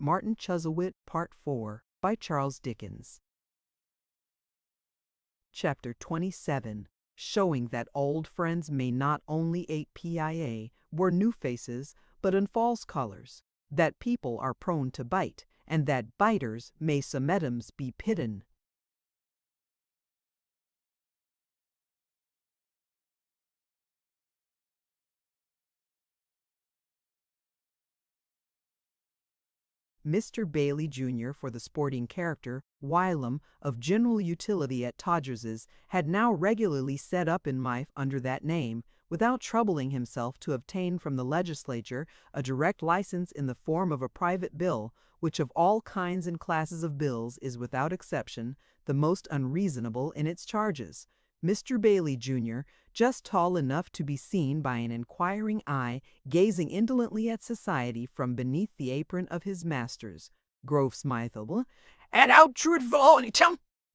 Martin Chuzzlewit, Part 4, by Charles Dickens. Chapter 27, showing that old friends may not only APIA, wear new faces, but in false colors, that people are prone to bite, and that biters may sometimes be pidden. Mr. Bailey, Jr., for the sporting character, whilom of general utility at Todgers's, had now regularly set up in life under that name, without troubling himself to obtain from the legislature a direct license in the form of a private bill, which of all kinds and classes of bills is without exception the most unreasonable in its charges. Mr. Bailey, Jr., just tall enough to be seen by an inquiring eye, gazing indolently at society from beneath the apron of his masters, Grove Smithable, and Outrude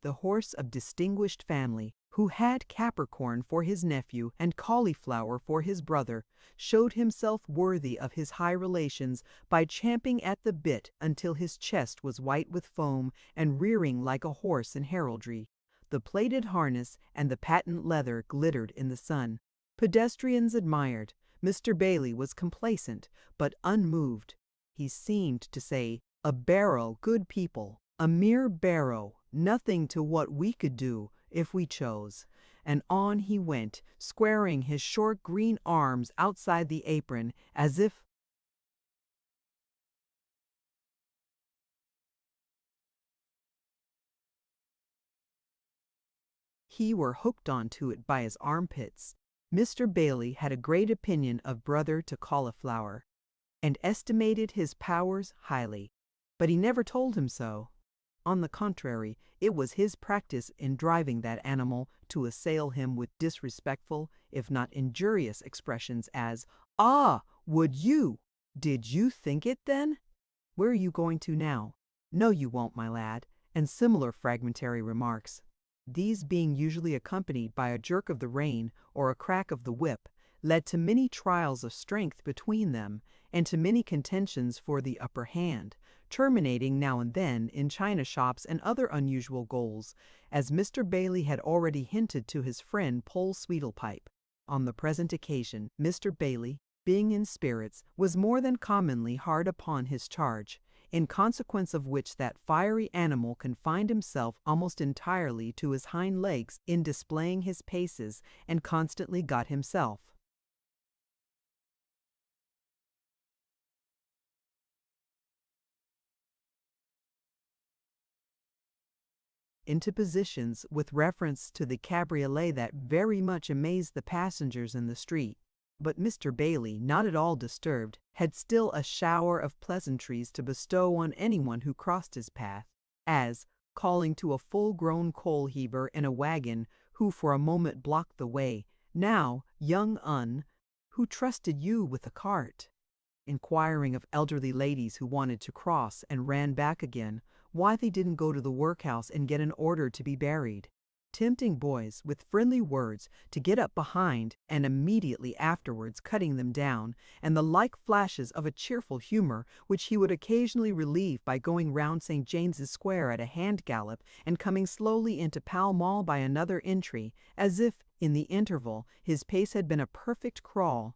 the horse of distinguished family, who had Capricorn for his nephew and Cauliflower for his brother, showed himself worthy of his high relations by champing at the bit until his chest was white with foam and rearing like a horse in heraldry. The plated harness and the patent leather glittered in the sun. Pedestrians admired. Mr. Bailey was complacent, but unmoved. He seemed to say, "A barrow, good people, a mere barrow, nothing to what we could do, if we chose." And on he went, squaring his short green arms outside the apron, as if he were hooked onto it by his armpits. Mr. Bailey had a great opinion of brother to Cauliflower, and estimated his powers highly, but he never told him so. On the contrary, it was his practice in driving that animal to assail him with disrespectful, if not injurious expressions as, "Ah, would you? Did you think it then? Where are you going to now? No, you won't, my lad," and similar fragmentary remarks. These being usually accompanied by a jerk of the rein or a crack of the whip, led to many trials of strength between them, and to many contentions for the upper hand, terminating now and then in china shops and other unusual goals, as Mr. Bailey had already hinted to his friend Poll Sweedlepipe. On the present occasion, Mr. Bailey, being in spirits, was more than commonly hard upon his charge, in consequence of which that fiery animal confined himself almost entirely to his hind legs in displaying his paces, and constantly got himself into positions with reference to the cabriolet that very much amazed the passengers in the street. But Mr. Bailey, not at all disturbed, had still a shower of pleasantries to bestow on anyone who crossed his path, as, calling to a full-grown coal-heaver in a wagon who for a moment blocked the way, "Now, young un, who trusted you with a cart?" Inquiring of elderly ladies who wanted to cross and ran back again, why they didn't go to the workhouse and get an order to be buried. Tempting boys with friendly words to get up behind and immediately afterwards cutting them down, and the like flashes of a cheerful humor which he would occasionally relieve by going round St. James's Square at a hand gallop and coming slowly into Pall Mall by another entry, as if, in the interval, his pace had been a perfect crawl.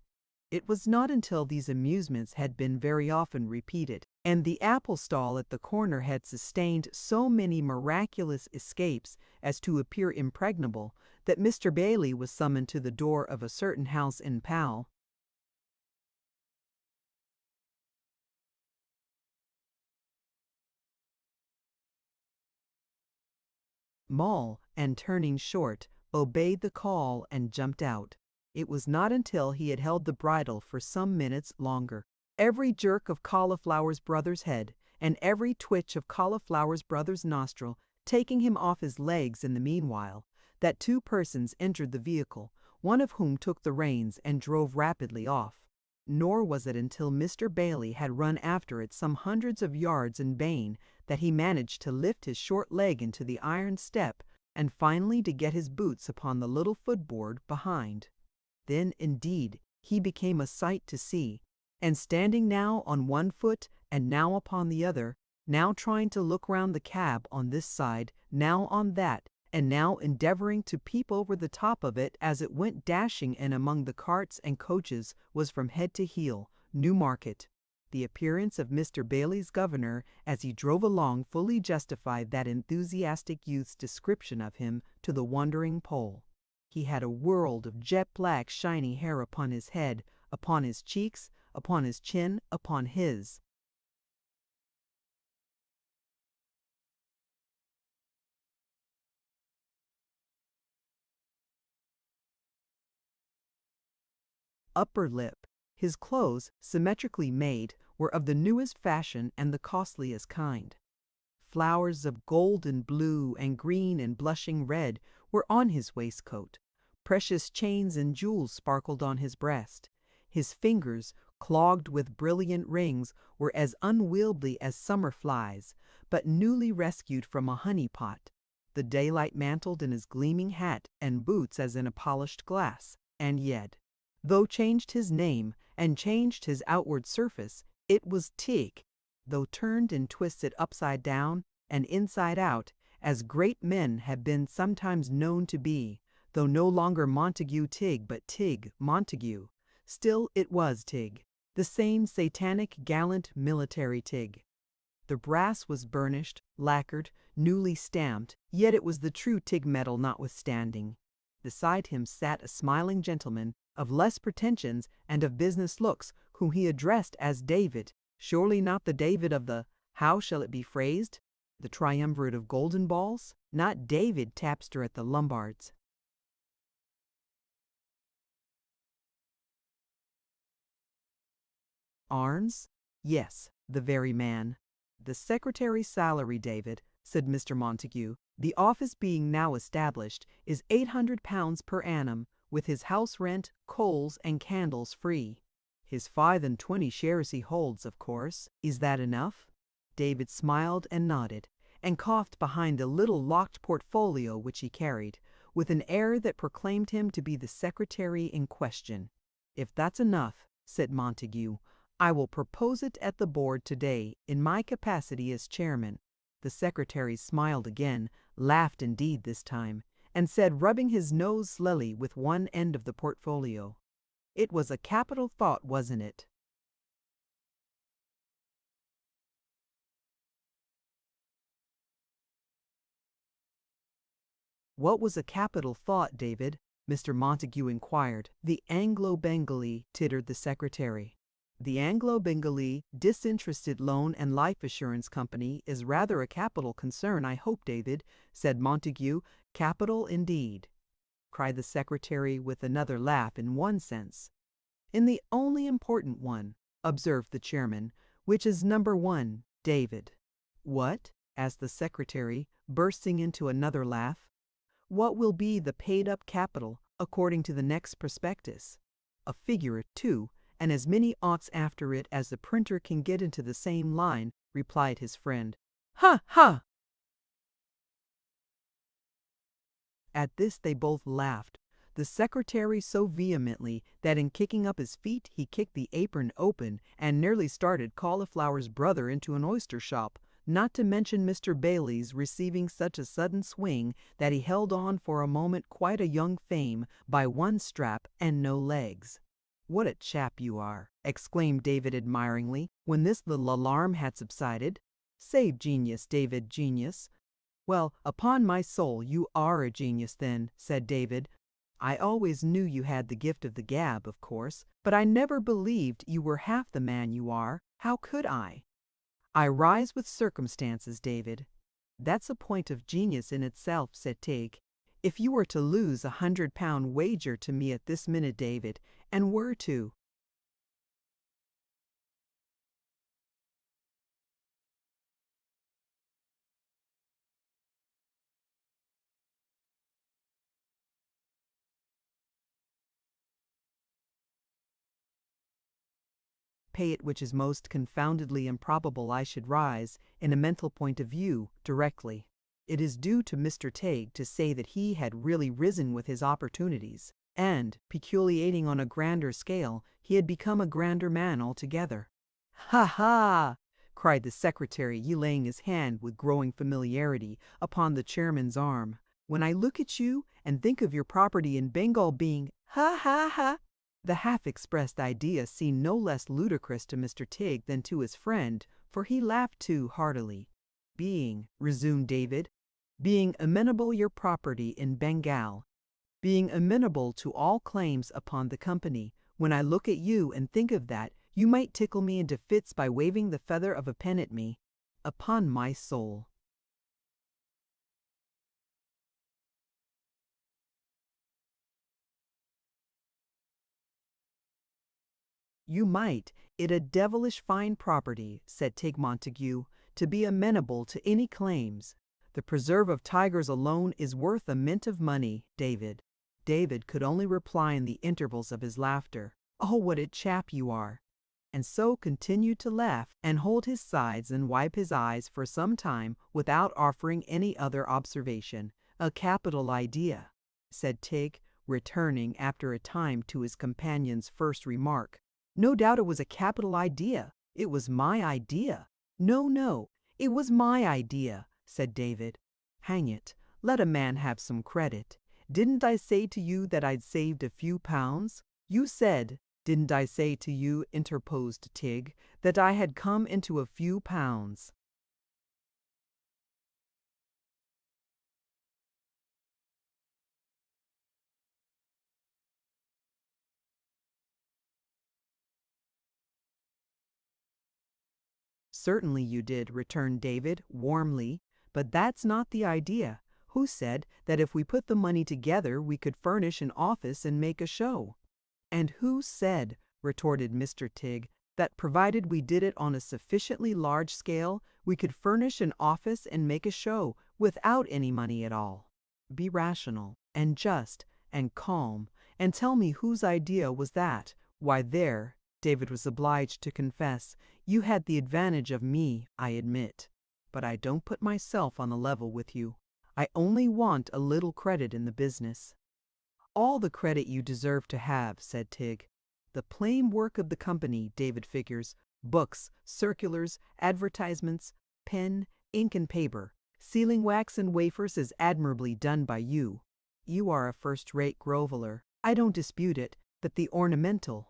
It was not until these amusements had been very often repeated, and the apple stall at the corner had sustained so many miraculous escapes as to appear impregnable, that Mr. Bailey was summoned to the door of a certain house in Pall Mall, and turning short, obeyed the call and jumped out. It was not until he had held the bridle for some minutes longer, every jerk of Cauliflower's brother's head, and every twitch of Cauliflower's brother's nostril taking him off his legs in the meanwhile, that two persons entered the vehicle, one of whom took the reins and drove rapidly off. Nor was it until Mr. Bailey had run after it some hundreds of yards in vain that he managed to lift his short leg into the iron step, and finally to get his boots upon the little footboard behind. Then, indeed, he became a sight to see, and standing now on one foot and now upon the other, now trying to look round the cab on this side, now on that, and now endeavoring to peep over the top of it as it went dashing in among the carts and coaches, was from head to heel, Newmarket. The appearance of Mr. Bailey's governor as he drove along fully justified that enthusiastic youth's description of him to the wondering Pole. He had a world of jet-black shiny hair upon his head, upon his cheeks, upon his chin, upon his upper lip. His clothes, symmetrically made, were of the newest fashion and the costliest kind. Flowers of gold and blue and green and blushing red were on his waistcoat. Precious chains and jewels sparkled on his breast. His fingers, clogged with brilliant rings, were as unwieldy as summer flies, but newly rescued from a honey-pot. The daylight mantled in his gleaming hat and boots as in a polished glass, and yet, though changed his name and changed his outward surface, it was Tig, though turned and twisted upside down and inside out, as great men have been sometimes known to be, though no longer Montague Tig but Tig Montague. Still it was Tig, the same satanic, gallant, military Tig. The brass was burnished, lacquered, newly stamped, yet it was the true Tig metal notwithstanding. Beside him sat a smiling gentleman, of less pretensions and of business looks, whom he addressed as David, surely not the David of the, how shall it be phrased, the triumvirate of golden balls, not David tapster at the Lombards. Arns? Yes, the very man. The secretary's salary, David, said Mr. Montague, the office being now established, is £800 per annum, with his house rent, coals, and candles free. His 5 and 20 shares he holds, of course. Is that enough? David smiled and nodded, and coughed behind a little locked portfolio which he carried, with an air that proclaimed him to be the secretary in question. If that's enough, said Montague, I will propose it at the board today, in my capacity as chairman. The secretary smiled again, laughed indeed this time, and said, rubbing his nose slowly with one end of the portfolio, "It was a capital thought, wasn't it?" "What was a capital thought, David?" Mr. Montague inquired. "The Anglo-Bengalee," tittered the secretary. "The Anglo-Bengalee Disinterested Loan and Life Assurance Company is rather a capital concern, I hope, David," said Montague. "Capital, indeed," cried the secretary with another laugh. "In one sense." "In the only important one," observed the chairman, "which is number one, David." "What?" asked the secretary, bursting into another laugh. "What will be the paid-up capital, according to the next prospectus?" "A figure, too, and as many oughts after it as the printer can get into the same line," replied his friend. "Ha! ha!" At this they both laughed, the secretary so vehemently that in kicking up his feet he kicked the apron open and nearly started Cauliflower's brother into an oyster shop, not to mention Mr. Bailey's receiving such a sudden swing that he held on for a moment quite a young fame by one strap and no legs. "What a chap you are!" exclaimed David admiringly, when this little alarm had subsided. "Say genius, David, genius." "Well, upon my soul, you are a genius then," said David. "I always knew you had the gift of the gab, of course, but I never believed you were half the man you are. How could I?" "I rise with circumstances, David." "That's a point of genius in itself," said Tig. "If you were to lose £100 wager to me at this minute, David, and were to pay it, which is most confoundedly improbable I should rise, in a mental point of view, directly. It is due to Mr. Tig to say that he had really risen with his opportunities, and, peculiating on a grander scale, he had become a grander man altogether." "Ha! ha!" cried the secretary, laying his hand with growing familiarity upon the chairman's arm. "When I look at you and think of your property in Bengal being ha ha ha." The half-expressed idea seemed no less ludicrous to Mr. Tigg than to his friend, for he laughed too heartily. "Being," resumed David, "being amenable your property in Bengal, being amenable to all claims upon the company. When I look at you and think of that, you might tickle me into fits by waving the feather of a pen at me. Upon my soul." "You might. It a devilish fine property," said Tigg Montague, "to be amenable to any claims. The preserve of tigers alone is worth a mint of money, David." David could only reply in the intervals of his laughter, "Oh, what a chap you are!" and so continued to laugh and hold his sides and wipe his eyes for some time without offering any other observation. "A capital idea," said Tigg, returning after a time to his companion's first remark. "No doubt it was a capital idea. It was my idea." "No, no, it was my idea," said David. "Hang it, let a man have some credit. Didn't I say to you that I'd saved a few pounds? You said—" "Didn't I say to you," interposed Tigg, "that I had come into a few pounds?" "Certainly you did," returned David, warmly, "but that's not the idea. Who said that if we put the money together we could furnish an office and make a show?" "And who said," retorted Mr. Tigg, "that provided we did it on a sufficiently large scale, we could furnish an office and make a show without any money at all? Be rational, and just, and calm, and tell me whose idea was that. Why there," David was obliged to confess, "you had the advantage of me, I admit. But I don't put myself on a level with you. I only want a little credit in the business." "All the credit you deserve to have," said Tigg. "The plain work of the company," David figures, "books, circulars, advertisements, pen, ink and paper, sealing wax and wafers is admirably done by you. You are a first-rate groveler. I don't dispute it, but the ornamental—"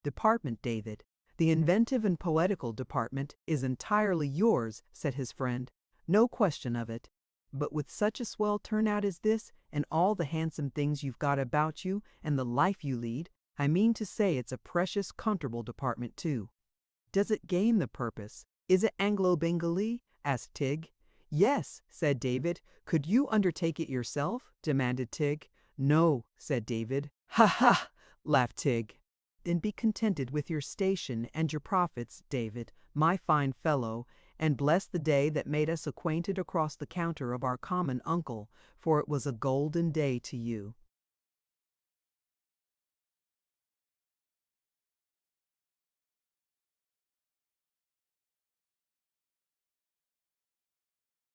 "Department, David, the inventive and poetical department, is entirely yours," said his friend. "No question of it. But with such a swell turnout as this, and all the handsome things you've got about you, and the life you lead, I mean to say it's a precious comfortable department too." "Does it gain the purpose? Is it Anglo-Bengalee?" asked Tigg. "Yes," said David. "Could you undertake it yourself?" demanded Tigg. "No," said David. "Ha ha!" laughed Tigg. "Then be contented with your station and your profits, David, my fine fellow, and bless the day that made us acquainted across the counter of our common uncle, for it was a golden day to you."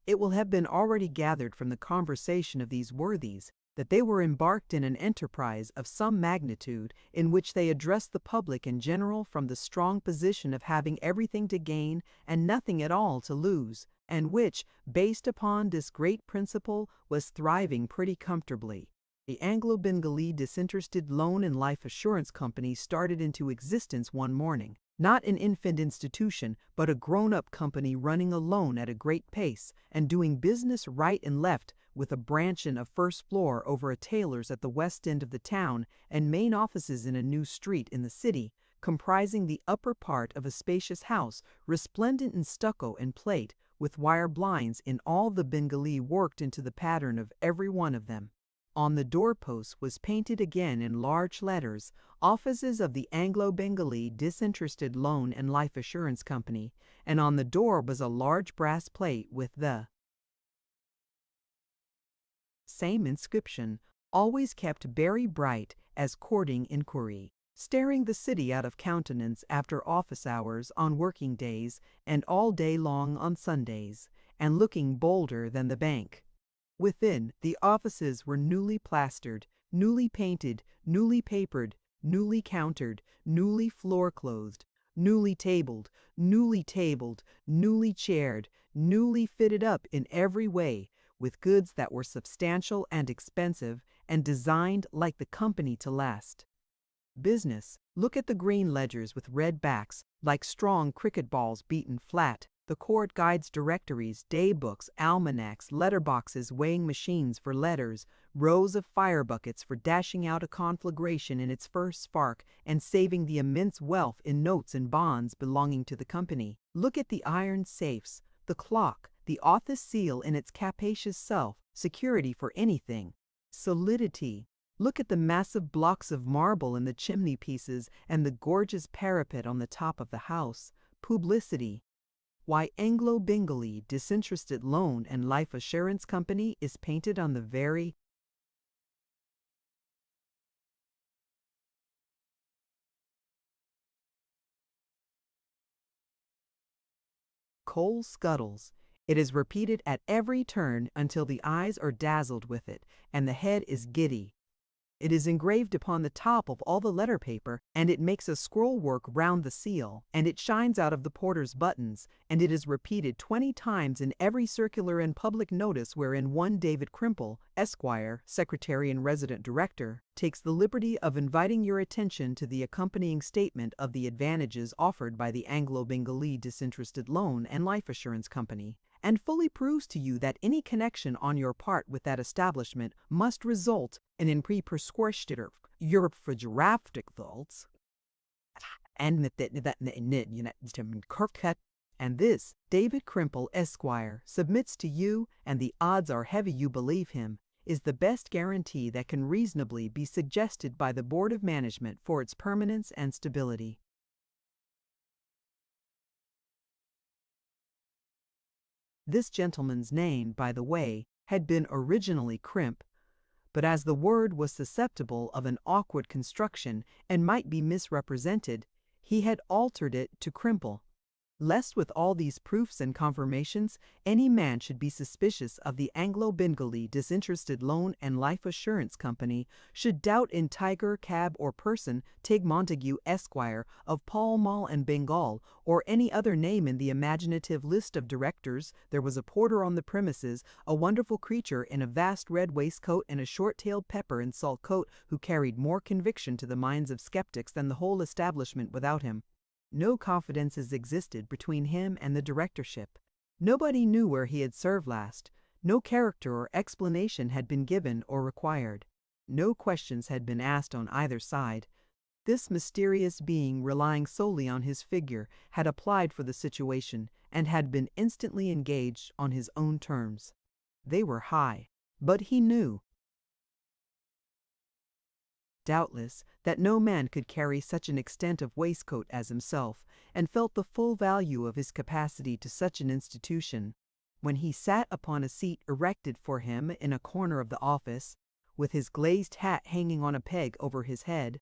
It will have been already gathered from the conversation of these worthies that they were embarked in an enterprise of some magnitude, in which they addressed the public in general from the strong position of having everything to gain and nothing at all to lose, and which, based upon this great principle, was thriving pretty comfortably. The Anglo-Bengalee Disinterested Loan and Life Assurance Company started into existence one morning. Not an infant institution, but a grown-up company running alone at a great pace, and doing business right and left, with a branch in a first floor over a tailor's at the west end of the town, and main offices in a new street in the city, comprising the upper part of a spacious house, resplendent in stucco and plate, with wire blinds in all the Bengalee worked into the pattern of every one of them. On the doorpost was painted again in large letters, "Offices of the Anglo-Bengalee Disinterested Loan and Life Assurance Company," and on the door was a large brass plate with the same inscription, always kept very bright as courting inquiry, staring the city out of countenance after office hours on working days and all day long on Sundays, and looking bolder than the bank. Within, the offices were newly plastered, newly painted, newly papered, newly countered, newly floor-clothed, newly tabled, newly chaired, newly fitted up in every way, with goods that were substantial and expensive, and designed like the company to last. Business. Look at the green ledgers with red backs, like strong cricket balls beaten flat, the court guides, directories, day books, almanacs, letterboxes, weighing machines for letters, rows of fire buckets for dashing out a conflagration in its first spark and saving the immense wealth in notes and bonds belonging to the company. Look at the iron safes, the clock, the office seal in its capacious self, security for anything. Solidity. Look at the massive blocks of marble in the chimney pieces and the gorgeous parapet on the top of the house. Publicity. Why Anglo-Bengali Disinterested Loan and Life Assurance Company is painted on the very coal scuttles. It is repeated at every turn until the eyes are dazzled with it and the head is giddy. It is engraved upon the top of all the letter paper, and it makes a scroll work round the seal, and it shines out of the porter's buttons, and it is repeated 20 times in every circular and public notice wherein one David Crimple, Esquire, Secretary and Resident Director, takes the liberty of inviting your attention to the accompanying statement of the advantages offered by the Anglo-Bengali Disinterested Loan and Life Assurance Company, and fully proves to you that any connection on your part with that establishment must result in an pre-prescriptive Europe for giraffic thoughts, and and this David Crimple, Esquire, submits to you, and the odds are heavy you believe him, is the best guarantee that can reasonably be suggested by the Board of Management for its permanence and stability. This gentleman's name, by the way, had been originally Crimp, but as the word was susceptible of an awkward construction and might be misrepresented, he had altered it to Crimple, lest with all these proofs and confirmations any man should be suspicious of the Anglo-Bengali Disinterested Loan and Life Assurance Company, should doubt in Tiger, Cab, or Person, Tig Montague, Esquire, of Pall Mall and Bengal, or any other name in the imaginative list of directors. There was a porter on the premises, a wonderful creature in a vast red waistcoat and a short-tailed pepper and salt coat, who carried more conviction to the minds of skeptics than the whole establishment without him. No confidences existed between him and the directorship. Nobody knew where he had served last. No character or explanation had been given or required. No questions had been asked on either side. This mysterious being, relying solely on his figure, had applied for the situation and had been instantly engaged on his own terms. They were high, but he knew, doubtless, that no man could carry such an extent of waistcoat as himself, and felt the full value of his capacity to such an institution. When he sat upon a seat erected for him in a corner of the office, with his glazed hat hanging on a peg over his head,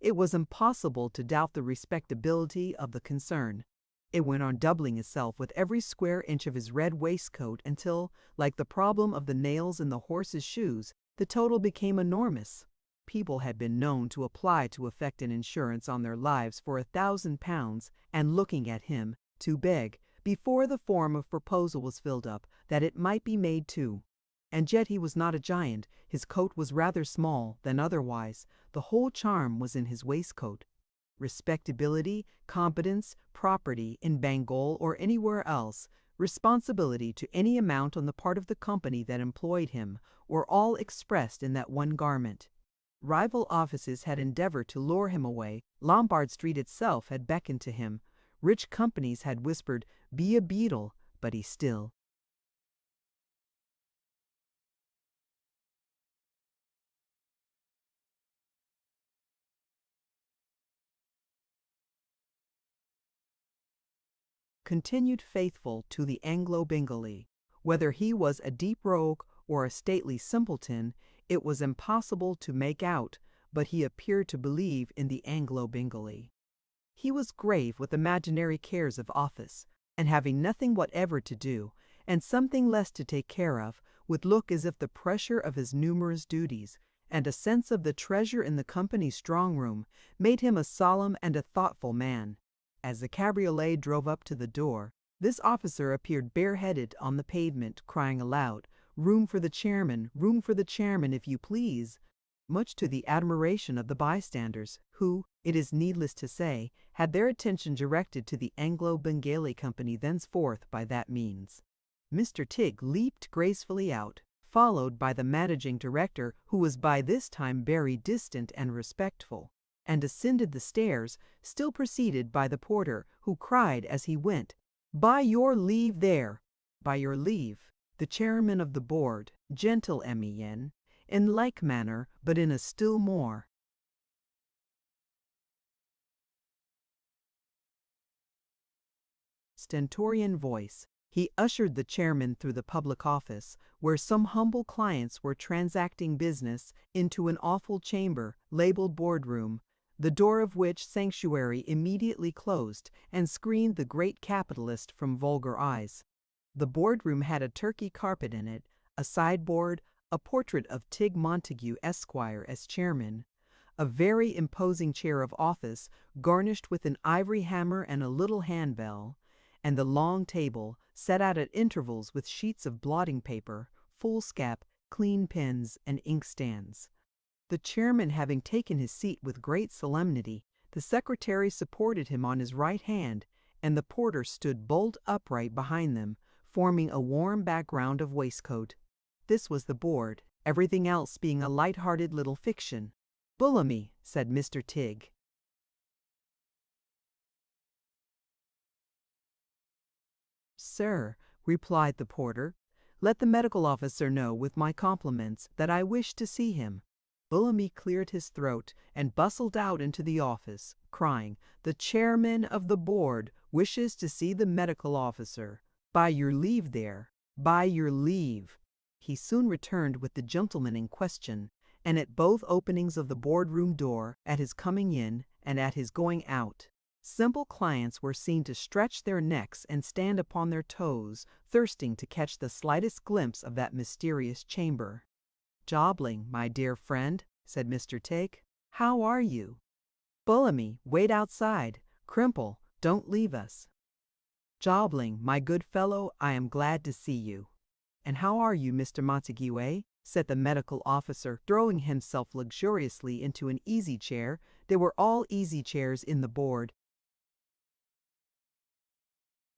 it was impossible to doubt the respectability of the concern. It went on doubling itself with every square inch of his red waistcoat until, like the problem of the nails in the horse's shoes, the total became enormous. People had been known to apply to effect an insurance on their lives for £1,000, and looking at him, to beg, before the form of proposal was filled up, that it might be made too. And yet he was not a giant, his coat was rather small than otherwise, the whole charm was in his waistcoat. Respectability, competence, property, in Bengal or anywhere else, responsibility to any amount on the part of the company that employed him, were all expressed in that one garment. Rival offices had endeavored to lure him away. Lombard Street itself had beckoned to him. Rich companies had whispered, "Be a beetle," but he still continued faithful to the Anglo-Bengali. Whether he was a deep rogue or a stately simpleton, it was impossible to make out, but he appeared to believe in the Anglo-Bengali. He was grave with imaginary cares of office, and having nothing whatever to do, and something less to take care of, with look as if the pressure of his numerous duties, and a sense of the treasure in the company's strong room, made him a solemn and a thoughtful man. As the cabriolet drove up to the door, this officer appeared bareheaded on the pavement, crying aloud, room for the chairman, if you please," much to the admiration of the bystanders, who, it is needless to say, had their attention directed to the Anglo-Bengali company thenceforth by that means. Mr. Tigg leaped gracefully out, followed by the managing director, who was by this time very distant and respectful, and ascended the stairs, still preceded by the porter, who cried as he went, "By your leave there! By your leave, the chairman of the board, gentle men, in like manner, but in a still more stentorian voice, he ushered the chairman through the public office, where some humble clients were transacting business, into an awful chamber, labeled boardroom, the door of which sanctuary immediately closed and screened the great capitalist from vulgar eyes. The boardroom had a Turkey carpet in it, a sideboard, a portrait of Tigg Montague, Esquire, as chairman, a very imposing chair of office, garnished with an ivory hammer and a little handbell, and the long table, set out at intervals with sheets of blotting paper, foolscap, clean pens, and inkstands. The chairman having taken his seat with great solemnity, the secretary supported him on his right hand, and the porter stood bolt upright behind them, forming a warm background of waistcoat. This was the board, everything else being a light-hearted little fiction. "Bullamy," said Mr. Tigg. "Sir," replied the porter, "let the medical officer know, with my compliments, that I wish to see him." Bullamy cleared his throat and bustled out into the office, crying, "The chairman of the board wishes to see the medical officer. By your leave there, by your leave." He soon returned with the gentleman in question, and at both openings of the boardroom door, at his coming in and at his going out, simple clients were seen to stretch their necks and stand upon their toes, thirsting to catch the slightest glimpse of that mysterious chamber. "Jobling, my dear friend," said Mr. Tigg, "how are you?" "Bullamy, wait outside. Crimple, don't leave us." "Jobling, my good fellow, I am glad to see you." "And how are you, Mr. Montague?" said the medical officer, throwing himself luxuriously into an easy chair. There were all easy chairs in the board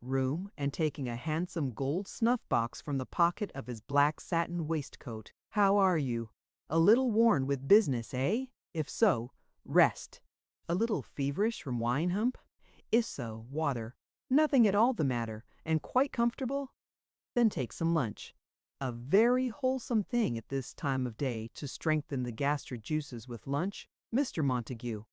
room, and taking a handsome gold snuff-box from the pocket of his black satin waistcoat. "How are you? A little worn with business, eh? If so, rest. A little feverish from wine, hump? If so, water. Nothing at all the matter, and quite comfortable? Then take some lunch. A very wholesome thing at this time of day to strengthen the gastric juices with lunch, Mr. Montague."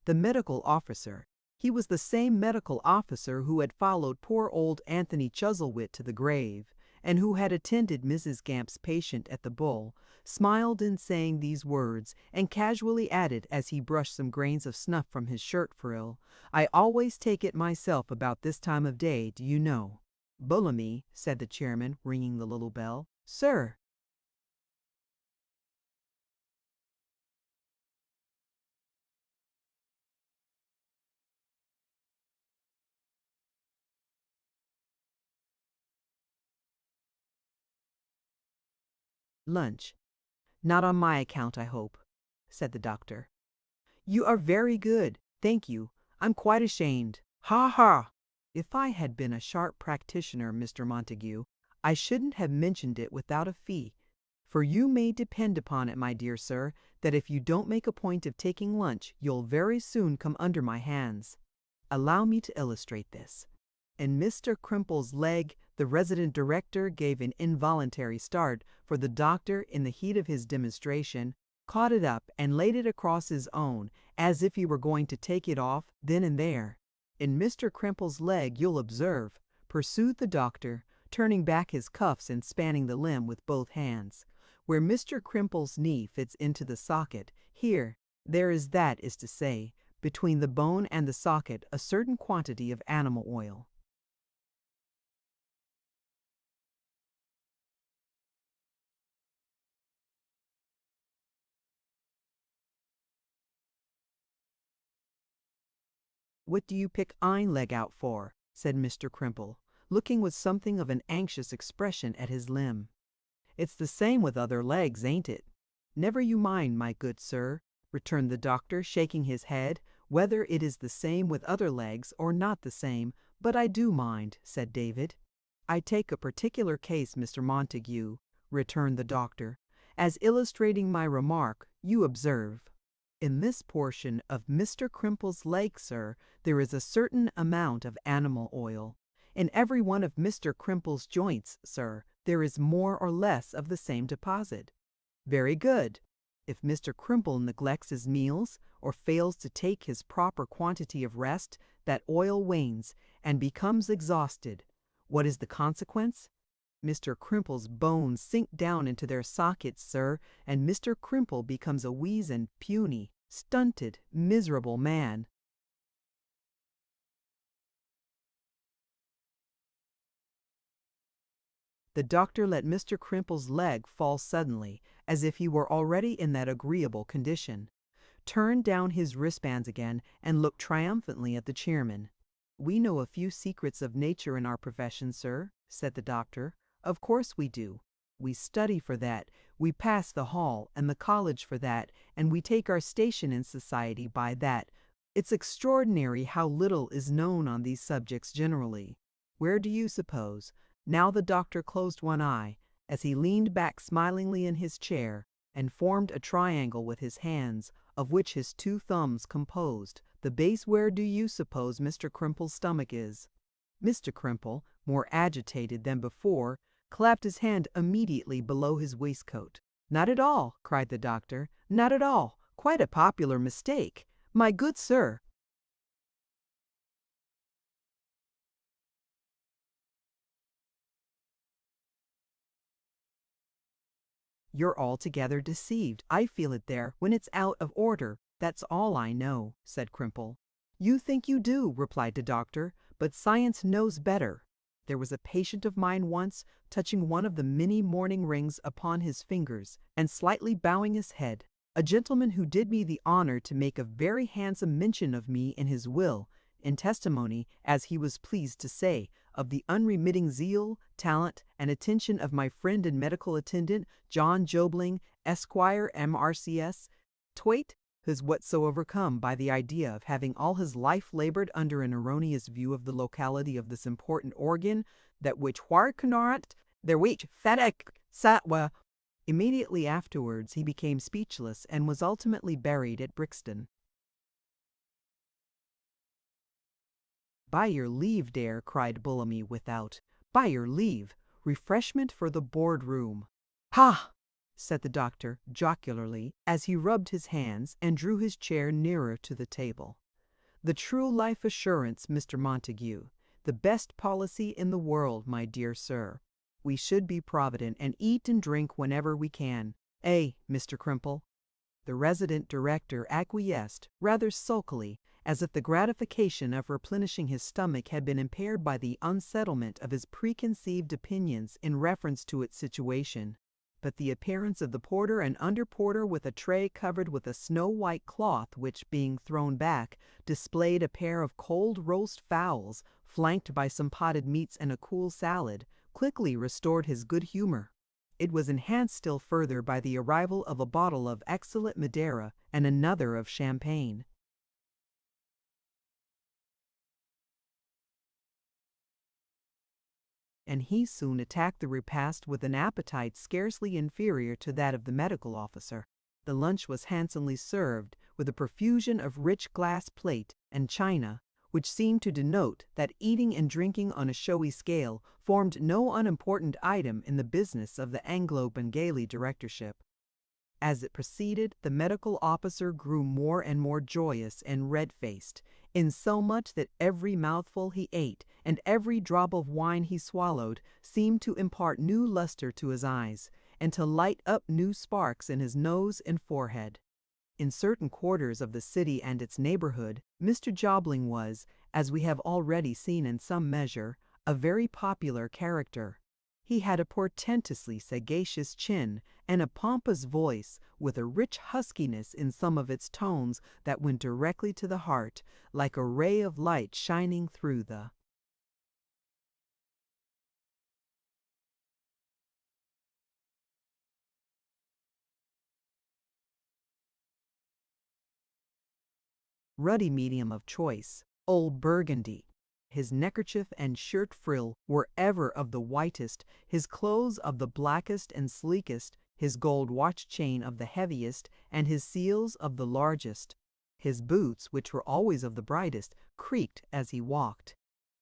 The medical officer, he was the same medical officer who had followed poor old Anthony Chuzzlewit to the grave, and who had attended Mrs. Gamp's patient at the Bull, smiled in saying these words, and casually added, as he brushed some grains of snuff from his shirt frill, "I always take it myself about this time of day, do you know." "Bullamy," said the chairman, ringing the little bell. "Sir." "Lunch. Not on my account, I hope," said the doctor. "You are very good, thank you. I'm quite ashamed. Ha ha! If I had been a sharp practitioner, Mr. Montague, I shouldn't have mentioned it without a fee. For you may depend upon it, my dear sir, that if you don't make a point of taking lunch, you'll very soon come under my hands. Allow me to illustrate this." In Mr. Crimple's leg, the resident director gave an involuntary start, for the doctor, in the heat of his demonstration, caught it up and laid it across his own, as if he were going to take it off then and there. "In Mr. Crimple's leg, you'll observe," pursued the doctor, turning back his cuffs and spanning the limb with both hands, "where Mr. Crimple's knee fits into the socket, here, there is, that is to say, between the bone and the socket, a certain quantity of animal oil. "What do you pick ein leg out for?" said Mr. Crimple, looking with something of an anxious expression at his limb. "It's the same with other legs, ain't it?" "Never you mind, my good sir," returned the doctor, shaking his head, "whether it is the same with other legs or not the same, but I do mind," said David. "I take a particular case, Mr. Montague," returned the doctor. "As illustrating my remark, you observe. In this portion of Mr. Crimple's leg, sir, there is a certain amount of animal oil. In every one of Mr. Crimple's joints, sir, there is more or less of the same deposit. Very good. If Mr. Crimple neglects his meals, or fails to take his proper quantity of rest, that oil wanes, and becomes exhausted. What is the consequence? Mr. Crimple's bones sink down into their sockets, sir, and Mr. Crimple becomes a weazened, puny, stunted, miserable man." The doctor let Mr. Crimple's leg fall suddenly, as if he were already in that agreeable condition, turned down his wristbands again, and looked triumphantly at the chairman. "We know a few secrets of nature in our profession, sir," said the doctor. "Of course we do. We study for that, we pass the hall and the college for that, and we take our station in society by that. It's extraordinary how little is known on these subjects generally. Where do you suppose?" Now the doctor closed one eye, as he leaned back smilingly in his chair, and formed a triangle with his hands, of which his two thumbs composed the base. "Where do you suppose Mr. Crimple's stomach is?" Mr. Crimple, more agitated than before, clapped his hand immediately below his waistcoat. "Not at all," cried the doctor. "Not at all. Quite a popular mistake. My good sir, you're altogether deceived. I feel it there when it's out of order. That's all I know," said Crimple. "You think you do," replied the doctor, "but science knows better. There was a patient of mine once, touching one of the many mourning rings upon his fingers, and slightly bowing his head, a gentleman who did me the honor to make a very handsome mention of me in his will, in testimony, as he was pleased to say, of the unremitting zeal, talent, and attention of my friend and medical attendant, John Jobling, Esquire, M.R.C.S. Twait, who's whatsoever come by the idea of having all his life labored under an erroneous view of the locality of this important organ, that which wharconarant, there which fatic satwa." Immediately afterwards he became speechless, and was ultimately buried at Brixton. "By your leave, Dare," cried Bullamy without. "By your leave. Refreshment for the board room." "Ha!" said the doctor jocularly, as he rubbed his hands and drew his chair nearer to the table. "The true life assurance, Mr. Montague. The best policy in the world, my dear sir. We should be provident, and eat and drink whenever we can. Eh, Mr. Crimple?" The resident director acquiesced, rather sulkily, as if the gratification of replenishing his stomach had been impaired by the unsettlement of his preconceived opinions in reference to its situation. But the appearance of the porter and under-porter with a tray covered with a snow-white cloth which, being thrown back, displayed a pair of cold roast fowls, flanked by some potted meats and a cool salad, quickly restored his good humor. It was enhanced still further by the arrival of a bottle of excellent Madeira and another of champagne. And he soon attacked the repast with an appetite scarcely inferior to that of the medical officer. The lunch was handsomely served, with a profusion of rich glass plate and china, which seemed to denote that eating and drinking on a showy scale formed no unimportant item in the business of the Anglo-Bengali directorship. As it proceeded, the medical officer grew more and more joyous and red-faced, insomuch that every mouthful he ate and every drop of wine he swallowed seemed to impart new luster to his eyes, and to light up new sparks in his nose and forehead. In certain quarters of the city and its neighborhood, Mr. Jobling was, as we have already seen in some measure, a very popular character. He had a portentously sagacious chin and a pompous voice with a rich huskiness in some of its tones that went directly to the heart, like a ray of light shining through the ruddy medium of choice, old burgundy. His neckerchief and shirt frill were ever of the whitest, his clothes of the blackest and sleekest, his gold watch chain of the heaviest, and his seals of the largest. His boots, which were always of the brightest, creaked as he walked.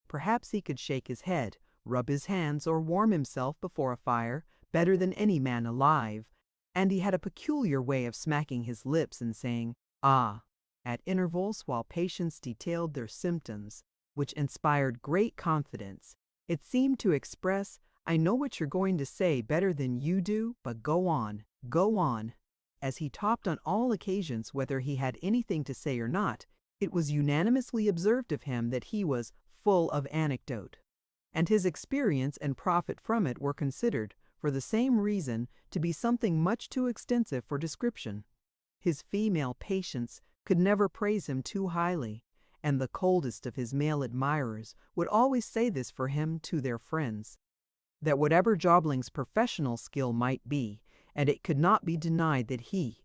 Perhaps he could shake his head, rub his hands, or warm himself before a fire better than any man alive, and he had a peculiar way of smacking his lips and saying, "Ah," at intervals while patients detailed their symptoms, which inspired great confidence. It seemed to express, "I know what you're going to say better than you do, but go on, go on." As he talked on all occasions, whether he had anything to say or not, it was unanimously observed of him that he was full of anecdote, and his experience and profit from it were considered, for the same reason, to be something much too extensive for description. His female patients could never praise him too highly, and the coldest of his male admirers would always say this for him to their friends, that whatever Jobling's professional skill might be, and it could not be denied that he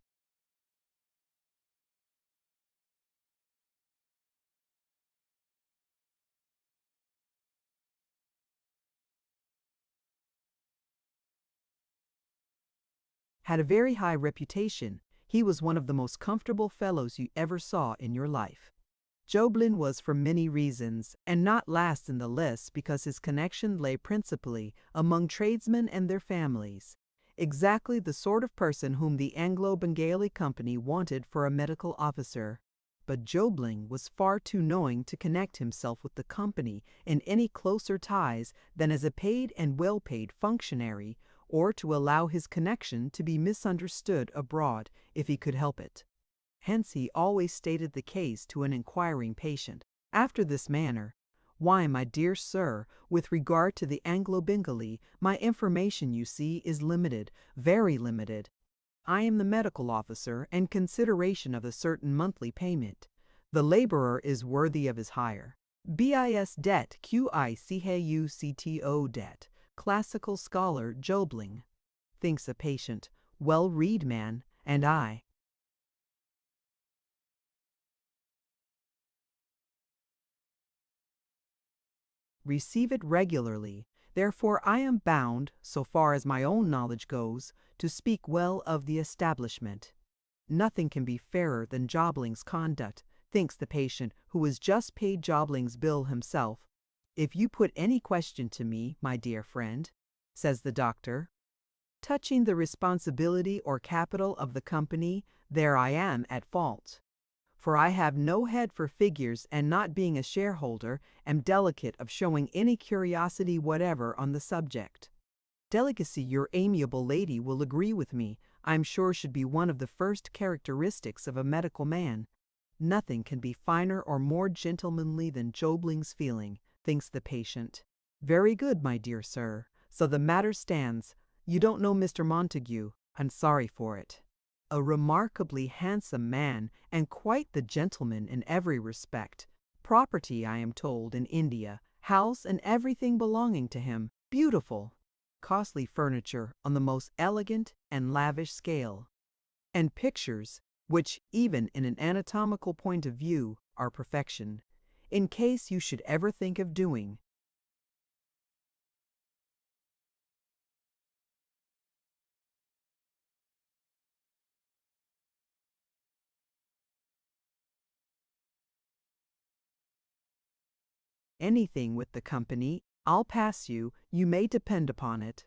had a very high reputation. He was one of the most comfortable fellows you ever saw in your life. Joblin was for many reasons, and not last in the list because his connection lay principally among tradesmen and their families, exactly the sort of person whom the Anglo-Bengali Company wanted for a medical officer. But Jobling was far too knowing to connect himself with the company in any closer ties than as a paid and well-paid functionary, or to allow his connection to be misunderstood abroad if he could help it. Hence he always stated the case to an inquiring patient, after this manner: "Why, my dear sir, with regard to the Anglo-Bengali, my information, you see, is limited, very limited. I am the medical officer, and consideration of a certain monthly payment. The laborer is worthy of his hire. Bis det quicucto det, classical scholar Jobling," thinks a patient, well-read man, and I receive it regularly. Therefore I am bound, so far as my own knowledge goes, to speak well of the establishment. Nothing can be fairer than Jobling's conduct, thinks the patient, who has just paid Jobling's bill himself. "If you put any question to me, my dear friend," says the doctor, "touching the responsibility or capital of the company, there I am at fault. For I have no head for figures, and not being a shareholder, am delicate of showing any curiosity whatever on the subject. Delicacy, your amiable lady will agree with me, I am sure should be one of the first characteristics of a medical man. Nothing can be finer or more gentlemanly than Jobling's feeling," thinks the patient. "Very good, my dear sir. So the matter stands. You don't know Mr. Montague. I'm sorry for it. A remarkably handsome man, and quite the gentleman in every respect. Property, I am told, in India, house and everything belonging to him. Beautiful. Costly furniture on the most elegant and lavish scale. And pictures, which, even in an anatomical point of view, are perfection. In case you should ever think of doing anything with the company, I'll pass you, you may depend upon it.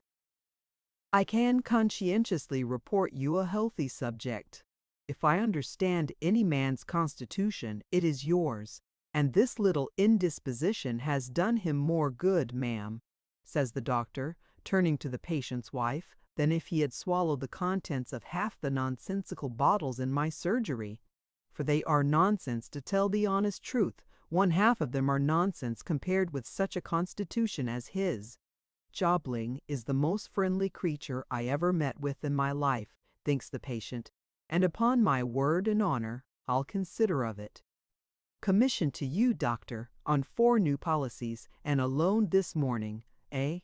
I can conscientiously report you a healthy subject. If I understand any man's constitution, it is yours, and this little indisposition has done him more good, ma'am," says the doctor, turning to the patient's wife, "than if he had swallowed the contents of half the nonsensical bottles in my surgery. For they are nonsense, to tell the honest truth. One half of them are nonsense compared with such a constitution as his. Jobling is the most friendly creature I ever met with in my life, thinks the patient, and upon my word and honor, I'll consider of it. Commission to you, doctor, on 4 new policies, and a loan this morning, eh?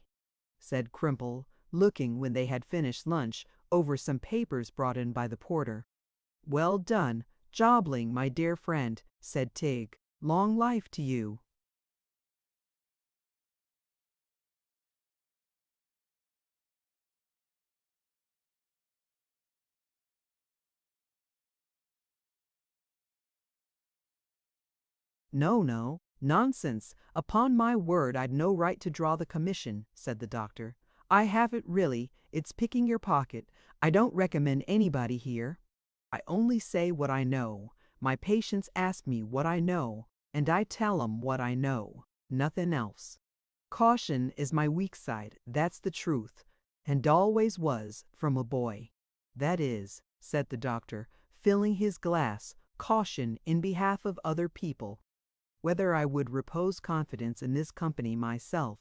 Said Crimple, looking, when they had finished lunch, over some papers brought in by the porter. Well done, Jobling, my dear friend, said Tig. Long life to you. No, no, nonsense. Upon my word I'd no right to draw the commission, said the doctor. I haven't really. It's picking your pocket. I don't recommend anybody here. I only say what I know. My patients ask me what I know, and I tell 'em what I know. Nothing else. Caution is my weak side, that's the truth, and always was from a boy. That is, said the doctor, filling his glass, caution in behalf of other people. Whether I would repose confidence in this company myself,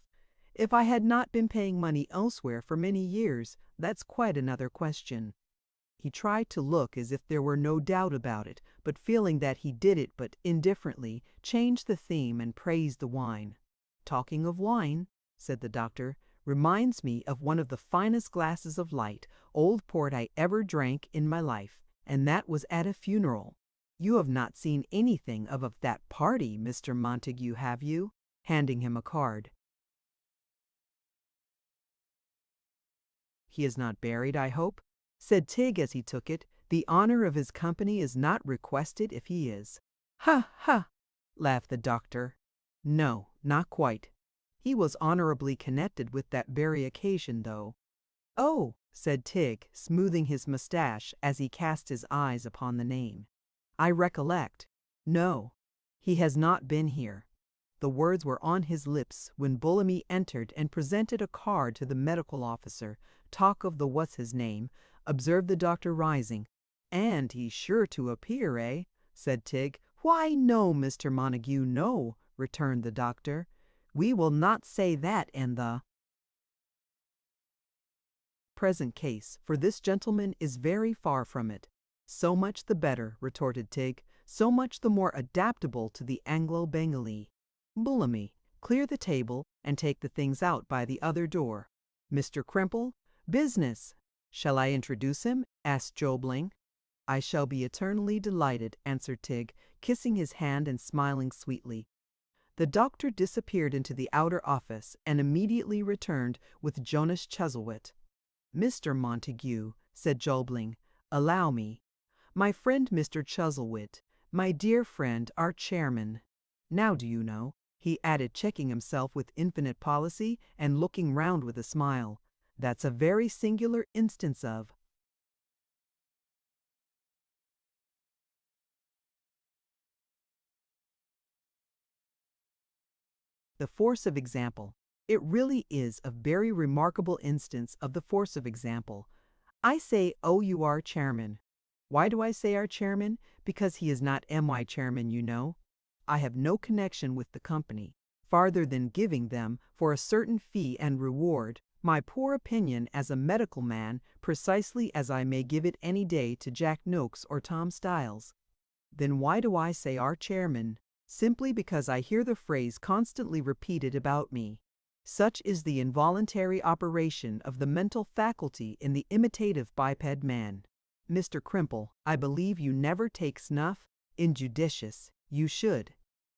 if I had not been paying money elsewhere for many years, that's quite another question. He tried to look as if there were no doubt about it, but feeling that he did it but indifferently, changed the theme and praised the wine. Talking of wine, said the doctor, reminds me of one of the finest glasses of light, old port I ever drank in my life, and that was at a funeral. You have not seen anything of that party, Mr. Montague, have you? Handing him a card. He is not buried, I hope? Said Tig as he took it. The honor of his company is not requested if he is. Ha, ha, laughed the doctor. No, not quite. He was honorably connected with that very occasion, though. Oh, said Tig, smoothing his mustache as he cast his eyes upon the name. I recollect. No, he has not been here. The words were on his lips when Bullamy entered and presented a card to the medical officer. Talk of the what's-his-name, observed the doctor, rising. And he's sure to appear, eh? Said Tig. Why, no, Mr. Montague, no, returned the doctor. We will not say that in the present case, for this gentleman is very far from it. So much the better, retorted Tig, so much the more adaptable to the Anglo-Bengalee. Bullamy, clear the table and take the things out by the other door. Mr. Crimple, business. Shall I introduce him? Asked Jobling. I shall be eternally delighted, answered Tig, kissing his hand and smiling sweetly. The doctor disappeared into the outer office and immediately returned with Jonas Chuzzlewit. Mr. Montague, said Jobling, allow me. My friend Mr. Chuzzlewit, my dear friend, our chairman. Now do you know, he added, checking himself with infinite policy and looking round with a smile, that's a very singular instance of the force of example. It really is a very remarkable instance of the force of example. I say, oh, you are chairman. Why do I say our chairman? Because he is not my chairman, you know. I have no connection with the company, farther than giving them, for a certain fee and reward, my poor opinion as a medical man, precisely as I may give it any day to Jack Noakes or Tom Styles. Then why do I say our chairman? Simply because I hear the phrase constantly repeated about me. Such is the involuntary operation of the mental faculty in the imitative biped man. Mr. Crimple, I believe you never take snuff? Injudicious, you should.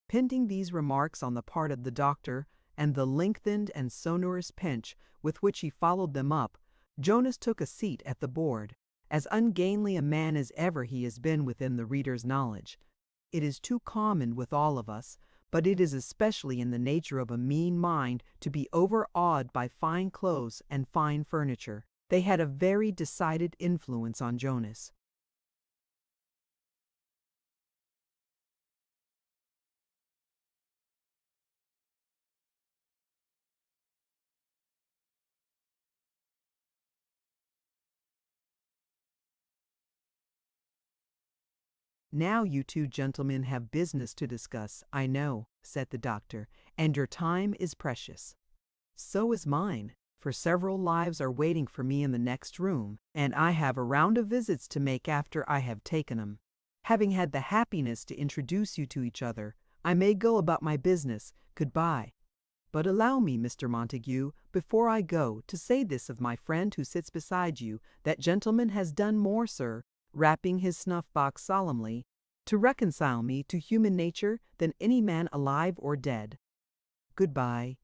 Pending these remarks on the part of the doctor, and the lengthened and sonorous pinch with which he followed them up, Jonas took a seat at the board, as ungainly a man as ever he has been within the reader's knowledge. It is too common with all of us, but it is especially in the nature of a mean mind to be overawed by fine clothes and fine furniture. They had a very decided influence on Jonas. Now you two gentlemen have business to discuss, I know, said the doctor, and your time is precious. So is mine. for several lives are waiting for me in the next room, and I have a round of visits to make after I have taken 'em. Having had the happiness to introduce you to each other, I may go about my business. Goodbye. But allow me, Mr. Montague, before I go, to say this of my friend who sits beside you. That gentleman has done more, sir," rapping his snuff-box solemnly, "to reconcile me to human nature than any man alive or dead. Goodbye."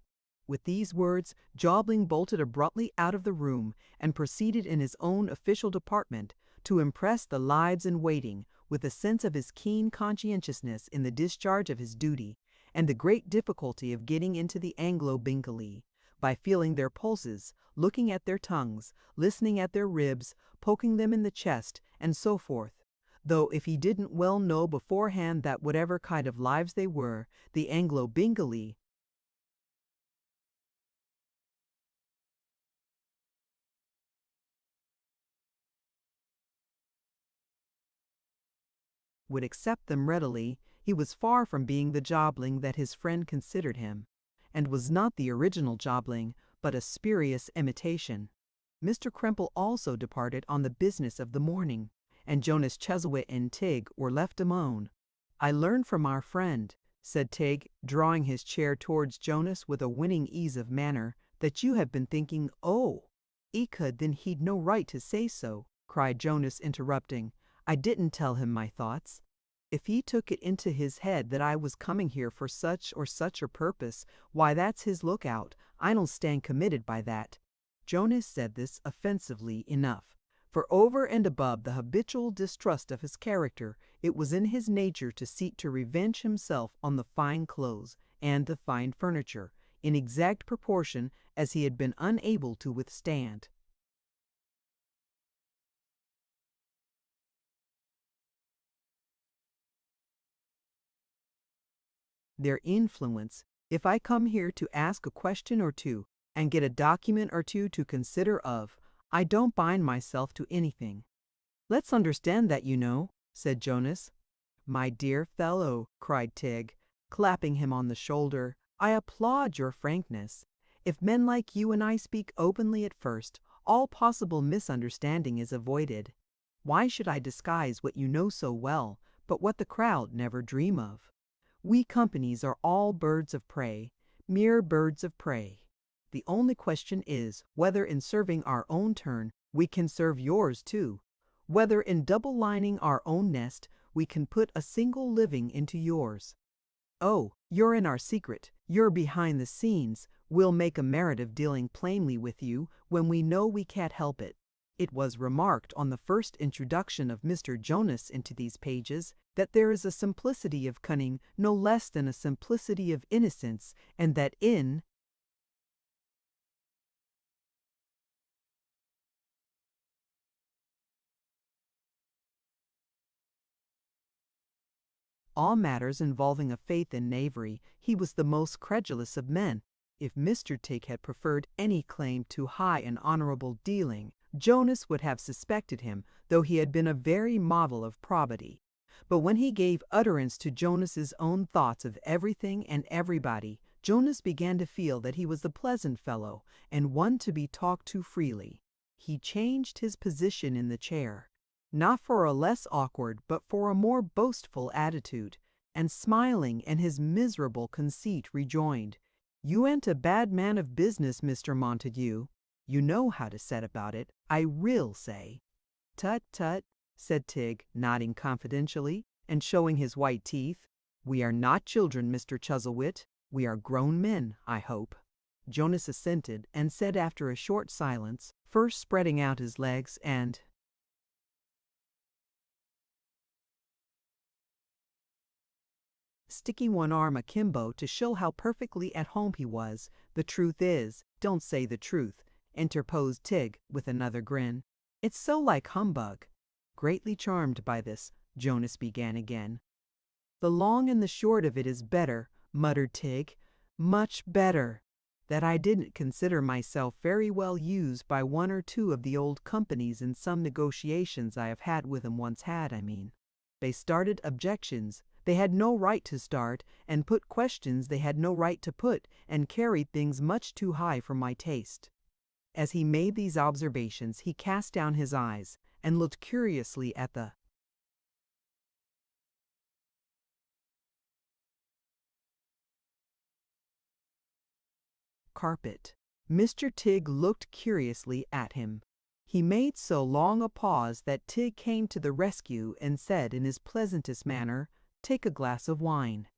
With these words, Jobling bolted abruptly out of the room and proceeded in his own official department to impress the lives in waiting with a sense of his keen conscientiousness in the discharge of his duty, and the great difficulty of getting into the Anglo-Bengalee, by feeling their pulses, looking at their tongues, listening at their ribs, poking them in the chest, and so forth, though if he didn't well know beforehand that whatever kind of lives they were, the Anglo-Bengalee would accept them readily, he was far from being the Jobling that his friend considered him, and was not the original Jobling, but a spurious imitation. Mr. Kremple also departed on the business of the morning, and Jonas Chuzzlewit and Tigg were left alone. "I learn from our friend," said Tigg, drawing his chair towards Jonas with a winning ease of manner, "that you have been thinking." "Oh, ecod, then he'd no right to say so," cried Jonas, interrupting. "I didn't tell him my thoughts. If he took it into his head that I was coming here for such or such a purpose, why, that's his lookout. I don't stand committed by that." Jonas said this offensively enough, for over and above the habitual distrust of his character, it was in his nature to seek to revenge himself on the fine clothes and the fine furniture, in exact proportion as he had been unable to withstand their influence. If I come here to ask a question or two, and get a document or two to consider of, I don't bind myself to anything. "Let's understand that, you know," said Jonas. "My dear fellow," cried Tigg, clapping him on the shoulder, "I applaud your frankness. If men like you and I speak openly at first, all possible misunderstanding is avoided. Why should I disguise what you know so well, but what the crowd never dream of? We companies are all birds of prey, mere birds of prey. The only question is, whether in serving our own turn, we can serve yours too, whether in double-lining our own nest, we can put a single living into yours. Oh, you're in our secret, you're behind the scenes. We'll make a merit of dealing plainly with you when we know we can't help it. It was remarked on the first introduction of Mr. Jonas into these pages that there is a simplicity of cunning no less than a simplicity of innocence, and that in all matters involving a faith in knavery, he was the most credulous of men. If Mr. Tigg had preferred any claim to high and honorable dealing, Jonas would have suspected him, though he had been a very model of probity. But when he gave utterance to Jonas's own thoughts of everything and everybody, Jonas began to feel that he was a pleasant fellow, and one to be talked to freely. He changed his position in the chair, not for a less awkward but for a more boastful attitude, and smiling in his miserable conceit rejoined, "You ain't a bad man of business, Mr. Montague. You know how to set about it, I will say." "Tut, tut," said Tigg, nodding confidentially, and showing his white teeth. "We are not children, Mr. Chuzzlewit. We are grown men, I hope." Jonas assented, and said after a short silence, first spreading out his legs and sticking one arm akimbo to show how perfectly at home he was. "The truth is—" "Don't say the truth," interposed Tigg with another grin. "It's so like humbug." Greatly charmed by this, Jonas began again. "The long and the short of it is better," muttered Tigg, "much better, that I didn't consider myself very well used by one or two of the old companies in some negotiations I have had with 'em once had, I mean. They started objections they had no right to start, and put questions they had no right to put, and carried things much too high for my taste. As he made these observations, he cast down his eyes and looked curiously at the carpet. Mr. Tigg looked curiously at him. He made so long a pause that Tigg came to the rescue and said in his pleasantest manner, "Take a glass of wine."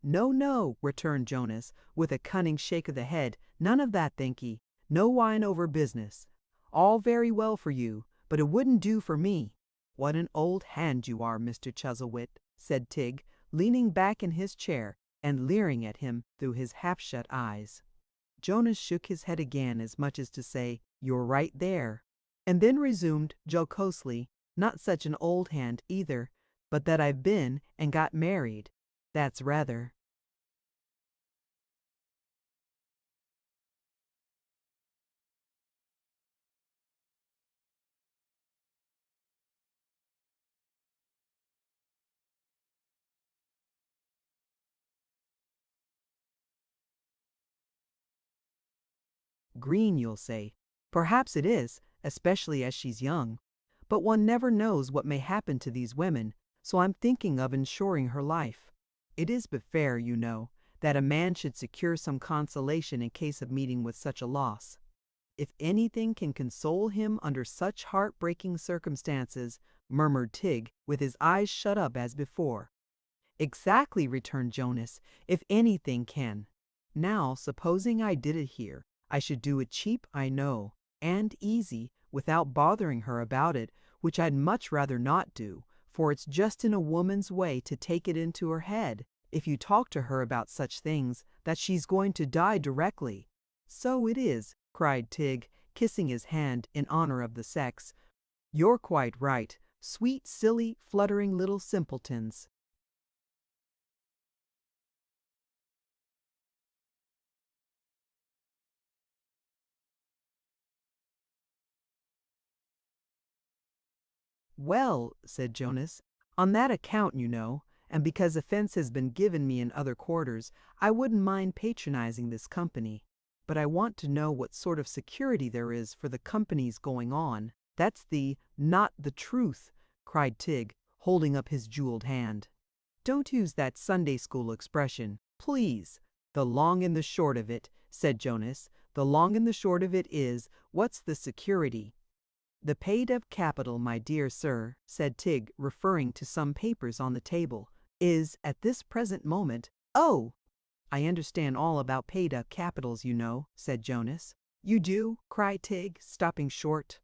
"No, no," returned Jonas, with a cunning shake of the head. "None of that, thankee. No wine over business. All very well for you, but it wouldn't do for me." "What an old hand you are, Mr. Chuzzlewit," said Tigg, leaning back in his chair and leering at him through his half-shut eyes. Jonas shook his head again, as much as to say, "You're right there," and then resumed jocosely, "Not such an old hand either, but that I've been and got married. That's rather." Green, you'll say. Perhaps it is, especially as she's young. But one never knows what may happen to these women, so I'm thinking of insuring her life. It is but fair, you know, that a man should secure some consolation in case of meeting with such a loss. If anything can console him under such heartbreaking circumstances, murmured Tigg, with his eyes shut up as before. Exactly, returned Jonas, if anything can. Now, supposing I did it here, I should do it cheap, I know, and easy, without bothering her about it, which I'd much rather not do, for it's just in a woman's way to take it into her head, if you talk to her about such things, that she's going to die directly. So it is, cried Tigg, kissing his hand in honor of the sex. You're quite right, sweet, silly, fluttering little simpletons. Well, said Jonas, on that account, you know, and because offense has been given me in other quarters, I wouldn't mind patronizing this company. But I want to know what sort of security there is for the company's going on. That's the not the truth, cried Tigg, holding up his jeweled hand. Don't use that Sunday school expression, please. The long and the short of it, said Jonas, the long and the short of it is, what's the security? The paid-up capital, my dear sir, said Tigg, referring to some papers on the table, is, at this present moment, oh! I understand all about paid-up capitals, you know, said Jonas. You do? Cried Tigg, stopping short.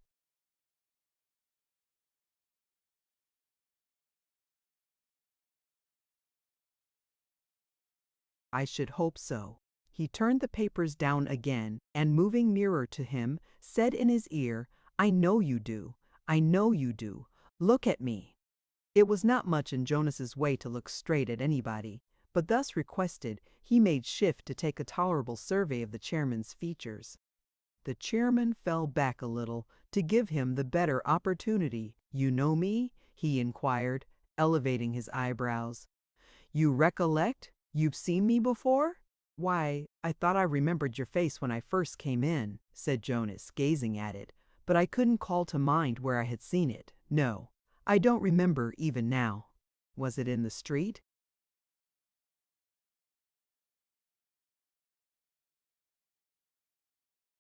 I should hope so. He turned the papers down again, and moving nearer to him, said in his ear, I know you do. I know you do. Look at me. It was not much in Jonas's way to look straight at anybody, but thus requested, he made shift to take a tolerable survey of the chairman's features. The chairman fell back a little to give him the better opportunity. You know me? He inquired, elevating his eyebrows. You recollect? You've seen me before? Why, I thought I remembered your face when I first came in, said Jonas, gazing at it, but I couldn't call to mind where I had seen it. No, I don't remember even now. Was it in the street?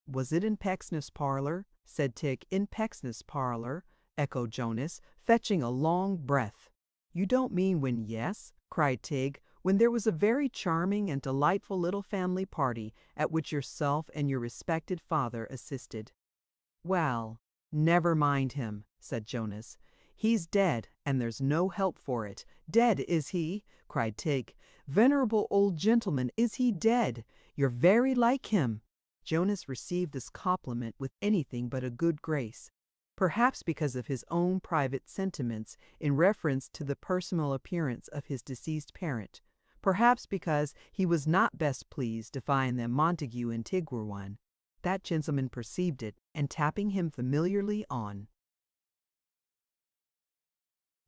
Was it in Pecksniff's parlor? Said Tigg. In Pecksniff's parlor, echoed Jonas, fetching a long breath. You don't mean when yes? Cried Tigg, when there was a very charming and delightful little family party at which yourself and your respected father assisted. Well, never mind him, said Jonas. He's dead, and there's no help for it. Dead, is he? Cried Tigg. Venerable old gentleman, is he dead? You're very like him. Jonas received this compliment with anything but a good grace, perhaps because of his own private sentiments in reference to the personal appearance of his deceased parent, perhaps because he was not best pleased to find that Montague and Tigg were one. That gentleman perceived it, and tapping him familiarly on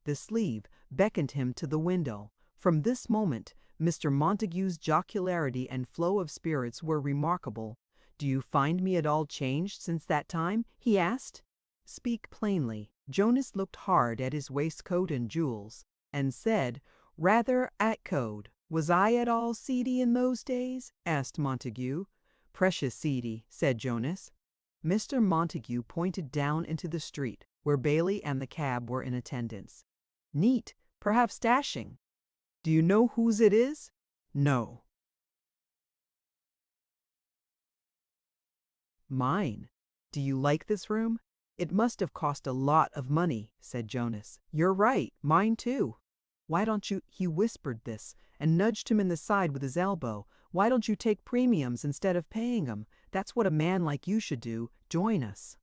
the sleeve, beckoned him to the window. From this moment, Mr. Montague's jocularity and flow of spirits were remarkable. Do you find me at all changed since that time?" he asked. "Speak plainly." Jonas looked hard at his waistcoat and jewels, and said, rather at code. "Was I at all seedy in those days?" asked Montague. "Precious seedy," said Jonas. Mr. Montague pointed down into the street, where Bailey and the cab were in attendance. "Neat, perhaps dashing. Do you know whose it is?" "No." "Mine. Do you like this room?" "It must have cost a lot of money," said Jonas. "You're right, mine too. Why don't you—" he whispered this, and nudged him in the side with his elbow. "Why don't you take premiums instead of paying 'em? That's what a man like you should do. Join us."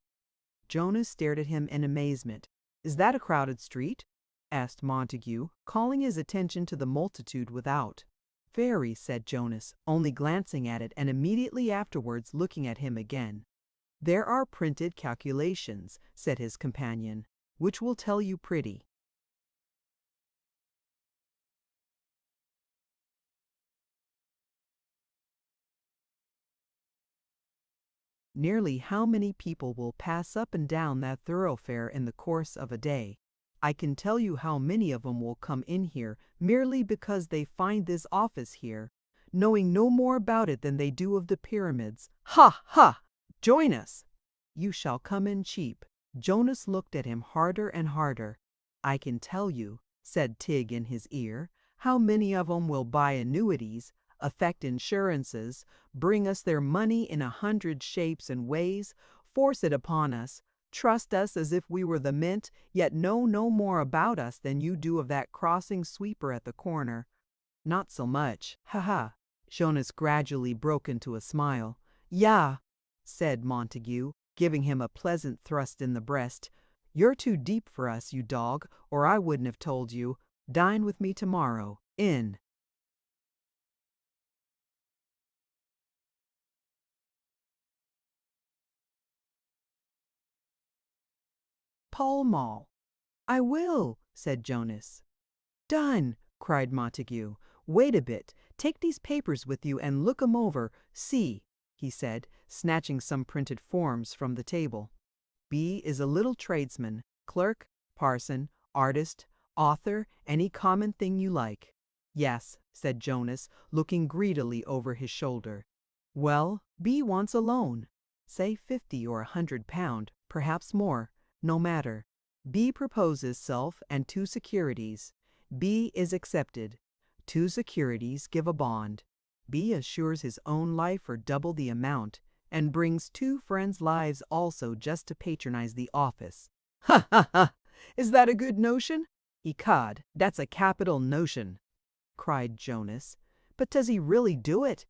Jonas stared at him in amazement. "Is that a crowded street?" asked Montague, calling his attention to the multitude without. "Very," said Jonas, only glancing at it and immediately afterwards looking at him again. "There are printed calculations," said his companion, "which will tell you pretty." Nearly how many people will pass up and down that thoroughfare in the course of a day? I can tell you how many of 'em will come in here merely because they find this office here, knowing no more about it than they do of the pyramids. Ha! Ha! Join us! You shall come in cheap. Jonas looked at him harder and harder. "I can tell you," said Tig in his ear, "how many of 'em will buy annuities, affect insurances, bring us their money in 100 shapes and ways, force it upon us, trust us as if we were the mint, yet know no more about us than you do of that crossing sweeper at the corner. Not so much. Ha ha." Jonas gradually broke into a smile. "Yah," said Montague, giving him a pleasant thrust in the breast. "You're too deep for us, you dog, or I wouldn't have told you. Dine with me tomorrow. In." Pall Mall. "I will," said Jonas. "Done," cried Montague. "Wait a bit. Take these papers with you and look 'em over. See," he said, snatching some printed forms from the table. "B is a little tradesman, clerk, parson, artist, author, any common thing you like." "Yes," said Jonas, looking greedily over his shoulder. "Well, B wants a loan. Say 50 or 100 pound, perhaps more. No matter. B proposes self and 2 securities. B is accepted. 2 securities give a bond. B assures his own life for double the amount, and brings 2 friends' lives also just to patronize the office." "Ha ha ha! Is that a good notion?" "Ecod, that's a capital notion," cried Jonas. "But does he really do it?"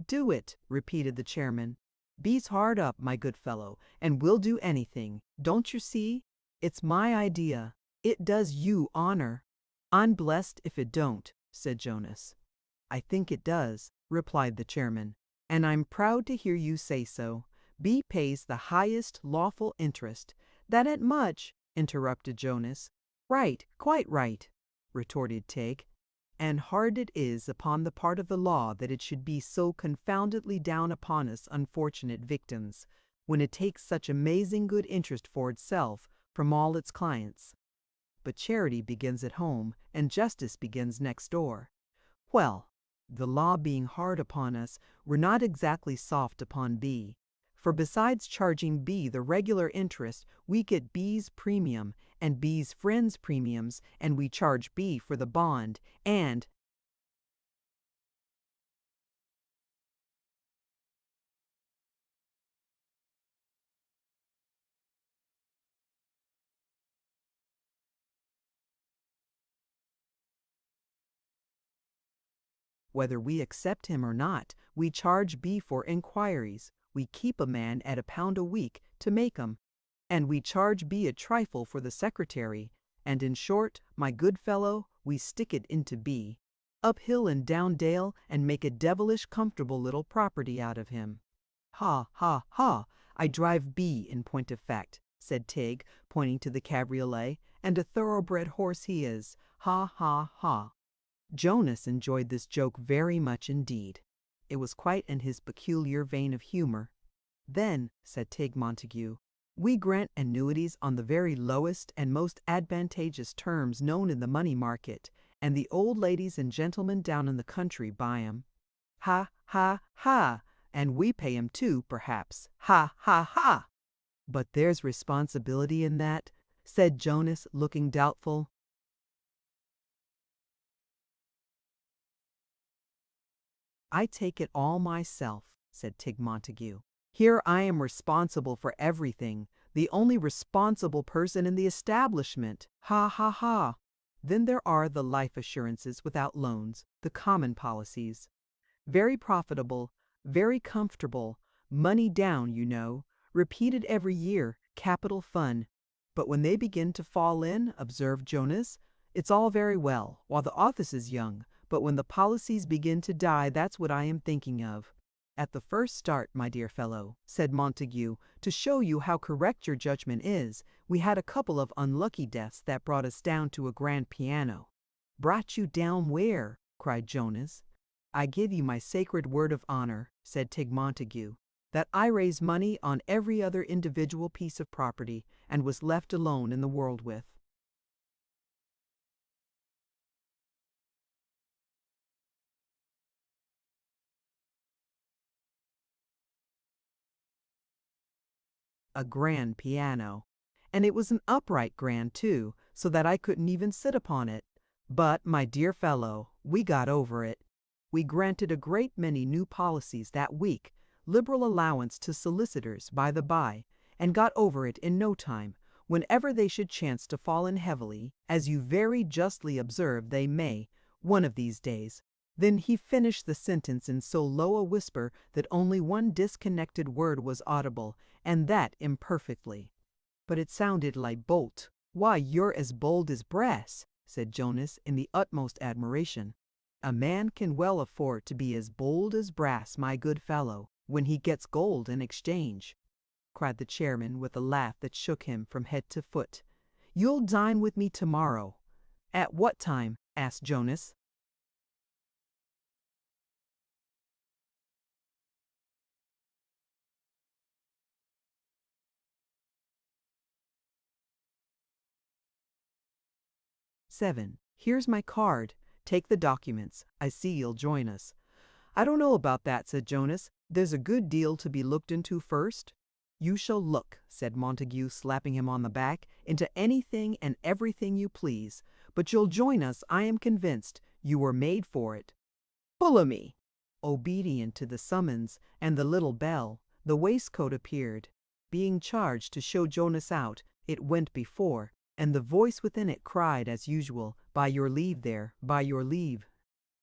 "Do it," repeated the chairman. "B's hard up, my good fellow, and will do anything. Don't you see? It's my idea. It does you honor." "I'm blessed if it don't," said Jonas. "I think it does," replied the chairman, "and I'm proud to hear you say so. B pays the highest lawful interest." "That ain't much," interrupted Jonas. "Right, quite right," retorted Tig. "And hard it is upon the part of the law that it should be so confoundedly down upon us unfortunate victims, when it takes such amazing good interest for itself from all its clients. But charity begins at home, and justice begins next door. Well, the law being hard upon us, we're not exactly soft upon B. For besides charging B the regular interest, we get B's premium, and B's friends' premiums, and we charge B for the bond, and—" "whether we accept him or not, we charge B for inquiries. We keep a man at £1 a week to make 'em, and we charge B a trifle for the secretary, and in short, my good fellow, we stick it into B, up hill and down dale, and make a devilish comfortable little property out of him." Ha, ha, ha! I drive B in point of fact, said Tig, pointing to the cabriolet, and a thoroughbred horse he is. Ha, ha, ha! Jonas enjoyed this joke very much indeed. It was quite in his peculiar vein of humor. Then, said Tig Montague, we grant annuities on the very lowest and most advantageous terms known in the money market, and the old ladies and gentlemen down in the country buy 'em. Ha, ha, ha! And we pay 'em too, perhaps. Ha, ha, ha! But there's responsibility in that, said Jonas, looking doubtful. I take it all myself, said Tig Montague. Here I am responsible for everything, the only responsible person in the establishment. Ha, ha, ha! Then there are the life assurances without loans, the common policies. Very profitable, very comfortable, money down, you know, repeated every year, capital fun. But when they begin to fall in, observed Jonas, it's all very well, while the office is young, but when the policies begin to die, that's what I am thinking of. At the first start, my dear fellow, said Montague, to show you how correct your judgment is, we had a couple of unlucky deaths that brought us down to a grand piano. Brought you down where? Cried Jonas. I give you my sacred word of honor, said Tig Montague, that I raised money on every other individual piece of property, and was left alone in the world with. A grand piano. And it was an upright grand, too, so that I couldn't even sit upon it. But, my dear fellow, we got over it. We granted a great many new policies that week, liberal allowance to solicitors, by the by, and got over it in no time, whenever they should chance to fall in heavily, as you very justly observe they may, one of these days. Then he finished the sentence in so low a whisper that only one disconnected word was audible, and that imperfectly. But it sounded like bolt. Why, you're as bold as brass, said Jonas in the utmost admiration. A man can well afford to be as bold as brass, my good fellow, when he gets gold in exchange, cried the chairman with a laugh that shook him from head to foot. You'll dine with me tomorrow. At what time? Asked Jonas. "7. Here's my card. Take the documents. I see you'll join us." "I don't know about that," said Jonas. "There's a good deal to be looked into first." "You shall look," said Montague, slapping him on the back, "into anything and everything you please. But you'll join us, I am convinced. You were made for it." "Full o' me." Obedient to the summons and the little bell, the waistcoat appeared. Being charged to show Jonas out, it went before, and the voice within it cried as usual, "By your leave there, by your leave.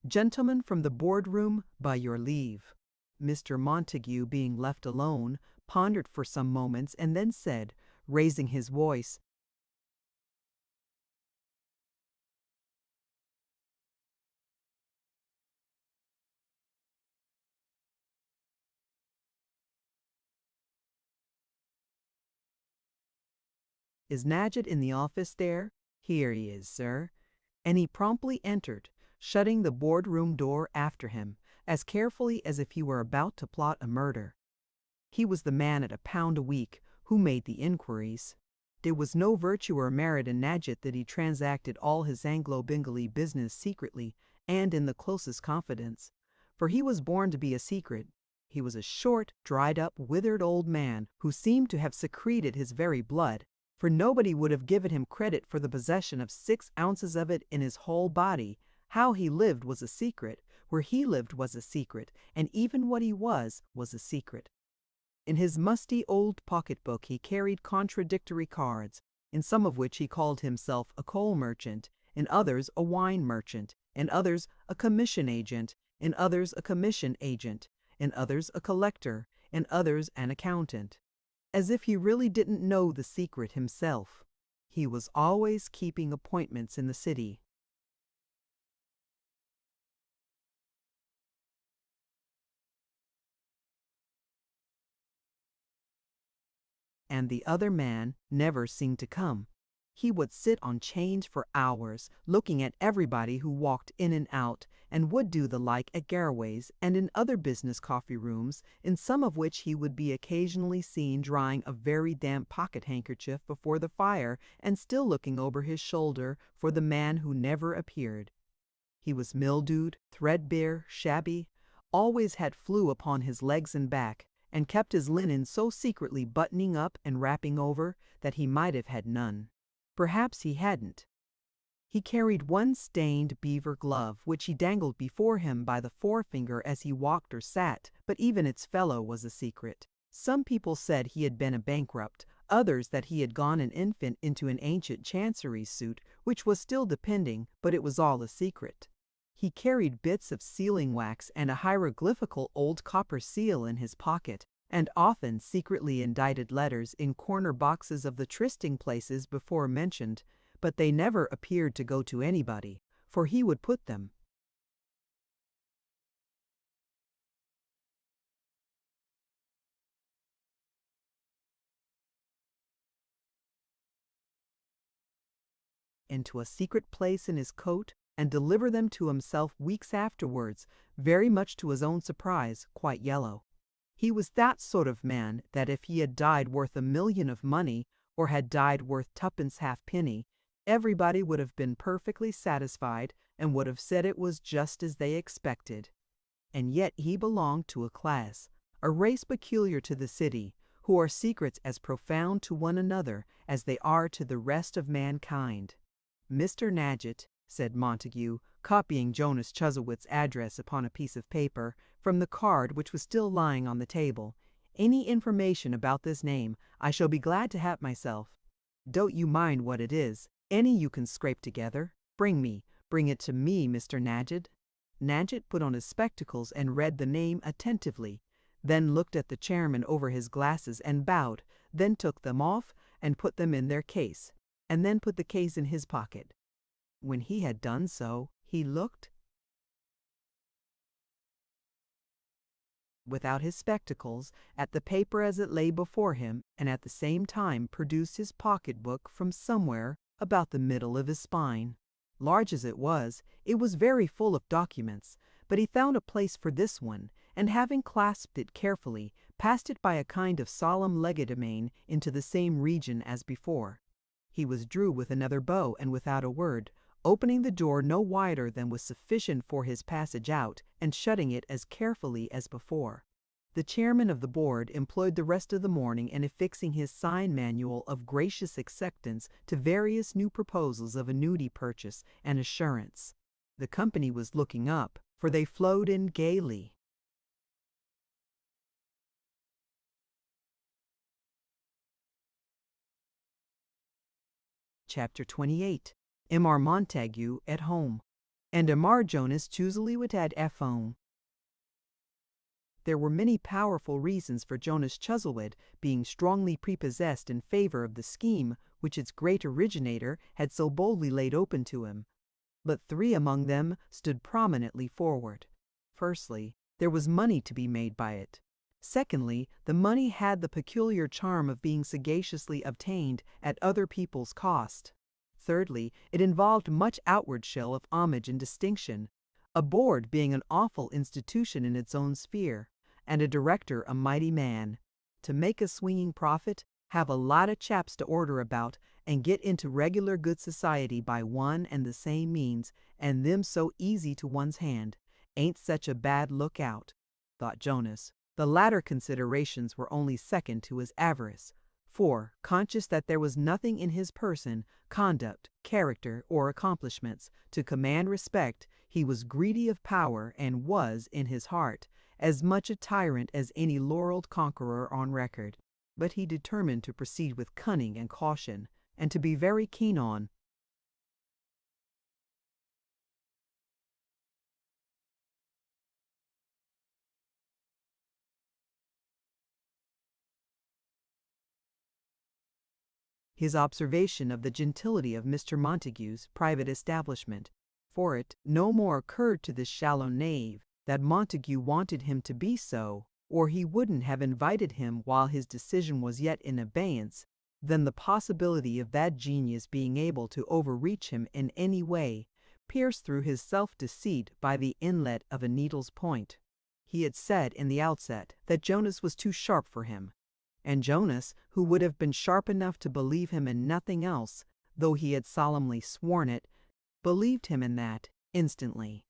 Gentlemen from the board-room, by your leave." Mr. Montague, being left alone, pondered for some moments and then said, raising his voice, "Is Nadgett in the office there?" "Here he is, sir." And he promptly entered, shutting the board-room door after him, as carefully as if he were about to plot a murder. He was the man at £1 a week who made the inquiries. There was no virtue or merit in Nadgett that he transacted all his Anglo-Bengalee business secretly and in the closest confidence, for he was born to be a secret. He was a short, dried-up, withered old man who seemed to have secreted his very blood, for nobody would have given him credit for the possession of 6 ounces of it in his whole body. How he lived was a secret, where he lived was a secret, and even what he was a secret. In his musty old pocketbook he carried contradictory cards, in some of which he called himself a coal merchant, in others a wine merchant, in others a commission agent, in others a commission agent, in others a collector, in others an accountant. As if he really didn't know the secret himself. He was always keeping appointments in the city. and the other man never seemed to come. He would sit on chains for hours, looking at everybody who walked in and out, and would do the like at Garraway's and in other business coffee rooms, in some of which he would be occasionally seen drying a very damp pocket-handkerchief before the fire and still looking over his shoulder for the man who never appeared. He was mildewed, threadbare, shabby, always had flew upon his legs and back, and kept his linen so secretly buttoning up and wrapping over that he might have had none. Perhaps he hadn't. He carried one stained beaver glove, which he dangled before him by the forefinger as he walked or sat, but even its fellow was a secret. Some people said he had been a bankrupt, others that he had gone an infant into an ancient chancery suit, which was still depending, but it was all a secret. He carried bits of sealing wax and a hieroglyphical old copper seal in his pocket, and often secretly indited letters in corner boxes of the trysting places before mentioned, but they never appeared to go to anybody, for he would put them into a secret place in his coat and deliver them to himself weeks afterwards, very much to his own surprise, quite yellow. He was that sort of man that if he had died worth $1,000,000 of money, or had died worth twopence halfpenny, everybody would have been perfectly satisfied and would have said it was just as they expected. And yet he belonged to a class, a race peculiar to the city, who are secrets as profound to one another as they are to the rest of mankind. "Mr. Nadgett," said Montague, copying Jonas Chuzzlewit's address upon a piece of paper from the card which was still lying on the table, "any information about this name I shall be glad to have myself. Don't you mind what it is, any you can scrape together. Bring it to me, Mr. Nadgett." Nadgett put on his spectacles and read the name attentively, then looked at the chairman over his glasses and bowed, then took them off and put them in their case, and then put the case in his pocket. When he had done so, he looked, without his spectacles, at the paper as it lay before him, and at the same time produced his pocketbook from somewhere about the middle of his spine. Large as it was very full of documents, but he found a place for this one, and having clasped it carefully, passed it by a kind of solemn legerdemain into the same region as before. He withdrew with another bow and without a word, opening the door no wider than was sufficient for his passage out, and shutting it as carefully as before. The chairman of the board employed the rest of the morning in affixing his sign manual of gracious acceptance to various new proposals of annuity purchase and assurance. The company was looking up, for they flowed in gaily. Chapter 28. Imar Montague at home, and Imar Jonas Chuzzlewit at home. There were many powerful reasons for Jonas Chuzzlewit being strongly prepossessed in favor of the scheme which its great originator had so boldly laid open to him, but 3 among them stood prominently forward. Firstly, there was money to be made by it. Secondly, the money had the peculiar charm of being sagaciously obtained at other people's cost. Thirdly, it involved much outward show of homage and distinction, a board being an awful institution in its own sphere, and a director a mighty man. To make a swinging profit, have a lot of chaps to order about, and get into regular good society by one and the same means, and them so easy to one's hand, ain't such a bad lookout, thought Jonas. The latter considerations were only second to his avarice, for, conscious that there was nothing in his person, conduct, character, or accomplishments, to command respect, he was greedy of power, and was, in his heart, as much a tyrant as any laureled conqueror on record. But he determined to proceed with cunning and caution, and to be very keen on his observation of the gentility of Mr. Montague's private establishment, for it no more occurred to this shallow knave that Montague wanted him to be so, or he wouldn't have invited him while his decision was yet in abeyance, then the possibility of that genius being able to overreach him in any way, pierced through his self-deceit by the inlet of a needle's point. He had said in the outset that Jonas was too sharp for him, and Jonas, who would have been sharp enough to believe him in nothing else, though he had solemnly sworn it, believed him in that instantly.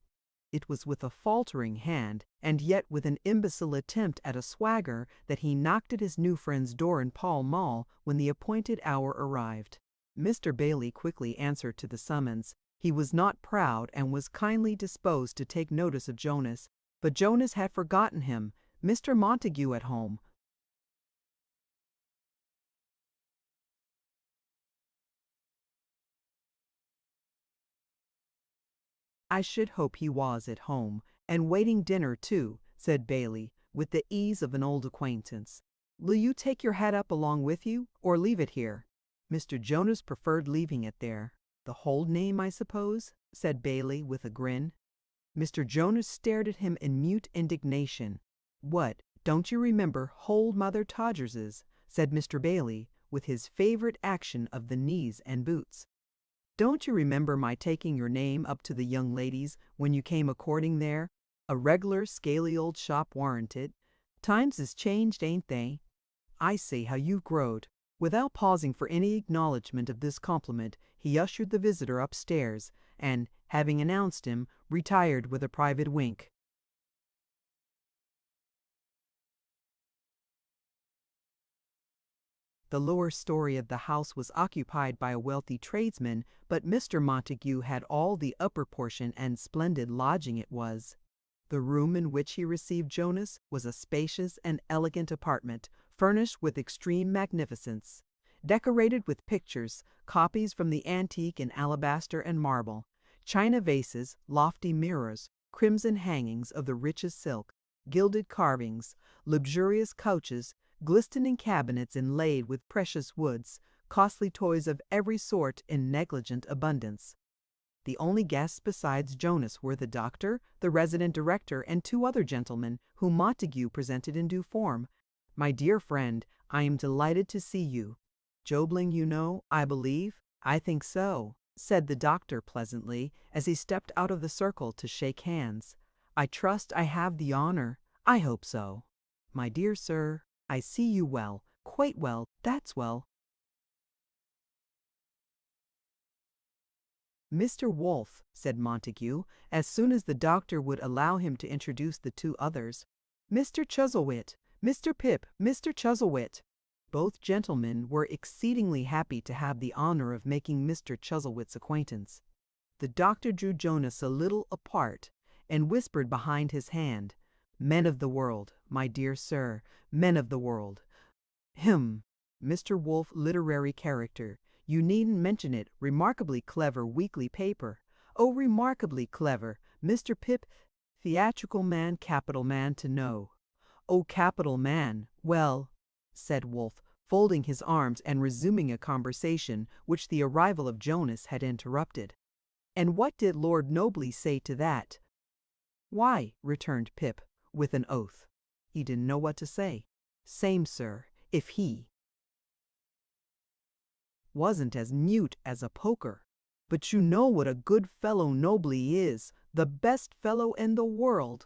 It was with a faltering hand, and yet with an imbecile attempt at a swagger, that he knocked at his new friend's door in Pall Mall when the appointed hour arrived. Mr. Bailey quickly answered to the summons. He was not proud and was kindly disposed to take notice of Jonas, but Jonas had forgotten him. Mr. Montague at home. I should hope he was at home, and waiting dinner too, said Bailey, with the ease of an old acquaintance. Will you take your hat up along with you, or leave it here? Mr. Jonas preferred leaving it there. The whole name, I suppose? Said Bailey with a grin. Mr. Jonas stared at him in mute indignation. What, don't you remember Hold Mother Todgers's? Said Mr. Bailey, with his favorite action of the knees and boots. Don't you remember my taking your name up to the young ladies when you came a-courting there? A reg'lar scaly old shop warranted. Times is changed, ain't they? I see how you've growed. Without pausing for any acknowledgment of this compliment, he ushered the visitor upstairs, and, having announced him, retired with a private wink. The lower story of the house was occupied by a wealthy tradesman, but Mr. Montague had all the upper portion, and splendid lodging it was. The room in which he received Jonas was a spacious and elegant apartment, furnished with extreme magnificence, decorated with pictures, copies from the antique in alabaster and marble, china vases, lofty mirrors, crimson hangings of the richest silk, gilded carvings, luxurious couches, glistening cabinets inlaid with precious woods, costly toys of every sort in negligent abundance. The only guests besides Jonas were the doctor, the resident director, and two other gentlemen, whom Montague presented in due form. My dear friend, I am delighted to see you. Jobling, you know, I believe? I think so, said the doctor pleasantly, as he stepped out of the circle to shake hands. I trust I have the honor. I hope so. My dear sir, I see you well, quite well, that's well. Mr. Wolfe, said Montague, as soon as the doctor would allow him to introduce the two others. Mr. Chuzzlewit, Mr. Pip, Mr. Chuzzlewit. Both gentlemen were exceedingly happy to have the honor of making Mr. Chuzzlewit's acquaintance. The doctor drew Jonas a little apart, and whispered behind his hand, Men of the world, my dear sir, men of the world. Mr. Wolfe, literary character. You needn't mention it. Remarkably clever weekly paper. Oh, remarkably clever. Mr. Pip, theatrical man, capital man to know. Oh, capital man. Well, said Wolfe, folding his arms and resuming a conversation which the arrival of Jonas had interrupted. And what did Lord Nobley say to that? Why, returned Pip, with an oath, he didn't know what to say. Same, sir, if he wasn't as mute as a poker. But you know what a good fellow Nobley is, the best fellow in the world,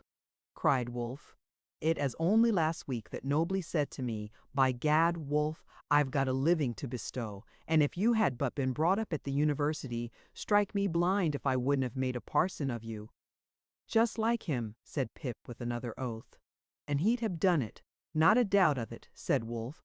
cried Wolfe. It as only last week that Nobley said to me, By gad, Wolfe, I've got a living to bestow, and if you had but been brought up at the university, strike me blind if I wouldn't have made a parson of you. Just like him, said Pip with another oath. And he'd have done it, not a doubt of it, said Wolfe.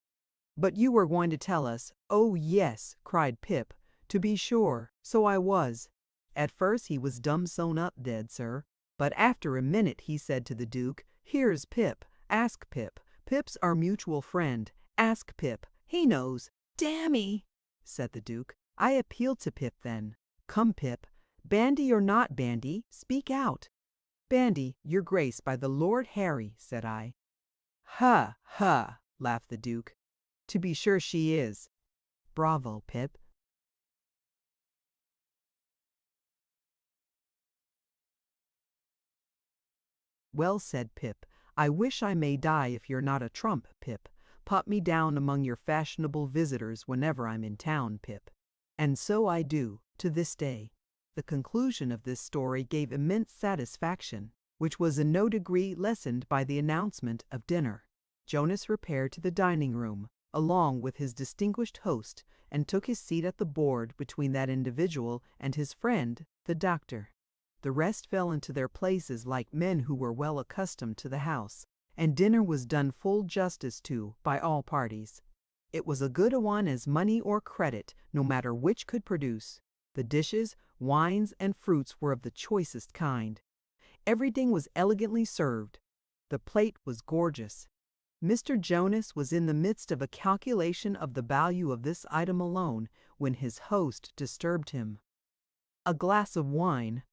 But you were going to tell us. Oh, yes, cried Pip. To be sure, so I was. At first he was dumb-sewn up dead, sir. But after a minute he said to the Duke, Here's Pip. Ask Pip. Pip's our mutual friend. Ask Pip. He knows. Dammy, said the Duke. I appealed to Pip then. Come, Pip. Bandy or not bandy, speak out. Bandy, your grace, by the Lord Harry, said I. Ha, ha, laughed the Duke. To be sure she is. Bravo, Pip. Well said, Pip. I wish I may die if you're not a trump, Pip. Pop me down among your fashionable visitors whenever I'm in town, Pip. And so I do, to this day. The conclusion of this story gave immense satisfaction, which was in no degree lessened by the announcement of dinner. Jonas repaired to the dining room, along with his distinguished host, and took his seat at the board between that individual and his friend, the doctor. The rest fell into their places like men who were well accustomed to the house, and dinner was done full justice to by all parties. It was a good one as money or credit, no matter which could produce. The dishes, wines, and fruits were of the choicest kind. Everything was elegantly served. The plate was gorgeous. Mr. Jonas was in the midst of a calculation of the value of this item alone when his host disturbed him. A glass of wine.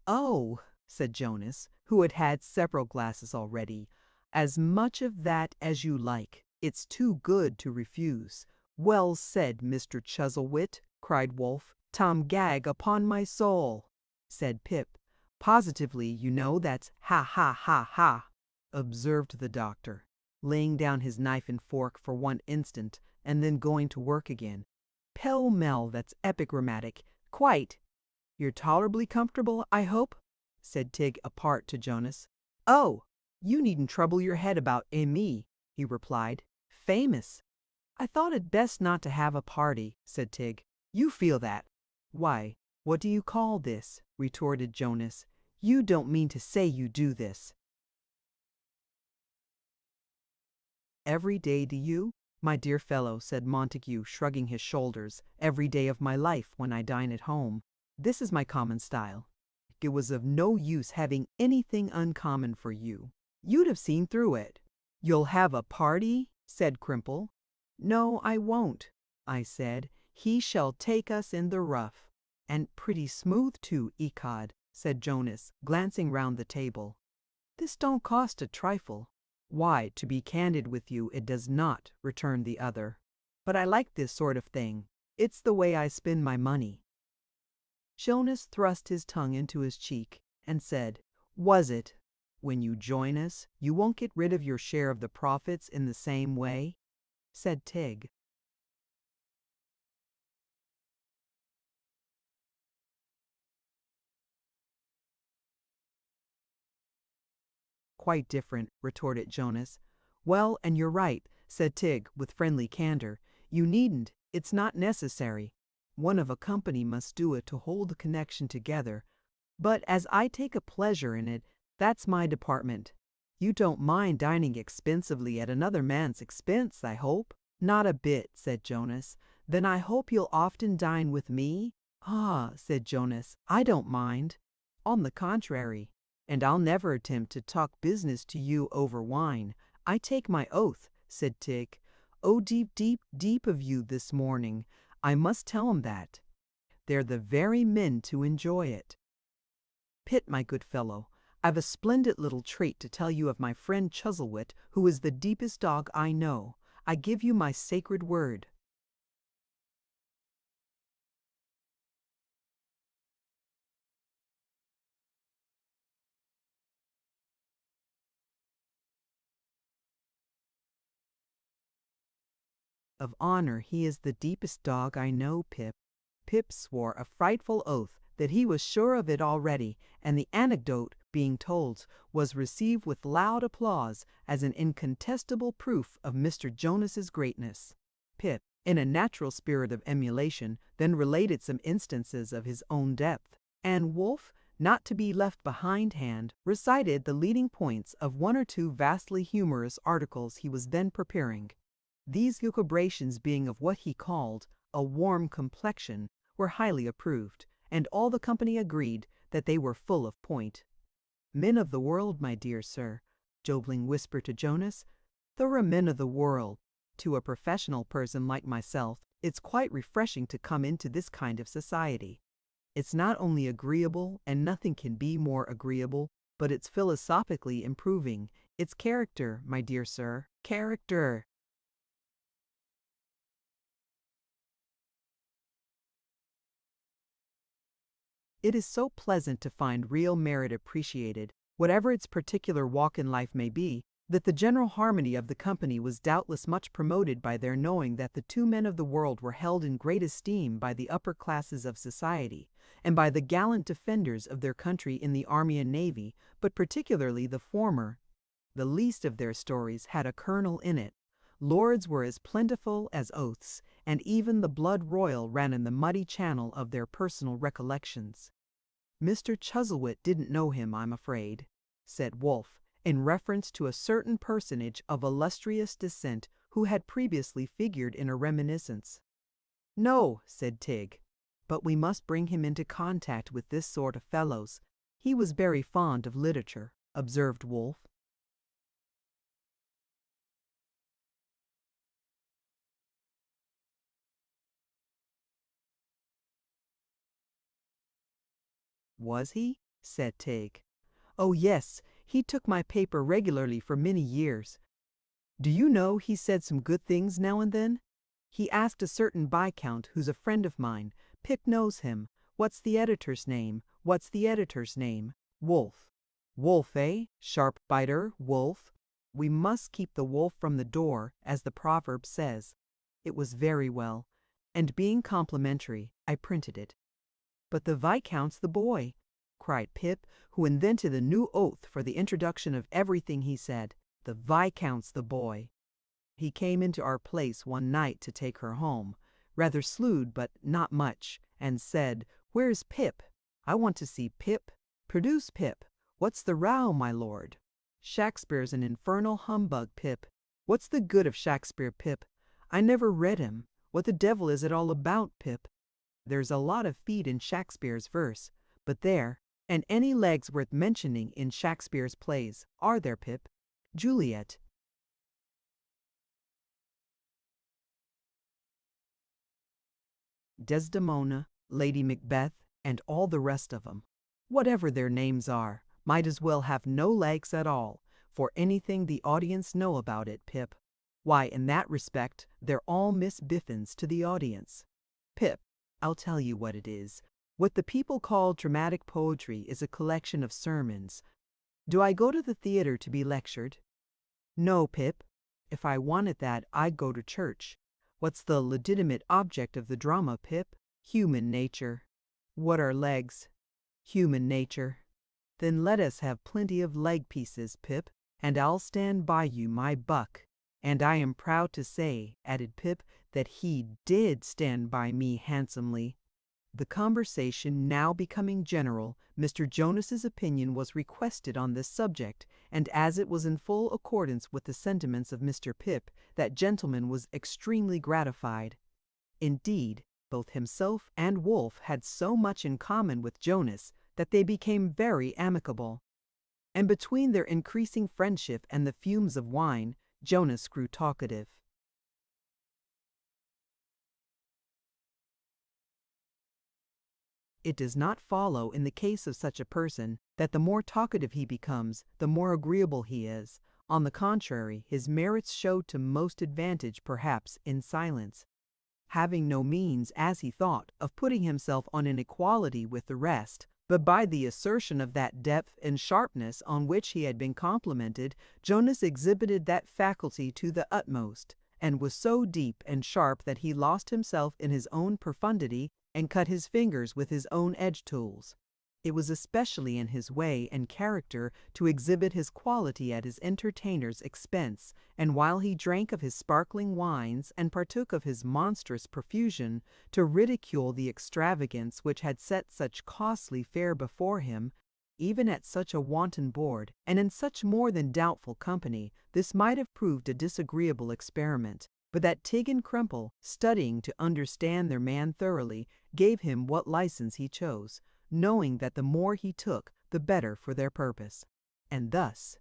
Oh, said Jonas, who had had several glasses already, as much of that as you like. It's too good to refuse. Well said, Mr. Chuzzlewit, cried Wolfe. Tom Gag upon my soul, said Pip. Positively, you know, that's ha ha ha ha, observed the doctor, laying down his knife and fork for one instant and then going to work again. Pell-mell, that's epigrammatic, quite. You're tolerably comfortable, I hope, said Tig apart to Jonas. Oh, you needn't trouble your head about me, he replied. Famous. I thought it best not to have a party, said Tig. You feel that. Why, what do you call this? Retorted Jonas. You don't mean to say you do this every day, do you? My dear fellow, said Montague, shrugging his shoulders. Every day of my life when I dine at home. This is my common style. It was of no use having anything uncommon for you. You'd have seen through it. You'll have a party? Said Crimple. No, I won't, I said. He shall take us in the rough. And pretty smooth too, ecod, said Jonas, glancing round the table. This don't cost a trifle. Why, to be candid with you, it does not, returned the other. But I like this sort of thing. It's the way I spend my money. Jonas thrust his tongue into his cheek and said, Was it? When you join us, you won't get rid of your share of the profits in the same way? Said Tig. Quite different, retorted Jonas. Well, and you're right, said Tig with friendly candor. You needn't. It's not necessary. One of a company must do it to hold the connection together. But as I take a pleasure in it, that's my department. You don't mind dining expensively at another man's expense, I hope? Not a bit, said Jonas. Then I hope you'll often dine with me? Ah, said Jonas, I don't mind. On the contrary. And I'll never attempt to talk business to you over wine. I take my oath, said Tig. Oh, deep, deep, deep of you this morning. I must tell 'em that. They're the very men to enjoy it. Pitt, my good fellow, I've a splendid little trait to tell you of my friend Chuzzlewit, who is the deepest dog I know. I give you my sacred word. Of honor, he is the deepest dog I know, Pip. Pip swore a frightful oath that he was sure of it already, and the anecdote, being told, was received with loud applause as an incontestable proof of Mr. Jonas's greatness. Pip, in a natural spirit of emulation, then related some instances of his own depth, and Wolfe, not to be left behindhand, recited the leading points of one or two vastly humorous articles he was then preparing. These lucubrations being of what he called a warm complexion, were highly approved, and all the company agreed that they were full of point. Men of the world, my dear sir, Jobling whispered to Jonas, thorough men of the world. To a professional person like myself, it's quite refreshing to come into this kind of society. It's not only agreeable, and nothing can be more agreeable, but it's philosophically improving. It's character, my dear sir, character. It is so pleasant to find real merit appreciated, whatever its particular walk in life may be, that the general harmony of the company was doubtless much promoted by their knowing that the two men of the world were held in great esteem by the upper classes of society, and by the gallant defenders of their country in the army and navy, but particularly the former. The least of their stories had a kernel in it. Lords were as plentiful as oaths, and even the blood royal ran in the muddy channel of their personal recollections. "Mr. Chuzzlewit didn't know him, I'm afraid," said Wolfe, in reference to a certain personage of illustrious descent who had previously figured in a reminiscence. "No," said Tig, "but we must bring him into contact with this sort of fellows. He was very fond of literature," observed Wolfe. "Was he?" said Tig. "Oh yes, he took my paper regularly for many years. Do you know he said some good things now and then? He asked a certain viscount who's a friend of mine. Pip knows him. What's the editor's name? What's the editor's name? Wolfe. Wolfe, eh? Sharp biter, Wolfe. We must keep the wolf from the door, as the proverb says. It was very well, and being complimentary, I printed it." "But the Viscount's the boy," cried Pip, who invented a new oath for the introduction of everything he said. "The Viscount's the boy. He came into our place one night to take her home, rather slewed but not much, and said, 'Where's Pip? I want to see Pip. Produce Pip. What's the row, my lord? Shakespeare's an infernal humbug, Pip. What's the good of Shakespeare, Pip? I never read him. What the devil is it all about, Pip? There's a lot of feet in Shakespeare's verse, but there, and any legs worth mentioning in Shakespeare's plays, are there, Pip? Juliet." Desdemona, Lady Macbeth, and all the rest of 'em, whatever their names are, might as well have no legs at all, for anything the audience know about it, Pip. Why, in that respect, they're all Miss Biffins to the audience. Pip, I'll tell you what it is. What the people call dramatic poetry is a collection of sermons. Do I go to the theater to be lectured? No, Pip. If I wanted that, I'd go to church. What's the legitimate object of the drama, Pip? Human nature. What are legs? Human nature. Then let us have plenty of leg pieces, Pip, and I'll stand by you, my buck. And I am proud to say," added Pip, "that he did stand by me handsomely." The conversation now becoming general, Mr. Jonas's opinion was requested on this subject, and as it was in full accordance with the sentiments of Mr. Pip, that gentleman was extremely gratified. Indeed, both himself and Wolfe had so much in common with Jonas that they became very amicable. And between their increasing friendship and the fumes of wine, Jonas grew talkative. It does not follow in the case of such a person that the more talkative he becomes, the more agreeable he is. On the contrary, his merits show to most advantage perhaps in silence. Having no means, as he thought, of putting himself on an equality with the rest, but by the assertion of that depth and sharpness on which he had been complimented, Jonas exhibited that faculty to the utmost, and was so deep and sharp that he lost himself in his own profundity and cut his fingers with his own edge-tools. It was especially in his way and character to exhibit his quality at his entertainer's expense, and while he drank of his sparkling wines and partook of his monstrous profusion, to ridicule the extravagance which had set such costly fare before him, even at such a wanton board, and in such more than doubtful company. This might have proved a disagreeable experiment, but that Tig and Crumple, studying to understand their man thoroughly, gave him what license he chose, knowing that the more he took, the better for their purpose. And thus,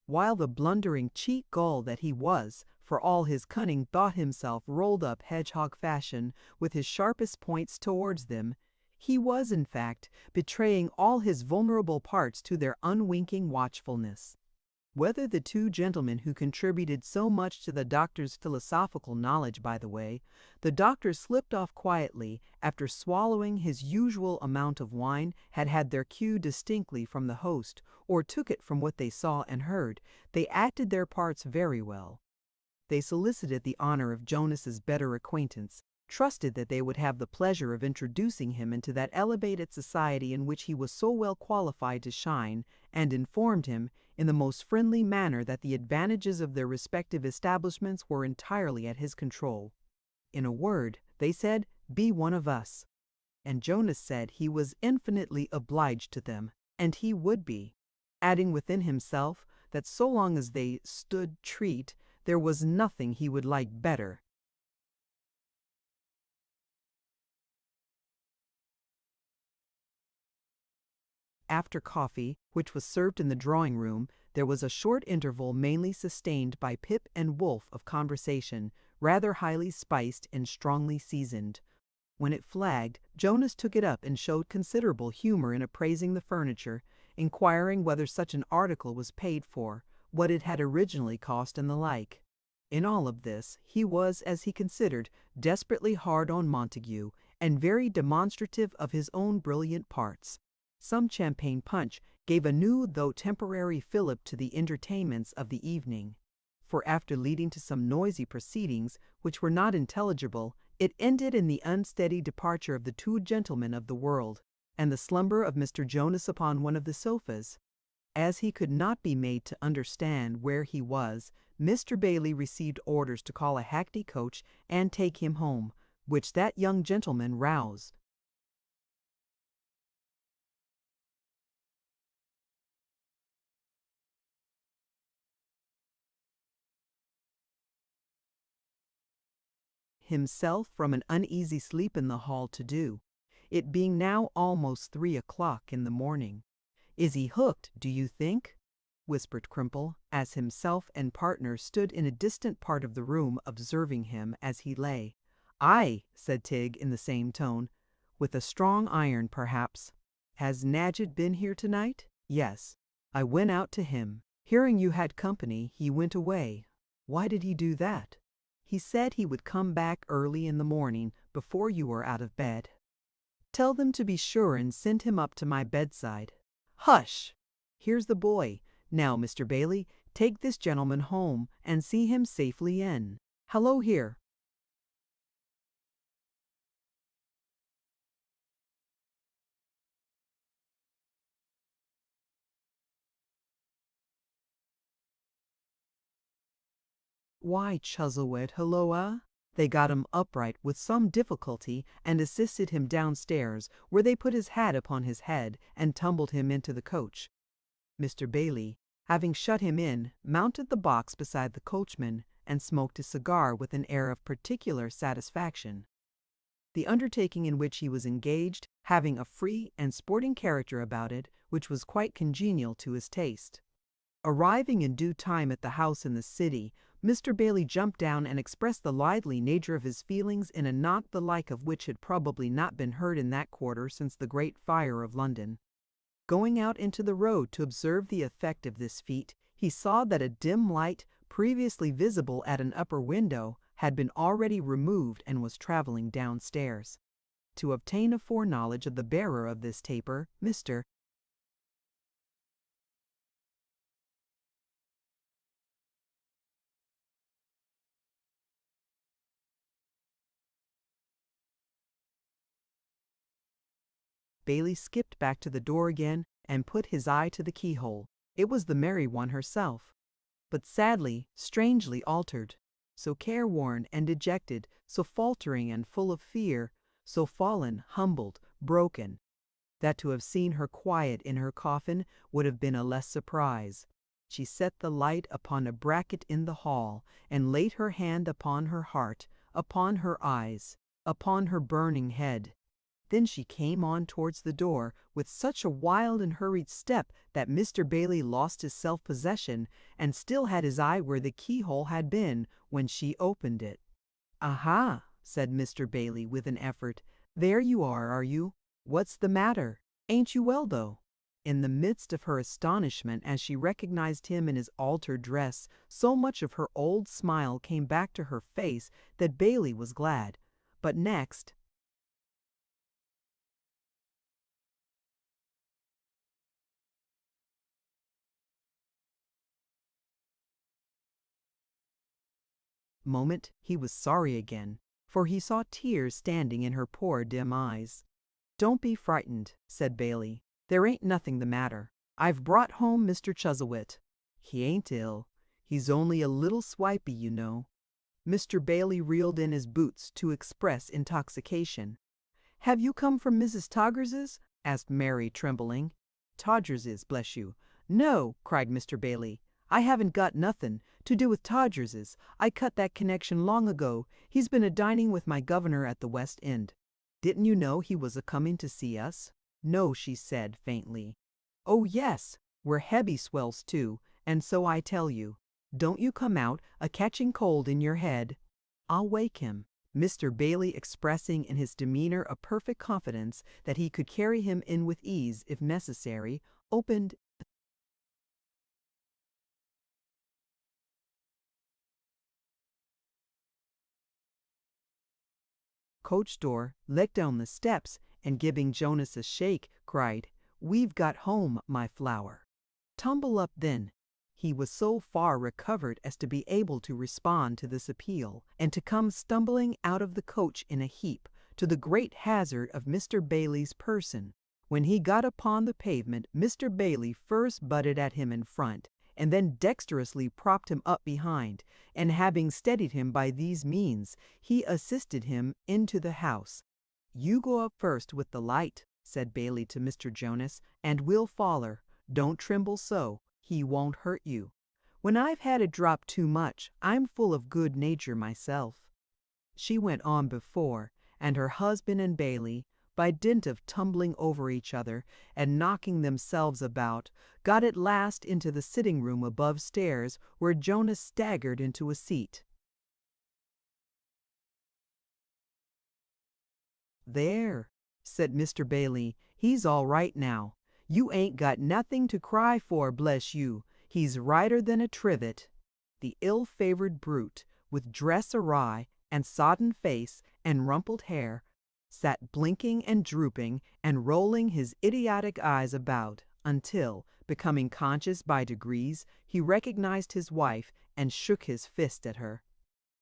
while the blundering cheat gull that he was, for all his cunning, thought himself rolled up hedgehog fashion with his sharpest points towards them, he was, in fact, betraying all his vulnerable parts to their unwinking watchfulness. Whether the two gentlemen who contributed so much to the doctor's philosophical knowledge, by the way, the doctor slipped off quietly after swallowing his usual amount of wine, had their cue distinctly from the host, or took it from what they saw and heard, they acted their parts very well. They solicited the honor of Jonas's better acquaintance, trusted that they would have the pleasure of introducing him into that elevated society in which he was so well qualified to shine, and informed him, in the most friendly manner, that the advantages of their respective establishments were entirely at his control. In a word, they said, "Be one of us." And Jonas said he was infinitely obliged to them, and he would be, adding within himself that so long as they stood treat, there was nothing he would like better. After coffee, which was served in the drawing-room, there was a short interval mainly sustained by Pip and Wolf of conversation, rather highly spiced and strongly seasoned. When it flagged, Jonas took it up and showed considerable humor in appraising the furniture, inquiring whether such an article was paid for, what it had originally cost, and the like. In all of this, he was, as he considered, desperately hard on Montague, and very demonstrative of his own brilliant parts. Some champagne punch gave a new though temporary fillip to the entertainments of the evening, for after leading to some noisy proceedings which were not intelligible, it ended in the unsteady departure of the two gentlemen of the world, and the slumber of Mr. Jonas upon one of the sofas. As he could not be made to understand where he was, Mr. Bailey received orders to call a hackney coach and take him home, which that young gentleman roused. Himself from an uneasy sleep in the hall to do, it being now almost 3 o'clock in the morning. "Is he hooked, do you think?" whispered Crimple, as himself and partner stood in a distant part of the room observing him as he lay. "Aye," said Tigg in the same tone, "with a strong iron, perhaps." "Has Nadgett been here tonight?" "Yes. I went out to him. Hearing you had company, he went away." "Why did he do that?" "He said he would come back early in the morning, before you were out of bed." "Tell them to be sure and send him up to my bedside." "Hush! Here's the boy. Now, Mr. Bailey, take this gentleman home, and see him safely in. Hallo here!" "Why, Chuzzlewit, halloa!" They got him upright with some difficulty, and assisted him downstairs, where they put his hat upon his head, and tumbled him into the coach. Mr. Bailey, having shut him in, mounted the box beside the coachman, and smoked his cigar with an air of particular satisfaction. The undertaking in which he was engaged having a free and sporting character about it, which was quite congenial to his taste. Arriving in due time at the house in the city, Mr. Bailey jumped down and expressed the lively nature of his feelings in a knot the like of which had probably not been heard in that quarter since the great fire of London. Going out into the road to observe the effect of this feat, he saw that a dim light, previously visible at an upper window, had been already removed and was traveling downstairs. To obtain a foreknowledge of the bearer of this taper, Mr. Bailey skipped back to the door again and put his eye to the keyhole. It was the merry one herself, but sadly, strangely altered, so careworn and dejected, so faltering and full of fear, so fallen, humbled, broken, that to have seen her quiet in her coffin would have been a less surprise. She set the light upon a bracket in the hall, and laid her hand upon her heart, upon her eyes, upon her burning head. Then she came on towards the door with such a wild and hurried step that Mr. Bailey lost his self-possession, and still had his eye where the keyhole had been when she opened it. "Aha!" said Mr. Bailey with an effort. "There you are you? What's the matter? Ain't you well, though?" In the midst of her astonishment as she recognized him in his altered dress, so much of her old smile came back to her face that Bailey was glad. But next moment he was sorry again, for he saw tears standing in her poor dim eyes. "Don't be frightened," said Bailey. "There ain't nothing the matter. I've brought home Mr. Chuzzlewit. He ain't ill. He's only a little swipey, you know." Mr. Bailey reeled in his boots to express intoxication. "Have you come from Mrs. Todgers's?" asked Mary, trembling. "Todgers's, bless you." "No," cried Mr. Bailey. "I haven't got nothin' to do with Todgers's. I cut that connection long ago. He's been a-dining with my governor at the West End." "Didn't you know he was a-coming to see us?" "No," she said faintly. "Oh yes, we're heavy swells too, and so I tell you. Don't you come out a-catching cold in your head. I'll wake him." Mr. Bailey, expressing in his demeanor a perfect confidence that he could carry him in with ease if necessary, opened coach door, let down the steps, and giving Jonas a shake, cried, "We've got home, my flower." "Tumble up then." He was so far recovered as to be able to respond to this appeal, and to come stumbling out of the coach in a heap, to the great hazard of Mr. Bailey's person. When he got upon the pavement, Mr. Bailey first butted at him in front, and then dexterously propped him up behind, and having steadied him by these means, he assisted him into the house. "You go up first with the light," said Bailey to Mr. Jonas, "and we'll foller. Don't tremble so. He won't hurt you. When I've had a drop too much, I'm full of good nature myself." She went on before, and her husband and Bailey, by dint of tumbling over each other and knocking themselves about, got at last into the sitting room above stairs, where Jonas staggered into a seat. "There," said Mr. Bailey, "he's all right now. You ain't got nothing to cry for, bless you. He's righter than a trivet." The ill-favored brute, with dress awry and sodden face and rumpled hair, sat blinking and drooping and rolling his idiotic eyes about, until, becoming conscious by degrees, he recognized his wife and shook his fist at her.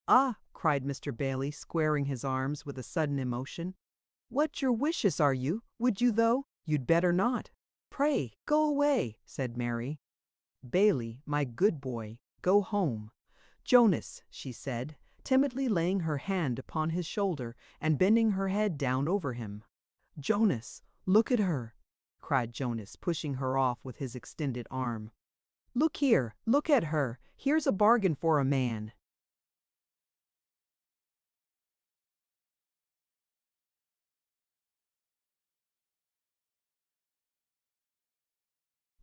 "Ah!" cried Mr. Bailey, squaring his arms with a sudden emotion. "What your wishes are you? Would you though? You'd better not." "Pray, go away," said Mary. "Bailey, my good boy, go home." "Jonas," she said, timidly laying her hand upon his shoulder and bending her head down over him. "Jonas, look at her," cried Jonas, pushing her off with his extended arm. "Look here, look at her. Here's a bargain for a man."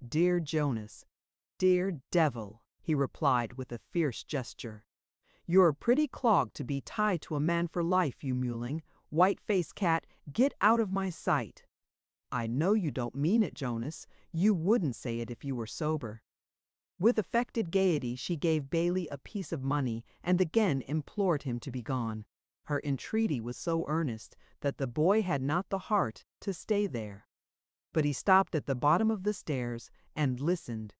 "Dear Jonas, dear devil," he replied with a fierce gesture. "You're a pretty clog to be tied to a man for life, you mewling, white-faced cat. Get out of my sight." "I know you don't mean it, Jonas. You wouldn't say it if you were sober." With affected gaiety she gave Bailey a piece of money and again implored him to be gone. Her entreaty was so earnest that the boy had not the heart to stay there. But he stopped at the bottom of the stairs and listened.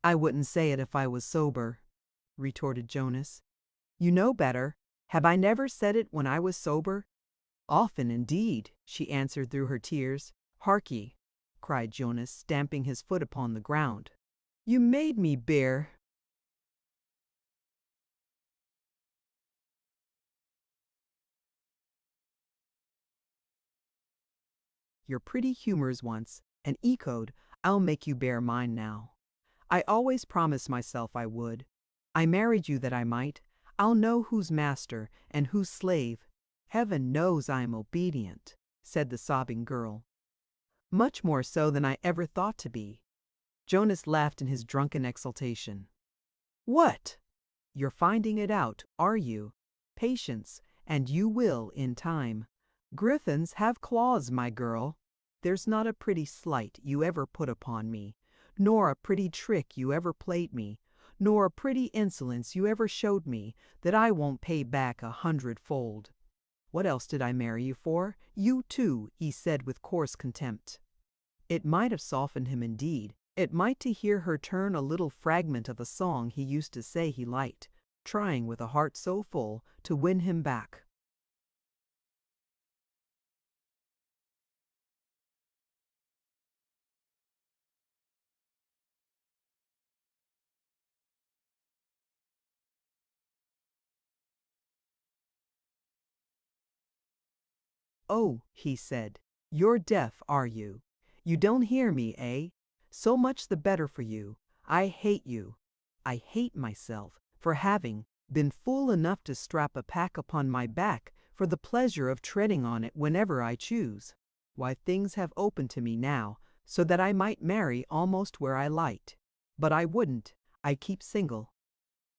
"I wouldn't say it if I was sober," retorted Jonas. "You know better. Have I never said it when I was sober?" "Often indeed," she answered through her tears. "Harkye," cried Jonas, stamping his foot upon the ground. "You made me bear your pretty humors once, and echoed, I'll make you bear mine now. I always promised myself I would. I married you that I might. I'll know who's master and who's slave. Heaven knows I am obedient," said the sobbing girl. "Much more so than I ever thought to be." Jonas laughed in his drunken exultation. "What? You're finding it out, are you? Patience, and you will in time. Griffins have claws, my girl." There's not a pretty slight you ever put upon me, nor a pretty trick you ever played me, nor a pretty insolence you ever showed me, that I won't pay back 100-fold. What else did I marry you for? You too, he said with coarse contempt. It might have softened him indeed. It might to hear her turn a little fragment of a song he used to say he liked, trying with a heart so full to win him back. Oh, he said, you're deaf, are you? You don't hear me, eh? So much the better for you. I hate you. I hate myself for having been fool enough to strap a pack upon my back for the pleasure of treading on it whenever I choose. Why, things have opened to me now, so that I might marry almost where I liked. But I wouldn't. I keep single.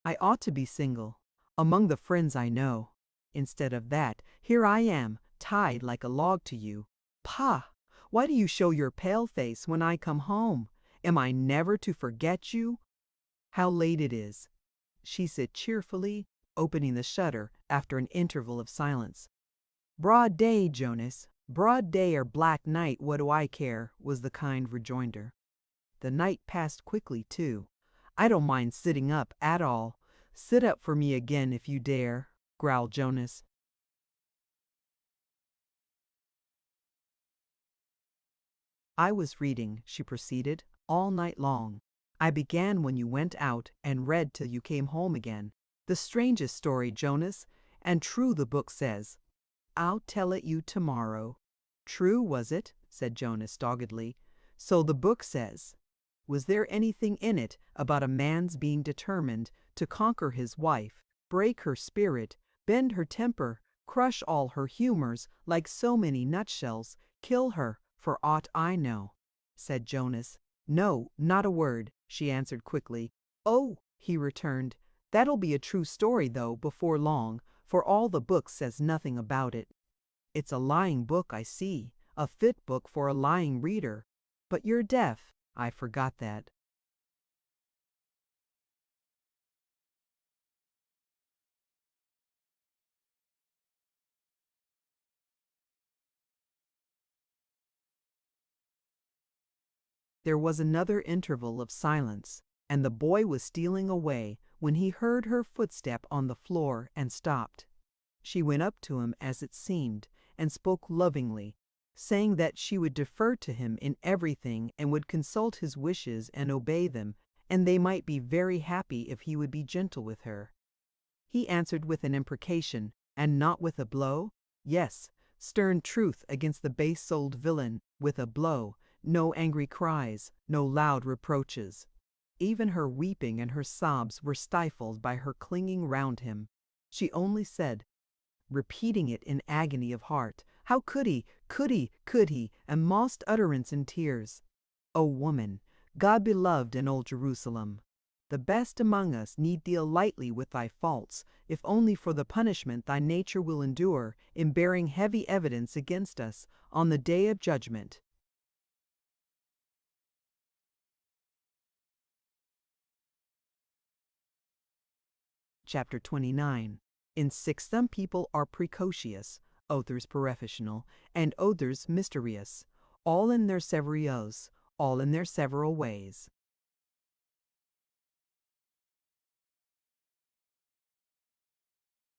I ought to be single, among the friends I know. Instead of that, here I am, tied like a log to you. Pah! Why do you show your pale face when I come home? Am I never to forget you? How late it is, she said cheerfully, opening the shutter after an interval of silence. Broad day, Jonas. Broad day or black night, what do I care, was the kind rejoinder. The night passed quickly, too. I don't mind sitting up at all. Sit up for me again if you dare, growled Jonas. I was reading, she proceeded, all night long. I began when you went out and read till you came home again. The strangest story, Jonas, and true the book says. I'll tell it you tomorrow. True, was it? Said Jonas doggedly. So the book says. Was there anything in it about a man's being determined to conquer his wife, break her spirit, bend her temper, crush all her humors like so many nutshells, kill her, for aught I know? Said Jonas. No, not a word, she answered quickly. Oh, he returned, that'll be a true story, though, before long, for all the book says nothing about it. It's a lying book, I see, a fit book for a lying reader. But you're deaf. I forgot that. There was another interval of silence, and the boy was stealing away when he heard her footstep on the floor and stopped. She went up to him, as it seemed, and spoke lovingly, saying that she would defer to him in everything and would consult his wishes and obey them, and they might be very happy if he would be gentle with her. He answered with an imprecation, and not with a blow? Yes, stern truth against the base-souled villain, with a blow, no angry cries, no loud reproaches. Even her weeping and her sobs were stifled by her clinging round him. She only said, repeating it in agony of heart, how could he, and lost utterance in tears. O woman, God-beloved in old Jerusalem, the best among us need deal lightly with thy faults, if only for the punishment thy nature will endure in bearing heavy evidence against us on the day of judgment. Chapter 29. In 6, some people are precocious, others professional, and others mysterious, all in their severios, all in their several ways.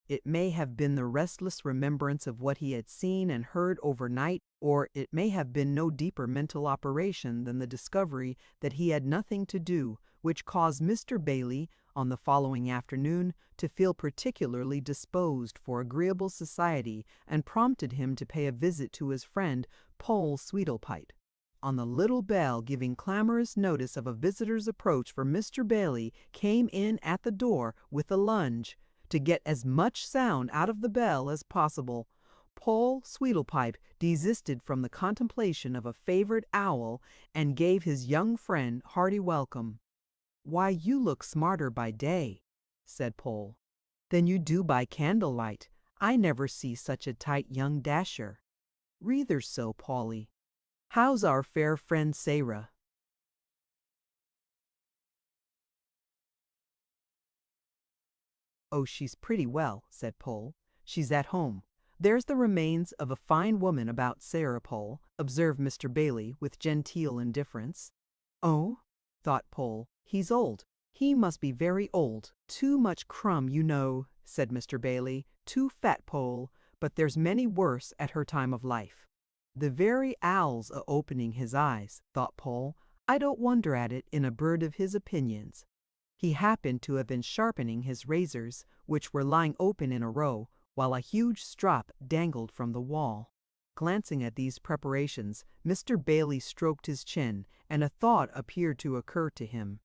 It may have been the restless remembrance of what he had seen and heard overnight, or it may have been no deeper mental operation than the discovery that he had nothing to do, which caused Mr. Bailey, on the following afternoon, to feel particularly disposed for agreeable society, and prompted him to pay a visit to his friend Poll Sweedlepipe. On the little bell giving clamorous notice of a visitor's approach, for Mr. Bailey came in at the door with a lunge, to get as much sound out of the bell as possible. Poll Sweedlepipe desisted from the contemplation of a favorite owl and gave his young friend hearty welcome. "Why, you look smarter by day," said Poll, "than you do by candlelight. I never see such a tight young dasher." "Reether so, Polly." How's our fair friend Sarah?" "Oh, she's pretty well," said Pole. "She's at home. There's the remains of a fine woman about Sarah, Pole," observed Mr. Bailey with genteel indifference. "Oh?" thought Pole. "He's old. He must be very old. Too much crumb, you know," said Mr. Bailey. "Too fat, Pole, but there's many worse at her time of life." "The very owl's a-opening his eyes," thought Pole. "I don't wonder at it in a bird of his opinions." He happened to have been sharpening his razors, which were lying open in a row, while a huge strop dangled from the wall. Glancing at these preparations, Mr. Bailey stroked his chin, and a thought appeared to occur to him.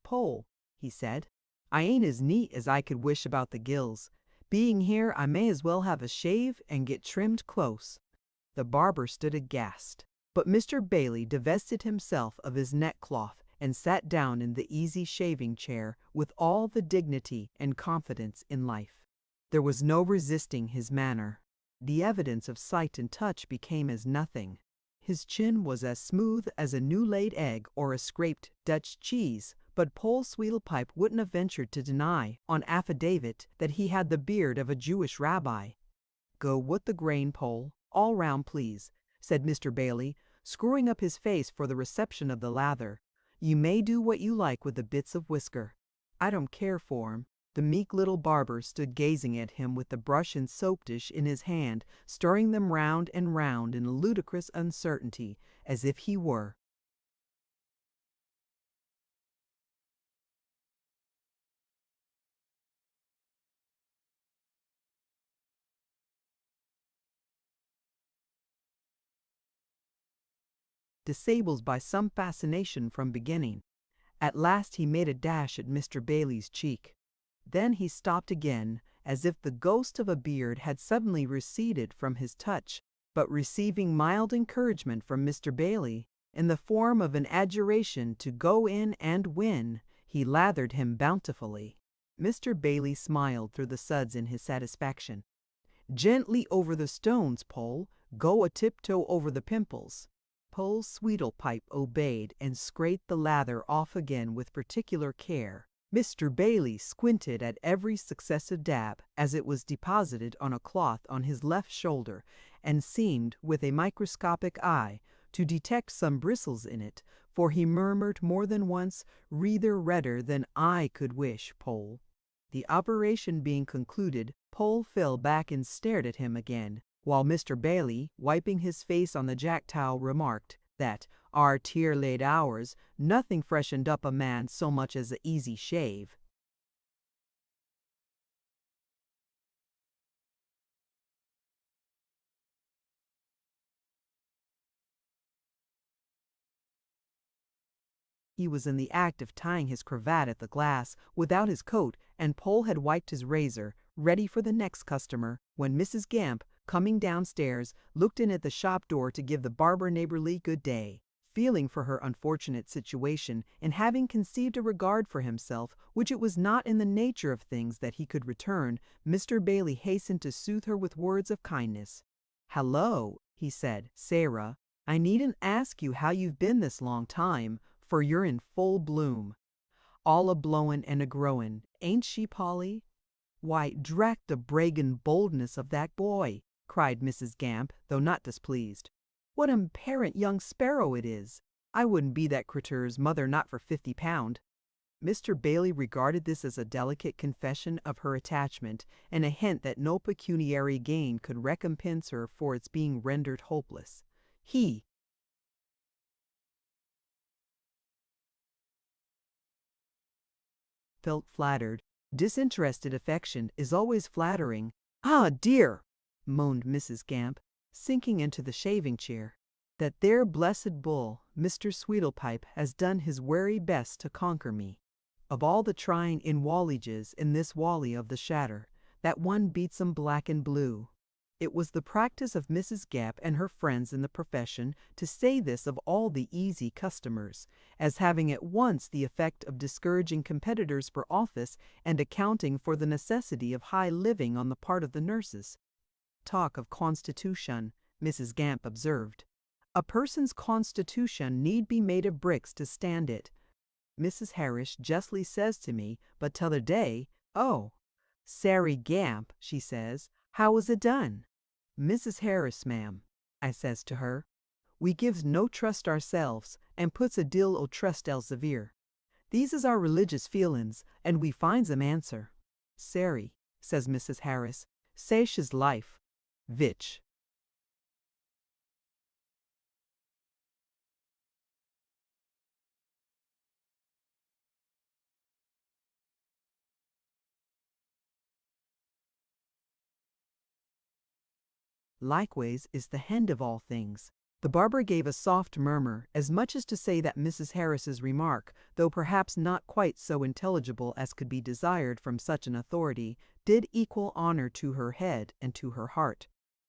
"Pole," he said, "I ain't as neat as I could wish about the gills. Being here, I may as well have a shave and get trimmed close." The barber stood aghast, but Mr. Bailey divested himself of his neckcloth and sat down in the easy shaving chair with all the dignity and confidence in life. There was no resisting his manner. The evidence of sight and touch became as nothing. His chin was as smooth as a new-laid egg or a scraped Dutch cheese, but Pole Sweedlepipe wouldn't have ventured to deny, on affidavit, that he had the beard of a Jewish rabbi. "Go with the grain, Pole, all round, please," said Mr. Bailey, screwing up his face for the reception of the lather. "You may do what you like with the bits of whisker. I don't care for 'em." The meek little barber stood gazing at him with the brush and soap dish in his hand, stirring them round and round in a ludicrous uncertainty, as if he were disabled by some fascination from beginning. At last he made a dash at Mr. Bailey's cheek. Then he stopped again, as if the ghost of a beard had suddenly receded from his touch, but receiving mild encouragement from Mr. Bailey, in the form of an adjuration to go in and win, he lathered him bountifully. Mr. Bailey smiled through the suds in his satisfaction. "Gently over the stones, Pole. Go a tiptoe over the pimples." Pole Sweedlepipe obeyed and scraped the lather off again with particular care. Mr. Bailey squinted at every successive dab as it was deposited on a cloth on his left shoulder, and seemed, with a microscopic eye, to detect some bristles in it, for he murmured more than once, "Reether redder than I could wish, Pole." The operation being concluded, Pole fell back and stared at him again, while Mr. Bailey, wiping his face on the jack-towel, remarked that "our tear late hours, nothing freshened up a man so much as a easy shave." He was in the act of tying his cravat at the glass, without his coat, and Pole had wiped his razor, ready for the next customer, when Mrs. Gamp, coming downstairs, looked in at the shop door to give the barber neighborly good day. Feeling for her unfortunate situation, and having conceived a regard for himself, which it was not in the nature of things that he could return, Mr. Bailey hastened to soothe her with words of kindness. "Hallo," he said, "Sarah, I needn't ask you how you've been this long time, for you're in full bloom. All a-blowin' and a-growin', ain't she, Polly?" "Why, drat the braggin' boldness of that boy!" cried Mrs. Gamp, though not displeased. "What imperent young sparrow it is! I wouldn't be that crittur's mother not for £50." Mr. Bailey regarded this as a delicate confession of her attachment, and a hint that no pecuniary gain could recompense her for its being rendered hopeless. He felt flattered. Disinterested affection is always flattering. "Ah, dear!" moaned Mrs. Gamp, sinking into the shaving chair. "That there blessed bull, Mr. Sweedlepipe, has done his wery best to conquer me. Of all the trying inwalliges in this wally of the shatter, that one beats 'em black and blue." It was the practice of Mrs. Gamp and her friends in the profession to say this of all the easy customers, as having at once the effect of discouraging competitors for office and accounting for the necessity of high living on the part of the nurses. talk of constitution," Mrs. Gamp observed. "A person's constitution need be made of bricks to stand it. Mrs. Harris justly says to me, but t'other day, 'Oh, Sary Gamp,' she says, 'how was it done?' 'Mrs. Harris, ma'am,' I says to her, 'we gives no trust ourselves, and puts a deal o' trust elsevere. These is our religious feelin's, and we finds 'em answer.' 'Sary,' says Mrs. Harris, 'saych is life. Vich?' Likewise is the hend of all things." The barber gave a soft murmur, as much as to say that Mrs. Harris's remark, though perhaps not quite so intelligible as could be desired from such an authority, did equal honor to her head and to her heart.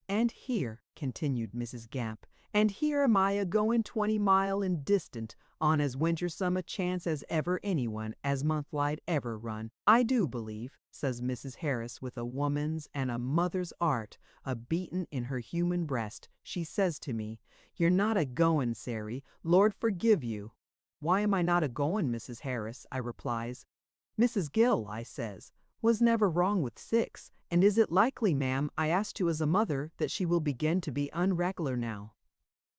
"And here," continued Mrs. Gamp, "and here am I a-going 20 mile in distant, on as wintersome a chance as ever anyone as monthlight ever run. I do believe," says Mrs. Harris, with a woman's and a mother's art a beatin' in her human breast, she says to me, "You're not a-going, Sary, Lord forgive you." "Why am I not a-going, Mrs. Harris?" I replies. "Mrs. Gill," I says, "was never wrong with 6, and is it likely, ma'am, I asked you as a mother, that she will begin to be unreg'lar now?"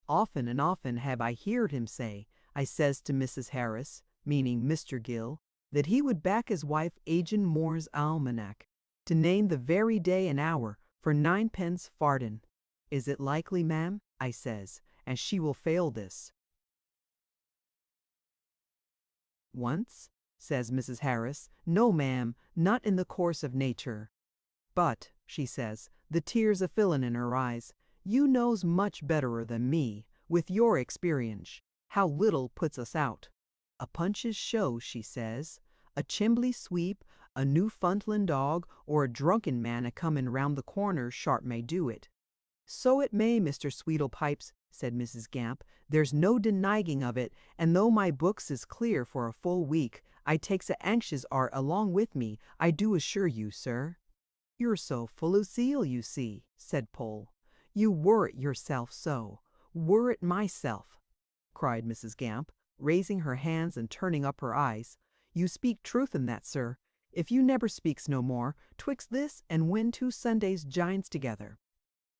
"Often and often have I heerd him say," I says to Mrs. Harris, meaning Mr. Gill, "that he would back his wife Agin Moore's almanac, to name the very day and hour, for 9 pence farden. Is it likely, ma'am," I says, "and she will fail this?" "Once," says Mrs. Harris, "no, ma'am, not in the course of nature. But," she says, the tears a-fillin' in her eyes, "you knows much betterer than me, with your experience, how little puts us out. A Punch's show," she says, "a chimbley sweep, a Newfoundland dog, or a drunken man a-comin' round the corner sharp may do it." "So it may, Mr. Sweedlepipes," said Mrs. Gamp, "there's no deniging of it, and though my books is clear for a full week, I takes a anxious art along with me, I do assure you, sir." "You're so full of zeal, you see," said Poll. "You worrit yourself so. Worrit myself," cried Mrs. Gamp, raising her hands and turning up her eyes. "You speak truth in that, sir. If you never speaks no more, 'twixt this and when 2 Sundays jines together.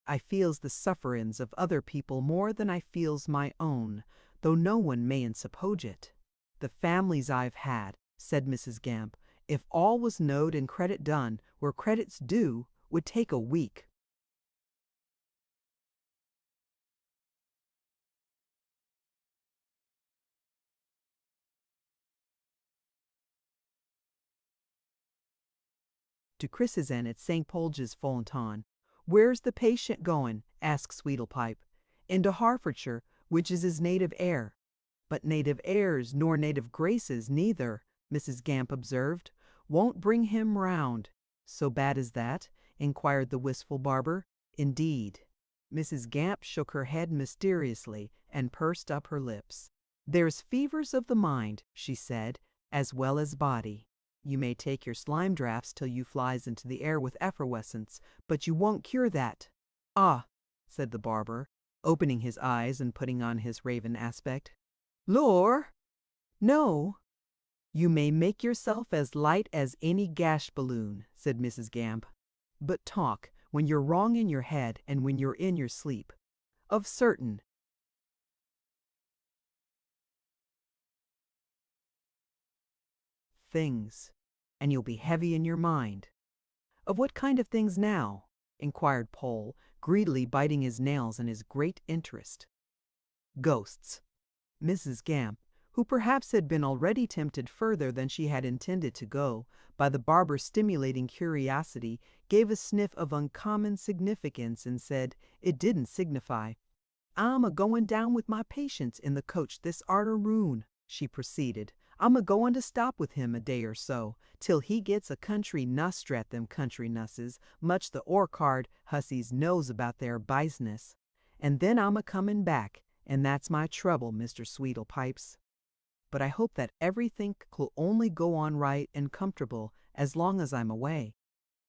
I feels the sufferins of other people more than I feels my own, though no one mayn't suppose it. The families I've had," said Mrs. Gamp, "if all was knowed and credit done where credit's due, would take a week." To Chris's Inn at St. Polge's Fontaine. "Where's the patient going?" asks Sweedlepipe. "Into Hertfordshire, which is his native air." "But native airs nor native graces neither," Mrs. Gamp observed, "won't bring him round." "So bad as that?" inquired the wistful barber. "Indeed." Mrs. Gamp shook her head mysteriously and pursed up her lips. "There's fevers of the mind," she said, "as well as body. You may take your slime draughts till you flies into the air with effervescence, but you won't cure that." "Ah," said the barber, opening his eyes and putting on his raven aspect. "Lor, no." "You may make yourself as light as any gash balloon," said Mrs. Gamp. "But talk, when you're wrong in your head and when you're in your sleep. Of certain things, and you'll be heavy in your mind." "Of what kind of things now?" inquired Poll, greedily biting his nails in his great interest. "Ghosts." Mrs. Gamp, who perhaps had been already tempted further than she had intended to go, by the barber's stimulating curiosity, gave a sniff of uncommon significance and said, "It didn't signify." "I'm a-going down with my patients in the coach this arternoon," she proceeded. "I'm a-going to stop with him a day or so, till he gets a country nuss drat them country nusses, much the Orchard hussies knows about their bizness. And then I'm a-coming back, and that's my trouble, Mr. Sweedlepipes. But I hope that everything 'll only go on right and comfortable as long as I'm away.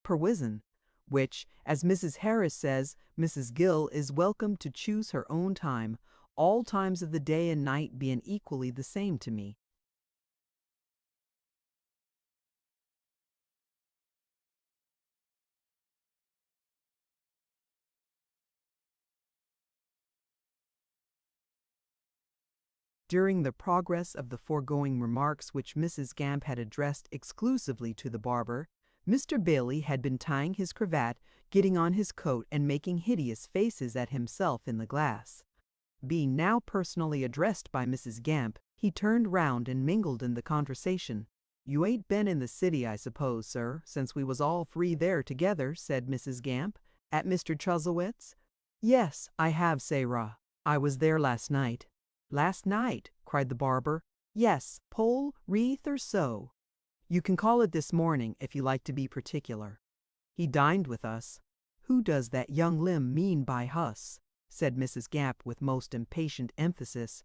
Perwizen, which, as Mrs. Harris says, Mrs. Gill is welcome to choose her own time, all times of the day and night being equally the same to me. During the progress of the foregoing remarks which Mrs. Gamp had addressed exclusively to the barber, Mr. Bailey had been tying his cravat, getting on his coat, and making hideous faces at himself in the glass. Being now personally addressed by Mrs. Gamp, he turned round and mingled in the conversation. "You ain't been in the city, I suppose, sir, since we was all three there together," said Mrs. Gamp, "at Mr. Chuzzlewit's?" "Yes, I have, Sarah. I was there last night." "Last night?" cried the barber. "Yes, pole, wreath, or so. You can call it this morning, if you like to be particular. He dined with us." "Who does that young limb mean by hus?" said Mrs. Gamp with most impatient emphasis.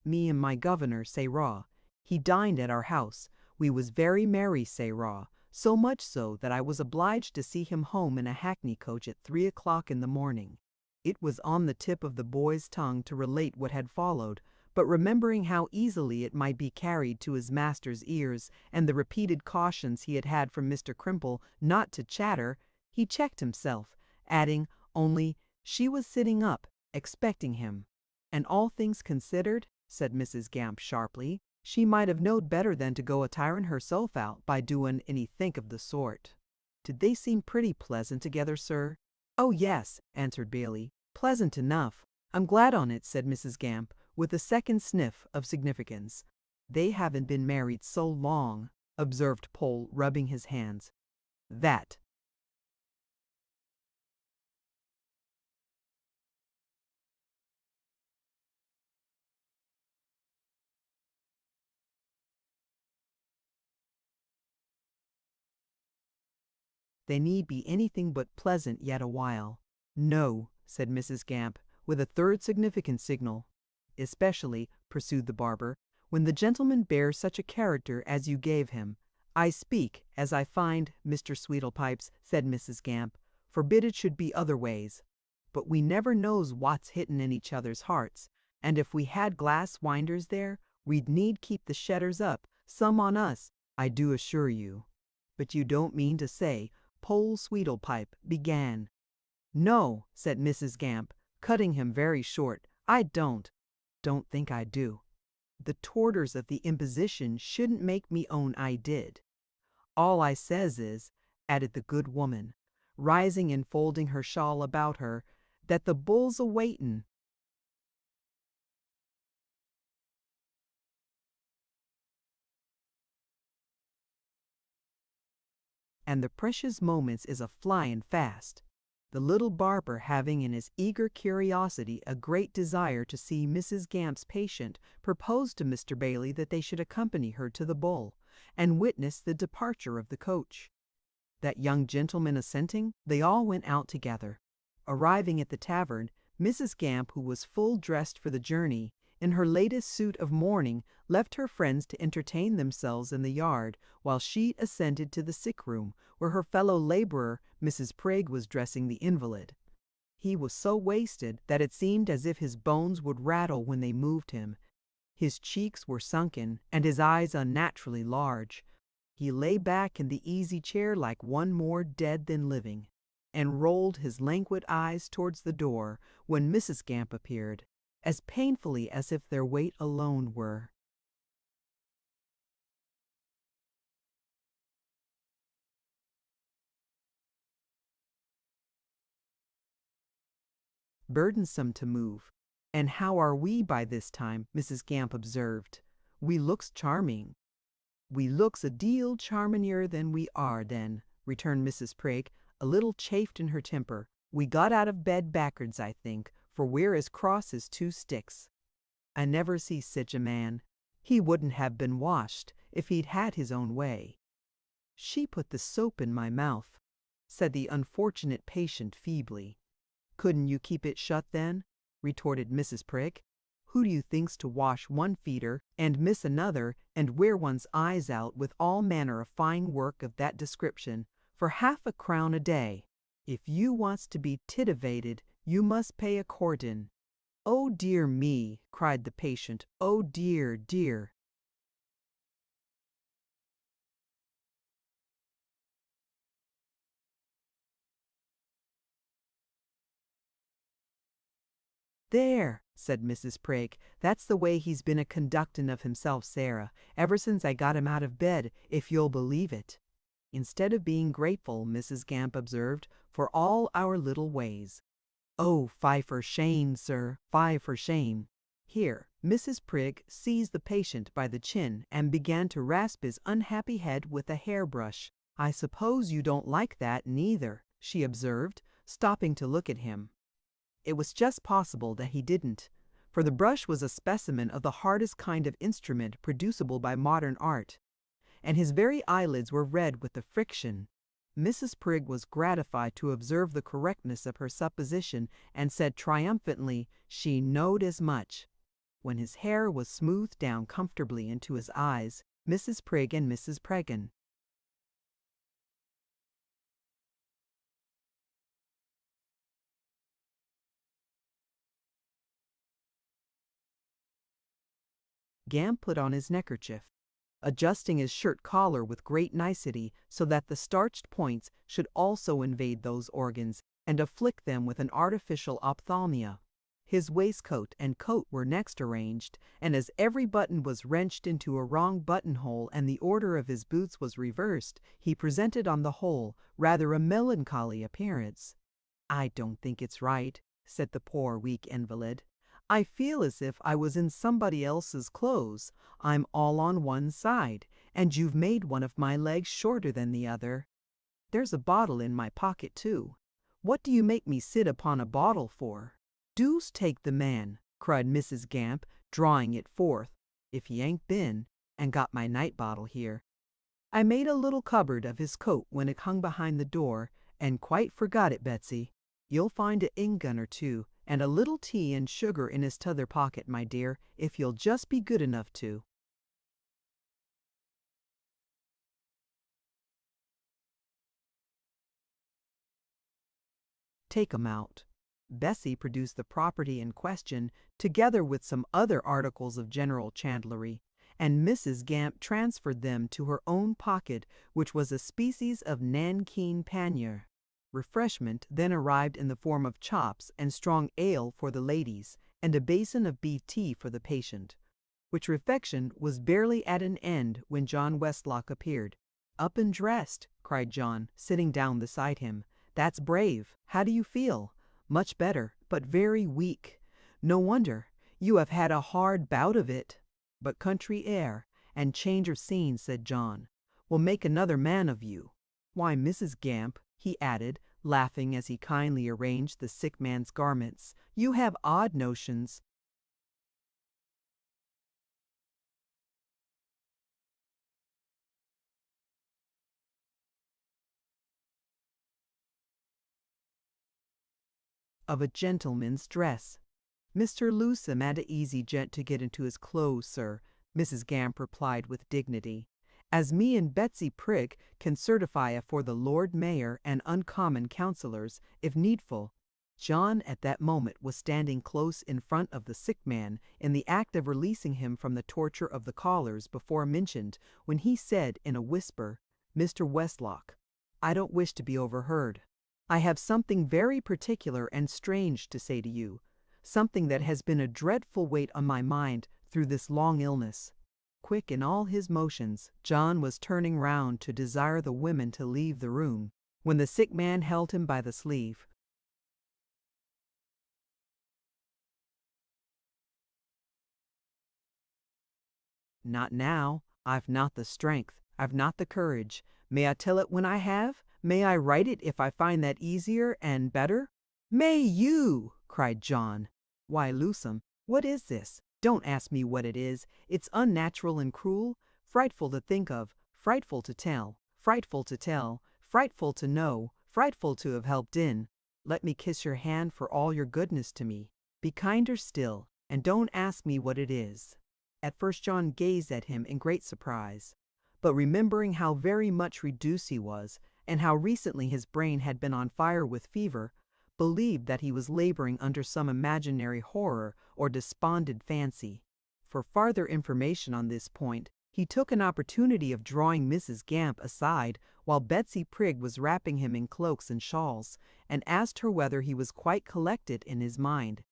"Me and my governor, say raw. He dined at our house. We was very merry, say raw, so much so that I was obliged to see him home in a hackney coach at 3 o'clock in the morning." It was on the tip of the boy's tongue to relate what had followed, but remembering how easily it might be carried to his master's ears, and the repeated cautions he had had from Mr. Crimple not to chatter, he checked himself, adding, only, she was sitting up, expecting him. "And all things considered," said Mrs. Gamp sharply, "she might have knowed better than to go a-tiring herself out by doing anythink of the sort. Did they seem pretty pleasant together, sir?" "Oh, yes," answered Bailey, "pleasant enough." "I'm glad on it," said Mrs. Gamp, with a second sniff of significance. "They haven't been married so long," observed Pole, rubbing his hands. "That." "They need be anything but pleasant yet a while." "No," said Mrs. Gamp, with a third significant signal. "Especially," pursued the barber, "when the gentleman bears such a character as you gave him. I speak, as I find, Mr. Sweedlepipes," said Mrs. Gamp, "forbid it should be other ways. But we never knows what's hidden in each other's hearts, and if we had glass winders there, we'd need keep the shutters up, some on us, I do assure you." "But you don't mean to say," Pole Sweedlepipe began. "No," said Mrs. Gamp, cutting him very short, "I don't think I do. The torters of the imposition shouldn't make me own I did. All I says is," added the good woman, rising and folding her shawl about her, "that the bull's a-waitin'." "And the precious moments is a-flyin' fast." The little barber, having in his eager curiosity a great desire to see Mrs. Gamp's patient, proposed to Mr. Bailey that they should accompany her to the Bull, and witness the departure of the coach. That young gentleman assenting, they all went out together. Arriving at the tavern, Mrs. Gamp, who was full dressed for the journey, in her latest suit of mourning, left her friends to entertain themselves in the yard, while she ascended to the sick room, where her fellow laborer, Mrs. Prig, was dressing the invalid. He was so wasted that it seemed as if his bones would rattle when they moved him. His cheeks were sunken, and his eyes unnaturally large. He lay back in the easy chair like one more dead than living, and rolled his languid eyes towards the door, when Mrs. Gamp appeared, as painfully as if their weight alone were. "Burdensome to move. And how are we by this time?" Mrs. Gamp observed. "We looks charming." "We looks a deal charminier than we are, then," returned Mrs. Prig, a little chafed in her temper. "We got out of bed backwards, I think, for we're as cross as two sticks. I never see sich a man. He wouldn't have been washed if he'd had his own way." "She put the soap in my mouth," said the unfortunate patient feebly. "Couldn't you keep it shut then?" retorted Mrs. Prig. Who do you think's to wash one feeder, and miss another, and wear one's eyes out with all manner of fine work of that description, for 1/2 crown a day? If you wants to be titivated, you must pay a quartern." "Oh dear me!" cried the patient. "Oh dear, dear!" "There," said Mrs. Prig, "that's the way he's been a conductin' of himself, Sarah, ever since I got him out of bed, if you'll believe it." "Instead of being grateful," Mrs. Gamp observed, "for all our little ways." "Oh, fie for shame, sir, fie for shame." Here Mrs. Prig seized the patient by the chin and began to rasp his unhappy head with a hair-brush. "I suppose you don't like that, neither," she observed, stopping to look at him. It was just possible that he didn't, for the brush was a specimen of the hardest kind of instrument producible by modern art, and his very eyelids were red with the friction. Mrs. Prig was gratified to observe the correctness of her supposition, and said triumphantly she knowed as much. When his hair was smoothed down comfortably into his eyes, Mrs. Prig and Mrs. Pregan Gamp put on his neckerchief, adjusting his shirt collar with great nicety so that the starched points should also invade those organs, and afflict them with an artificial ophthalmia. His waistcoat and coat were next arranged, and as every button was wrenched into a wrong buttonhole and the order of his boots was reversed, he presented on the whole rather a melancholy appearance. "I don't think it's right," said the poor weak invalid. "I feel as if I was in somebody else's clothes. I'm all on one side, and you've made one of my legs shorter than the other. There's a bottle in my pocket, too. What do you make me sit upon a bottle for?" "Deuce take the man," cried Mrs. Gamp, drawing it forth, "if he ain't been and got my night bottle here. I made a little cupboard of his coat when it hung behind the door, and quite forgot it, Betsy. You'll find a ink gun or two, and a little tea and sugar in his t'other pocket, my dear, if you'll just be good enough to." "Take 'em out." Bessie produced the property in question, together with some other articles of general chandlery, and Mrs. Gamp transferred them to her own pocket, which was a species of nankeen pannier. Refreshment then arrived in the form of chops and strong ale for the ladies, and a basin of beef tea for the patient, which refection was barely at an end when John Westlock appeared. "Up and dressed!" cried John, sitting down beside him. "That's brave. How do you feel?" "Much better, but very weak." "No wonder. You have had a hard bout of it." "But country air and change of scene," said John, "will make another man of you. Why, Mrs. Gamp," he added, laughing as he kindly arranged the sick man's garments, "you have odd notions." "Of a gentleman's dress." "Mr. Lewsome had a easy gent to get into his clothes, sir," Mrs. Gamp replied with dignity, "as me and Betsy Prig can certify afore the Lord Mayor and uncommon councillors, if needful." John at that moment was standing close in front of the sick man, in the act of releasing him from the torture of the collars before mentioned, when he said in a whisper, "Mr. Westlock, I don't wish to be overheard. I have something very particular and strange to say to you, something that has been a dreadful weight on my mind through this long illness." Quick in all his motions, John was turning round to desire the women to leave the room, when the sick man held him by the sleeve. "Not now. I've not the strength. I've not the courage. May I tell it when I have? May I write it if I find that easier and better?" "May you!" cried John. "Why, Lewsome, what is this? Don't ask me what it is. It's unnatural and cruel, frightful to think of, frightful to tell, frightful to tell, frightful to know, frightful to have helped in. Let me kiss your hand for all your goodness to me. Be kinder still. and don't ask me what it is." At first John gazed at him in great surprise, but remembering how very much reduced he was, and how recently his brain had been on fire with fever, believed that he was laboring under some imaginary horror or despondent fancy. For farther information on this point, he took an opportunity of drawing Mrs. Gamp aside while Betsy Prig was wrapping him in cloaks and shawls, and asked her whether he was quite collected in his mind.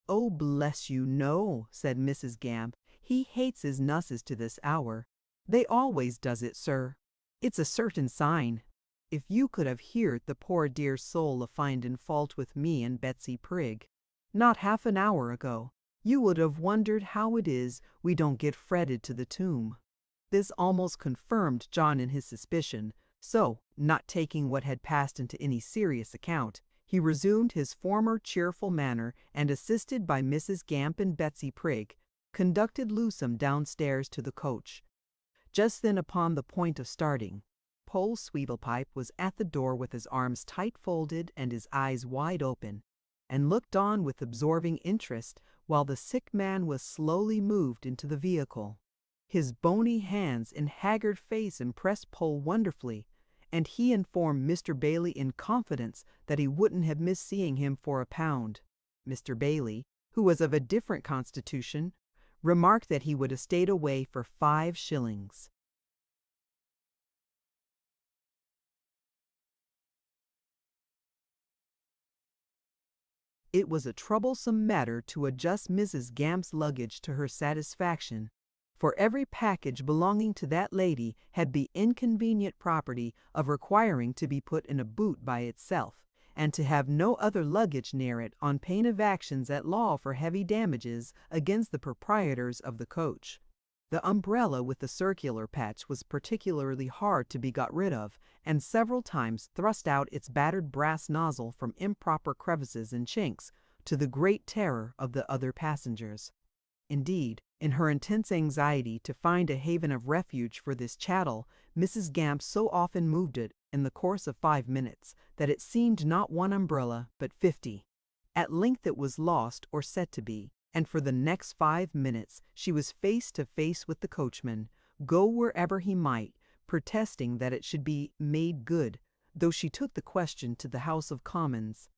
"Oh, bless you, no," said Mrs. Gamp. "He hates his nusses to this hour. They always does it, sir. It's a certain sign. If you could have heard the poor dear soul a finding fault with me and Betsy Prig, not half an hour ago, you would have wondered how it is we don't get fretted to the tomb." This almost confirmed John in his suspicion, so, not taking what had passed into any serious account, he resumed his former cheerful manner, and assisted by Mrs. Gamp and Betsy Prig, conducted Lewsome downstairs to the coach. Just then, upon the point of starting, Poll Sweedlepipe was at the door with his arms tight folded and his eyes wide open, and looked on with absorbing interest while the sick man was slowly moved into the vehicle. His bony hands and haggard face impressed Poll wonderfully, and he informed Mr. Bailey in confidence that he wouldn't have missed seeing him for a pound. Mr. Bailey, who was of a different constitution, remarked that he would have stayed away for 5 shillings. It was a troublesome matter to adjust Mrs. Gamp's luggage to her satisfaction, for every package belonging to that lady had the inconvenient property of requiring to be put in a boot by itself, and to have no other luggage near it on pain of actions at law for heavy damages against the proprietors of the coach. The umbrella with the circular patch was particularly hard to be got rid of, and several times thrust out its battered brass nozzle from improper crevices and chinks, to the great terror of the other passengers. Indeed, in her intense anxiety to find a haven of refuge for this chattel, Mrs. Gamp so often moved it in the course of 5 minutes that it seemed not one umbrella but 50. At length it was lost, or said to be, and for the next 5 minutes she was face to face with the coachman, go wherever he might, protesting that it should be made good, though she took the question to the House of Commons.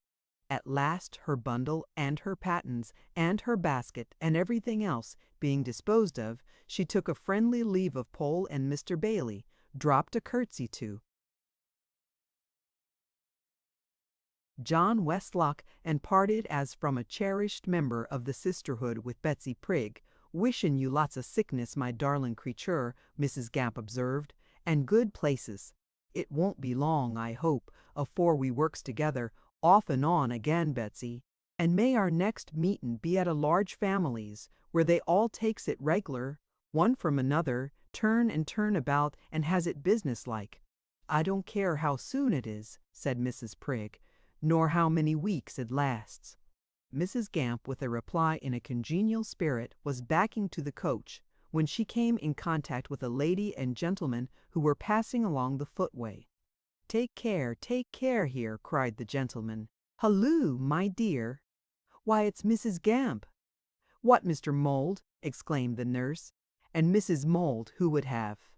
At last, her bundle and her pattens and her basket and everything else being disposed of, she took a friendly leave of Poll and Mr. Bailey, dropped a curtsy to John Westlock, and parted as from a cherished member of the sisterhood with Betsy Prig. "Wishin' you lots of sickness, my darling creature," Mrs. Gamp observed, "and good places. It won't be long, I hope, afore we works together off and on again, Betsy, and may our next meetin' be at a large family's, where they all takes it reg'lar, one from another, turn and turn about, and has it business-like." "I don't care how soon it is," said Mrs. Prig, "nor how many weeks it lasts." Mrs. Gamp, with a reply in a congenial spirit, was backing to the coach, when she came in contact with a lady and gentleman who were passing along the footway. Take care here," cried the gentleman. "Halloo, my dear! Why, it's Mrs. Gamp." "What, Mr. Mould?" exclaimed the nurse. And Mrs. Mould, who would have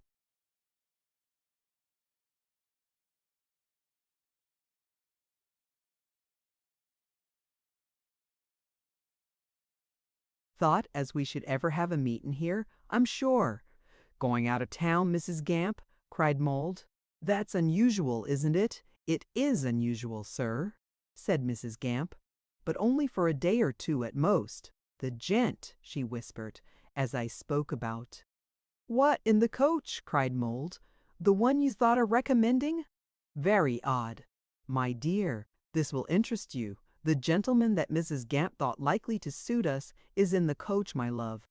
thought as we should ever have a meetin' here, I'm sure." "Going out of town, Mrs. Gamp?" cried Mould. "That's unusual, isn't it?" "It is unusual, sir," said Mrs. Gamp, "but only for a day or 2 at most. The gent," she whispered, "as I spoke about." "What, in the coach?" cried Mould. "The one you thought of recommending? Very odd. My dear, this will interest you. The gentleman that Mrs. Gamp thought likely to suit us is in the coach, my love."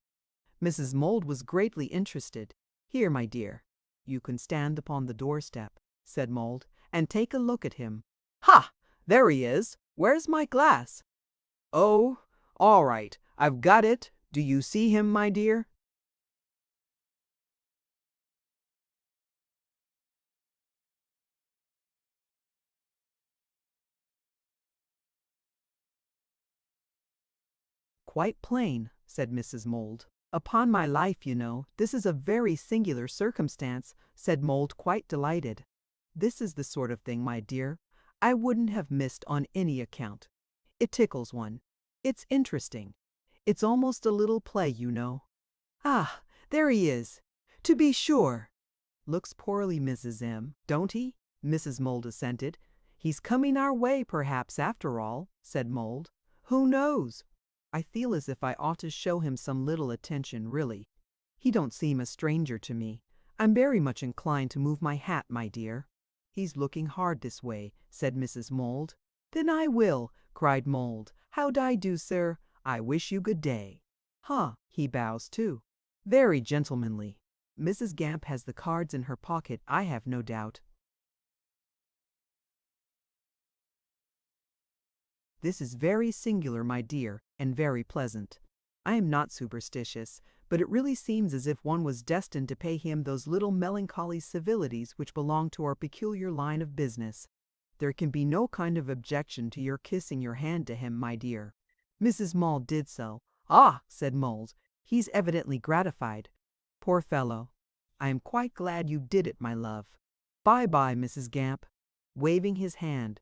Mrs. Mould was greatly interested. "Here, my dear, you can stand upon the doorstep," said Mould, "and take a look at him. Ha! There he is. Where's my glass? Oh, all right, I've got it. Do you see him, my dear?" quite plain," said Mrs. Mould. "Upon my life, you know, this is a very singular circumstance," said Mould, quite delighted. "This is the sort of thing, my dear, I wouldn't have missed on any account. It tickles one. It's interesting. It's almost a little play, you know. Ah, there he is. To be sure. Looks poorly, Mrs. M., don't he?" Mrs. Mould assented. "He's coming our way, perhaps, after all," said Mould. "Who knows? I feel as if I ought to show him some little attention, really. He don't seem a stranger to me. I'm very much inclined to move my hat, my dear." "He's looking hard this way," said Mrs. Mould. "Then I will," cried Mould. "How d'ye do, sir? I wish you good day." "Huh, he bows too. Very gentlemanly. Mrs. Gamp has the cards in her pocket, I have no doubt." "This is very singular, my dear, and very pleasant. I am not superstitious, but it really seems as if one was destined to pay him those little melancholy civilities which belong to our peculiar line of business. There can be no kind of objection to your kissing your hand to him, my dear." Mrs. Mould did so. "Ah," said Mould, "he's evidently gratified. Poor fellow. I am quite glad you did it, my love. Bye-bye, Mrs. Gamp," waving his hand.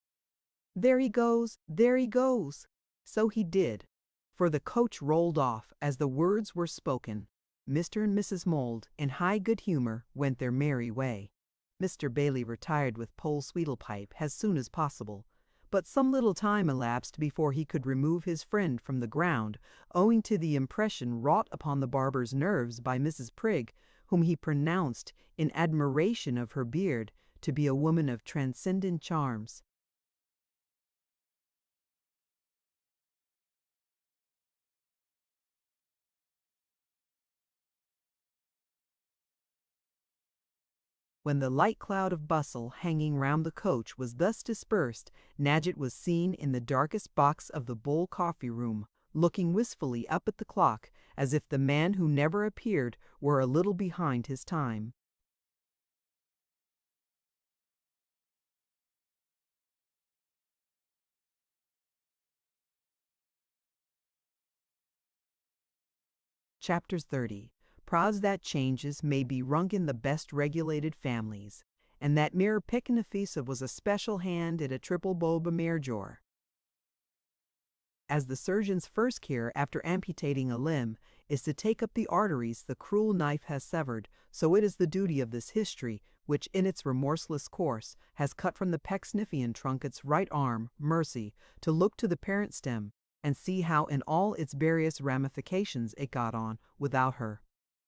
"There he goes, there he goes." So he did, for the coach rolled off as the words were spoken. Mr. and Mrs. Mould, in high good humour, went their merry way. Mr. Bailey retired with Poll Sweedlepipe as soon as possible, but some little time elapsed before he could remove his friend from the ground, owing to the impression wrought upon the barber's nerves by Mrs. Prigg, whom he pronounced, in admiration of her beard, to be a woman of transcendent charms. When the light cloud of bustle hanging round the coach was thus dispersed, Nadgett was seen in the darkest box of the Bull coffee room, looking wistfully up at the clock, as if the man who never appeared were a little behind his time. Chapters 30. Prods that changes may be rung in the best regulated families, and that mere Picknefisa was a special hand at a triple boba merjor. As the surgeon's first care after amputating a limb is to take up the arteries the cruel knife has severed, so it is the duty of this history, which in its remorseless course has cut from the Pecksniffian trunk its right arm, Mercy, to look to the parent stem, and see how in all its various ramifications it got on without her.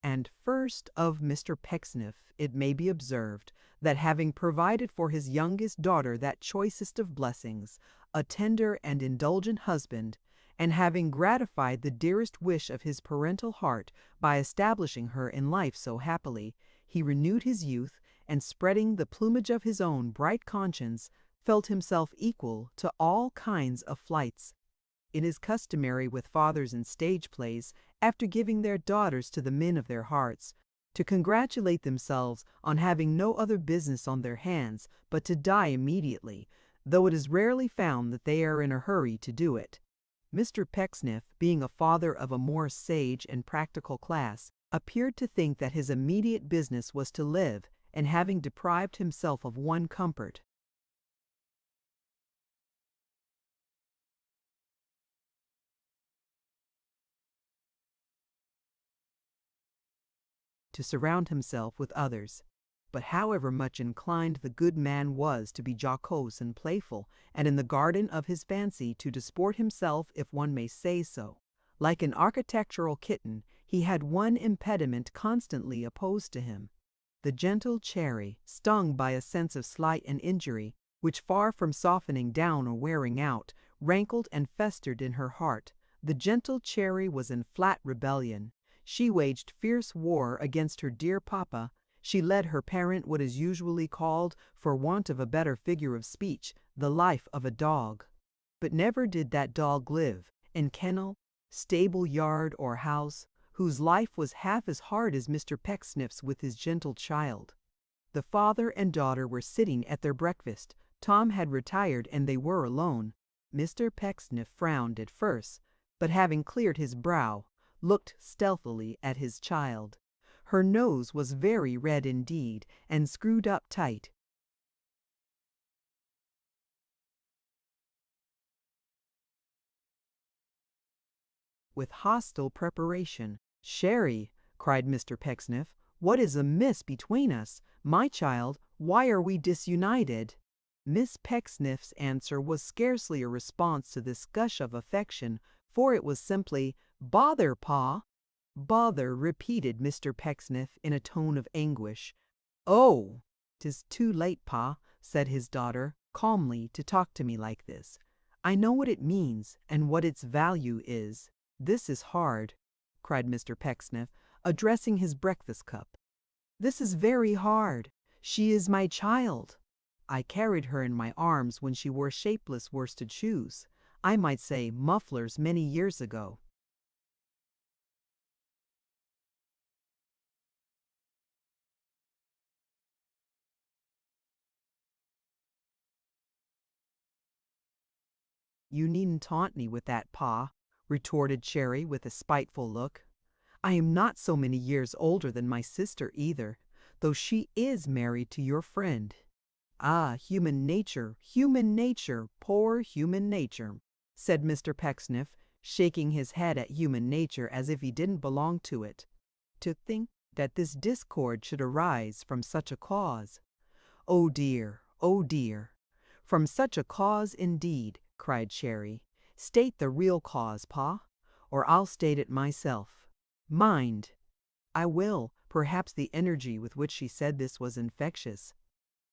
And first of Mr. Pecksniff, it may be observed, that having provided for his youngest daughter that choicest of blessings, a tender and indulgent husband, and having gratified the dearest wish of his parental heart by establishing her in life so happily, he renewed his youth, and spreading the plumage of his own bright conscience, felt himself equal to all kinds of flights. It is customary with fathers in stage plays, after giving their daughters to the men of their hearts, to congratulate themselves on having no other business on their hands but to die immediately, though it is rarely found that they are in a hurry to do it. Mr. Pecksniff, being a father of a more sage and practical class, appeared to think that his immediate business was to live, and having deprived himself of one comfort, to surround himself with others. But however much inclined the good man was to be jocose and playful, and in the garden of his fancy to disport himself, if one may say so, like an architectural kitten, he had one impediment constantly opposed to him. The gentle Cherry, stung by a sense of slight and injury, which far from softening down or wearing out, rankled and festered in her heart. The gentle Cherry was in flat rebellion. She waged fierce war against her dear papa. She led her parent what is usually called, for want of a better figure of speech, the life of a dog. But never did that dog live, in kennel, stable yard, or house, whose life was half as hard as Mr. Pecksniff's with his gentle child. The father and daughter were sitting at their breakfast. Tom had retired and they were alone. Mr. Pecksniff frowned at first, but having cleared his brow, looked stealthily at his child. Her nose was very red indeed, and screwed up tight. With hostile preparation. "Sherry," cried Mr. Pecksniff, "what is amiss between us? My child, why are we disunited?" Miss Pecksniff's answer was scarcely a response to this gush of affection, for it was simply, "Bother, Pa!" "Bother," repeated Mr. Pecksniff in a tone of anguish. "Oh, 'tis too late, Pa," said his daughter, calmly, "to talk to me like this. I know what it means, and what its value is." "This is hard," cried Mr. Pecksniff, addressing his breakfast cup. "This is very hard. She is my child. I carried her in my arms when she wore shapeless worsted shoes, I might say mufflers, many years ago. "You needn't taunt me with that, Pa," retorted Cherry with a spiteful look. "I am not so many years older than my sister either, though she is married to your friend." "Ah, human nature, poor human nature," said Mr. Pecksniff, shaking his head at human nature as if he didn't belong to it. "To think that this discord should arise from such a cause. Oh dear, oh dear. From such a cause indeed," cried Cherry. "State the real cause, Pa, or I'll state it myself. Mind." "I will." Perhaps the energy with which she said this was infectious.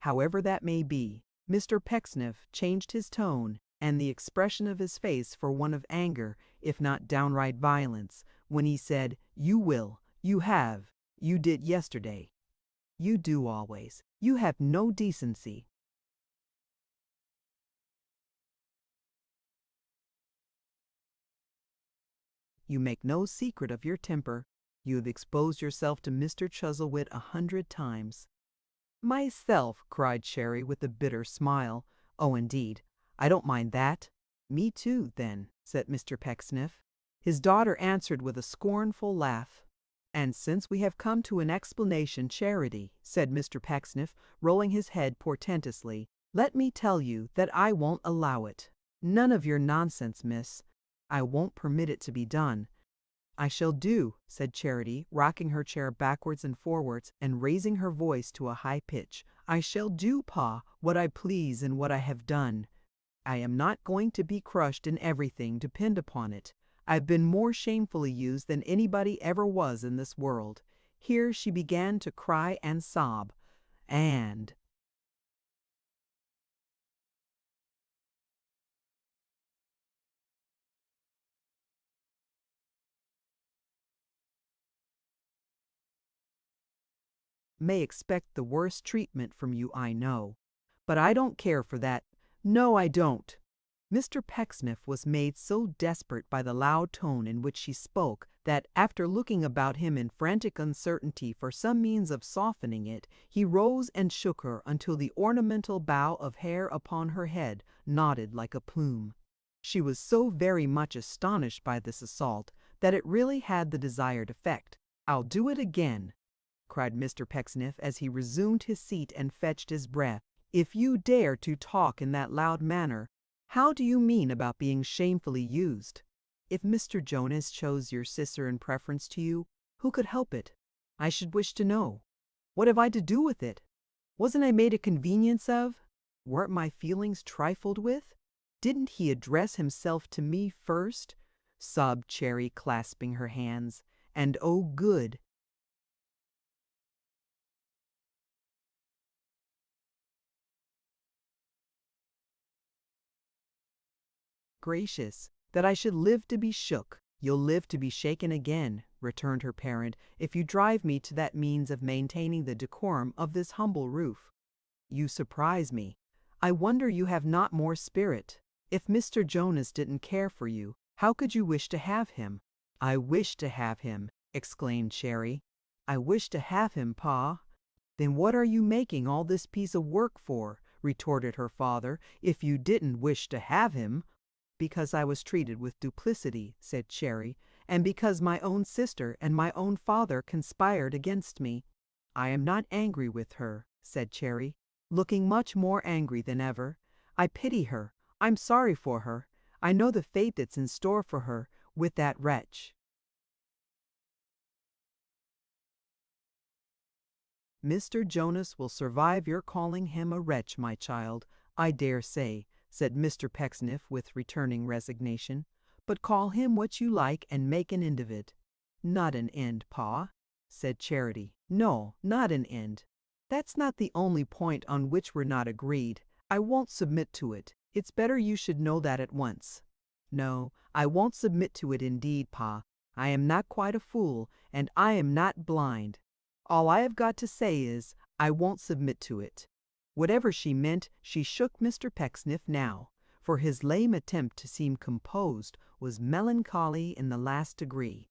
However that may be, Mr. Pecksniff changed his tone and the expression of his face for one of anger, if not downright violence, when he said, "You will, you have, you did yesterday. You do always. You have no decency." "You make no secret of your temper. You have exposed yourself to Mr. Chuzzlewit 100 times." "Myself!" cried Cherry with a bitter smile. "Oh, indeed, I don't mind that." "Me too, then," said Mr. Pecksniff. His daughter answered with a scornful laugh. "And since we have come to an explanation, Charity," said Mr. Pecksniff, rolling his head portentously, "let me tell you that I won't allow it. None of your nonsense, miss. I won't permit it to be done." "I shall do," said Charity, rocking her chair backwards and forwards and raising her voice to a high pitch. "I shall do, Pa, what I please and what I have done. I am not going to be crushed in everything, depend upon it. I've been more shamefully used than anybody ever was in this world." Here she began to cry and sob. "And may expect the worst treatment from you, I know. But I don't care for that. No, I don't." Mr. Pecksniff was made so desperate by the loud tone in which she spoke that, after looking about him in frantic uncertainty for some means of softening it, he rose and shook her until the ornamental bow of hair upon her head nodded like a plume. She was so very much astonished by this assault that it really had the desired effect. "I'll do it again," cried Mr. Pecksniff as he resumed his seat and fetched his breath. "If you dare to talk in that loud manner, how do you mean about being shamefully used? If Mr. Jonas chose your sister in preference to you, who could help it? I should wish to know. What have I to do with it? Wasn't I made a convenience of? Weren't my feelings trifled with? Didn't he address himself to me first?" sobbed Cherry, clasping her hands. "And oh, good gracious, that I should live to be shook." "You'll live to be shaken again," returned her parent, "if you drive me to that means of maintaining the decorum of this humble roof." "You surprise me. I wonder you have not more spirit. If Mr. Jonas didn't care for you, how could you wish to have him?" "I wish to have him," exclaimed Cherry. "I wish to have him, Pa." "Then what are you making all this piece of work for?" retorted her father, "if you didn't wish to have him." because I was treated with duplicity," said Cherry, "and because my own sister and my own father conspired against me." "I am not angry with her," said Cherry, looking much more angry than ever. "I pity her. I'm sorry for her. I know the fate that's in store for her with that wretch." "Mr. Jonas will survive your calling him a wretch, my child, I dare say," said Mr. Pecksniff with returning resignation. "But call him what you like and make an end of it." "Not an end, Pa," said Charity. "No, not an end. That's not the only point on which we're not agreed. I won't submit to it. It's better you should know that at once." "No, I won't submit to it indeed, Pa. I am not quite a fool, and I am not blind. All I have got to say is, I won't submit to it." Whatever she meant, she shook Mr. Pecksniff now, for his lame attempt to seem composed was melancholy in the last degree.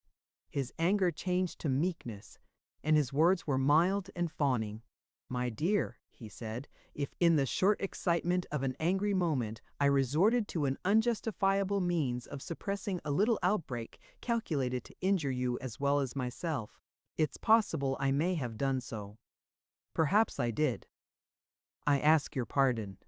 His anger changed to meekness, and his words were mild and fawning. "My dear," he said, "if in the short excitement of an angry moment I resorted to an unjustifiable means of suppressing a little outbreak calculated to injure you as well as myself, it's possible I may have done so. Perhaps I did. I ask your pardon."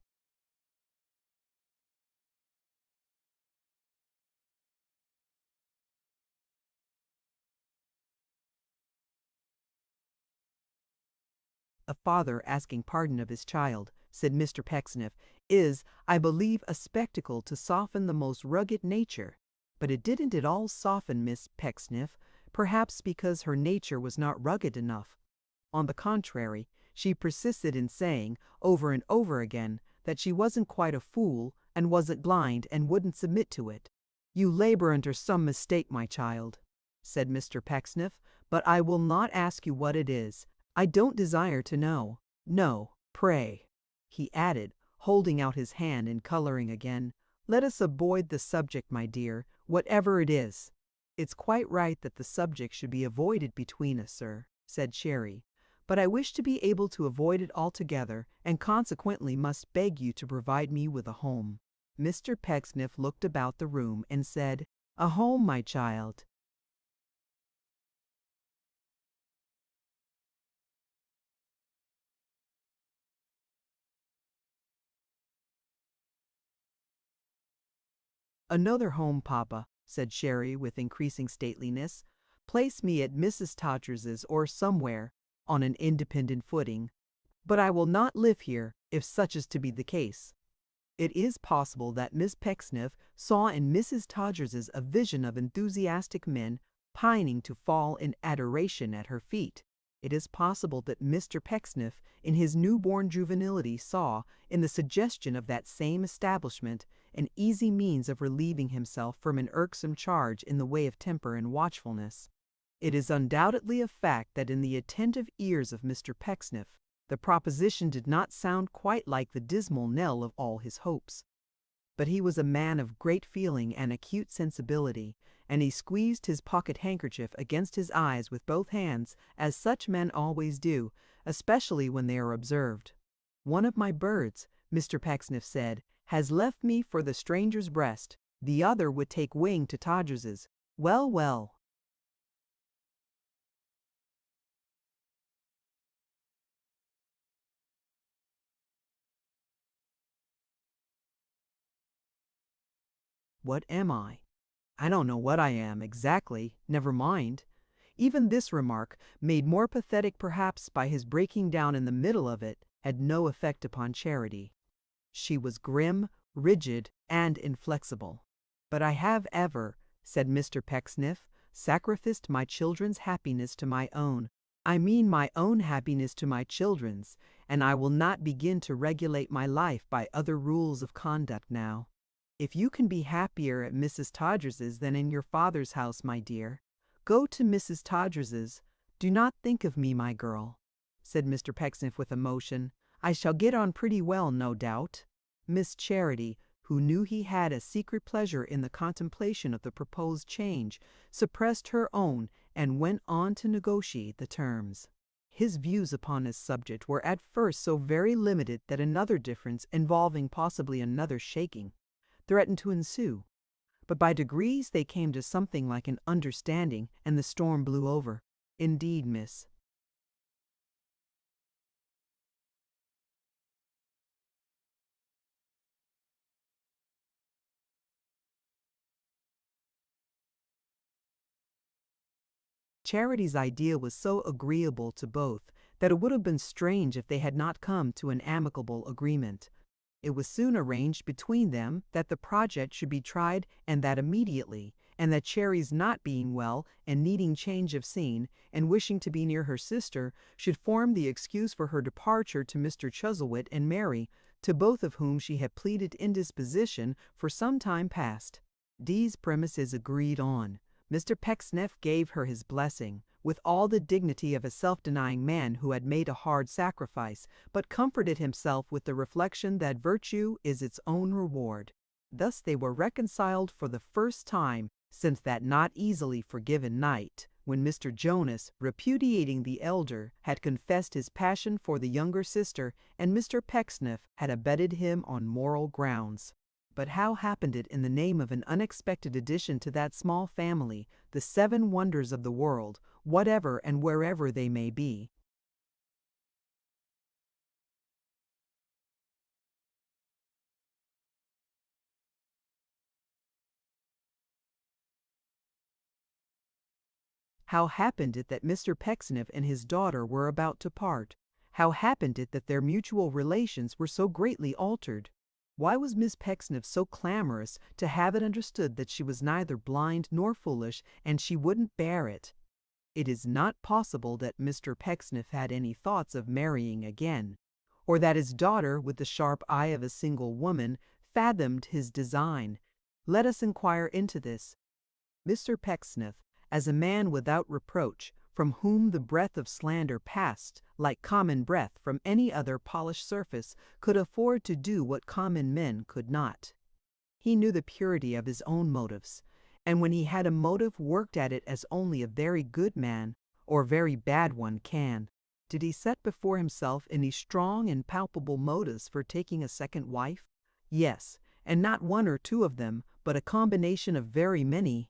"A father asking pardon of his child," said Mr. Pecksniff, "is, I believe, a spectacle to soften the most rugged nature. But it didn't at all soften Miss Pecksniff, perhaps because her nature was not rugged enough. On the contrary, she persisted in saying, over and over again, that she wasn't quite a fool, and wasn't blind, and wouldn't submit to it." "You labor under some mistake, my child," said Mr. Pecksniff, "but I will not ask you what it is. I don't desire to know. No, pray," he added, holding out his hand and coloring again, "let us avoid the subject, my dear, whatever it is." "It's quite right that the subject should be avoided between us, sir," said Cherry, "but I wish to be able to avoid it altogether, and consequently must beg you to provide me with a home." Mr. Pecksniff looked about the room and said, "A home, my child." "Another home, Papa," said Cherry with increasing stateliness. "Place me at Mrs. Todgers's or somewhere, on an independent footing. But I will not live here, if such is to be the case." It is possible that Miss Pecksniff saw in Mrs. Todgers's a vision of enthusiastic men pining to fall in adoration at her feet. It is possible that Mr. Pecksniff, in his newborn juvenility, saw, in the suggestion of that same establishment, an easy means of relieving himself from an irksome charge in the way of temper and watchfulness. It is undoubtedly a fact that in the attentive ears of Mr. Pecksniff, the proposition did not sound quite like the dismal knell of all his hopes. But he was a man of great feeling and acute sensibility, and he squeezed his pocket handkerchief against his eyes with both hands, as such men always do, especially when they are observed. "One of my birds," Mr. Pecksniff said, "has left me for the stranger's breast. The other would take wing to Todgers's. Well, well." What am I? I don't know what I am, exactly, never mind. Even this remark, made more pathetic perhaps by his breaking down in the middle of it, had no effect upon Charity. She was grim, rigid, and inflexible. "But I have ever," said Mr. Pecksniff, "sacrificed my children's happiness to my own. I mean my own happiness to my children's, and I will not begin to regulate my life by other rules of conduct now. If you can be happier at Mrs. Todgers's than in your father's house, my dear, go to Mrs. Todgers's. Do not think of me, my girl," said Mr. Pecksniff with emotion. "I shall get on pretty well, no doubt." Miss Charity, who knew he had a secret pleasure in the contemplation of the proposed change, suppressed her own and went on to negotiate the terms. His views upon this subject were at first so very limited that another difference, involving possibly another shaking, threatened to ensue. but by degrees they came to something like an understanding, and the storm blew over. Indeed, miss. Charity's idea was so agreeable to both that it would have been strange if they had not come to an amicable agreement. It was soon arranged between them that the project should be tried, and that immediately, and that Cherry's not being well and needing change of scene, and wishing to be near her sister, should form the excuse for her departure to Mr. Chuzzlewit and Mary, to both of whom she had pleaded indisposition for some time past. These premises agreed on. Mr. Pecksniff gave her his blessing, with all the dignity of a self-denying man who had made a hard sacrifice, but comforted himself with the reflection that virtue is its own reward. Thus they were reconciled for the first time since that not easily forgiven night, when Mr. Jonas, repudiating the elder, had confessed his passion for the younger sister, and Mr. Pecksniff had abetted him on moral grounds. But how happened it in the name of an unexpected addition to that small family, the 7 wonders of the world, whatever and wherever they may be? How happened it that Mr. Pecksniff and his daughter were about to part? How happened it that their mutual relations were so greatly altered? Why was Miss Pecksniff so clamorous to have it understood that she was neither blind nor foolish, and she wouldn't bear it? It is not possible that Mr. Pecksniff had any thoughts of marrying again, or that his daughter, with the sharp eye of a single woman, fathomed his design. Let us inquire into this. Mr. Pecksniff, as a man without reproach, from whom the breath of slander passed, like common breath from any other polished surface, could afford to do what common men could not. He knew the purity of his own motives, and when he had a motive, worked at it as only a very good man or very bad one can. Did he set before himself any strong and palpable motives for taking a second wife? Yes, and not 1 or 2 of them, but a combination of very many.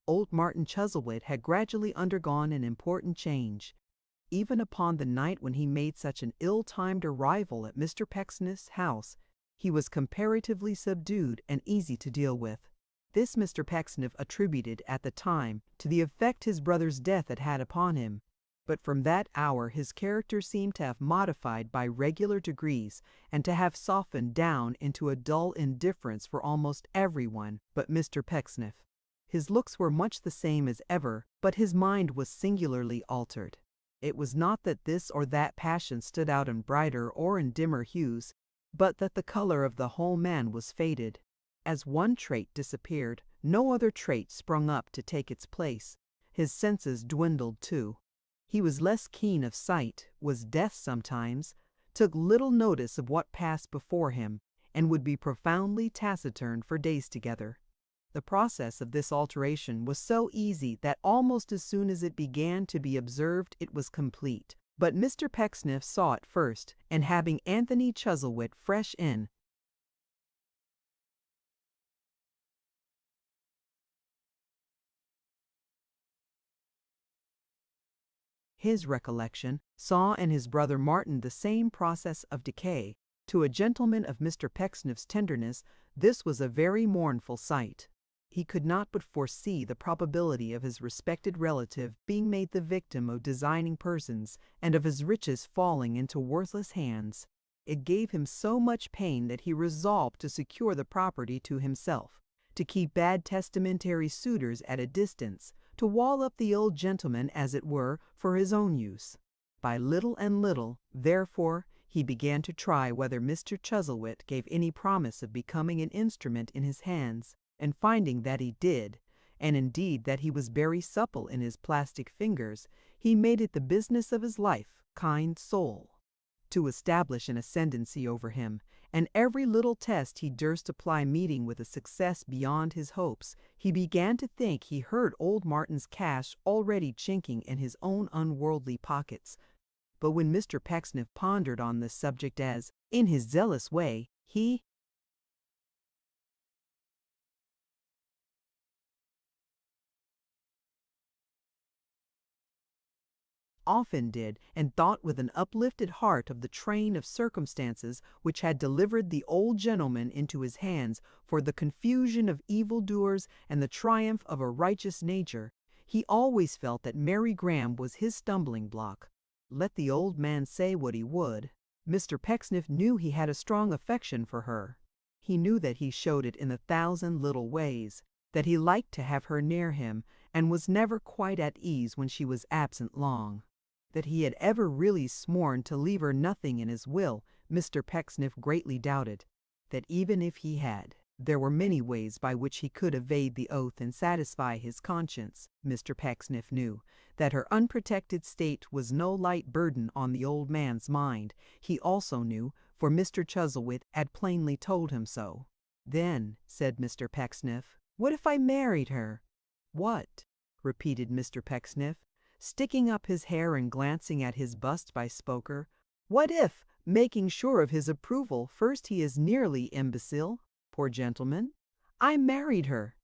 Old Martin Chuzzlewit had gradually undergone an important change. Even upon the night when he made such an ill-timed arrival at Mr. Pecksniff's house, he was comparatively subdued and easy to deal with. This Mr. Pecksniff attributed at the time to the effect his brother's death had had upon him, but from that hour his character seemed to have modified by regular degrees, and to have softened down into a dull indifference for almost everyone but Mr. Pecksniff. His looks were much the same as ever, but his mind was singularly altered. It was not that this or that passion stood out in brighter or in dimmer hues, but that the color of the whole man was faded. As one trait disappeared, no other trait sprung up to take its place. His senses dwindled too. He was less keen of sight, was deaf sometimes, took little notice of what passed before him, and would be profoundly taciturn for days together. The process of this alteration was so easy that almost as soon as it began to be observed it was complete. But Mr. Pecksniff saw it first, and having Anthony Chuzzlewit fresh in, his recollection, saw in his brother Martin the same process of decay. To a gentleman of Mr. Pecksniff's tenderness, this was a very mournful sight. He could not but foresee the probability of his respected relative being made the victim of designing persons, and of his riches falling into worthless hands. It gave him so much pain that he resolved to secure the property to himself, to keep bad testamentary suitors at a distance, to wall up the old gentleman, as it were, for his own use. By little and little, therefore, he began to try whether Mr. Chuzzlewit gave any promise of becoming an instrument in his hands, and finding that he did, and indeed that he was very supple in his plastic fingers, he made it the business of his life, kind soul, to establish an ascendancy over him, and every little test he durst apply meeting with a success beyond his hopes, he began to think he heard old Martin's cash already chinking in his own unworldly pockets. but when Mr. Pecksniff pondered on this subject as, in his zealous way, he often did, and thought with an uplifted heart of the train of circumstances which had delivered the old gentleman into his hands for the confusion of evildoers and the triumph of a righteous nature, he always felt that Mary Graham was his stumbling block. Let the old man say what he would, Mr. Pecksniff knew he had a strong affection for her. He knew that he showed it in 1,000 little ways, that he liked to have her near him, and was never quite at ease when she was absent long. That he had ever really sworn to leave her nothing in his will, Mr. Pecksniff greatly doubted. That even if he had, there were many ways by which he could evade the oath and satisfy his conscience, Mr. Pecksniff knew. That her unprotected state was no light burden on the old man's mind, he also knew, for Mr. Chuzzlewit had plainly told him so. "Then," said Mr. Pecksniff, "what if I married her?" "What?" repeated Mr. Pecksniff, sticking up his hair and glancing at his bust by Spoker. "What if, making sure of his approval, first he is nearly imbecile, poor gentleman, I married her?"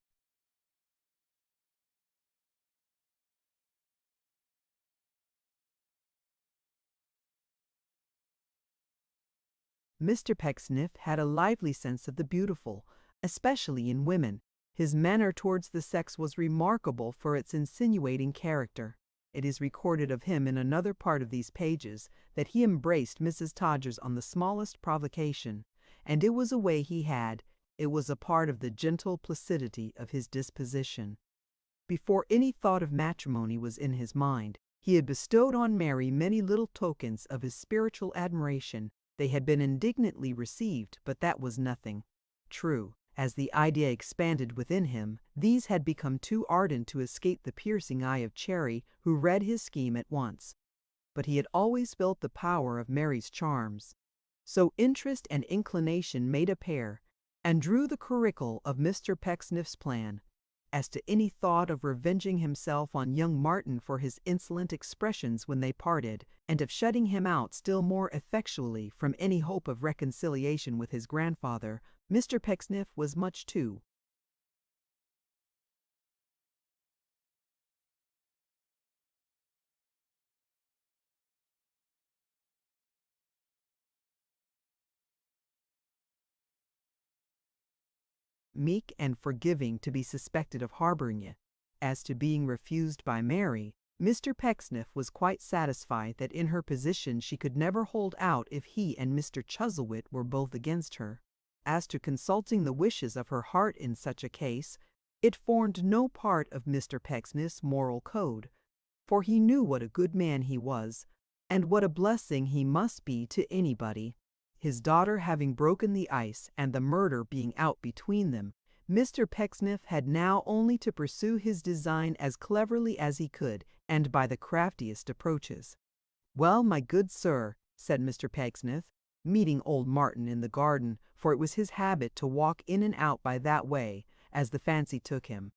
Mr. Pecksniff had a lively sense of the beautiful, especially in women. His manner towards the sex was remarkable for its insinuating character. It is recorded of him in another part of these pages that he embraced Mrs. Todgers on the smallest provocation, and it was a way he had, it was a part of the gentle placidity of his disposition. Before any thought of matrimony was in his mind, he had bestowed on Mary many little tokens of his spiritual admiration. They had been indignantly received, but that was nothing. True, as the idea expanded within him, these had become too ardent to escape the piercing eye of Cherry, who read his scheme at once. But he had always felt the power of Mary's charms. So interest and inclination made a pair, and drew the curricle of Mr. Pecksniff's plan. As to any thought of revenging himself on young Martin for his insolent expressions when they parted, and of shutting him out still more effectually from any hope of reconciliation with his grandfather, Mr. Pecksniff was much too meek and forgiving to be suspected of harboring it. As to being refused by Mary, Mr. Pecksniff was quite satisfied that in her position she could never hold out if he and Mr. Chuzzlewit were both against her. As to consulting the wishes of her heart in such a case, it formed no part of Mr. Pecksniff's moral code, for he knew what a good man he was, and what a blessing he must be to anybody. His daughter having broken the ice, and the murder being out between them, Mr. Pecksniff had now only to pursue his design as cleverly as he could, and by the craftiest approaches. "Well, my good sir," said Mr. Pecksniff, meeting old Martin in the garden, for it was his habit to walk in and out by that way, as the fancy took him,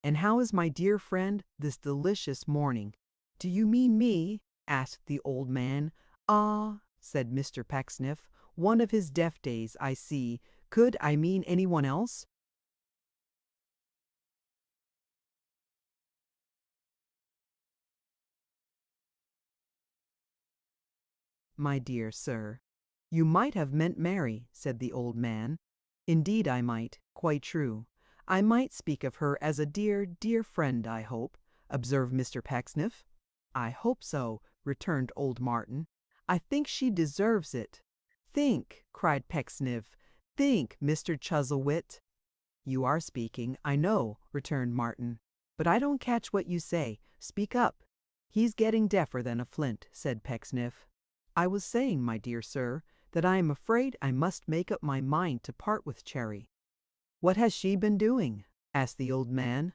"and how is my dear friend this delicious morning?" "Do you mean me?" asked the old man. "Ah," said Mr. Pecksniff, "one of his deaf days, I see. Could I mean anyone else?" "My dear sir, you might have meant Mary," said the old man. "Indeed I might, quite true. I might speak of her as a dear, dear friend, I hope," observed Mr. Pecksniff. "I hope so," returned old Martin. "I think she deserves it." "Think!" cried Pecksniff. "Think, Mr. Chuzzlewit." "You are speaking, I know," returned Martin. "But I don't catch what you say. Speak up." "He's getting deafer than a flint," said Pecksniff. "I was saying, my dear sir, that I am afraid I must make up my mind to part with Cherry." "What has she been doing?" asked the old man.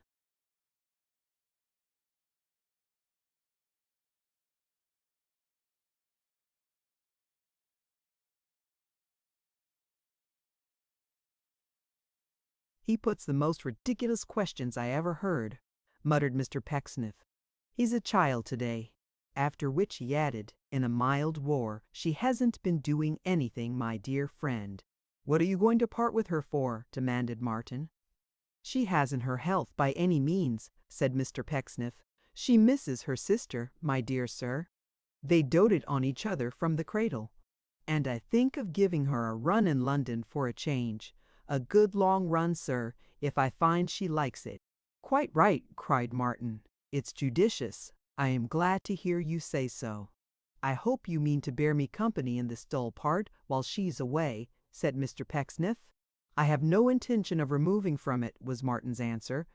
"He puts the most ridiculous questions I ever heard," muttered Mr. Pecksniff. "He's a child today." After which he added, In a mild war, she hasn't been doing anything, my dear friend. What are you going to part with her for? Demanded Martin. She hasn't her health by any means, said Mr. Pecksniff. She misses her sister, my dear sir. They doted on each other from the cradle. And I think of giving her a run in London for a change. A good long run, sir, if I find she likes it. Quite right, cried Martin. It's judicious. I am glad to hear you say so. I hope you mean to bear me company in this dull part while she's away, said Mr. Pecksniff. I have no intention of removing from it, was Martin's answer.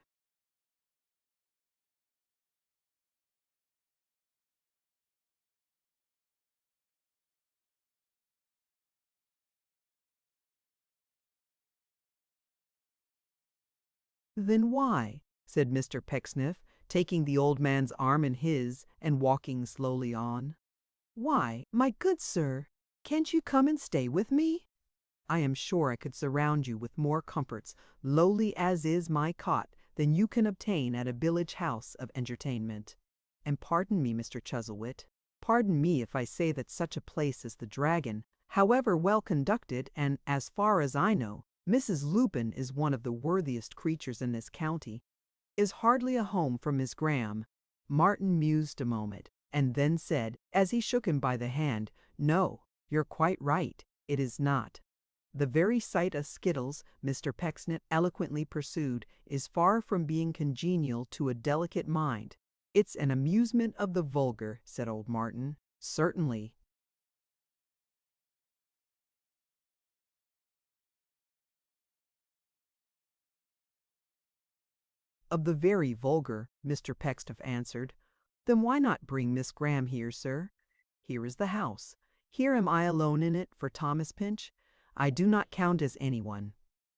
Then why? Said Mr. Pecksniff, taking the old man's arm in his and walking slowly on. Why, my good sir, can't you come and stay with me? I am sure I could surround you with more comforts, lowly as is my cot, than you can obtain at a village house of entertainment. And pardon me, Mr. Chuzzlewit, pardon me if I say that such a place as the Dragon, however well conducted, and, as far as I know, Mrs. Lupin is one of the worthiest creatures in this county, is hardly a home for Miss Graham. Martin mused a moment, and then said, as he shook him by the hand, No, you're quite right, it is not. The very sight of skittles, Mr. Pecksniff eloquently pursued, is far from being congenial to a delicate mind. It's an amusement of the vulgar, said old Martin. Certainly. Of the very vulgar, Mr. Pecksniff answered. Then why not bring Miss Graham here, sir? Here is the house. Here am I alone in it for Thomas Pinch. I do not count as anyone.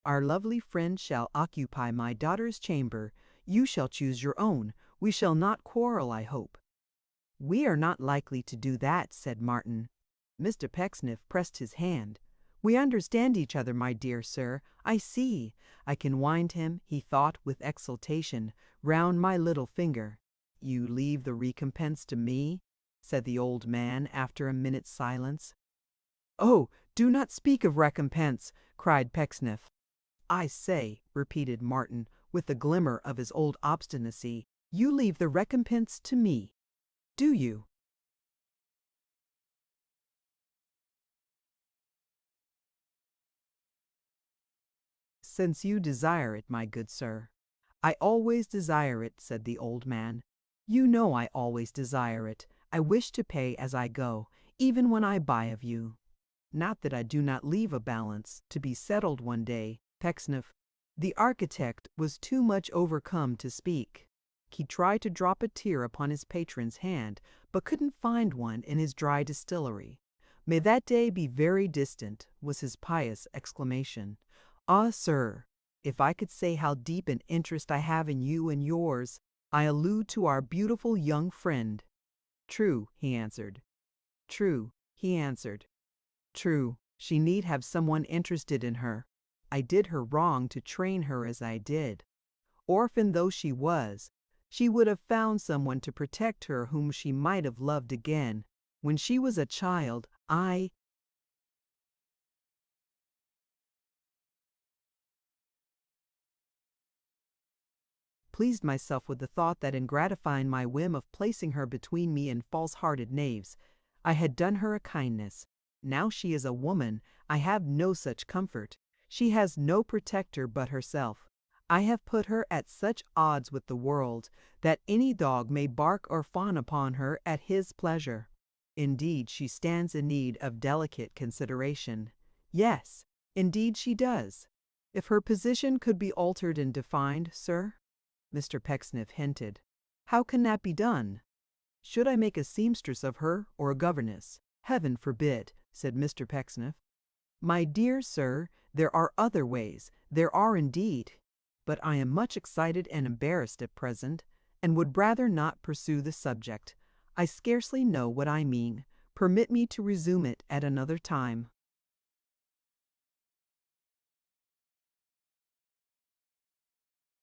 Our lovely friend shall occupy my daughter's chamber. You shall choose your own. We shall not quarrel, I hope. We are not likely to do that, said Martin. Mr. Pecksniff pressed his hand. We understand each other, my dear sir. I see. I can wind him, he thought with exultation, round my little finger. You leave the recompense to me, said the old man after a minute's silence. Oh, do not speak of recompense, cried Pecksniff. I say, repeated Martin, with a glimmer of his old obstinacy, you leave the recompense to me. Do you? Since you desire it, my good sir. I always desire it, said the old man. You know I always desire it. I wish to pay as I go, even when I buy of you. Not that I do not leave a balance, to be settled one day, Pecksniff. The architect was too much overcome to speak. He tried to drop a tear upon his patron's hand, but couldn't find one in his dry distillery. May that day be very distant, was his pious exclamation. Ah, sir, if I could say how deep an interest I have in you and yours, I allude to our beautiful young friend. True, he answered. True, he answered. True, she need have someone interested in her. I did her wrong to train her as I did. Orphan though she was, she would have found someone to protect her whom she might have loved again. When she was a child, I pleased myself with the thought that in gratifying my whim of placing her between me and false-hearted knaves, I had done her a kindness. Now she is a woman, I have no such comfort. She has no protector but herself. I have put her at such odds with the world that any dog may bark or fawn upon her at his pleasure. Indeed, she stands in need of delicate consideration. Yes, indeed she does. If her position could be altered and defined, sir, Mr. Pecksniff hinted. How can that be done? Should I make a seamstress of her or a governess? Heaven forbid, said Mr. Pecksniff. My dear sir, there are other ways, there are indeed. But I am much excited and embarrassed at present, and would rather not pursue the subject. I scarcely know what I mean. Permit me to resume it at another time.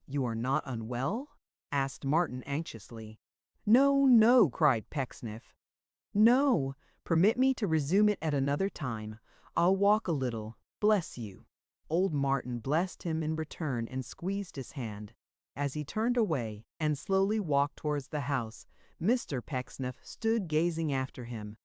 You are not unwell? Asked Martin anxiously. No, no, cried Pecksniff. No, Permit me to resume it at another time. I'll walk a little. Bless you." Old Martin blessed him in return and squeezed his hand. As he turned away and slowly walked towards the house, Mr. Pecksniff stood gazing after him.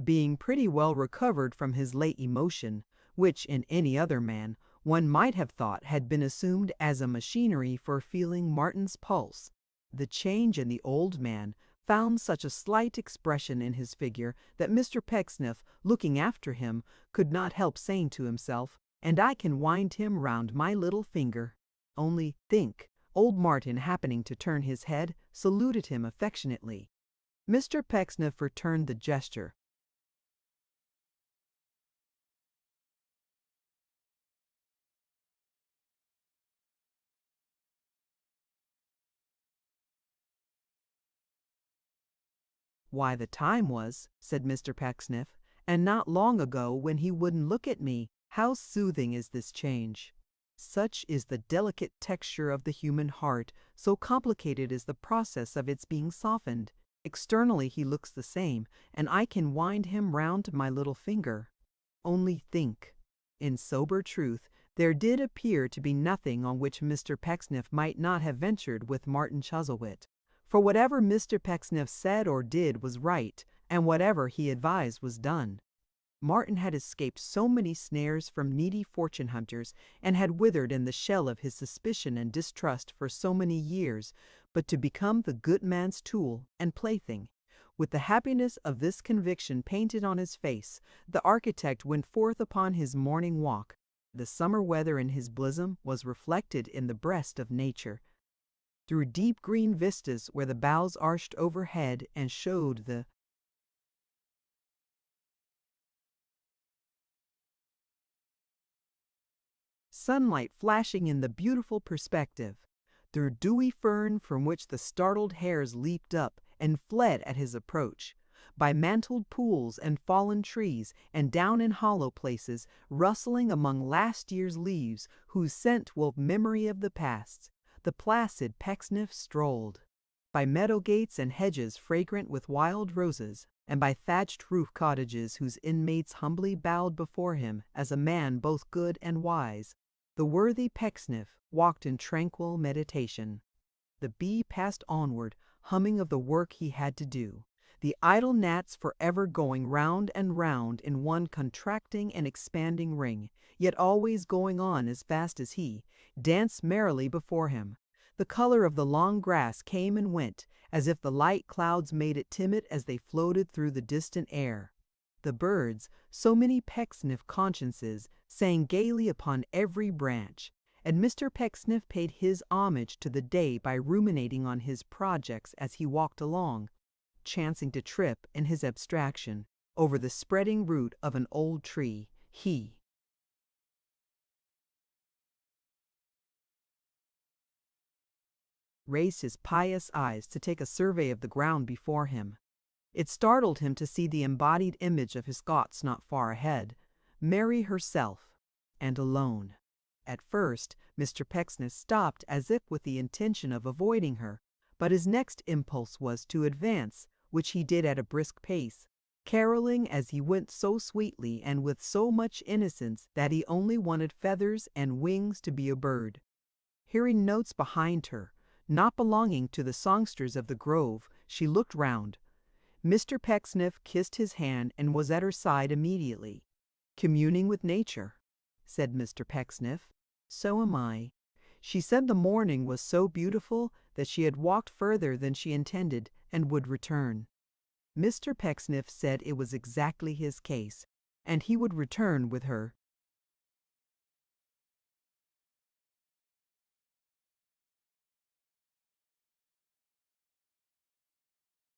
Being pretty well recovered from his late emotion, which in any other man one might have thought had been assumed as a machinery for feeling Martin's pulse, the change in the old man found such a slight expression in his figure that Mr. Pecksniff, looking after him, could not help saying to himself, "And I can wind him round my little finger." Only think, old Martin, happening to turn his head, saluted him affectionately. Mr. Pecksniff returned the gesture. "Why, the time was," said Mr. Pecksniff, "and not long ago, when he wouldn't look at me. How soothing is this change! Such is the delicate texture of the human heart, so complicated is the process of its being softened. Externally he looks the same, and I can wind him round my little finger. Only think." In sober truth, there did appear to be nothing on which Mr. Pecksniff might not have ventured with Martin Chuzzlewit. For whatever Mr. Pecksniff said or did was right, and whatever he advised was done. Martin had escaped so many snares from needy fortune hunters, and had withered in the shell of his suspicion and distrust for so many years, but to become the good man's tool and plaything. With the happiness of this conviction painted on his face, the architect went forth upon his morning walk. The summer weather in his bosom was reflected in the breast of nature. Through deep green vistas where the boughs arched overhead and showed the sunlight flashing in the beautiful perspective, through dewy fern from which the startled hares leaped up and fled at his approach, by mantled pools and fallen trees, and down in hollow places, rustling among last year's leaves whose scent woke memory of the past, the placid Pecksniff strolled. By meadow gates and hedges fragrant with wild roses, and by thatched roof cottages whose inmates humbly bowed before him as a man both good and wise, the worthy Pecksniff walked in tranquil meditation. The bee passed onward, humming of the work he had to do. The idle gnats forever going round and round in one contracting and expanding ring, yet always going on as fast as he, danced merrily before him. The color of the long grass came and went, as if the light clouds made it timid as they floated through the distant air. The birds, so many Pecksniff consciences, sang gaily upon every branch, and Mr. Pecksniff paid his homage to the day by ruminating on his projects as he walked along, chancing to trip, in his abstraction, over the spreading root of an old tree. He raised his pious eyes to take a survey of the ground before him. It startled him to see the embodied image of his thoughts not far ahead, Mary herself, and alone. At first, Mr. Pecksniff stopped as if with the intention of avoiding her, but his next impulse was to advance, which he did at a brisk pace, caroling as he went so sweetly and with so much innocence that he only wanted feathers and wings to be a bird. Hearing notes behind her, not belonging to the songsters of the grove, she looked round. Mr. Pecksniff kissed his hand and was at her side immediately. "Communing with nature," said Mr. Pecksniff. "So am I." She said the morning was so beautiful that she had walked further than she intended and would return. Mr. Pecksniff said it was exactly his case, and he would return with her.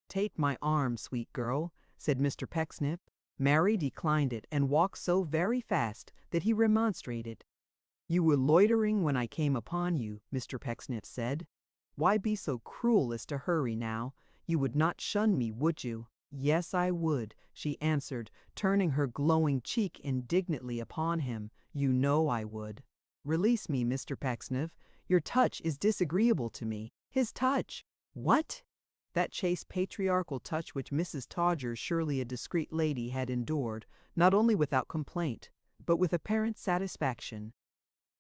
"Take my arm, sweet girl," said Mr. Pecksniff. Mary declined it and walked so very fast that he remonstrated. "You were loitering when I came upon you," Mr. Pecksniff said. "Why be so cruel as to hurry now? You would not shun me, would you?" "Yes, I would," she answered, turning her glowing cheek indignantly upon him. "You know I would." "Release me, Mr. Pecksniff. Your touch is disagreeable to me." His touch! What? that chaste patriarchal touch which Mrs. Todgers, surely a discreet lady, had endured, not only without complaint, but with apparent satisfaction.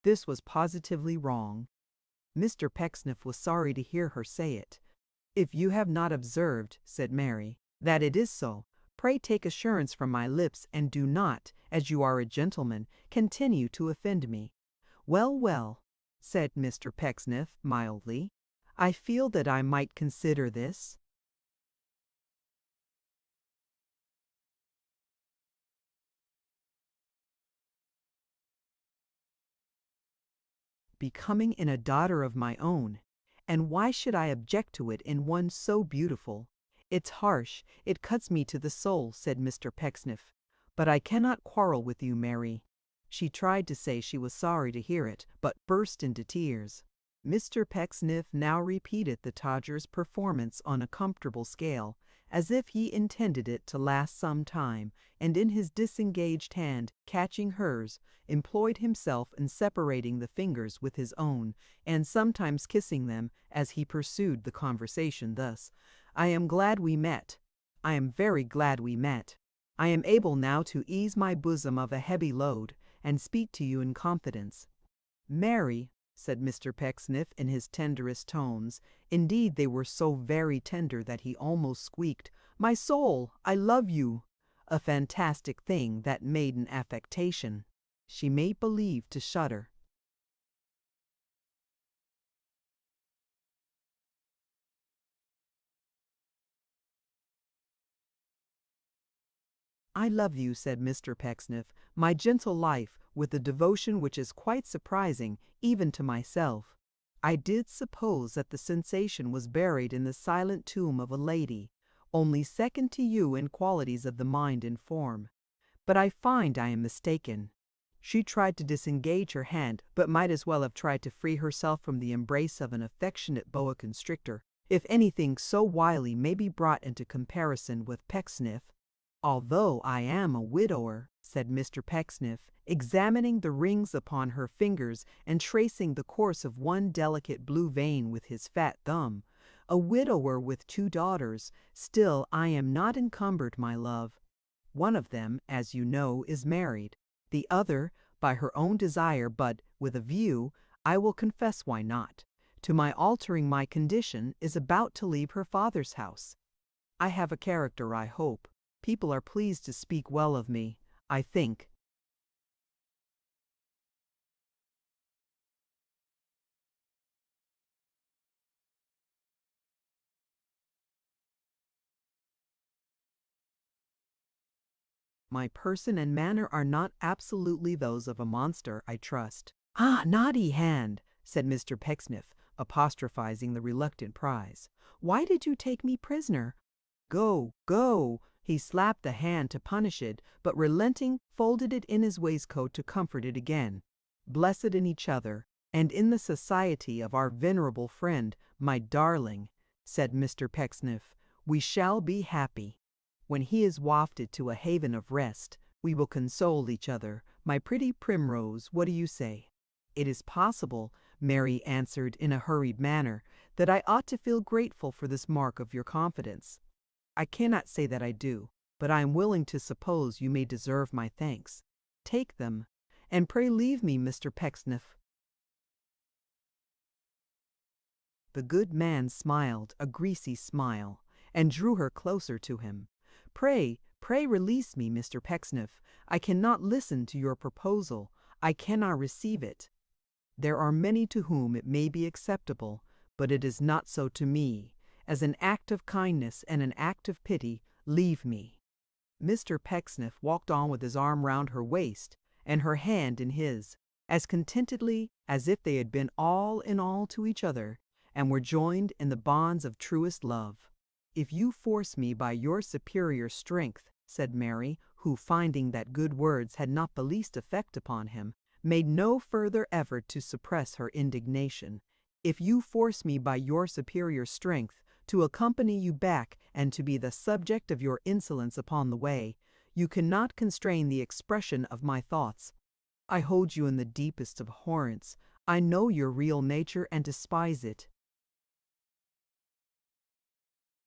This was positively wrong. Mr. Pecksniff was sorry to hear her say it. "If you have not observed," said Mary, "that it is so, pray take assurance from my lips, and do not, as you are a gentleman, continue to offend me." "Well, well," said Mr. Pecksniff mildly, "I feel that I might consider this." "Becoming in a daughter of my own, and why should I object to it in one so beautiful? It's harsh, it cuts me to the soul," said Mr. Pecksniff, "but I cannot quarrel with you, Mary." She tried to say she was sorry to hear it, but burst into tears. Mr. Pecksniff now repeated the Todgers' performance on a comfortable scale, as if he intended it to last some time, and in his disengaged hand, catching hers, employed himself in separating the fingers with his own, and sometimes kissing them, as he pursued the conversation thus: "I am glad we met. I am very glad we met. I am able now to ease my bosom of a heavy load, and speak to you in confidence." "Mary," said Mr. Pecksniff in his tenderest tones, indeed they were so very tender that he almost squeaked, "My soul, I love you!" A fantastic thing, that maiden affectation. She made believe to shudder. "I love you," said Mr. Pecksniff, "my gentle life, with a devotion which is quite surprising, even to myself. I did suppose that the sensation was buried in the silent tomb of a lady, only second to you in qualities of the mind and form. But I find I am mistaken." She tried to disengage her hand, but might as well have tried to free herself from the embrace of an affectionate boa constrictor, if anything so wily may be brought into comparison with Pecksniff. "Although I am a widower," said Mr. Pecksniff, examining the rings upon her fingers and tracing the course of one delicate blue vein with his fat thumb, "a widower with 2 daughters, still I am not encumbered, my love. One of them, as you know, is married. The other, by her own desire, but with a view, I will confess why not, to my altering my condition, is about to leave her father's house. I have a character, I hope. People are pleased to speak well of me, I think." "My person and manner are not absolutely those of a monster, I trust." "Ah, naughty hand!" said Mr. Pecksniff, apostrophizing the reluctant prize. "Why did you take me prisoner?" "Go, go!" He slapped the hand to punish it, but relenting, folded it in his waistcoat to comfort it again. "Blessed in each other, and in the society of our venerable friend, my darling," said Mr. Pecksniff, "we shall be happy. When he is wafted to a haven of rest, we will console each other. My pretty Primrose, what do you say?" "It is possible," Mary answered in a hurried manner, "that I ought to feel grateful for this mark of your confidence. I cannot say that I do, but I am willing to suppose you may deserve my thanks. Take them, and pray leave me, Mr. Pecksniff." The good man smiled a greasy smile, and drew her closer to him. "Pray, pray release me, Mr. Pecksniff. I cannot listen to your proposal. I cannot receive it. There are many to whom it may be acceptable, but it is not so to me. As an act of kindness and an act of pity, leave me." Mr. Pecksniff walked on with his arm round her waist, and her hand in his, as contentedly as if they had been all in all to each other, and were joined in the bonds of truest love. "If you force me by your superior strength," said Mary, who, finding that good words had not the least effect upon him, made no further effort to suppress her indignation, "if you force me by your superior strength to accompany you back and to be the subject of your insolence upon the way, you cannot constrain the expression of my thoughts. I hold you in the deepest abhorrence. I know your real nature and despise it.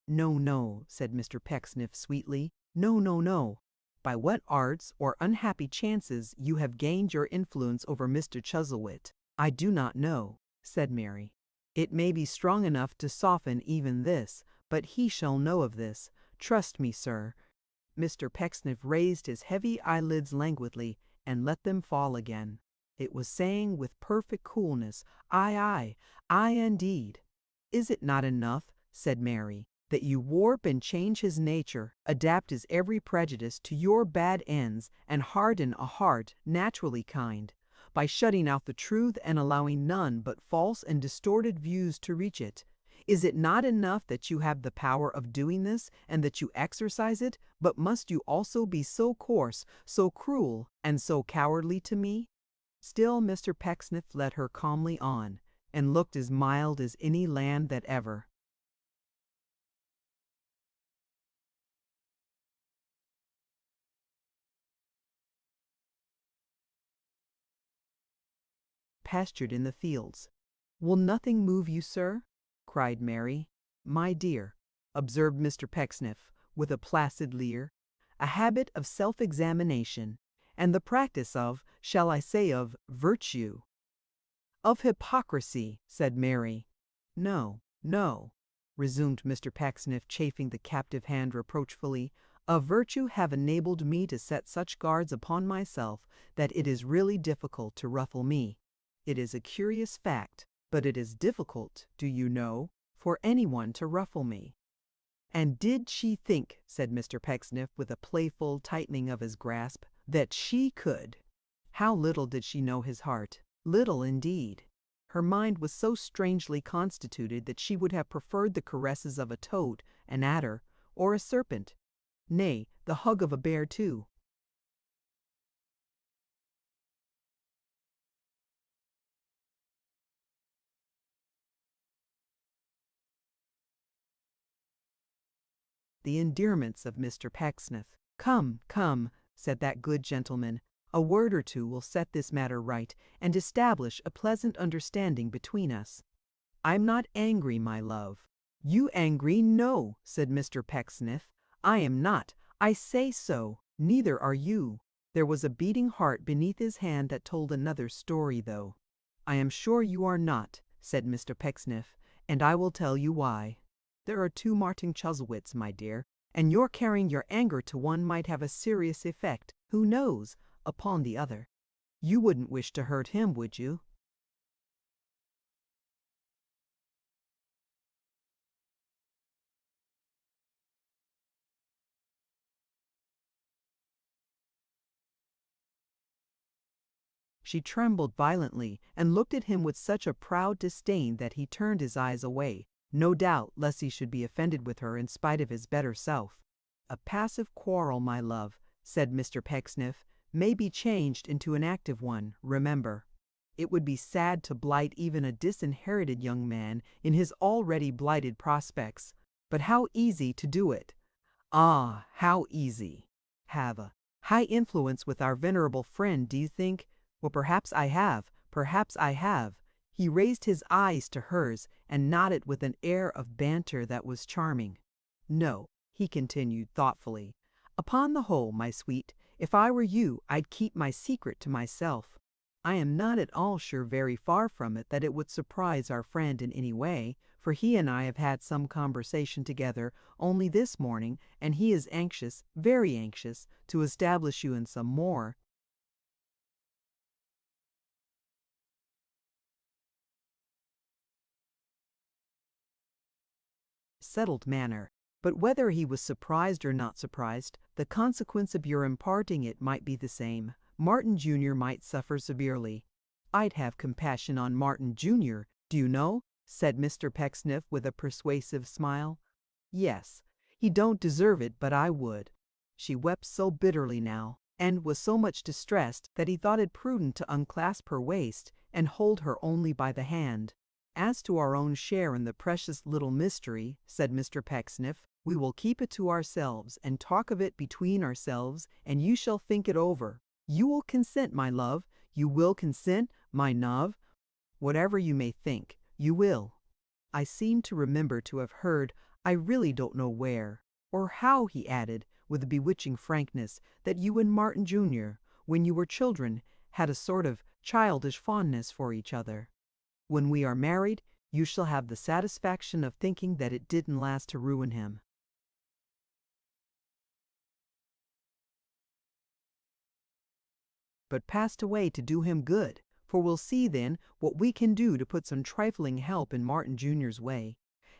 "No, no," said Mr. Pecksniff sweetly. "No, no, no. By what arts or unhappy chances you have gained your influence over Mr. Chuzzlewit, I do not know," said Mary. "It may be strong enough to soften even this, but he shall know of this. Trust me, sir." Mr. Pecksniff raised his heavy eyelids languidly and let them fall again. It was saying with perfect coolness, "Aye, indeed." "Is it not enough," said Mary, "that you warp and change his nature, adapt his every prejudice to your bad ends, and harden a heart naturally kind, by shutting out the truth and allowing none but false and distorted views to reach it? Is it not enough that you have the power of doing this, and that you exercise it, but must you also be so coarse, so cruel, and so cowardly to me?" Still Mr. Pecksniff led her calmly on, and looked as mild as any land that ever pastured in the fields. "Will nothing move you, sir?" cried Mary. "My dear," observed Mr. Pecksniff, with a placid leer, "a habit of self-examination, and the practice of, shall I say of, virtue—" "Of hypocrisy," said Mary. "No, no," resumed Mr. Pecksniff, chafing the captive hand reproachfully, "of virtue have enabled me to set such guards upon myself that it is really difficult to ruffle me. It is a curious fact, but it is difficult, do you know, for anyone to ruffle me." "And did she think," said Mr. Pecksniff, with a playful tightening of his grasp, "that she could?" How little did she know his heart! Little indeed. Her mind was so strangely constituted that she would have preferred the caresses of a toad, an adder, or a serpent, nay, the hug of a bear too. The endearments of Mr. Pecksniff. "Come, come," said that good gentleman, "a word or two will set this matter right, and establish a pleasant understanding between us. I'm not angry, my love." "You angry? No," said Mr. Pecksniff. "I am not. I say so. Neither are you." There was a beating heart beneath his hand that told another story, though. "I am sure you are not," said Mr. Pecksniff, "and I will tell you why. There are two Martin Chuzzlewits, my dear, and your carrying your anger to one might have a serious effect, who knows, upon the other. You wouldn't wish to hurt him, would you?" She trembled violently, and looked at him with such a proud disdain that he turned his eyes away, no doubt lest he should be offended with her in spite of his better self. "A passive quarrel, my love," said Mr. Pecksniff, "may be changed into an active one, remember. It would be sad to blight even a disinherited young man in his already blighted prospects, but how easy to do it! Ah, how easy! Have a high influence with our venerable friend, do you think? Well, perhaps I have, perhaps I have." He raised his eyes to hers and nodded with an air of banter that was charming. "No," he continued thoughtfully. "Upon the whole, my sweet, if I were you, I'd keep my secret to myself. I am not at all sure, very far from it, that it would surprise our friend in any way, for he and I have had some conversation together only this morning, and he is anxious, very anxious, to establish you in some more settled manner. But whether he was surprised or not surprised, the consequence of your imparting it might be the same. Martin Jr. might suffer severely." "I'd have compassion on Martin Jr., do you know?" said Mr. Pecksniff with a persuasive smile. "Yes, he don't deserve it, but I would." She wept so bitterly now, and was so much distressed, that he thought it prudent to unclasp her waist and hold her only by the hand. "As to our own share in the precious little mystery," said Mr. Pecksniff, "we will keep it to ourselves, and talk of it between ourselves, and you shall think it over. You will consent, my love? You will consent, my Nov? Whatever you may think, you will." I seem to remember to have heard I really don't know where, or how," he added, with a bewitching frankness, "that you and Martin Jr., when you were children, had a sort of childish fondness for each other. When we are married, you shall have the satisfaction of thinking that it didn't last to ruin him." But passed away to do him good, for we'll see then what we can do to put some trifling help in Martin Jr.'s way.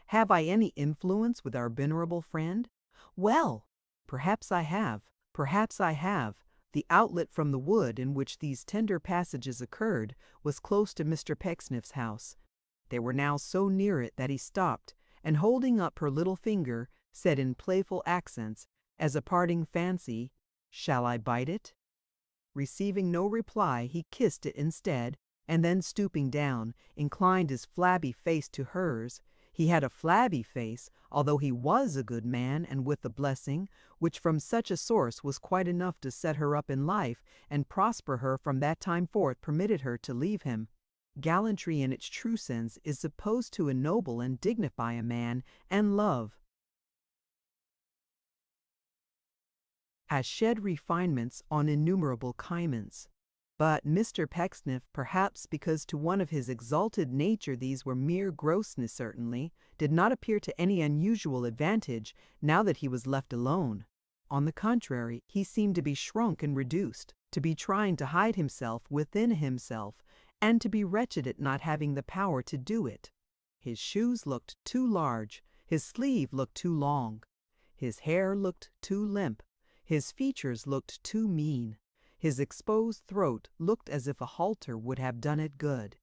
Have I any influence with our venerable friend? Well, perhaps I have, perhaps I have. The outlet from the wood in which these tender passages occurred was close to Mr. Pecksniff's house. They were now so near it that he stopped, and holding up her little finger, said in playful accents, as a parting fancy, "Shall I bite it?" Receiving no reply, he kissed it instead, and then stooping down, inclined his flabby face to hers. He had a flabby face, although he was a good man and with a blessing, which from such a source was quite enough to set her up in life and prosper her from that time forth permitted her to leave him. Gallantry in its true sense is supposed to ennoble and dignify a man, and love has shed refinements on innumerable caiments. But Mr. Pecksniff, perhaps because to one of his exalted nature these were mere grossness certainly, did not appear to any unusual advantage now that he was left alone. On the contrary, he seemed to be shrunk and reduced, to be trying to hide himself within himself, and to be wretched at not having the power to do it. His shoes looked too large, his sleeve looked too long, his hair looked too limp, his features looked too mean. His exposed throat looked as if a halter would have done it good.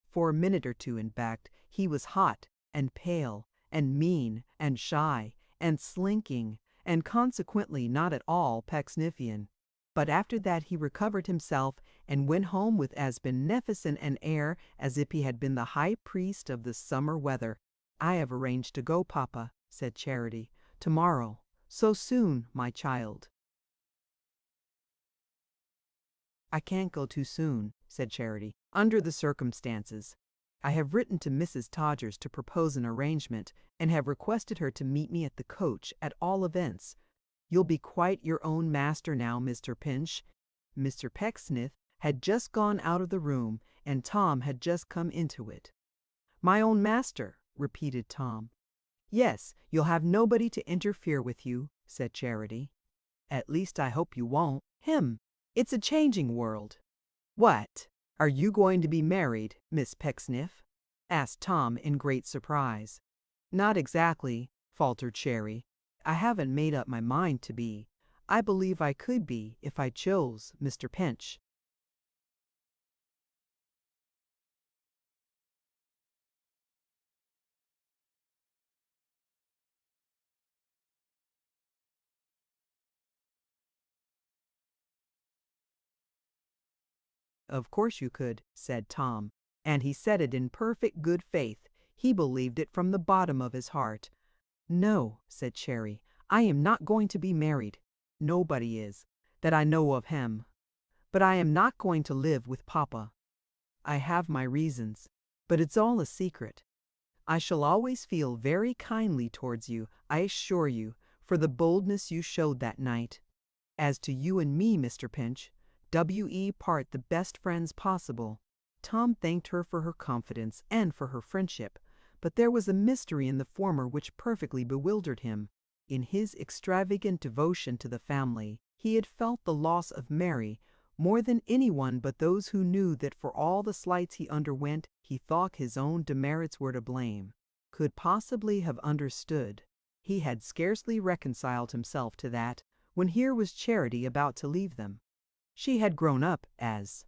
For a minute or two, in fact, he was hot and pale and mean and shy and slinking, and consequently not at all Pecksniffian. But after that he recovered himself and went home with as beneficent an air as if he had been the high priest of the summer weather. "I have arranged to go, Papa," said Charity, "tomorrow. So soon, my child." "I can't go too soon," said Charity, "under the circumstances. I have written to Mrs. Todgers to propose an arrangement, and have requested her to meet me at the coach, at all events. You'll be quite your own master now, Mr. Pinch." Mr. Pecksniff had just gone out of the room, and Tom had just come into it. "My own master," repeated Tom. "Yes, you'll have nobody to interfere with you," said Charity. "At least I hope you won't. It's a changing world." "What? Are you going to be married, Miss Pecksniff?" asked Tom in great surprise. "Not exactly," faltered Cherry. "I haven't made up my mind to be. I believe I could be, if I chose, Mr. Pinch." "Of course you could," said Tom, and he said it in perfect good faith. He believed it from the bottom of his heart. "No," said Cherry, "I am not going to be married. Nobody is, that I know of him. But I am not going to live with Papa. I have my reasons, but it's all a secret. I shall always feel very kindly towards you, I assure you, for the boldness you showed that night. As to you and me, Mr. Pinch, W.E. part the best friends possible." Tom thanked her for her confidence and for her friendship, but there was a mystery in the former which perfectly bewildered him. In his extravagant devotion to the family, he had felt the loss of Mary more than anyone but those who knew that for all the slights he underwent, he thought his own demerits were to blame, could possibly have understood. He had scarcely reconciled himself to that, when here was Charity about to leave them. She had grown up as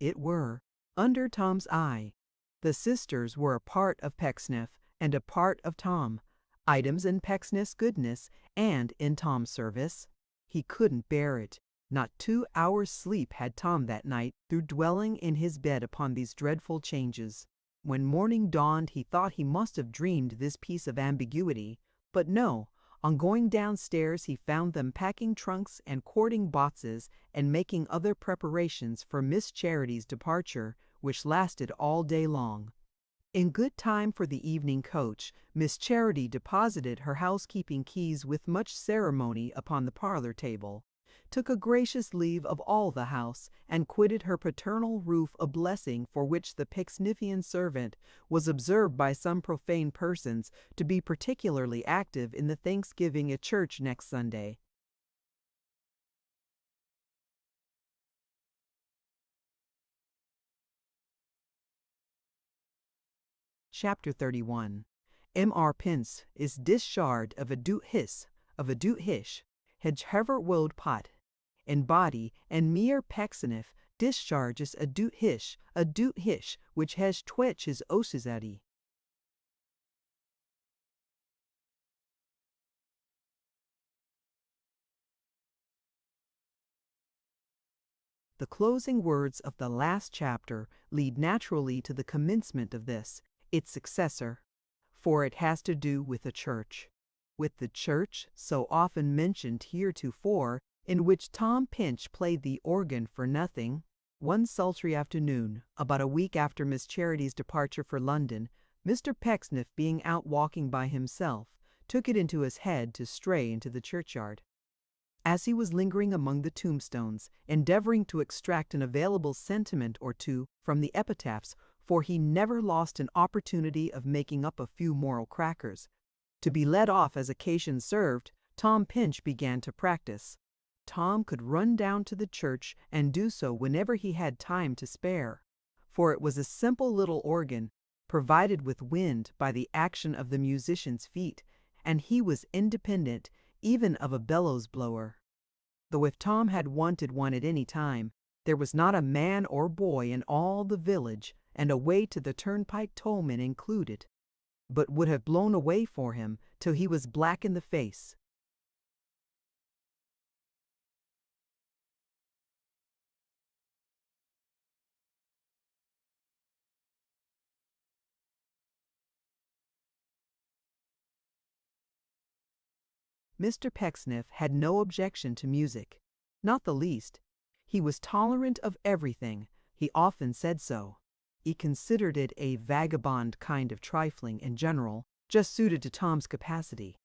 it were, under Tom's eye. The sisters were a part of Pecksniff and a part of Tom, items in Pecksniff's goodness and in Tom's service. He couldn't bear it. Not 2 hours' sleep had Tom that night through dwelling in his bed upon these dreadful changes. When morning dawned he thought he must have dreamed this piece of ambiguity, but no, On going downstairs, he found them packing trunks and cording boxes and making other preparations for Miss Charity's departure, which lasted all day long. In good time for the evening coach, Miss Charity deposited her housekeeping keys with much ceremony upon the parlor table, took a gracious leave of all the house, and quitted her paternal roof, a blessing for which the Pecksniffian servant was observed by some profane persons to be particularly active in the thanksgiving at church next Sunday. Chapter 31. M.R. Pince is discharged of a doot hiss, hedge hever wold pot. In body, and mere Pecksniff discharges a doot hish, which has twetch his oses at he. The closing words of the last chapter lead naturally to the commencement of this, its successor, for it has to do with the church. With the church, so often mentioned heretofore, in which Tom Pinch played the organ for nothing. One sultry afternoon, about a week after Miss Charity's departure for London, Mr. Pecksniff, being out walking by himself, took it into his head to stray into the churchyard. As he was lingering among the tombstones, endeavoring to extract an available sentiment or two from the epitaphs, for he never lost an opportunity of making up a few moral crackers, to be let off as occasion served, Tom Pinch began to practice. Tom could run down to the church and do so whenever he had time to spare, for it was a simple little organ, provided with wind by the action of the musician's feet, and he was independent even of a bellows blower. Though if Tom had wanted one at any time, there was not a man or boy in all the village, and away to the turnpike tollman included, but would have blown away for him till he was black in the face. Mr. Pecksniff had no objection to music, not the least. He was tolerant of everything. He often said so. He considered it a vagabond kind of trifling in general, just suited to Tom's capacity.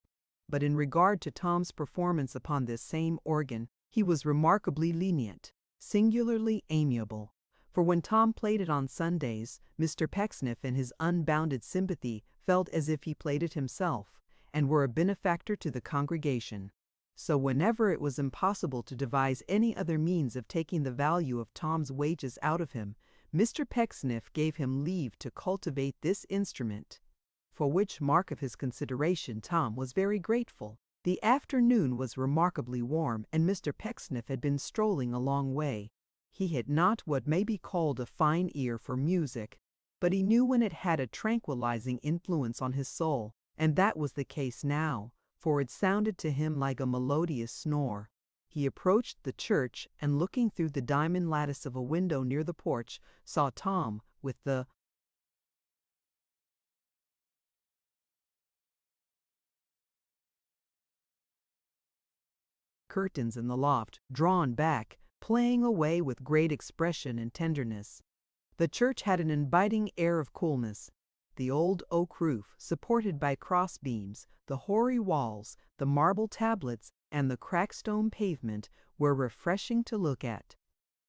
But in regard to Tom's performance upon this same organ, he was remarkably lenient, singularly amiable. For when Tom played it on Sundays, Mr. Pecksniff, in his unbounded sympathy, felt as if he played it himself, and were a benefactor to the congregation. So whenever it was impossible to devise any other means of taking the value of Tom's wages out of him, Mr. Pecksniff gave him leave to cultivate this instrument, for which mark of his consideration Tom was very grateful. The afternoon was remarkably warm, and Mr. Pecksniff had been strolling a long way. He had not what may be called a fine ear for music, but he knew when it had a tranquilizing influence on his soul, and that was the case now, for it sounded to him like a melodious snore. He approached the church, and looking through the diamond lattice of a window near the porch, saw Tom, with the curtains in the loft drawn back, playing away with great expression and tenderness. The church had an inviting air of coolness. The old oak roof, supported by cross beams, the hoary walls, the marble tablets, and the cracked stone pavement were refreshing to look at.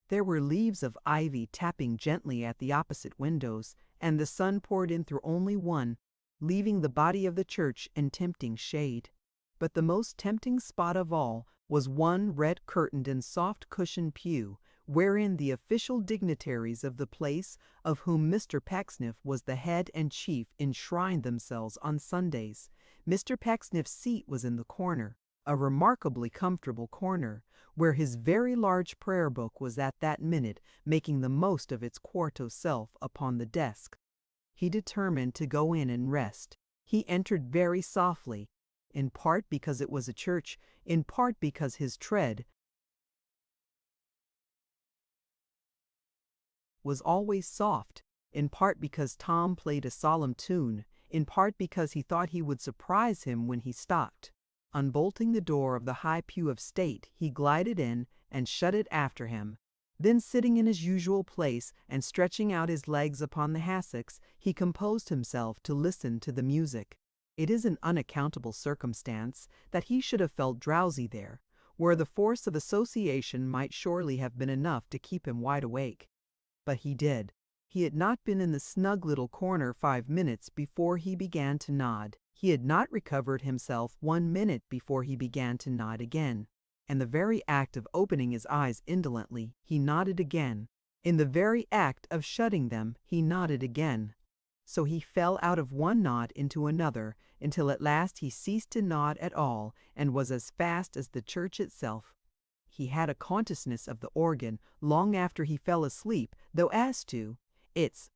There were leaves of ivy tapping gently at the opposite windows, and the sun poured in through only one, leaving the body of the church in tempting shade. But the most tempting spot of all was one red-curtained and soft-cushioned pew, wherein the official dignitaries of the place, of whom Mr. Pecksniff was the head and chief, enshrined themselves on Sundays. Mr. Pecksniff's seat was in the corner, a remarkably comfortable corner, where his very large prayer book was at that minute making the most of its quarto self upon the desk. He determined to go in and rest. He entered very softly, in part because it was a church, in part because his tread was always soft, in part because Tom played a solemn tune, in part because he thought he would surprise him when he stopped. Unbolting the door of the high pew of state, he glided in and shut it after him. Then, sitting in his usual place and stretching out his legs upon the hassocks, he composed himself to listen to the music. It is an unaccountable circumstance that he should have felt drowsy there, where the force of association might surely have been enough to keep him wide awake. But he did. He had not been in the snug little corner 5 minutes before he began to nod. He had not recovered himself 1 minute before he began to nod again. In the very act of opening his eyes indolently, he nodded again. In the very act of shutting them, he nodded again. So he fell out of one nod into another, until at last he ceased to nod at all, and was as fast as the church itself. He had a consciousness of the organ long after he fell asleep, though as to its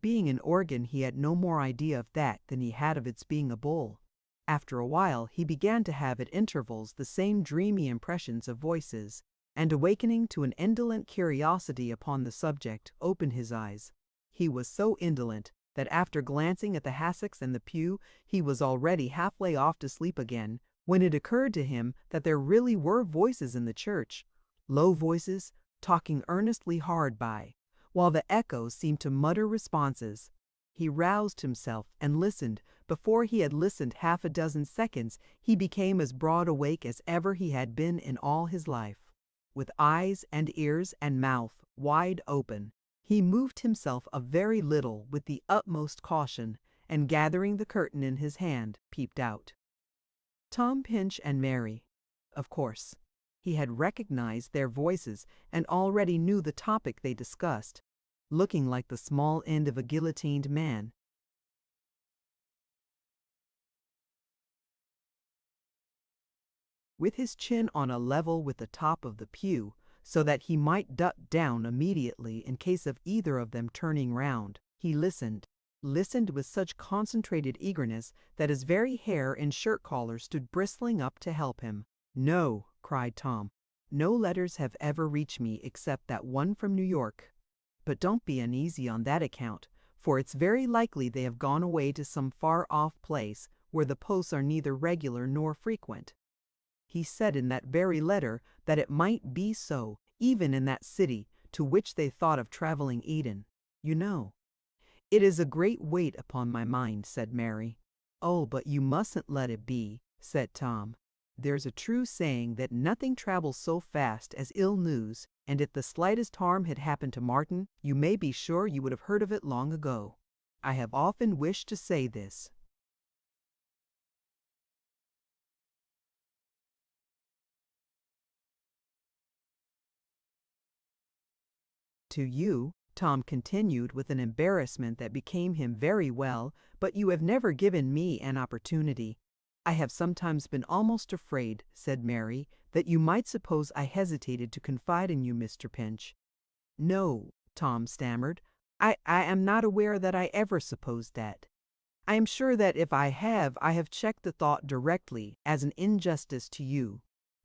being an organ, he had no more idea of that than he had of its being a bowl. After a while, he began to have at intervals the same dreamy impressions of voices, and awakening to an indolent curiosity upon the subject, opened his eyes. He was so indolent that after glancing at the hassocks and the pew, he was already halfway off to sleep again, when it occurred to him that there really were voices in the church, low voices, talking earnestly hard by, while the echoes seemed to mutter responses. He roused himself and listened. Before he had listened half a dozen seconds, he became as broad awake as ever he had been in all his life. With eyes and ears and mouth wide open, he moved himself a very little with the utmost caution, and gathering the curtain in his hand, peeped out. Tom Pinch and Mary. Of course, he had recognized their voices and already knew the topic they discussed. Looking like the small end of a guillotined man, with his chin on a level with the top of the pew, so that he might duck down immediately in case of either of them turning round, he listened with such concentrated eagerness that his very hair and shirt collar stood bristling up to help him. "No," cried Tom, "no letters have ever reached me except that one from New York. But don't be uneasy on that account, for it's very likely they have gone away to some far-off place where the posts are neither regular nor frequent." He said in that very letter that it might be so, even in that city to which they thought of traveling Eden. "You know, it is a great weight upon my mind," said Mary. "Oh, but you mustn't let it be," said Tom. "There's a true saying that nothing travels so fast as ill news, and if the slightest harm had happened to Martin, you may be sure you would have heard of it long ago. I have often wished to say this." "To you," Tom continued with an embarrassment that became him very well, "but you have never given me an opportunity." "I have sometimes been almost afraid," said Mary, "that you might suppose I hesitated to confide in you, Mr. Pinch." "No," Tom stammered, I am not aware that I ever supposed that. I am sure that if I have checked the thought directly as an injustice to you.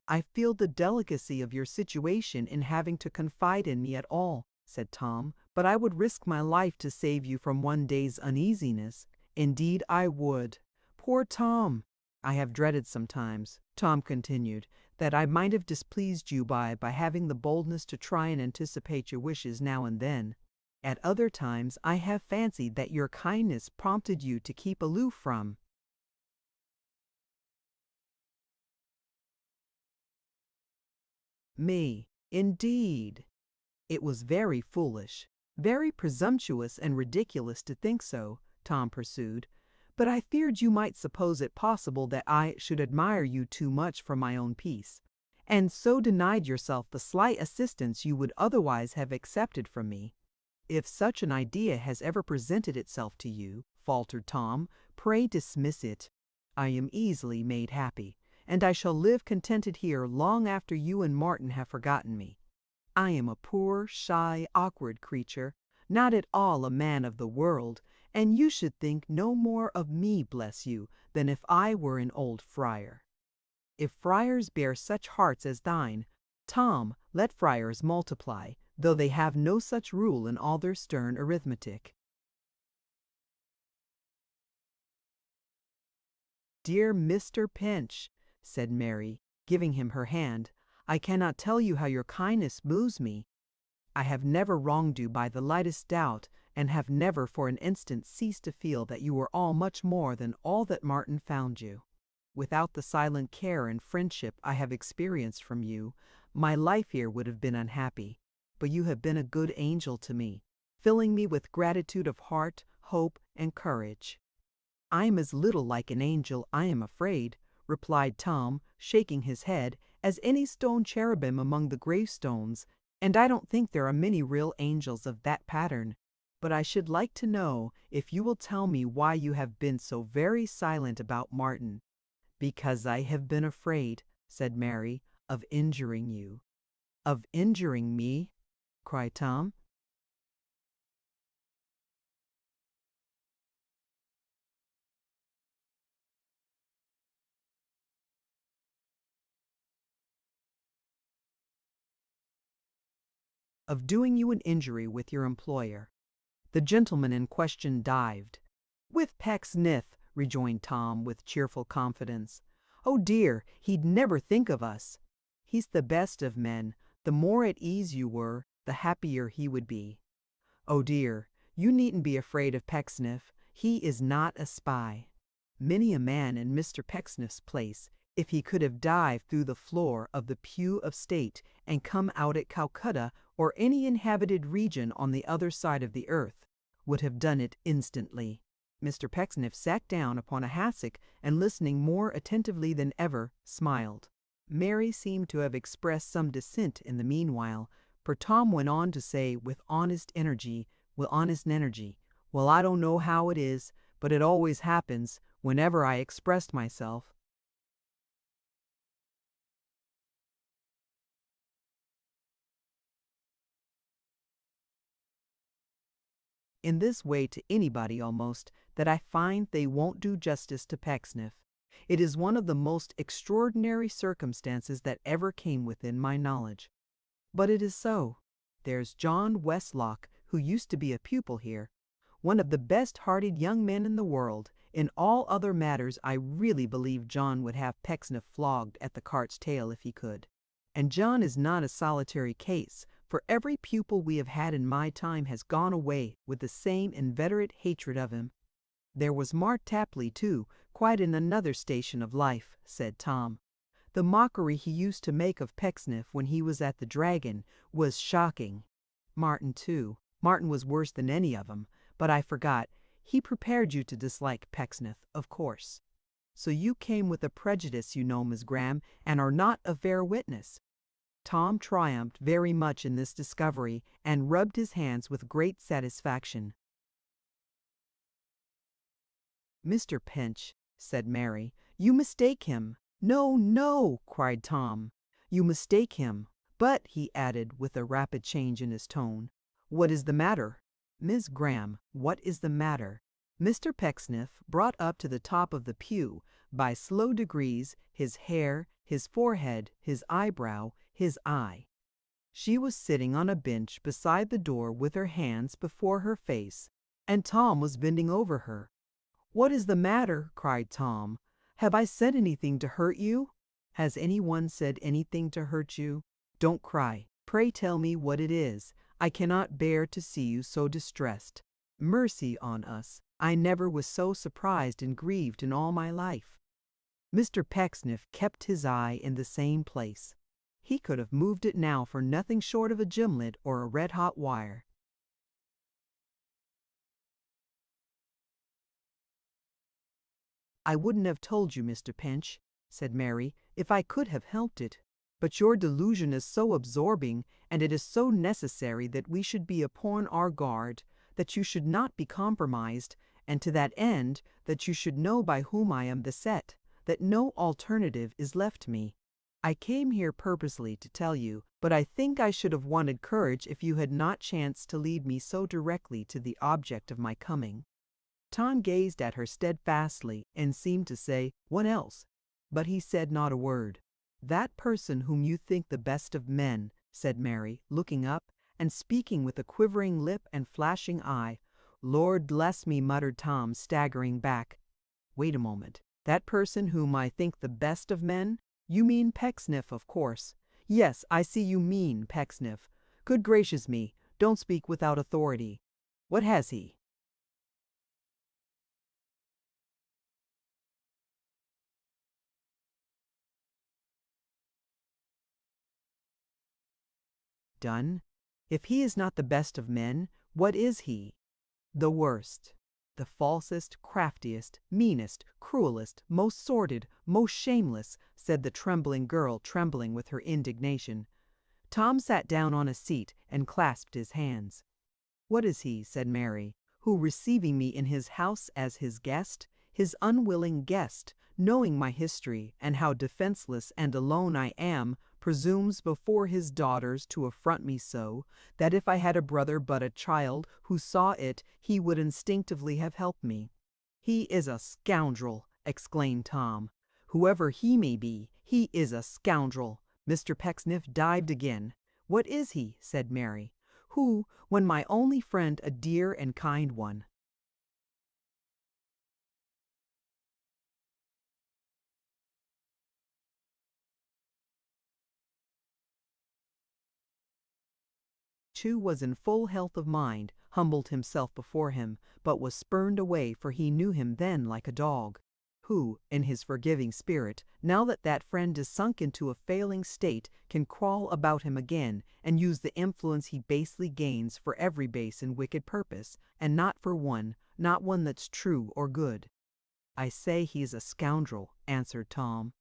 I feel the delicacy of your situation in having to confide in me at all," said Tom, "but I would risk my life to save you from one day's uneasiness. Indeed I would." "Poor Tom!" "I have dreaded sometimes," Tom continued, "that I might have displeased you by having the boldness to try and anticipate your wishes now and then. At other times I have fancied that your kindness prompted you to keep aloof from me. Indeed, it was very foolish, very presumptuous and ridiculous to think so," Tom pursued, "but I feared you might suppose it possible that I should admire you too much for my own peace, and so denied yourself the slight assistance you would otherwise have accepted from me." "If such an idea has ever presented itself to you," faltered Tom, "pray dismiss it. I am easily made happy, and I shall live contented here long after you and Martin have forgotten me. I am a poor, shy, awkward creature, not at all a man of the world, and you should think no more of me, bless you, than if I were an old friar. If friars bear such hearts as thine, Tom, let friars multiply, though they have no such rule in all their stern arithmetic." dear Mr. Pinch," said Mary, giving him her hand, "I cannot tell you how your kindness moves me. I have never wronged you by the lightest doubt, and have never for an instant ceased to feel that you were all much more than all that Martin found you. Without the silent care and friendship I have experienced from you, my life here would have been unhappy. But you have been a good angel to me, filling me with gratitude of heart, hope, and courage." "I am as little like an angel, I am afraid," replied Tom, shaking his head, "as any stone cherubim among the gravestones, and I don't think there are many real angels of that pattern. But I should like to know if you will tell me why you have been so very silent about Martin." "Because I have been afraid," said Mary, "of injuring you." "Of injuring me?" cried Tom. "Of doing you an injury with your employer." The gentleman in question dived. "With Pecksniff," rejoined Tom with cheerful confidence. "Oh dear, he'd never think of us. He's the best of men. The more at ease you were, the happier he would be." "Oh dear, you needn't be afraid of Pecksniff. He is not a spy." Many a man in Mr. Pecksniff's place, if he could have dived through the floor of the pew of state and come out at Calcutta or any inhabited region on the other side of the earth, would have done it instantly. Mr. Pecksniff sat down upon a hassock and, listening more attentively than ever, smiled. Mary seemed to have expressed some dissent in the meanwhile, for Tom went on to say with honest energy, "Well, I don't know how it is, but it always happens whenever I express myself." In this way to anybody almost, that I find they won't do justice to Pecksniff. It is one of the most extraordinary circumstances that ever came within my knowledge. But it is so. There's John Westlock, who used to be a pupil here, one of the best-hearted young men in the world. In all other matters I really believe John would have Pecksniff flogged at the cart's tail if he could. And John is not a solitary case, for every pupil we have had in my time has gone away with the same inveterate hatred of him. There was Mart Tapley, too, quite in another station of life, said Tom. The mockery he used to make of Pecksniff when he was at the Dragon was shocking. Martin, too. Martin was worse than any of 'em, but I forgot. He prepared you to dislike Pecksniff, of course. So you came with a prejudice, you know, Miss Graham, and are not a fair witness. Tom triumphed very much in this discovery, and rubbed his hands with great satisfaction. "Mr. Pinch," said Mary, "you mistake him." "No, no," cried Tom, "you mistake him. But," he added, with a rapid change in his tone, "what is the matter? Miss Graham, what is the matter?" Mr. Pecksniff, brought up to the top of the pew, by slow degrees, his hair, his forehead, his eyebrow, his eye. She was sitting on a bench beside the door with her hands before her face, and Tom was bending over her. "What is the matter?" cried Tom. "Have I said anything to hurt you?" "Has any one said anything to hurt you? Don't cry. Pray tell me what it is. I cannot bear to see you so distressed. Mercy on us! I never was so surprised and grieved in all my life." Mr. Pecksniff kept his eye in the same place. He could have moved it now for nothing short of a gimlet or a red-hot wire. "I wouldn't have told you, Mr. Pinch," said Mary, "if I could have helped it. But your delusion is so absorbing, and it is so necessary that we should be upon our guard, that you should not be compromised, and to that end, that you should know by whom I am beset, that no alternative is left me. I came here purposely to tell you, but I think I should have wanted courage if you had not chanced to lead me so directly to the object of my coming." Tom gazed at her steadfastly and seemed to say, "What else?" But he said not a word. "That person whom you think the best of men," said Mary, looking up, and speaking with a quivering lip and flashing eye. "Lord bless me," muttered Tom, staggering back. "Wait a moment. That person whom I think the best of men? You mean Pecksniff, of course. Yes, I see you mean Pecksniff. Good gracious me, don't speak without authority. What has he done? If he is not the best of men, what is he? The worst. The falsest, craftiest, meanest, cruelest, most sordid, most shameless, said the trembling girl, trembling with her indignation. Tom sat down on a seat and clasped his hands. What is he, said Mary, who, receiving me in his house as his guest, his unwilling guest, knowing my history and how defenseless and alone I am, presumes before his daughters to affront me so, that if I had a brother but a child who saw it, he would instinctively have helped me. He is a scoundrel, exclaimed Tom. Whoever he may be, he is a scoundrel. Mr. Pecksniff dived again. What is he? Said Mary. Who, when my only friend, a dear and kind one, Chu was in full health of mind, humbled himself before him, but was spurned away, for he knew him then like a dog, who, in his forgiving spirit, now that that friend is sunk into a failing state, can crawl about him again, and use the influence he basely gains for every base and wicked purpose, and not for one, not one that's true or good. I say he is a scoundrel, answered Tom.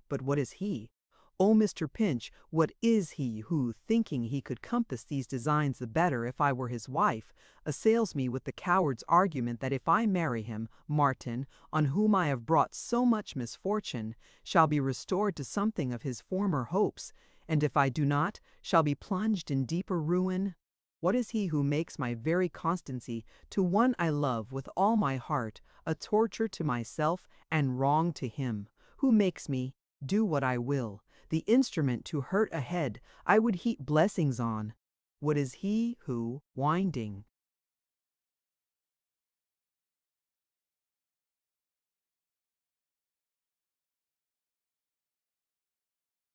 But what is he? Oh, Mr. Pinch, what is he who, thinking he could compass these designs the better if I were his wife, assails me with the coward's argument that if I marry him, Martin, on whom I have brought so much misfortune, shall be restored to something of his former hopes, and if I do not, shall be plunged in deeper ruin? What is he who makes my very constancy to one I love with all my heart a torture to myself and wrong to him, who makes me, do what I will, the instrument to hurt a head I would heap blessings on? What is he who, winding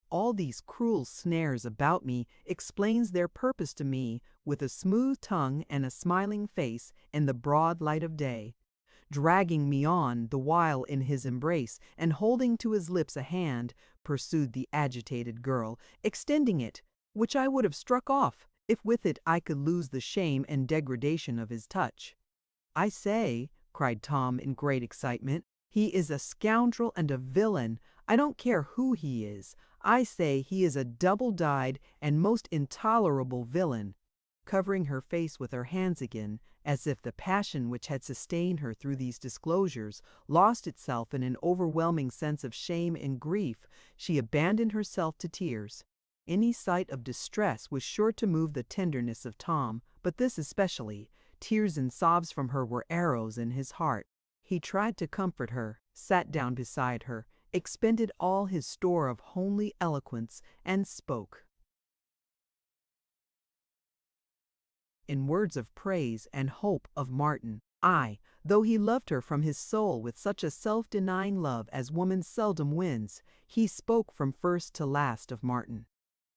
all these cruel snares about me, explains their purpose to me with a smooth tongue and a smiling face in the broad light of day, dragging me on the while in his embrace, and holding to his lips a hand, pursued the agitated girl, extending it, which I would have struck off, if with it I could lose the shame and degradation of his touch. I say, cried Tom in great excitement, he is a scoundrel and a villain. I don't care who he is. I say he is a double-dyed and most intolerable villain. Covering her face with her hands again, as if the passion which had sustained her through these disclosures lost itself in an overwhelming sense of shame and grief, she abandoned herself to tears. Any sight of distress was sure to move the tenderness of Tom, but this especially. Tears and sobs from her were arrows in his heart. He tried to comfort her, sat down beside her, expended all his store of homely eloquence, and spoke in words of praise and hope of Martin. Aye, though he loved her from his soul with such a self-denying love as woman seldom wins, he spoke from first to last of Martin.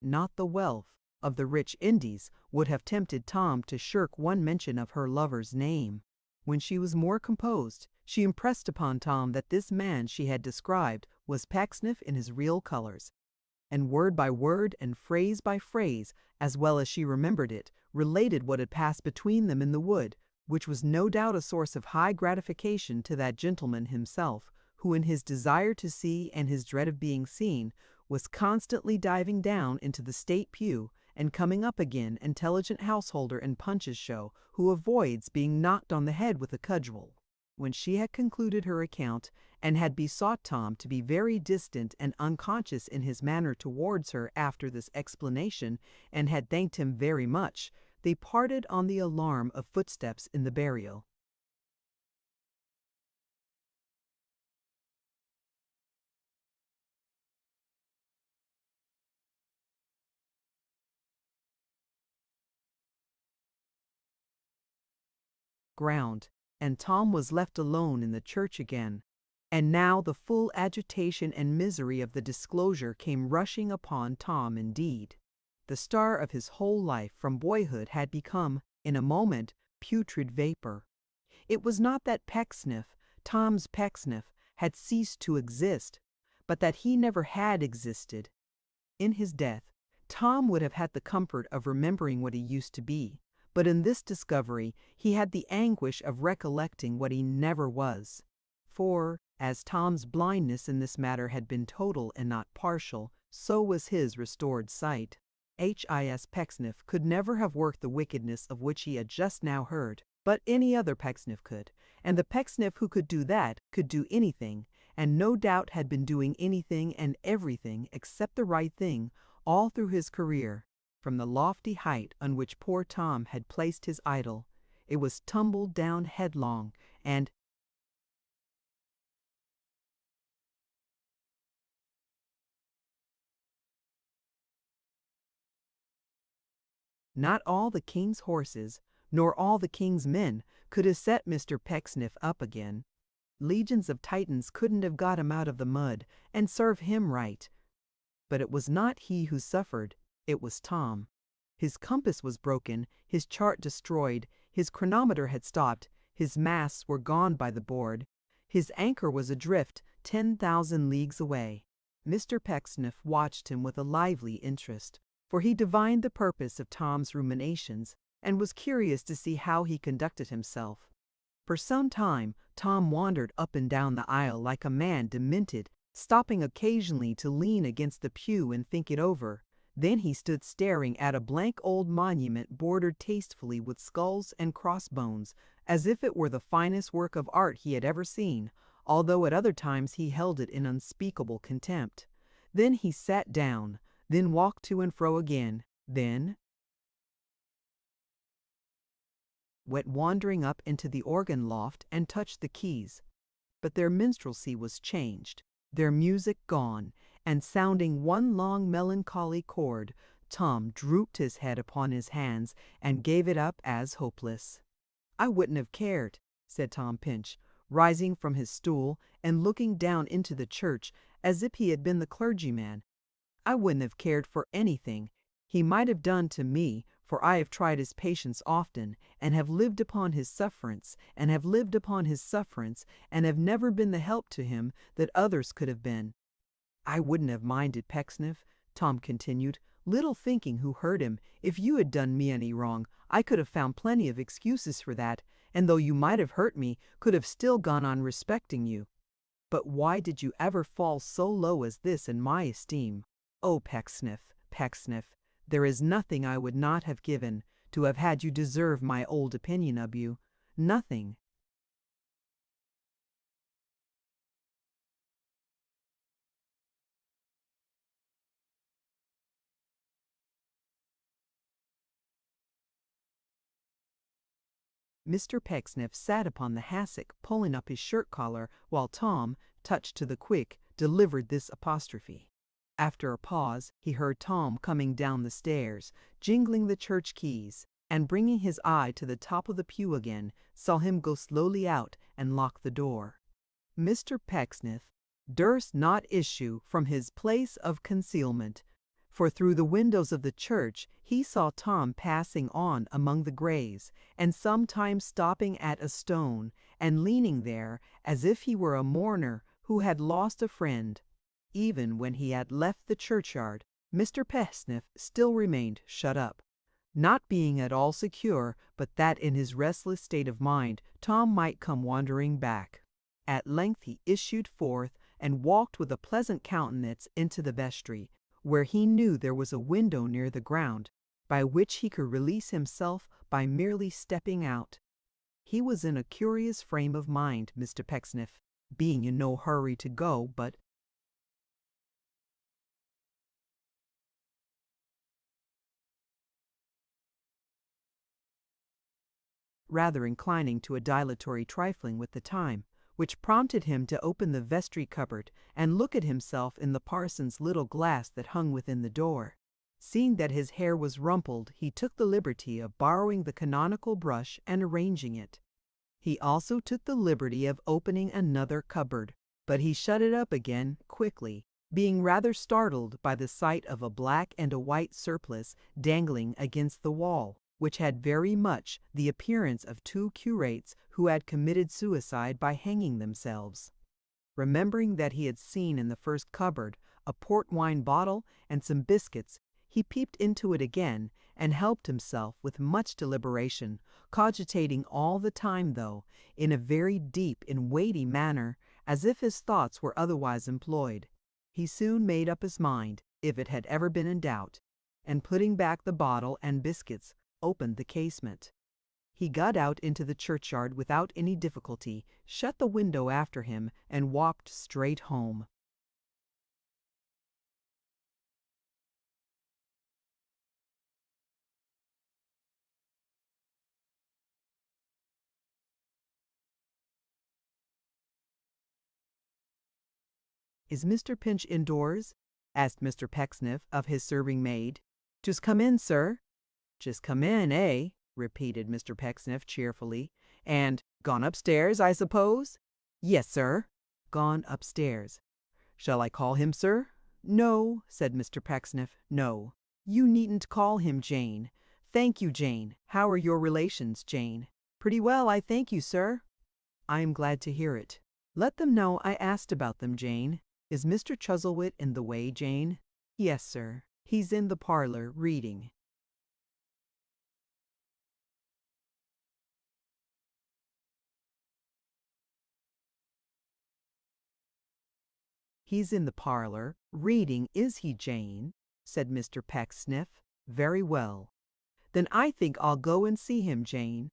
Not the wealth of the rich Indies would have tempted Tom to shirk one mention of her lover's name. When she was more composed, she impressed upon Tom that this man she had described was Pecksniff in his real colors, and word by word and phrase by phrase, as well as she remembered it, related what had passed between them in the wood, which was no doubt a source of high gratification to that gentleman himself, who in his desire to see and his dread of being seen, was constantly diving down into the state pew and coming up again, intelligent householder in Punch's show, who avoids being knocked on the head with a cudgel. When she had concluded her account, and had besought Tom to be very distant and unconscious in his manner towards her after this explanation, and had thanked him very much, they parted on the alarm of footsteps in the burial. Ground, and Tom was left alone in the church again. And now the full agitation and misery of the disclosure came rushing upon Tom indeed. The star of his whole life from boyhood had become, in a moment, putrid vapor. It was not that Pecksniff, Tom's Pecksniff, had ceased to exist, but that he never had existed. In his death, Tom would have had the comfort of remembering what he used to be, but in this discovery he had the anguish of recollecting what he never was. For, as Tom's blindness in this matter had been total and not partial, so was his restored sight. H.I.S. Pecksniff could never have worked the wickedness of which he had just now heard, but any other Pecksniff could, and the Pecksniff who could do that could do anything, and no doubt had been doing anything and everything except the right thing all through his career. From the lofty height on which poor Tom had placed his idol, it was tumbled down headlong, and not all the king's horses, nor all the king's men, could have set Mr. Pecksniff up again. Legions of Titans couldn't have got him out of the mud, and serve him right. But it was not he who suffered, it was Tom. His compass was broken, his chart destroyed, his chronometer had stopped, his masts were gone by the board, his anchor was adrift 10,000 leagues away. Mr. Pecksniff watched him with a lively interest, for he divined the purpose of Tom's ruminations, and was curious to see how he conducted himself. For some time Tom wandered up and down the aisle like a man demented, stopping occasionally to lean against the pew and think it over. Then he stood staring at a blank old monument bordered tastefully with skulls and crossbones, as if it were the finest work of art he had ever seen, although at other times he held it in unspeakable contempt. Then he sat down, then walked to and fro again, then went wandering up into the organ loft and touched the keys. But their minstrelsy was changed, their music gone, and sounding one long melancholy chord, Tom drooped his head upon his hands and gave it up as hopeless. "I wouldn't have cared," said Tom Pinch, rising from his stool and looking down into the church as if he had been the clergyman. "I wouldn't have cared for anything he might have done to me, for I have tried his patience often, and have lived upon his sufferance, and have lived upon his sufferance, and have never been the help to him that others could have been. I wouldn't have minded, Pecksniff," Tom continued, little thinking who heard him. "If you had done me any wrong, I could have found plenty of excuses for that, and though you might have hurt me, could have still gone on respecting you. But why did you ever fall so low as this in my esteem? Oh, Pecksniff, Pecksniff, there is nothing I would not have given to have had you deserve my old opinion of you. Nothing." Mr. Pecksniff sat upon the hassock, pulling up his shirt collar, while Tom, touched to the quick, delivered this apostrophe. After a pause, he heard Tom coming down the stairs, jingling the church keys, and bringing his eye to the top of the pew again, saw him go slowly out and lock the door. Mr. Pecksniff durst not issue from his place of concealment, for through the windows of the church he saw Tom passing on among the graves, and sometimes stopping at a stone, and leaning there as if he were a mourner who had lost a friend. Even when he had left the churchyard, Mr. Pecksniff still remained shut up, not being at all secure but that in his restless state of mind Tom might come wandering back. At length he issued forth and walked with a pleasant countenance into the vestry, where he knew there was a window near the ground, by which he could release himself by merely stepping out. He was in a curious frame of mind, Mr. Pecksniff, being in no hurry to go, but rather inclining to a dilatory trifling with the time, which prompted him to open the vestry cupboard and look at himself in the parson's little glass that hung within the door. Seeing that his hair was rumpled, he took the liberty of borrowing the canonical brush and arranging it. He also took the liberty of opening another cupboard, but he shut it up again quickly, being rather startled by the sight of a black and a white surplice dangling against the wall, which had very much the appearance of two curates who had committed suicide by hanging themselves. Remembering that he had seen in the first cupboard a port wine bottle and some biscuits, he peeped into it again and helped himself with much deliberation, cogitating all the time, though, in a very deep and weighty manner, as if his thoughts were otherwise employed. He soon made up his mind, if it had ever been in doubt, and putting back the bottle and biscuits, opened the casement. He got out into the churchyard without any difficulty, shut the window after him, and walked straight home. "Is Mr. Pinch indoors?" asked Mr. Pecksniff of his serving maid. "Just come in, sir." "Just come in, eh?" repeated Mr. Pecksniff cheerfully. "And gone upstairs, I suppose?" "Yes, sir." "Gone upstairs. Shall I call him, sir?" "No," said Mr. Pecksniff, "no. You needn't call him, Jane. Thank you, Jane. How are your relations, Jane?" "Pretty well, I thank you, sir." "I am glad to hear it. Let them know I asked about them, Jane. Is Mr. Chuzzlewit in the way, Jane?" "Yes, sir. He's in the parlor, reading." "He's in the parlor, reading, is he, Jane?" said Mr. Pecksniff. "Very well. Then I think I'll go and see him, Jane."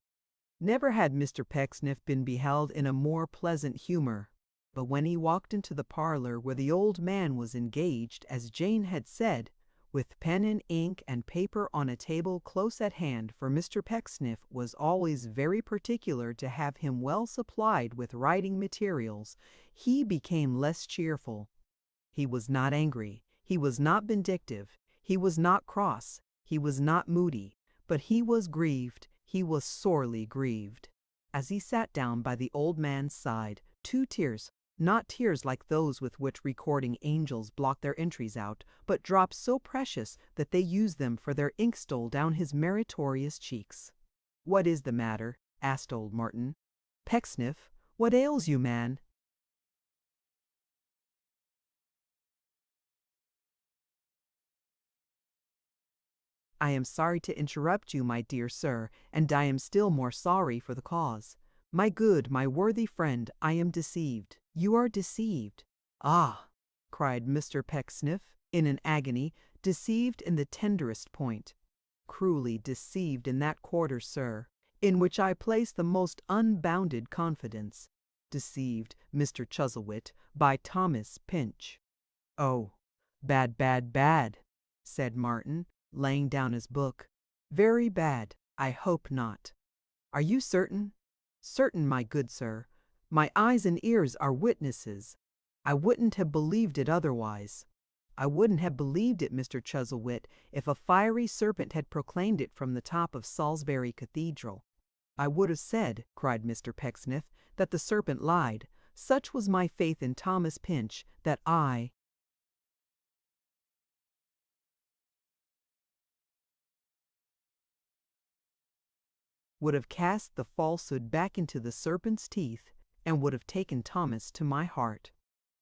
Never had Mr. Pecksniff been beheld in a more pleasant humor, but when he walked into the parlor where the old man was engaged, as Jane had said, with pen and ink and paper on a table close at hand, for Mr. Pecksniff was always very particular to have him well supplied with writing materials, he became less cheerful. He was not angry, he was not vindictive, he was not cross, he was not moody, but he was grieved, he was sorely grieved. As he sat down by the old man's side, two tears, not tears like those with which recording angels block their entries out, but drops so precious that they use them for their ink stole down his meritorious cheeks. "What is the matter?" asked old Martin. "Pecksniff, what ails you, man?" "I am sorry to interrupt you, my dear sir, and I am still more sorry for the cause. My good, my worthy friend, I am deceived. You are deceived." "Ah!" cried Mr. Pecksniff, in an agony, "deceived in the tenderest point." "Cruelly deceived in that quarter, sir, in which I place the most unbounded confidence. Deceived, Mr. Chuzzlewit, by Thomas Pinch." "Oh, bad, bad, bad," said Martin, laying down his book. "Very bad. I hope not." "Are you certain?" "Certain, my good sir. My eyes and ears are witnesses. I wouldn't have believed it otherwise. I wouldn't have believed it, Mr. Chuzzlewit, if a fiery serpent had proclaimed it from the top of Salisbury Cathedral. I would have said," cried Mr. Pecksniff, "that the serpent lied. Such was my faith in Thomas Pinch, that I would have cast the falsehood back into the serpent's teeth, and would have taken Thomas to my heart.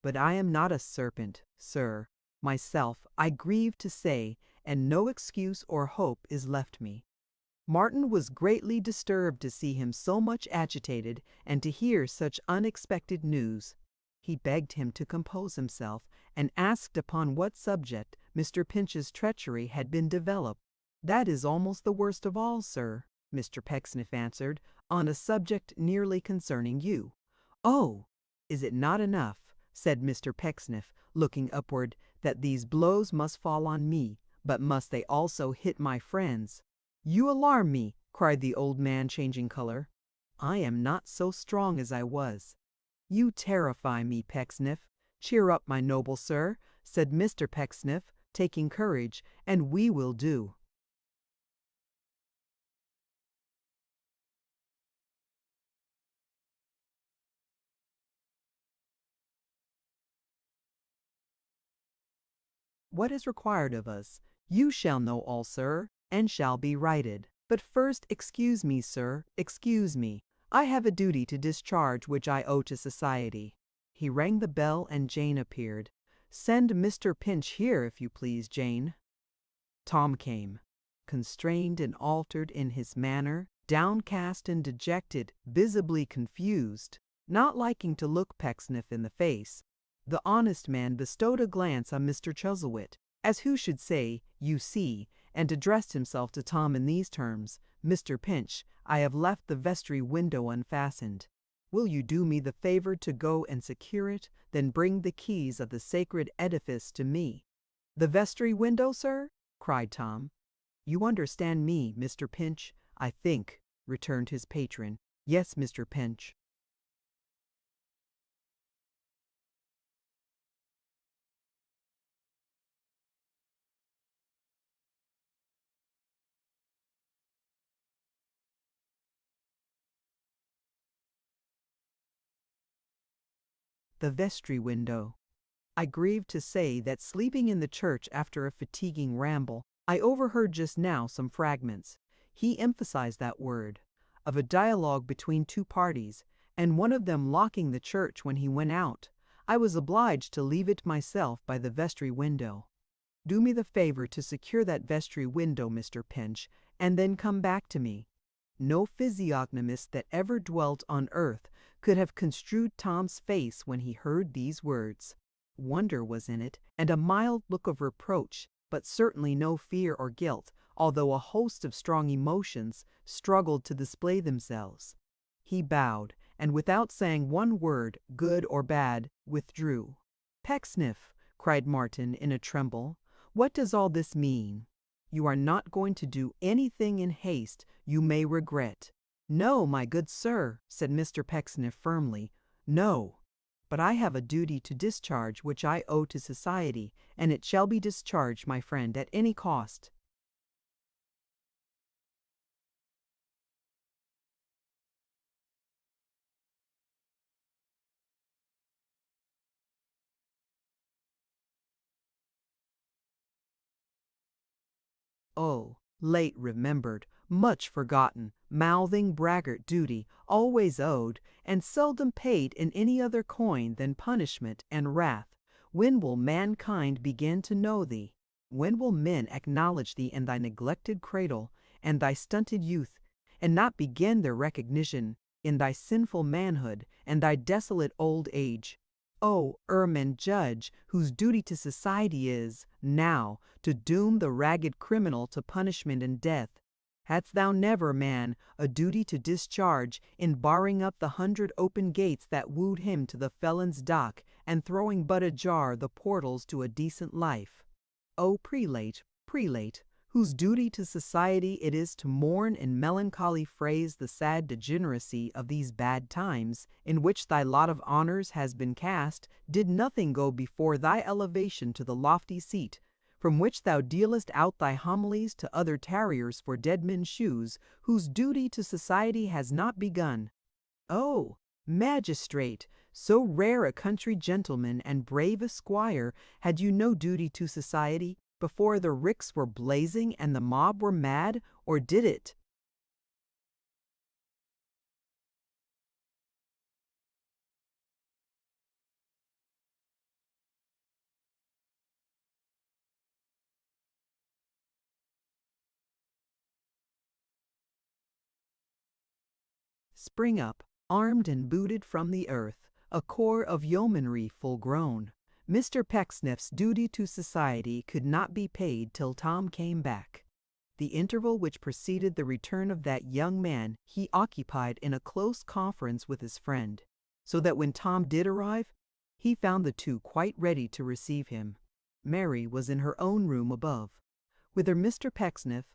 But I am not a serpent, sir, myself, I grieve to say, and no excuse or hope is left me." Martin was greatly disturbed to see him so much agitated, and to hear such unexpected news. He begged him to compose himself, and asked upon what subject Mr. Pinch's treachery had been developed. "That is almost the worst of all, sir," Mr. Pecksniff answered, "on a subject nearly concerning you." "Oh, is it not enough," said Mr. Pecksniff, looking upward, "that these blows must fall on me, but must they also hit my friends?" "You alarm me," cried the old man, changing color. "I am not so strong as I was." "You terrify me, Pecksniff." "Cheer up, my noble sir," said Mr. Pecksniff, taking courage, "and we will do." what is required of us. You shall know all, sir, and shall be righted. But first excuse me, sir, excuse me. I have a duty to discharge which I owe to society." He rang the bell and Jane appeared. "Send Mr. Pinch here, if you please, Jane." Tom came, constrained and altered in his manner, downcast and dejected, visibly confused. Not liking to look Pecksniff in the face, the honest man bestowed a glance on Mr. Chuzzlewit, as who should say, "You see," and addressed himself to Tom in these terms: "Mr. Pinch, I have left the vestry window unfastened. Will you do me the favor to go and secure it, then bring the keys of the sacred edifice to me?" "The vestry window, sir?" cried Tom. "You understand me, Mr. Pinch, I think," returned his patron. "Yes, Mr. Pinch." The vestry window. I grieve to say that sleeping in the church after a fatiguing ramble, I overheard just now some fragments, he emphasized that word, of a dialogue between two parties, and one of them locking the church when he went out. I was obliged to leave it myself by the vestry window. Do me the favor to secure that vestry window, Mr. Pinch, and then come back to me. No physiognomist that ever dwelt on earth could have construed Tom's face when he heard these words. Wonder was in it, and a mild look of reproach, but certainly no fear or guilt, although a host of strong emotions struggled to display themselves. He bowed, and without saying one word, good or bad, withdrew. "Pecksniff," cried Martin in a tremble, "what does all this mean? You are not going to do anything in haste you may regret." "No, my good sir," said Mr. Pecksniff firmly, "no. But I have a duty to discharge which I owe to society, and it shall be discharged, my friend, at any cost." Oh, late remembered, much forgotten, mouthing braggart duty, always owed, and seldom paid in any other coin than punishment and wrath. When will mankind begin to know thee? When will men acknowledge thee in thy neglected cradle and thy stunted youth, and not begin their recognition in thy sinful manhood and thy desolate old age? O ermine judge, whose duty to society is, now, to doom the ragged criminal to punishment and death, hadst thou never, man, a duty to discharge in barring up the 100 open gates that wooed him to the felon's dock, and throwing but ajar the portals to a decent life? O prelate, prelate, whose duty to society it is to mourn in melancholy phrase the sad degeneracy of these bad times, in which thy lot of honors has been cast, did nothing go before thy elevation to the lofty seat, from which thou dealest out thy homilies to other tarriers for dead men's shoes, whose duty to society has not begun. O magistrate, so rare a country gentleman and brave a squire, had you no duty to society before the ricks were blazing and the mob were mad, or did it? Spring up, armed and booted from the earth, a corps of yeomanry full grown. Mr. Pecksniff's duty to society could not be paid till Tom came back. The interval which preceded the return of that young man he occupied in a close conference with his friend, so that when Tom did arrive, he found the two quite ready to receive him. Mary was in her own room above, whither Mr. Pecksniff,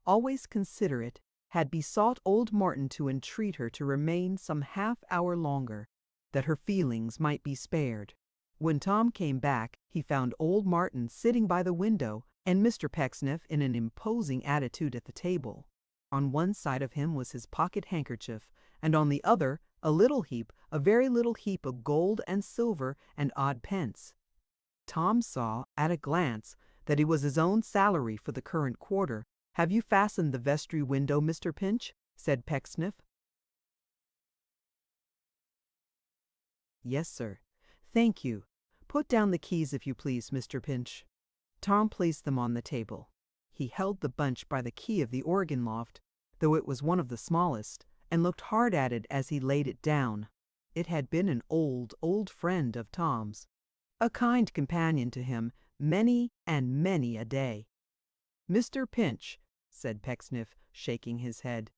always considerate, had besought old Martin to entreat her to remain some half hour longer, that her feelings might be spared. When Tom came back, he found old Martin sitting by the window, and Mr. Pecksniff in an imposing attitude at the table. On one side of him was his pocket handkerchief, and on the other a very little heap of gold and silver and odd pence. Tom saw, at a glance, that it was his own salary for the current quarter. "Have you fastened the vestry window, Mr. Pinch?" said Pecksniff. "Yes, sir." "Thank you. Put down the keys, if you please, Mr. Pinch." Tom placed them on the table. He held the bunch by the key of the organ loft, though it was one of the smallest, and looked hard at it as he laid it down. It had been an old, old friend of Tom's, a kind companion to him many and many a day. "Mr. Pinch," said Pecksniff, shaking his head.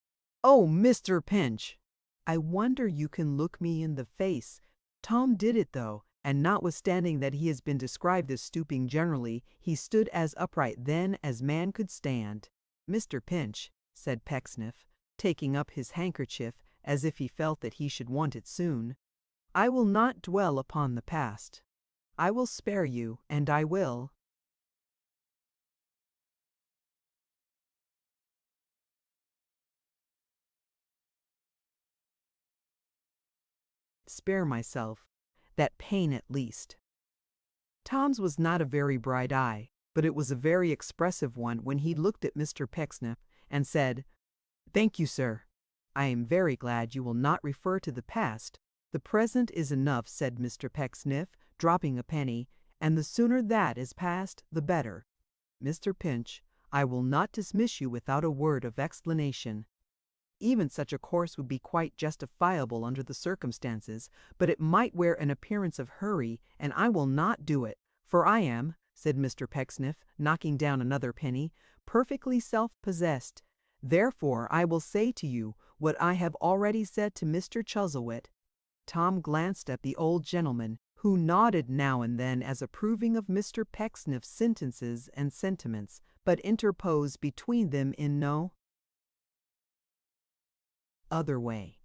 "Oh, Mr. Pinch! I wonder you can look me in the face." Tom did it, though, and notwithstanding that he has been described as stooping generally, he stood as upright then as man could stand. "Mr. Pinch," said Pecksniff, taking up his handkerchief as if he felt that he should want it soon, "I will not dwell upon the past. I will spare you, and I will spare myself that pain at least." Tom's was not a very bright eye, but it was a very expressive one when he looked at Mr. Pecksniff and said, "Thank you, sir. I am very glad you will not refer to the past. The present is enough," said Mr. Pecksniff, dropping a penny, "and the sooner that is past, the better. Mr. Pinch, I will not dismiss you without a word of explanation. Even such a course would be quite justifiable under the circumstances, but it might wear an appearance of hurry, and I will not do it, for I am," said Mr. Pecksniff, knocking down another penny, "perfectly self-possessed. Therefore I will say to you what I have already said to Mr. Chuzzlewit." Tom glanced at the old gentleman, who nodded now and then as approving of Mr. Pecksniff's sentences and sentiments, but interposed between them in no other way.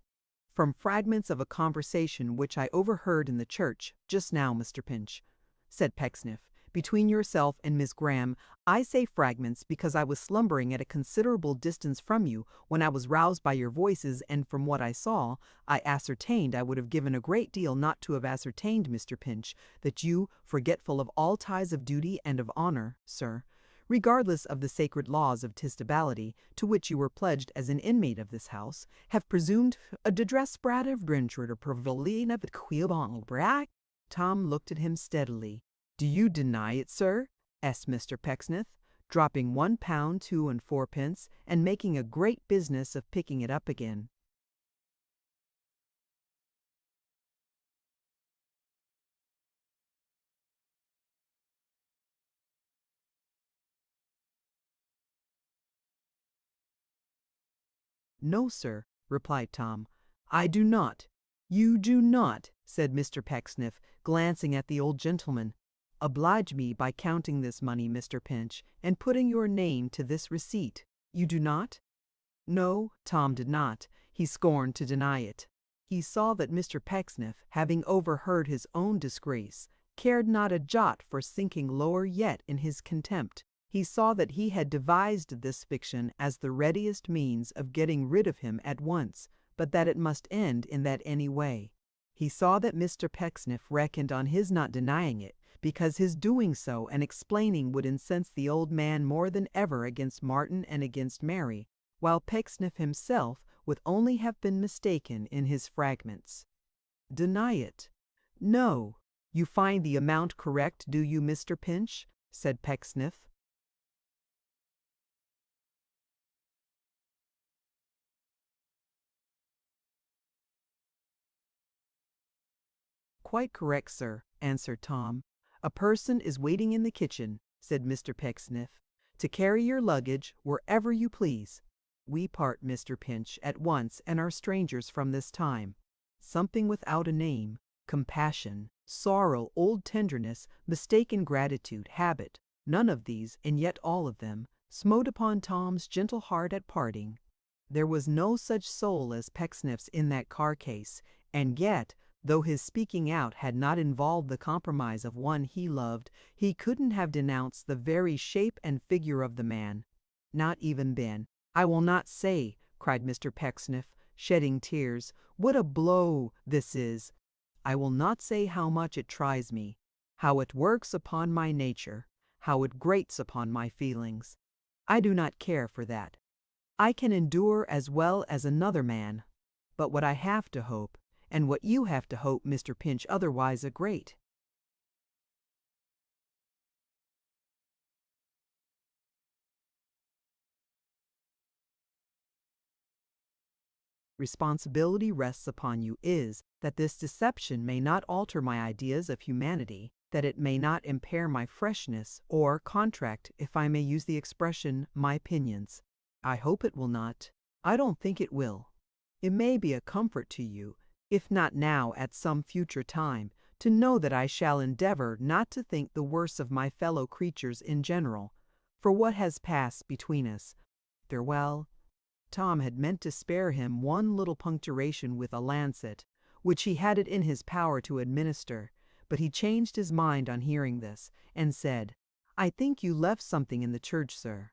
"From fragments of a conversation which I overheard in the church just now, Mr. Pinch," said Pecksniff, "between yourself and Miss Graham. I say fragments because I was slumbering at a considerable distance from you when I was roused by your voices, and from what I saw, I ascertained I would have given a great deal not to have ascertained, Mr. Pinch, that you, forgetful of all ties of duty and of honor, sir, regardless of the sacred laws of testability, to which you were pledged as an inmate of this house, have presumed a distress brat of grandeur prevalina of quibon brack." Tom looked at him steadily. "Do you deny it, sir?" asked Mr. Pecksniff, dropping £1 2 and 4 and making a great business of picking it up again. "No, sir," replied Tom, "I do not." "You do not," said Mr. Pecksniff, glancing at the old gentleman. "Oblige me by counting this money, Mr. Pinch, and putting your name to this receipt. You do not?" No, Tom did not. He scorned to deny it. He saw that Mr. Pecksniff, having overheard his own disgrace, cared not a jot for sinking lower yet in his contempt. He saw that he had devised this fiction as the readiest means of getting rid of him at once, but that it must end in that any way. He saw that Mr. Pecksniff reckoned on his not denying it, because his doing so and explaining would incense the old man more than ever against Martin and against Mary, while Pecksniff himself would only have been mistaken in his fragments. "Deny it? No. You find the amount correct, do you, Mr. Pinch?" said Pecksniff. "Quite correct, sir," answered Tom. "A person is waiting in the kitchen," said Mr. Pecksniff, "to carry your luggage wherever you please. We part, Mr. Pinch, at once and are strangers from this time. Something without a name, compassion, sorrow, old tenderness, mistaken gratitude, habit, none of these, and yet all of them, smote upon Tom's gentle heart at parting. There was no such soul as Pecksniff's in that car-case, and yet, though his speaking out had not involved the compromise of one he loved, he couldn't have denounced the very shape and figure of the man. Not even then. "I will not say," cried Mr. Pecksniff, shedding tears, "what a blow this is. I will not say how much it tries me, how it works upon my nature, how it grates upon my feelings. I do not care for that. I can endure as well as another man. But what I have to hope, and what you have to hope, Mr. Pinch, otherwise a great responsibility rests upon you is that this deception may not alter my ideas of humanity, that it may not impair my freshness, or contract, if I may use the expression, my opinions. I hope it will not. I don't think it will. It may be a comfort to you, if not now at some future time, to know that I shall endeavor not to think the worse of my fellow creatures in general, for what has passed between us. Farewell. Tom had meant to spare him one little puncturation with a lancet, which he had it in his power to administer, but he changed his mind on hearing this, and said, "I think you left something in the church, sir."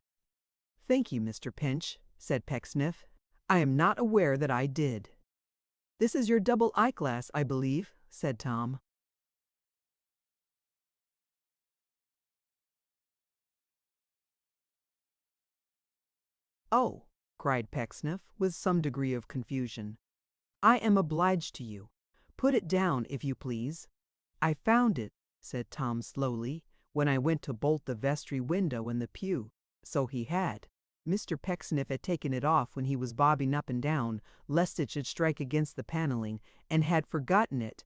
"Thank you, Mr. Pinch," said Pecksniff. "I am not aware that I did." "This is your double eyeglass, I believe," said Tom. "Oh," cried Pecksniff, with some degree of confusion. "I am obliged to you. Put it down, if you please." "I found it," said Tom slowly, "when I went to bolt the vestry window in the pew." So he had. Mr. Pecksniff had taken it off when he was bobbing up and down, lest it should strike against the paneling, and had forgotten it.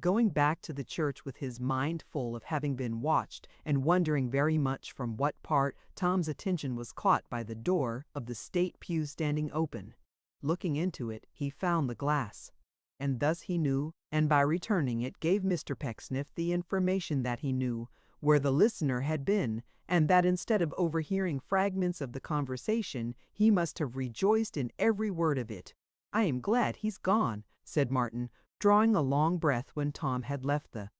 Going back to the church with his mind full of having been watched, and wondering very much from what part, Tom's attention was caught by the door of the state pew standing open. Looking into it, he found the glass. And thus he knew, and by returning it gave Mr. Pecksniff the information that he knew, where the listener had been, and that instead of overhearing fragments of the conversation, he must have rejoiced in every word of it. "I am glad he's gone," said Martin, drawing a long breath when Tom had left the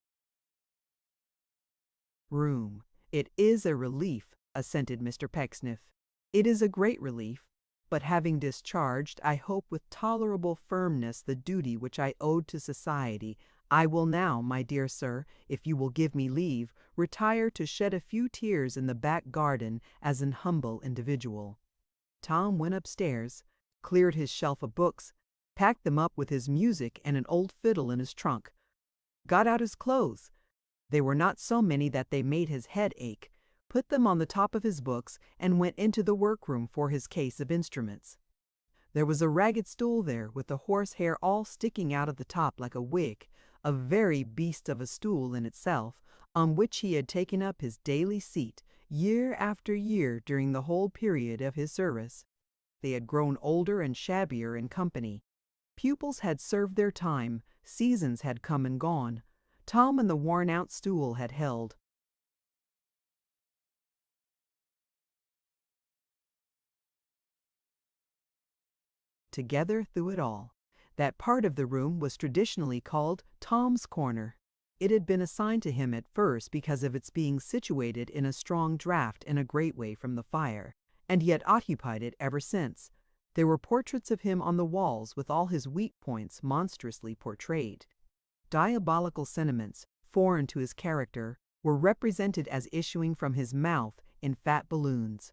room. "It is a relief," assented Mr. Pecksniff. "It is a great relief. But having discharged, I hope with tolerable firmness, the duty which I owed to society, I will now, my dear sir, if you will give me leave, retire to shed a few tears in the back garden as an humble individual." Tom went upstairs, cleared his shelf of books, packed them up with his music and an old fiddle in his trunk, got out his clothes. They were not so many that they made his head ache, put them on the top of his books, and went into the workroom for his case of instruments. There was a ragged stool there, with the horsehair all sticking out of the top like a wig, a very beast of a stool in itself, on which he had taken up his daily seat, year after year during the whole period of his service. They had grown older and shabbier in company. Pupils had served their time, seasons had come and gone. Tom and the worn-out stool had held. Together through it all. That part of the room was traditionally called Tom's Corner. It had been assigned to him at first because of its being situated in a strong draught and a great way from the fire, and he had occupied it ever since. There were portraits of him on the walls with all his weak points monstrously portrayed. Diabolical sentiments, foreign to his character, were represented as issuing from his mouth in fat balloons.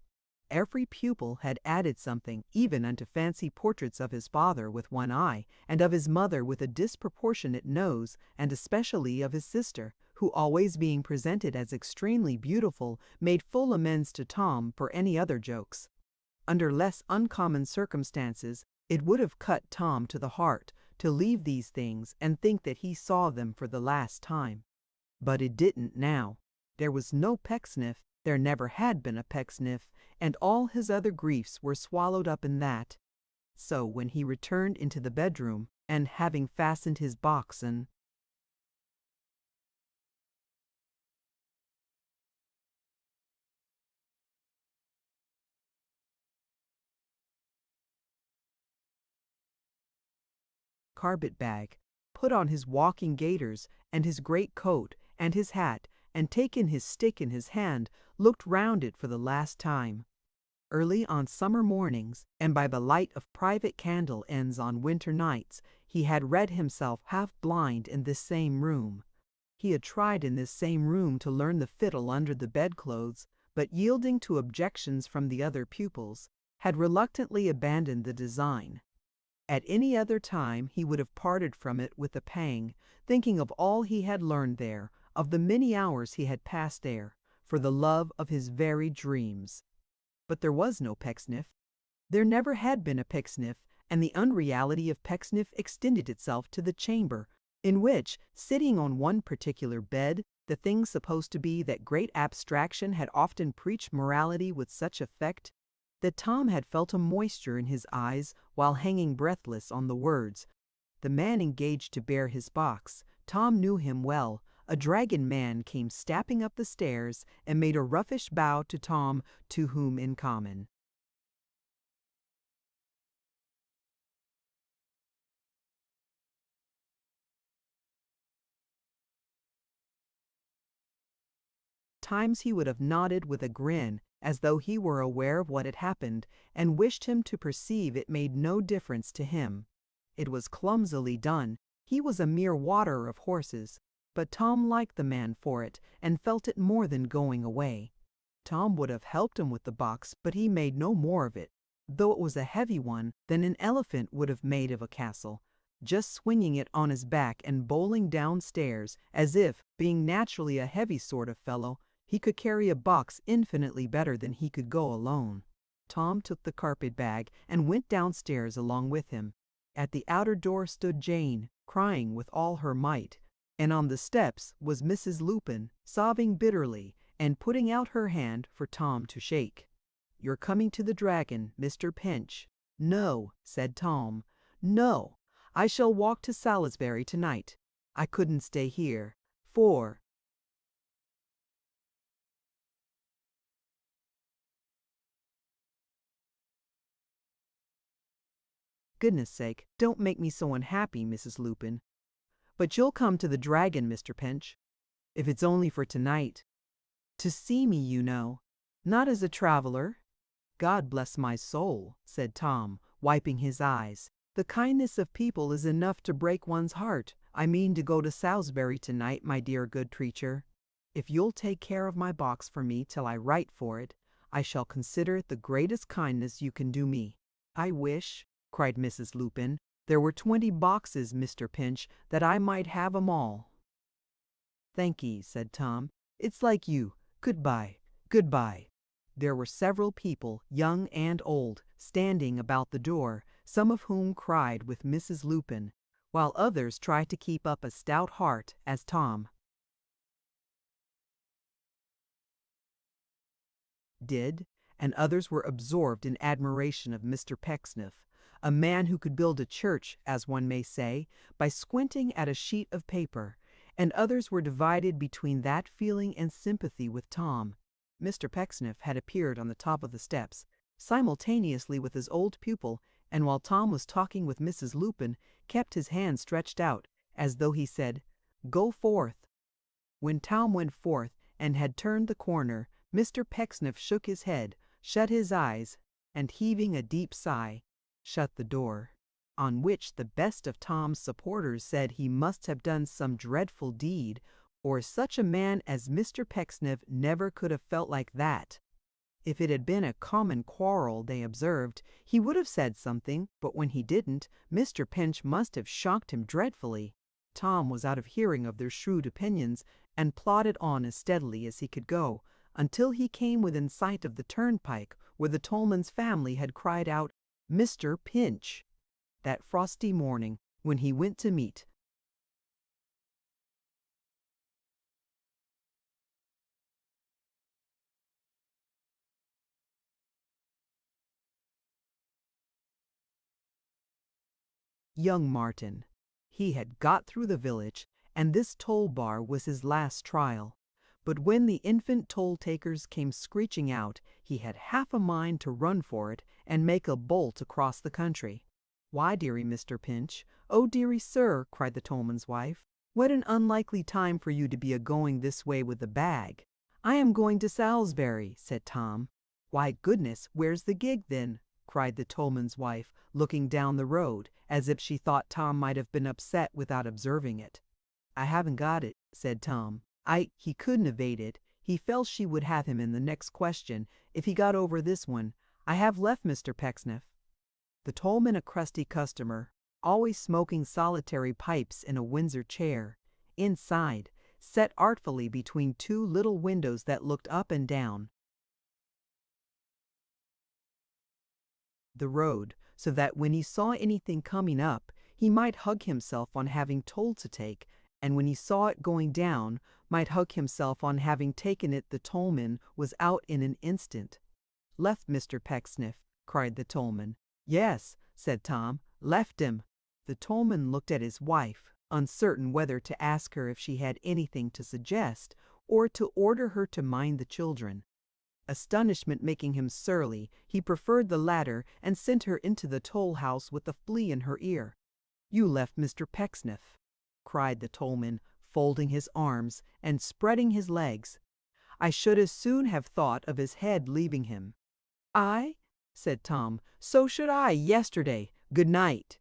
Every pupil had added something, even unto fancy portraits of his father with one eye, and of his mother with a disproportionate nose, and especially of his sister, who, always being presented as extremely beautiful, made full amends to Tom for any other jokes. Under less uncommon circumstances, it would have cut Tom to the heart to leave these things and think that he saw them for the last time. But it didn't now. There was no Pecksniff, there never had been a Pecksniff, and all his other griefs were swallowed up in that. So when he returned into the bedroom, and having fastened his box and carpet bag, put on his walking gaiters and his great coat and his hat, and taken his stick in his hand, looked round it for the last time. Early on summer mornings, and by the light of private candle ends on winter nights, he had read himself half blind in this same room. He had tried in this same room to learn the fiddle under the bedclothes, but yielding to objections from the other pupils, had reluctantly abandoned the design. At any other time he would have parted from it with a pang, thinking of all he had learned there, of the many hours he had passed there, for the love of his very dreams. But there was no Pecksniff. There never had been a Pecksniff, and the unreality of Pecksniff extended itself to the chamber, in which, sitting on one particular bed, the thing supposed to be that great abstraction had often preached morality with such effect that Tom had felt a moisture in his eyes while hanging breathless on the words. The man engaged to bear his box, Tom knew him well. A dragon man came stepping up the stairs and made a roughish bow to Tom, to whom in common. Times he would have nodded with a grin, as though he were aware of what had happened, and wished him to perceive it made no difference to him. It was clumsily done. He was a mere waterer of horses, but Tom liked the man for it, and felt it more than going away. Tom would have helped him with the box, but he made no more of it, though it was a heavy one than an elephant would have made of a castle, just swinging it on his back and bowling downstairs, as if, being naturally a heavy sort of fellow, he could carry a box infinitely better than he could go alone. Tom took the carpet-bag and went downstairs along with him. At the outer door stood Jane, crying with all her might, and on the steps was Mrs. Lupin, sobbing bitterly and putting out her hand for Tom to shake. "You're coming to the Dragon, Mr. Pinch." "No," said Tom. "No, I shall walk to Salisbury tonight. I couldn't stay here, for—" "Goodness sake, don't make me so unhappy, Mrs. Lupin. But you'll come to the Dragon, Mr. Pinch, if it's only for tonight. To see me, you know, not as a traveler." "God bless my soul," said Tom, wiping his eyes. "The kindness of people is enough to break one's heart. I mean to go to Salisbury tonight, my dear good creature. If you'll take care of my box for me till I write for it, I shall consider it the greatest kindness you can do me." "I wish," cried Mrs. Lupin, "there were 20 boxes, Mr. Pinch, that I might have 'em all." "Thank'ee," said Tom. "It's like you. Goodbye, goodbye." There were several people, young and old, standing about the door, some of whom cried with Mrs. Lupin, while others tried to keep up a stout heart as Tom did, and others were absorbed in admiration of Mr. Pecksniff, a man who could build a church, as one may say, by squinting at a sheet of paper, and others were divided between that feeling and sympathy with Tom. Mr. Pecksniff had appeared on the top of the steps, simultaneously with his old pupil, and while Tom was talking with Mrs. Lupin, kept his hand stretched out, as though he said, "Go forth." When Tom went forth and had turned the corner, Mr. Pecksniff shook his head, shut his eyes, and heaving a deep sigh, shut the door, on which the best of Tom's supporters said he must have done some dreadful deed, or such a man as Mr. Pecksniff never could have felt like that. If it had been a common quarrel, they observed, he would have said something, but when he didn't, Mr. Pinch must have shocked him dreadfully. Tom was out of hearing of their shrewd opinions, and plodded on as steadily as he could go, until he came within sight of the turnpike, where the tollman's family had cried out, "Mr. Pinch," that frosty morning when he went to meet. Young Martin. He had got through the village, and this toll bar was his last trial. But when the infant toll-takers came screeching out, he had half a mind to run for it and make a bolt across the country. "Why, dearie Mr. Pinch? Oh, dearie sir," cried the tollman's wife, "what an unlikely time for you to be a-going this way with the bag." "I am going to Salisbury," said Tom. "Why, goodness, where's the gig, then?" cried the tollman's wife, looking down the road, as if she thought Tom might have been upset without observing it. "I haven't got it," said Tom. He couldn't evade it. He felt she would have him in the next question if he got over this one. "I have left Mr. Pecksniff." The tollman, a crusty customer, always smoking solitary pipes in a Windsor chair, inside, set artfully between two little windows that looked up and down the road, so that when he saw anything coming up, he might hug himself on having told to take, and when he saw it going down, might hug himself on having taken it. The tollman was out in an instant. "Left Mr. Pecksniff?" cried the tollman. "Yes," said Tom, "left him." The tollman looked at his wife, uncertain whether to ask her if she had anything to suggest, or to order her to mind the children. Astonishment making him surly, he preferred the latter, and sent her into the toll house with a flea in her ear. "You left Mr. Pecksniff?" cried the tollman, folding his arms and spreading his legs. "I should as soon have thought of his head leaving him." "I?" said Tom. "So should I yesterday. Good night."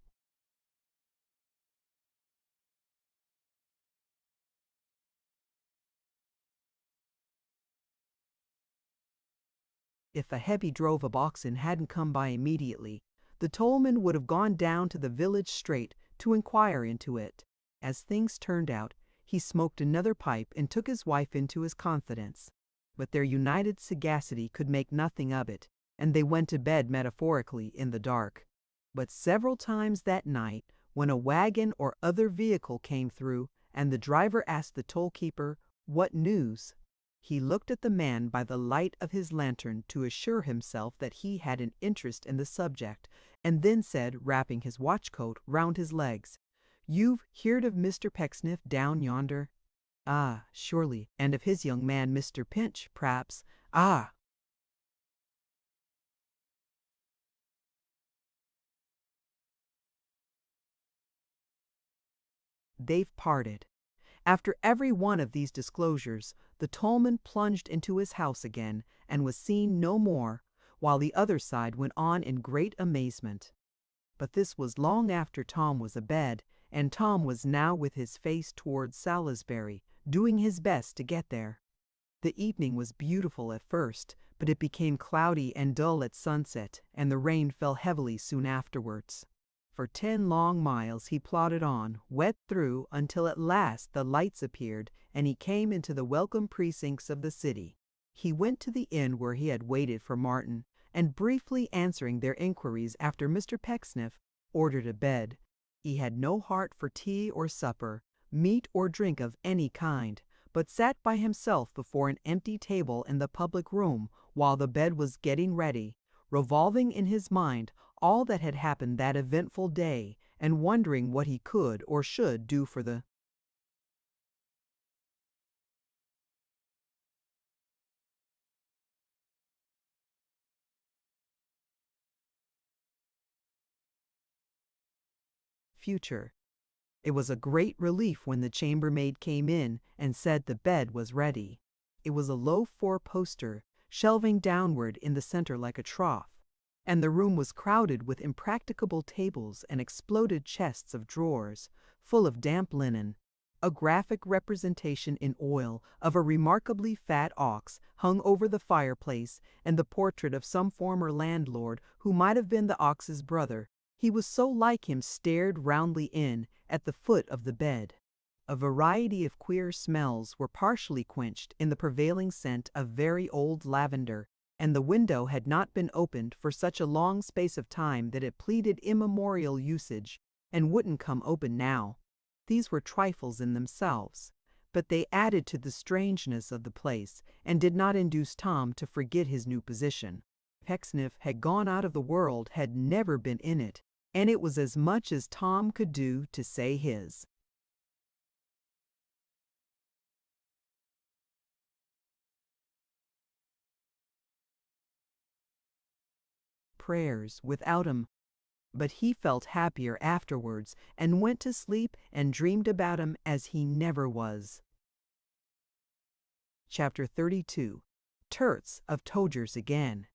If a heavy drove of oxen hadn't come by immediately, the tollman would have gone down to the village straight to inquire into it. As things turned out, he smoked another pipe and took his wife into his confidence. But their united sagacity could make nothing of it, and they went to bed metaphorically in the dark. But several times that night, when a wagon or other vehicle came through, and the driver asked the toll-keeper, "What news?" he looked at the man by the light of his lantern to assure himself that he had an interest in the subject, and then said, wrapping his watch-coat round his legs, "You've heard of Mr. Pecksniff down yonder?" "Ah, surely, and of his young man, Mr. Pinch, p'raps." "Ah!" They've parted. After every one of these disclosures, the tollman plunged into his house again and was seen no more, while the other side went on in great amazement. But this was long after Tom was abed, and Tom was now with his face towards Salisbury, doing his best to get there. The evening was beautiful at first, but it became cloudy and dull at sunset, and the rain fell heavily soon afterwards. For 10 long miles he plodded on, wet through, until at last the lights appeared, and he came into the welcome precincts of the city. He went to the inn where he had waited for Martin, and briefly answering their inquiries after Mr. Pecksniff, ordered a bed. He had no heart for tea or supper, meat or drink of any kind, but sat by himself before an empty table in the public room while the bed was getting ready, revolving in his mind all that had happened that eventful day, and wondering what he could or should do for the future. It was a great relief when the chambermaid came in and said the bed was ready. It was a low 4-poster, shelving downward in the center like a trough, and the room was crowded with impracticable tables and exploded chests of drawers, full of damp linen. A graphic representation in oil of a remarkably fat ox hung over the fireplace, and the portrait of some former landlord who might have been the ox's brother. He was so like him stared roundly in at the foot of the bed. A variety of queer smells were partially quenched in the prevailing scent of very old lavender, and the window had not been opened for such a long space of time that it pleaded immemorial usage, and wouldn't come open now. These were trifles in themselves, but they added to the strangeness of the place, and did not induce Tom to forget his new position. Pecksniff had gone out of the world, had never been in it, and it was as much as Tom could do to say his prayers without him. But he felt happier afterwards, and went to sleep and dreamed about him as he never was. Chapter 32. Turts of Togers again,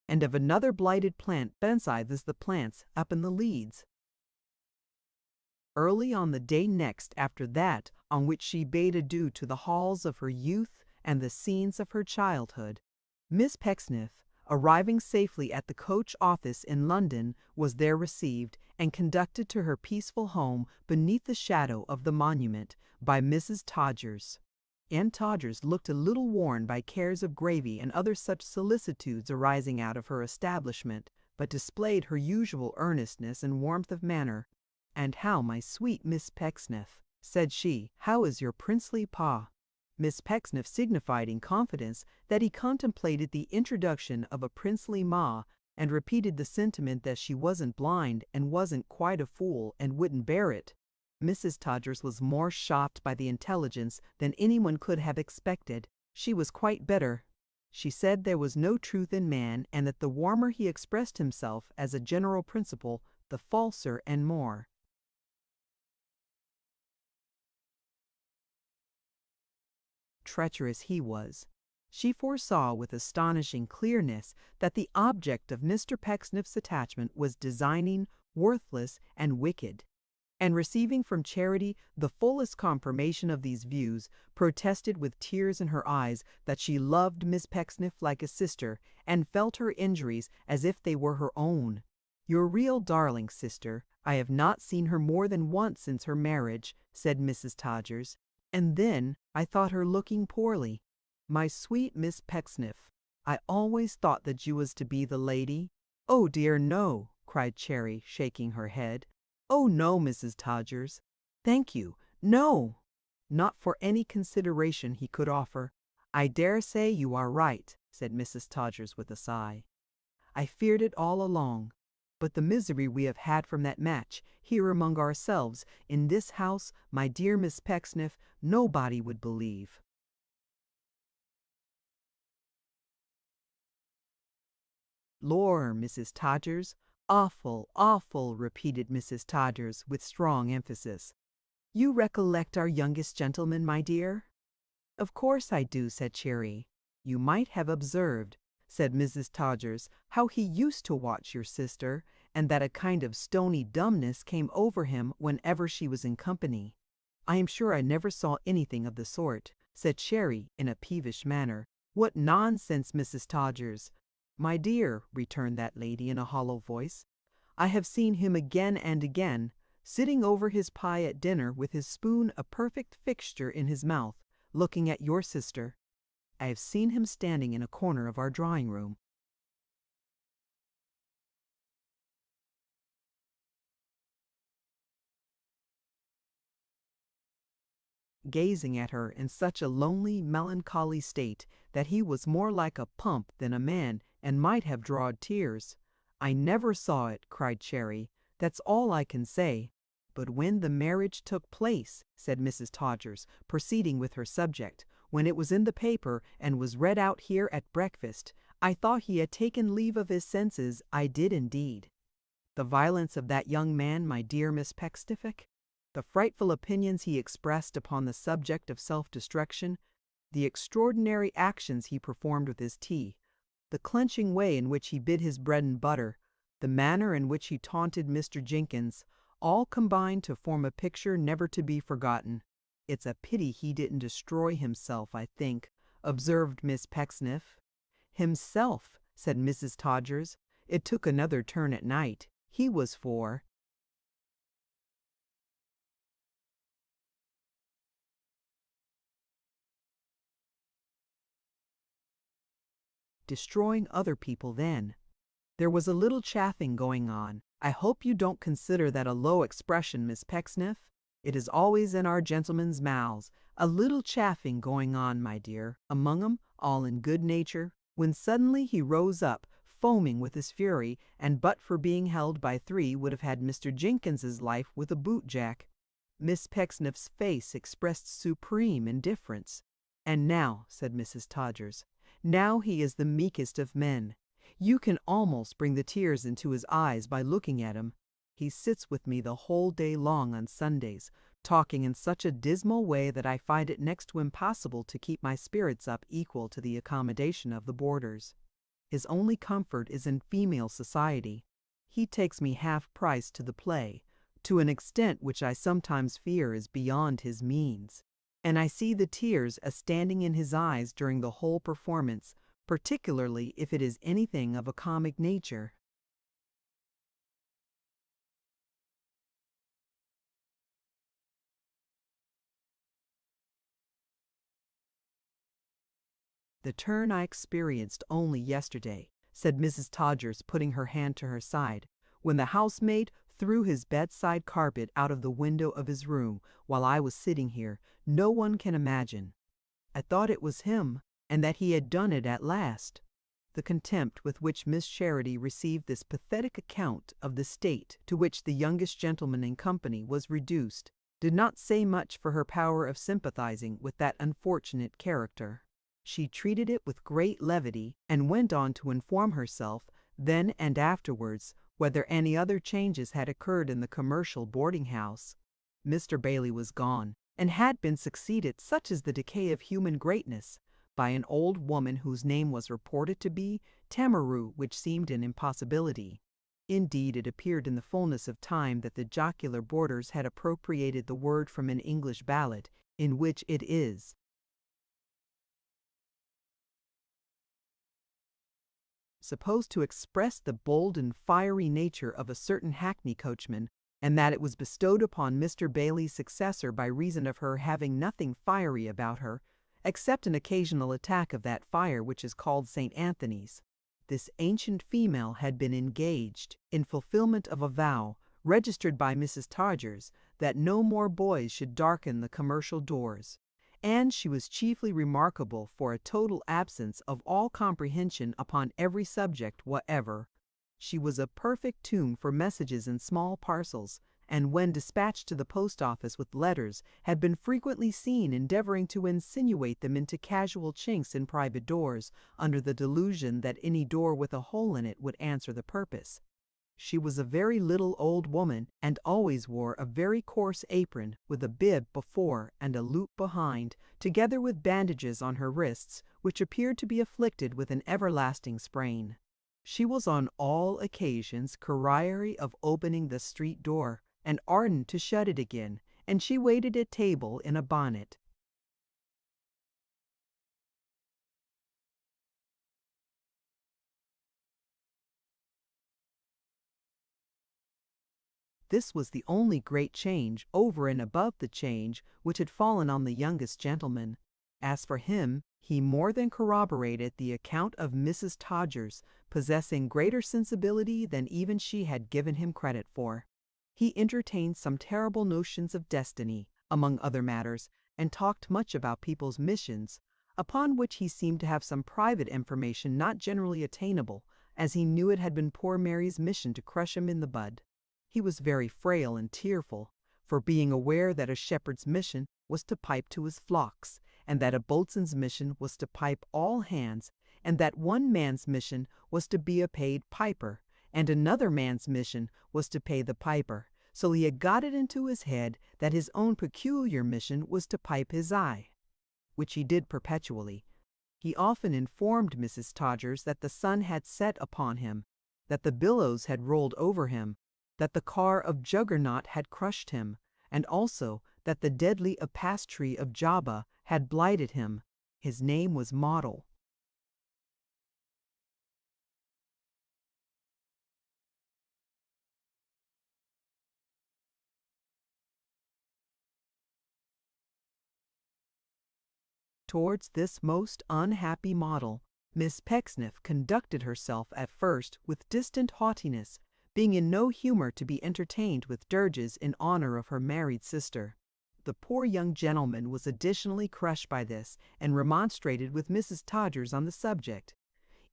and of another blighted plant besides the plants up in the leads. Early on the day next after that on which she bade adieu to the halls of her youth and the scenes of her childhood, Miss Pecksniff, arriving safely at the coach office in London, was there received and conducted to her peaceful home beneath the shadow of the monument by Mrs. Todgers. Aunt Todgers looked a little worn by cares of gravy and other such solicitudes arising out of her establishment, but displayed her usual earnestness and warmth of manner. "And how, my sweet Miss Pecksniff," said she, "how is your princely pa?" Miss Pecksniff signified in confidence that he contemplated the introduction of a princely ma, and repeated the sentiment that she wasn't blind and wasn't quite a fool and wouldn't bear it. Mrs. Todgers was more shocked by the intelligence than anyone could have expected. She was quite bitter. She said there was no truth in man, and that the warmer he expressed himself as a general principle, the falser and more treacherous he was. She foresaw with astonishing clearness that the object of Mr. Pecksniff's attachment was designing, worthless, and wicked, and receiving from Charity the fullest confirmation of these views, protested with tears in her eyes that she loved Miss Pecksniff like a sister, and felt her injuries as if they were her own. "Your real darling sister. I have not seen her more than once since her marriage," said Mrs. Todgers, "and then I thought her looking poorly. My sweet Miss Pecksniff, I always thought that you was to be the lady." "Oh dear, no," cried Cherry, shaking her head. "Oh no, Mrs. Todgers. Thank you, no. Not for any consideration he could offer." "I dare say you are right," said Mrs. Todgers with a sigh. "I feared it all along. But the misery we have had from that match, here among ourselves, in this house, my dear Miss Pecksniff, nobody would believe." "Lor, Mrs. Todgers, awful, awful," repeated Mrs. Todgers with strong emphasis. "You recollect our youngest gentleman, my dear?" "Of course I do," said Cherry. "You might have observed," said Mrs. Todgers, "how he used to watch your sister, and that a kind of stony dumbness came over him whenever she was in company." "I am sure I never saw anything of the sort," said Cherry in a peevish manner. "What nonsense, Mrs. Todgers!" "My dear," returned that lady in a hollow voice, "I have seen him again and again, sitting over his pie at dinner with his spoon a perfect fixture in his mouth, looking at your sister. I have seen him standing in a corner of our drawing-room, gazing at her in such a lonely, melancholy state that he was more like a pump than a man, and might have drawed tears." "I never saw it," cried Cherry. "That's all I can say." "But when the marriage took place," said Mrs. Todgers, proceeding with her subject, "when it was in the paper and was read out here at breakfast, I thought he had taken leave of his senses, I did indeed." "The violence of that young man, my dear Miss Pecksniff, the frightful opinions he expressed upon the subject of self-destruction, the extraordinary actions he performed with his tea, the clenching way in which he bit his bread and butter, the manner in which he taunted Mr. Jenkins, all combined to form a picture never to be forgotten." "It's a pity he didn't destroy himself, I think," observed Miss Pecksniff. "Himself," said Mrs. Todgers. "It took another turn at night. He was for destroying other people then. There was a little chaffing going on. I hope you don't consider that a low expression, Miss Pecksniff? It is always in our gentlemen's mouths. A little chaffing going on, my dear, among 'em, all in good nature, when suddenly he rose up, foaming with his fury, and but for being held by three would have had Mr. Jenkins's life with a boot-jack." Miss Pecksniff's face expressed supreme indifference. "And now," said Mrs. Todgers, "now he is the meekest of men. You can almost bring the tears into his eyes by looking at him. He sits with me the whole day long on Sundays, talking in such a dismal way that I find it next to impossible to keep my spirits up equal to the accommodation of the boarders. His only comfort is in female society. He takes me half price to the play, to an extent which I sometimes fear is beyond his means. And I see the tears a-standing in his eyes during the whole performance, particularly if it is anything of a comic nature. The turn I experienced only yesterday, said Mrs. Todgers, putting her hand to her side, when the housemaid threw his bedside carpet out of the window of his room while I was sitting here, no one can imagine. I thought it was him, and that he had done it at last. The contempt with which Miss Charity received this pathetic account of the state to which the youngest gentleman in company was reduced did not say much for her power of sympathizing with that unfortunate character. She treated it with great levity, and went on to inform herself, then and afterwards, whether any other changes had occurred in the commercial boarding-house. Mr. Bailey was gone, and had been succeeded, such is the decay of human greatness, by an old woman whose name was reported to be Tamaroo, which seemed an impossibility. Indeed, it appeared in the fullness of time that the jocular boarders had appropriated the word from an English ballad, in which it is supposed to express the bold and fiery nature of a certain hackney coachman, and that it was bestowed upon Mr. Bailey's successor by reason of her having nothing fiery about her, except an occasional attack of that fire which is called St. Anthony's. This ancient female had been engaged, in fulfillment of a vow, registered by Mrs. Todgers, that no more boys should darken the commercial doors, and she was chiefly remarkable for a total absence of all comprehension upon every subject whatever. She was a perfect tomb for messages in small parcels, and when dispatched to the post office with letters, had been frequently seen endeavoring to insinuate them into casual chinks in private doors, under the delusion that any door with a hole in it would answer the purpose. She was a very little old woman, and always wore a very coarse apron, with a bib before and a loop behind, together with bandages on her wrists, which appeared to be afflicted with an everlasting sprain. She was on all occasions chary of opening the street door, and ardent to shut it again, and she waited at table in a bonnet. This was the only great change over and above the change which had fallen on the youngest gentleman. As for him, he more than corroborated the account of Mrs. Todgers, possessing greater sensibility than even she had given him credit for. He entertained some terrible notions of destiny, among other matters, and talked much about people's missions, upon which he seemed to have some private information not generally attainable, as he knew it had been poor Mary's mission to crush him in the bud. He was very frail and tearful, for being aware that a shepherd's mission was to pipe to his flocks, and that a boatswain's mission was to pipe all hands, and that one man's mission was to be a paid piper, and another man's mission was to pay the piper, so he had got it into his head that his own peculiar mission was to pipe his eye, which he did perpetually. He often informed Mrs. Todgers that the sun had set upon him, that the billows had rolled over him, that the car of Juggernaut had crushed him, and also that the deadly apastry of Jabba had blighted him. His name was Model. Towards this most unhappy Model, Miss Pecksniff conducted herself at first with distant haughtiness, being in no humor to be entertained with dirges in honor of her married sister. The poor young gentleman was additionally crushed by this, and remonstrated with Mrs. Todgers on the subject.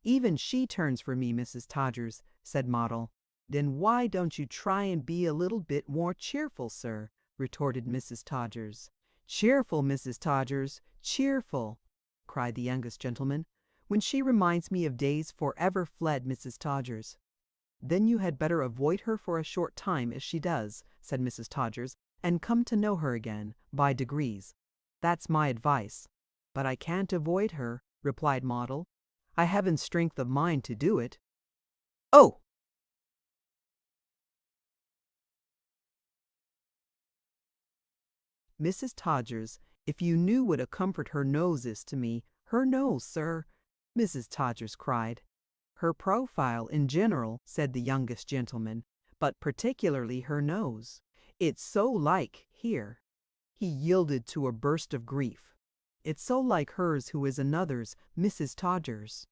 "Even she turns for me, Mrs. Todgers," said Model. "Then why don't you try and be a little bit more cheerful, sir?" retorted Mrs. Todgers. "Cheerful, Mrs. Todgers, cheerful!" cried the youngest gentleman. "When she reminds me of days forever fled, Mrs. Todgers." "Then you had better avoid her for a short time as she does," said Mrs. Todgers, "and come to know her again, by degrees. That's my advice." "But I can't avoid her," replied Model. "I haven't strength of mind to do it." "Oh!" Mrs. Todgers, if you knew what a comfort her nose is to me, her nose, sir," Mrs. Todgers cried. "Her profile in general," said the youngest gentleman, "but particularly her nose. It's so like here." He yielded to a burst of grief. "It's so like hers who is another's, Mrs. Todgers."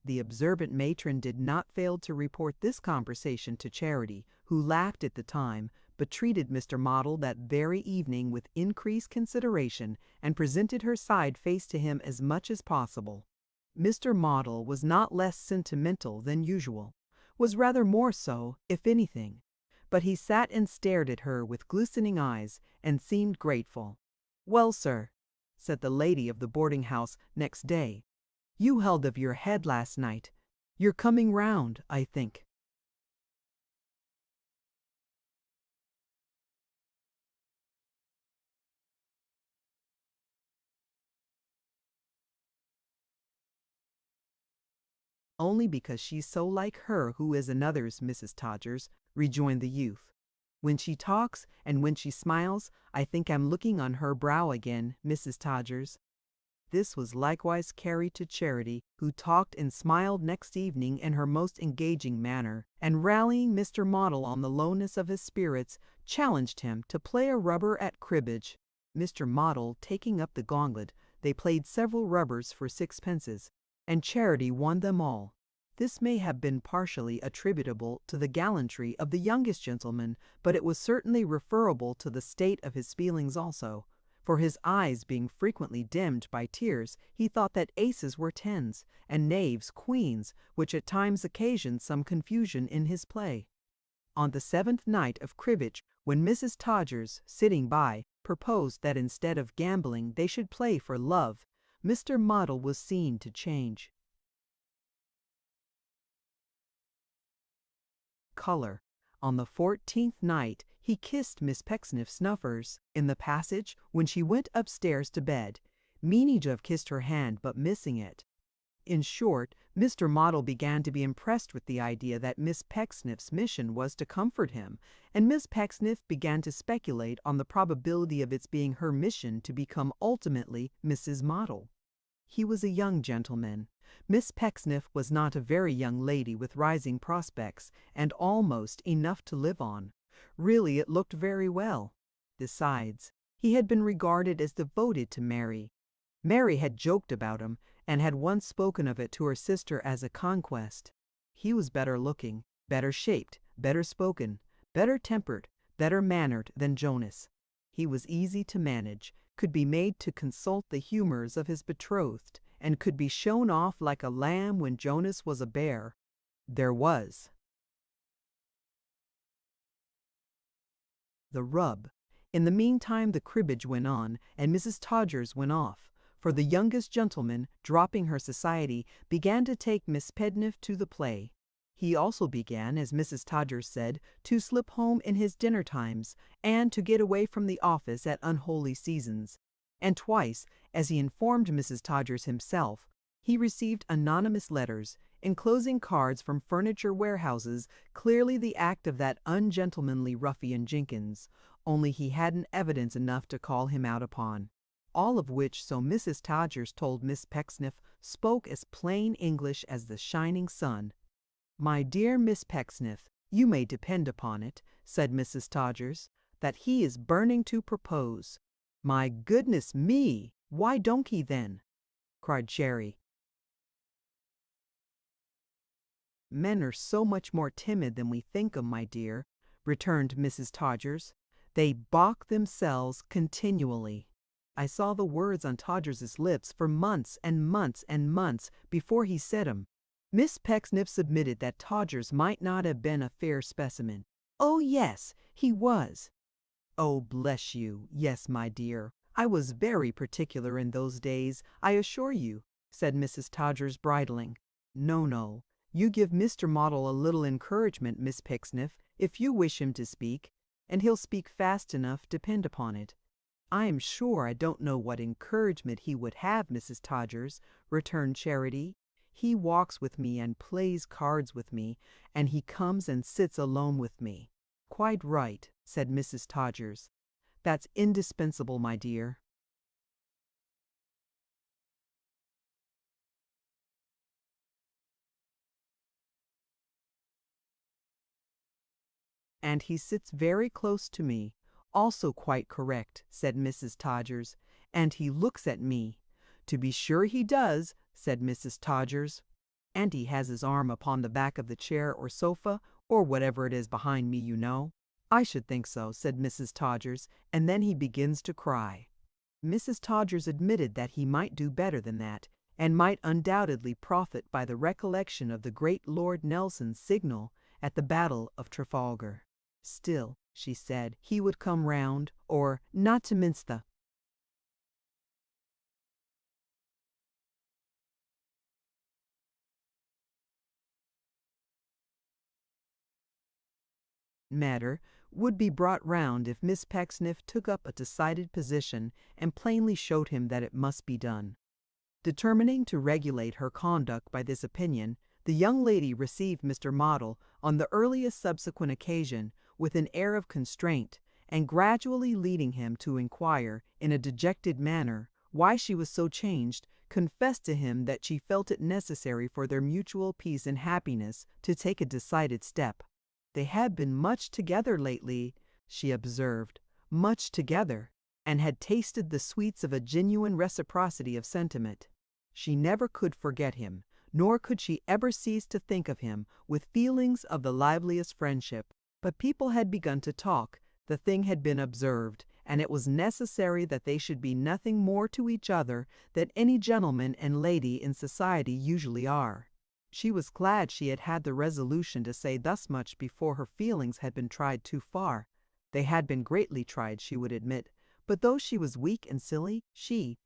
The observant matron did not fail to report this conversation to Charity, who laughed at the time, but treated Mr. Model that very evening with increased consideration and presented her side face to him as much as possible. Mr. Model was not less sentimental than usual, was rather more so, if anything, but he sat and stared at her with glistening eyes and seemed grateful. "Well, sir," said the lady of the boarding-house next day, "you held of your head last night. You're coming round, I think." "Only because she's so like her who is another's, Mrs. Todgers," rejoined the youth. "When she talks and when she smiles, I think I'm looking on her brow again, Mrs. Todgers." This was likewise carried to Charity, who talked and smiled next evening in her most engaging manner, and rallying Mr. Model on the lowness of his spirits, challenged him to play a rubber at cribbage. Mr. Model taking up the gauntlet, they played several rubbers for 6 pences, and Charity won them all. This may have been partially attributable to the gallantry of the youngest gentleman, but it was certainly referable to the state of his feelings also. For his eyes being frequently dimmed by tears, he thought that aces were tens, and knaves queens, which at times occasioned some confusion in his play. On the 7th night of cribbage, when Mrs. Todgers, sitting by, proposed that instead of gambling they should play for love, Mr. Model was seen to change color. On the 14th night he kissed Miss Pecksniff's snuffers in the passage when she went upstairs to bed, meaning to have kissed her hand but missing it. In short, Mr. Model began to be impressed with the idea that Miss Pecksniff's mission was to comfort him, and Miss Pecksniff began to speculate on the probability of its being her mission to become ultimately Mrs. Model. He was a young gentleman. Miss Pecksniff was not a very young lady with rising prospects, and almost enough to live on. Really, it looked very well. Besides, he had been regarded as devoted to Mary. Mary had joked about him, and had once spoken of it to her sister as a conquest. He was better looking, better shaped, better spoken, better tempered, better mannered than Jonas. He was easy to manage, could be made to consult the humors of his betrothed, and could be shown off like a lamb when Jonas was a bear. There was the rub. In the meantime the cribbage went on, and Mrs. Todgers went off, for the youngest gentleman, dropping her society, began to take Miss Pecksniff to the play. He also began, as Mrs. Todgers said, to slip home in his dinner times, and to get away from the office at unholy seasons. And twice, as he informed Mrs. Todgers himself, he received anonymous letters, enclosing cards from furniture warehouses, clearly the act of that ungentlemanly ruffian Jenkins, only he hadn't evidence enough to call him out upon. All of which, so Mrs. Todgers told Miss Pecksniff, spoke as plain English as the shining sun. "My dear Miss Pecksniff, you may depend upon it," said Mrs. Todgers, "that he is burning to propose." "My goodness me! Why don't he then?" cried Cherry. "Men are so much more timid than we think 'em, my dear," returned Mrs. Todgers. "They balk themselves continually." I saw the words on Todgers's lips for months and months and months before he said 'em. Miss Pecksniff submitted that Todgers might not have been a fair specimen. "Oh, yes, he was." "Oh, bless you, yes, my dear. I was very particular in those days, I assure you," said Mrs. Todgers, bridling. "No, no. You give Mr. Model a little encouragement, Miss Pecksniff, if you wish him to speak, and he'll speak fast enough, depend upon it." "I am sure I don't know what encouragement he would have, Mrs. Todgers," returned Charity. "He walks with me and plays cards with me, and he comes and sits alone with me." "Quite right," said Mrs. Todgers. That's indispensable, my dear. And he sits very close to me. Also quite correct, said Mrs. Todgers. And he looks at me. To be sure he does, said Mrs. Todgers. And he has his arm upon the back of the chair or sofa, or whatever it is behind me, you know. I should think so, said Mrs. Todgers, and then he begins to cry. Mrs. Todgers admitted that he might do better than that, and might undoubtedly profit by the recollection of the great Lord Nelson's signal at the Battle of Trafalgar. Still, she said, he would come round, or not to mince the matter, would be brought round if Miss Pecksniff took up a decided position and plainly showed him that it must be done. Determining to regulate her conduct by this opinion, the young lady received Mr. Moddle on the earliest subsequent occasion with an air of constraint, and gradually leading him to inquire, in a dejected manner, why she was so changed, confessed to him that she felt it necessary for their mutual peace and happiness to take a decided step. They had been much together lately, she observed, much together, and had tasted the sweets of a genuine reciprocity of sentiment. She never could forget him, nor could she ever cease to think of him with feelings of the liveliest friendship. But people had begun to talk, the thing had been observed, and it was necessary that they should be nothing more to each other than any gentleman and lady in society usually are. She was glad she had had the resolution to say thus much before her feelings had been tried too far. They had been greatly tried, she would admit, but though she was weak and silly, she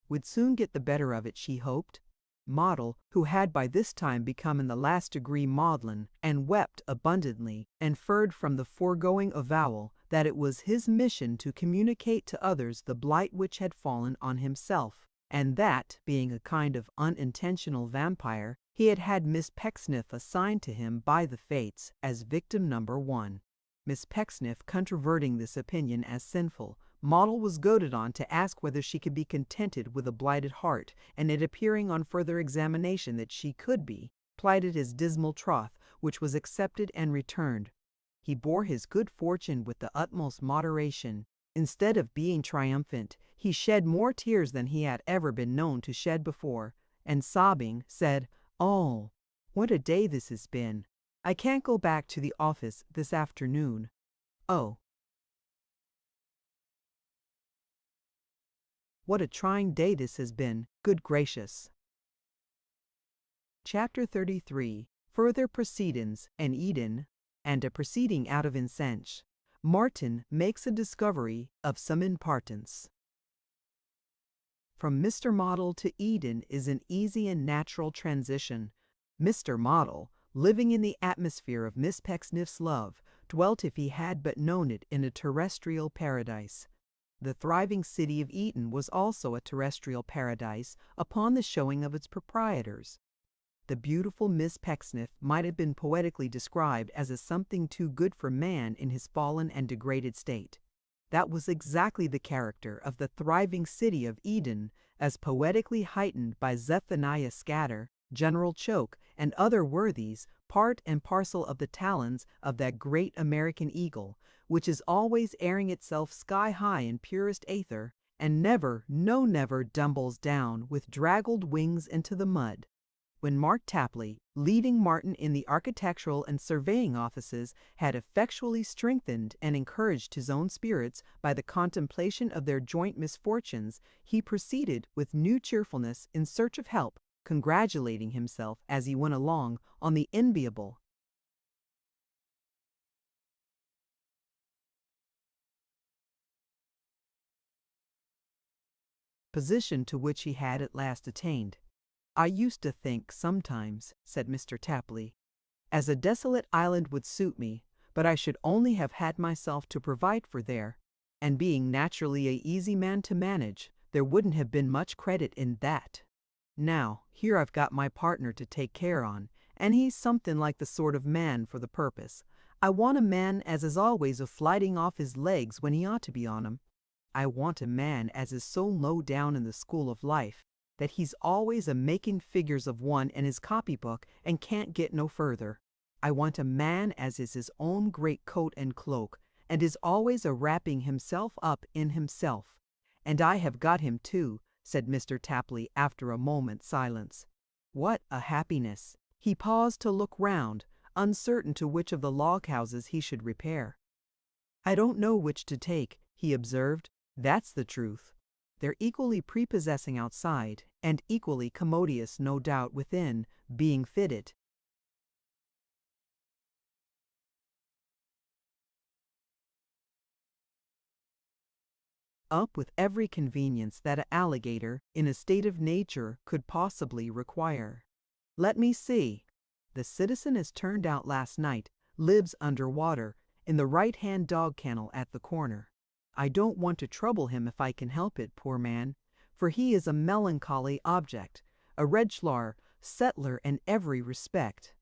would soon get the better of it, she hoped. Moddle, who had by this time become in the last degree maudlin, and wept abundantly, inferred from the foregoing avowal that it was his mission to communicate to others the blight which had fallen on himself, and that, being a kind of unintentional vampire, he had had Miss Pecksniff assigned to him by the fates as victim number one. Miss Pecksniff controverting this opinion as sinful, Moddle was goaded on to ask whether she could be contented with a blighted heart, and it appearing on further examination that she could be, plighted his dismal troth, which was accepted and returned. He bore his good fortune with the utmost moderation. Instead of being triumphant, he shed more tears than he had ever been known to shed before, and sobbing, said, "Oh, what a day this has been! I can't go back to the office this afternoon. Oh, what a trying day this has been, good gracious." Chapter 33. Further Proceedings in Eden, and a proceeding out of Incense. Martin makes a discovery of some importance. From Mr. Moddle to Eden is an easy and natural transition. Mr. Moddle, living in the atmosphere of Miss Pecksniff's love, dwelt, if he had but known it, in a terrestrial paradise. The thriving city of Eden was also a terrestrial paradise upon the showing of its proprietors. The beautiful Miss Pecksniff might have been poetically described as a something too good for man in his fallen and degraded state. That was exactly the character of the thriving city of Eden, as poetically heightened by Zephaniah Scudder, General Choke, and other worthies, part and parcel of the talons of that great American eagle, which is always airing itself sky high in purest aether, and never, no never, dumbles down with draggled wings into the mud. When Mark Tapley, leading Martin in the architectural and surveying offices, had effectually strengthened and encouraged his own spirits by the contemplation of their joint misfortunes, he proceeded with new cheerfulness in search of help, congratulating himself as he went along on the enviable position to which he had at last attained. "I used to think sometimes," said Mr. Tapley, "as a desolate island would suit me, but I should only have had myself to provide for there, and being naturally a easy man to manage, there wouldn't have been much credit in that." Now, here I've got my partner to take care on, and he's something like the sort of man for the purpose. I want a man as is always a flighting off his legs when he ought to be on 'em. I want a man as is so low down in the school of life that he's always a making figures of one in his copybook and can't get no further. I want a man as is his own great coat and cloak, and is always a wrapping himself up in himself. And I have got him too, said Mr. Tapley after a moment's silence. What a happiness! He paused to look round, uncertain to which of the log houses he should repair. I don't know which to take, he observed. That's the truth. They're equally prepossessing outside, and equally commodious, no doubt, within, being fitted. Up with every convenience that an alligator, in a state of nature, could possibly require. Let me see. The citizen is turned out last night, lives under water, in the right-hand dog kennel at the corner. I don't want to trouble him if I can help it, poor man, for he is a melancholy object, a reg'lar settler in every respect.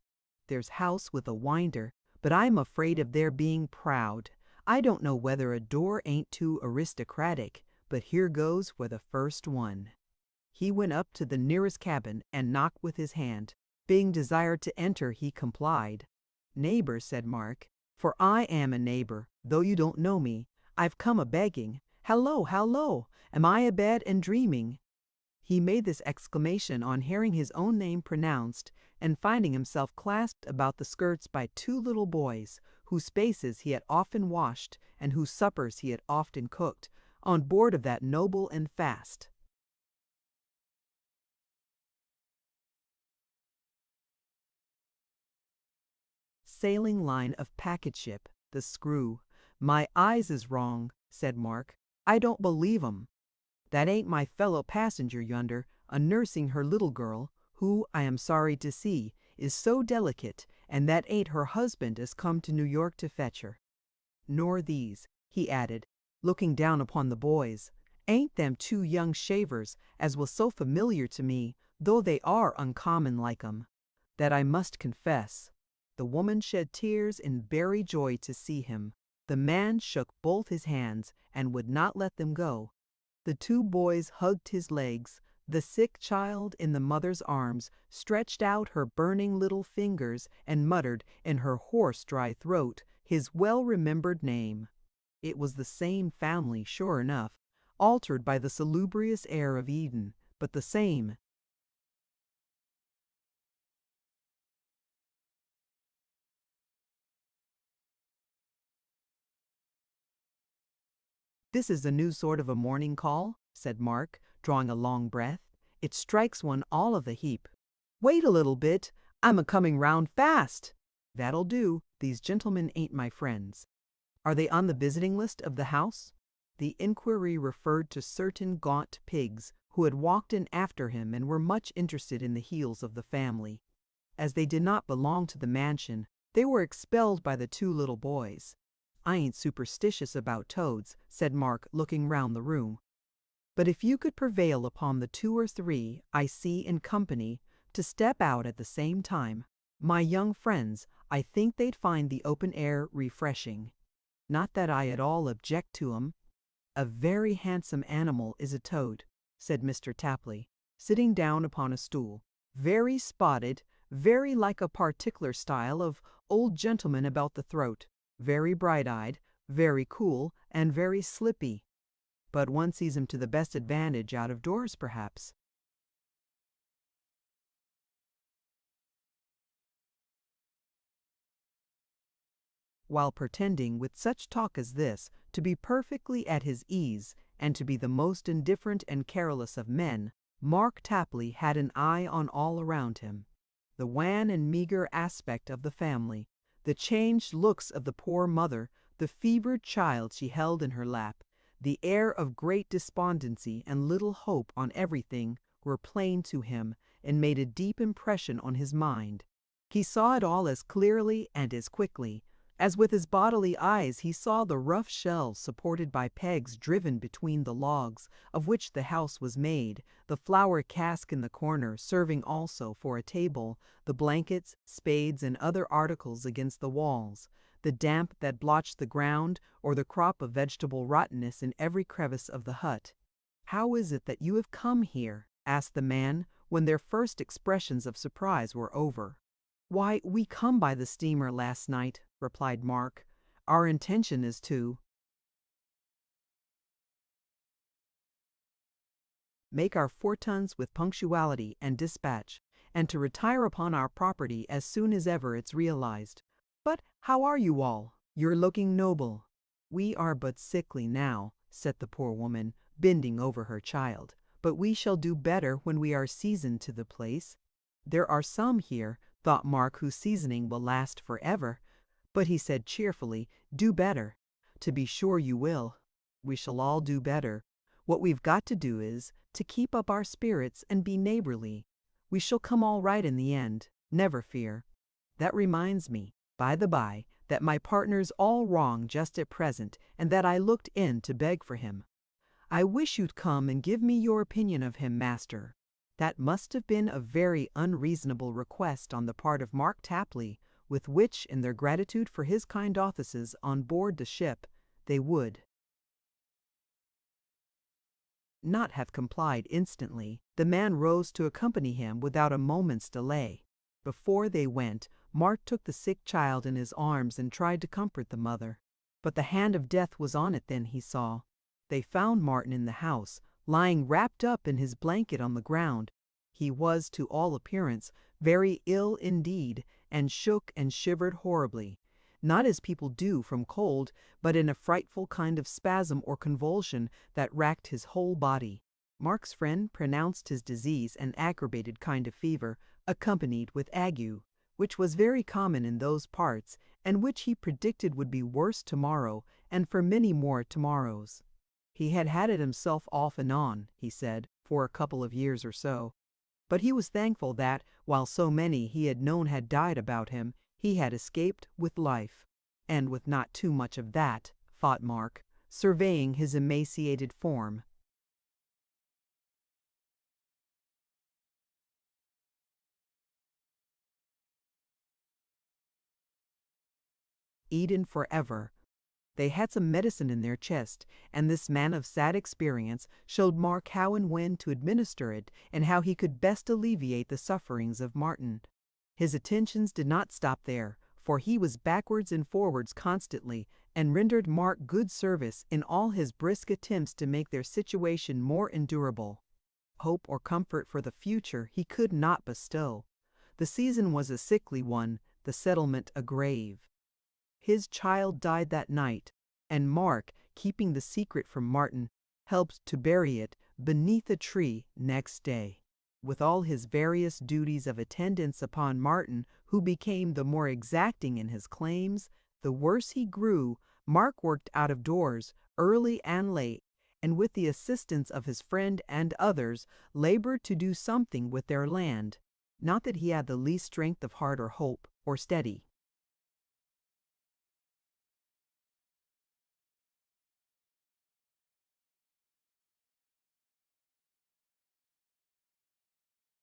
There's house with a winder, but I'm afraid of their being proud. I don't know whether a door ain't too aristocratic, but here goes for the first one. He went up to the nearest cabin and knocked with his hand. Being desired to enter, he complied. Neighbor, said Mark, for I am a neighbor, though you don't know me. I've come a-begging. Hallo, hallo, am I abed and dreaming? He made this exclamation on hearing his own name pronounced, and finding himself clasped about the skirts by two little boys, whose faces he had often washed, and whose suppers he had often cooked, on board of that noble and fast sailing line of packet ship, the Screw. My eyes is wrong, said Mark. I don't believe 'em. That ain't my fellow passenger yonder, a-nursing her little girl, who, I am sorry to see, is so delicate, and that ain't her husband as come to New York to fetch her. Nor these, he added, looking down upon the boys, ain't them two young shavers as was so familiar to me, though they are uncommon like 'em, that I must confess. The woman shed tears in very joy to see him. The man shook both his hands and would not let them go. The two boys hugged his legs. The sick child in the mother's arms stretched out her burning little fingers and muttered in her hoarse, dry throat his well-remembered name. It was the same family, sure enough, altered by the salubrious air of Eden, but the same. This is a new sort of a morning call, said Mark, drawing a long breath. It strikes one all of a heap. Wait a little bit, I'm a-coming round fast. That'll do, these gentlemen ain't my friends. Are they on the visiting list of the house? The inquiry referred to certain gaunt pigs who had walked in after him and were much interested in the heels of the family. As they did not belong to the mansion, they were expelled by the two little boys. I ain't superstitious about toads, said Mark, looking round the room. But if you could prevail upon the 2 or 3 I see in company to step out at the same time, my young friends, I think they'd find the open air refreshing. Not that I at all object to 'em. A very handsome animal is a toad, said Mr. Tapley, sitting down upon a stool. Very spotted, very like a particular style of old gentleman about the throat, very bright-eyed, very cool, and very slippy. But one sees him to the best advantage out of doors, perhaps. While pretending with such talk as this to be perfectly at his ease and to be the most indifferent and careless of men, Mark Tapley had an eye on all around him. The wan and meagre aspect of the family, the changed looks of the poor mother, the fevered child she held in her lap, the air of great despondency and little hope on everything were plain to him and made a deep impression on his mind. He saw it all as clearly and as quickly, as with his bodily eyes he saw the rough shelves supported by pegs driven between the logs of which the house was made, the flour cask in the corner serving also for a table, the blankets, spades, and other articles against the walls, the damp that blotched the ground, or the crop of vegetable rottenness in every crevice of the hut. "How is it that you have come here?" asked the man, when their first expressions of surprise were over. "Why, we come by the steamer last night," replied Mark. "Our intention is to make our fortunes with punctuality and dispatch, and to retire upon our property as soon as ever it's realized. But how are you all? You're looking noble." "We are but sickly now," said the poor woman, bending over her child, "but we shall do better when we are seasoned to the place." There are some here, thought Mark, whose seasoning will last forever. But he said cheerfully, "Do better." "To be sure you will. We shall all do better. What we've got to do is to keep up our spirits and be neighborly. We shall come all right in the end, never fear. That reminds me, by the by, that my partner's all wrong just at present, and that I looked in to beg for him. I wish you'd come and give me your opinion of him, master." That must have been a very unreasonable request on the part of Mark Tapley, with which, in their gratitude for his kind offices on board the ship, they would not have complied instantly. The man rose to accompany him without a moment's delay. Before they went, Mark took the sick child in his arms and tried to comfort the mother. But the hand of death was on it then, he saw. They found Martin in the house, lying wrapped up in his blanket on the ground. He was, to all appearance, very ill indeed, and shook and shivered horribly, not as people do from cold, but in a frightful kind of spasm or convulsion that racked his whole body. Mark's friend pronounced his disease an aggravated kind of fever, accompanied with ague, which was very common in those parts, and which he predicted would be worse tomorrow, and for many more tomorrows. He had had it himself off and on, he said, for a couple of years or so. But he was thankful that, while so many he had known had died about him, he had escaped with life. And with not too much of that, thought Mark, surveying his emaciated form. Eden forever. They had some medicine in their chest, and this man of sad experience showed Mark how and when to administer it, and how he could best alleviate the sufferings of Martin. His attentions did not stop there, for he was backwards and forwards constantly, and rendered Mark good service in all his brisk attempts to make their situation more endurable. Hope or comfort for the future he could not bestow. The season was a sickly one, the settlement a grave. His child died that night, and Mark, keeping the secret from Martin, helped to bury it beneath a tree next day. With all his various duties of attendance upon Martin, who became the more exacting in his claims, the worse he grew, Mark worked out of doors, early and late, and with the assistance of his friend and others, labored to do something with their land. Not that he had the least strength of heart or hope, or steady.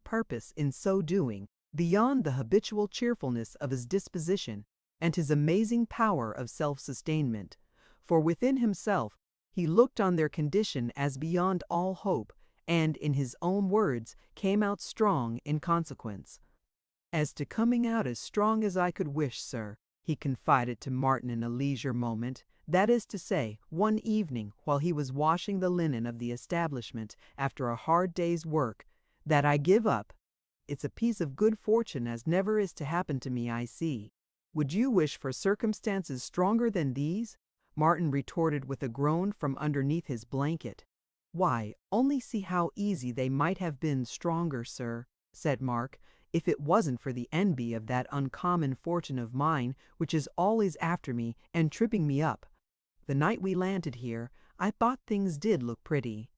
Purpose in so doing, beyond the habitual cheerfulness of his disposition and his amazing power of self-sustainment, for within himself he looked on their condition as beyond all hope, and, in his own words, came out strong in consequence. "As to coming out as strong as I could wish, sir," he confided to Martin in a leisure moment, that is to say, one evening while he was washing the linen of the establishment after a hard day's work, "that I give up. It's a piece of good fortune as never is to happen to me, I see." "Would you wish for circumstances stronger than these?" Martin retorted with a groan from underneath his blanket. "Why, only see how easy they might have been stronger, sir," said Mark, "if it wasn't for the envy of that uncommon fortune of mine which is always after me and tripping me up. The night we landed here, I thought things did look pretty."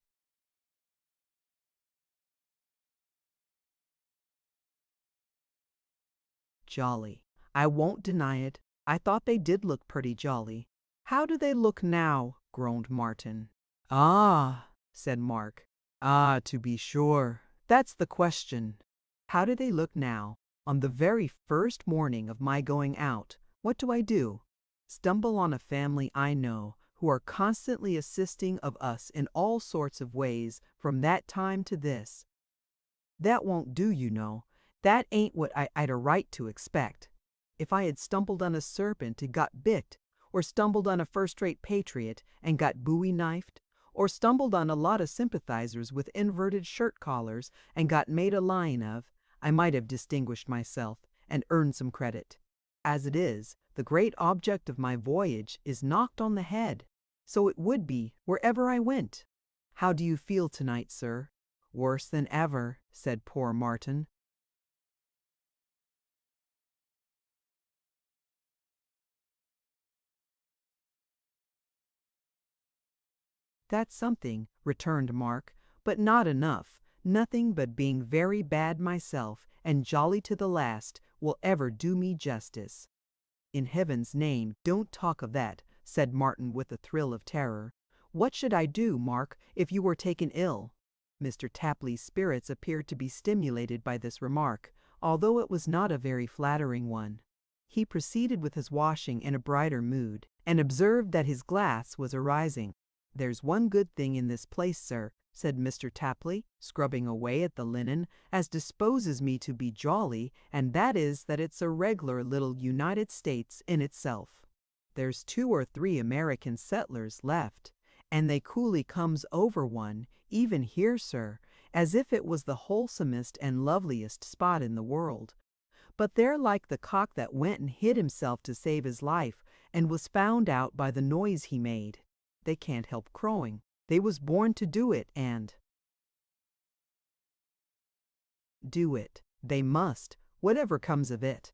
Jolly. I won't deny it. I thought they did look pretty jolly. How do they look now? Groaned Martin. Ah, said Mark. Ah, to be sure. That's the question. How do they look now? On the very first morning of my going out, what do? Stumble on a family I know who are constantly assisting of us in all sorts of ways from that time to this. That won't do, you know. That ain't what I'd a right to expect. If I had stumbled on a serpent and got bit, or stumbled on a first-rate patriot and got bowie-knifed, or stumbled on a lot of sympathizers with inverted shirt collars and got made a lion of, I might have distinguished myself and earned some credit. As it is, the great object of my voyage is knocked on the head. So it would be wherever I went. How do you feel tonight, sir? Worse than ever, said poor Martin. That's something, returned Mark, but not enough. Nothing but being very bad myself and jolly to the last will ever do me justice. In heaven's name, don't talk of that, said Martin with a thrill of terror. What should I do, Mark, if you were taken ill? Mr. Tapley's spirits appeared to be stimulated by this remark, although it was not a very flattering one. He proceeded with his washing in a brighter mood, and observed that his glass was arising. There's one good thing in this place, sir, said Mr. Tapley, scrubbing away at the linen, as disposes me to be jolly, and that is that it's a reg'lar little United States in itself. There's 2 or 3 American settlers left, and they coolly comes over one, even here, sir, as if it was the wholesomest and loveliest spot in the world. But they're like the cock that went and hid himself to save his life, and was found out by the noise he made. They can't help crowing. They was born to do it, and do it. They must, whatever comes of it.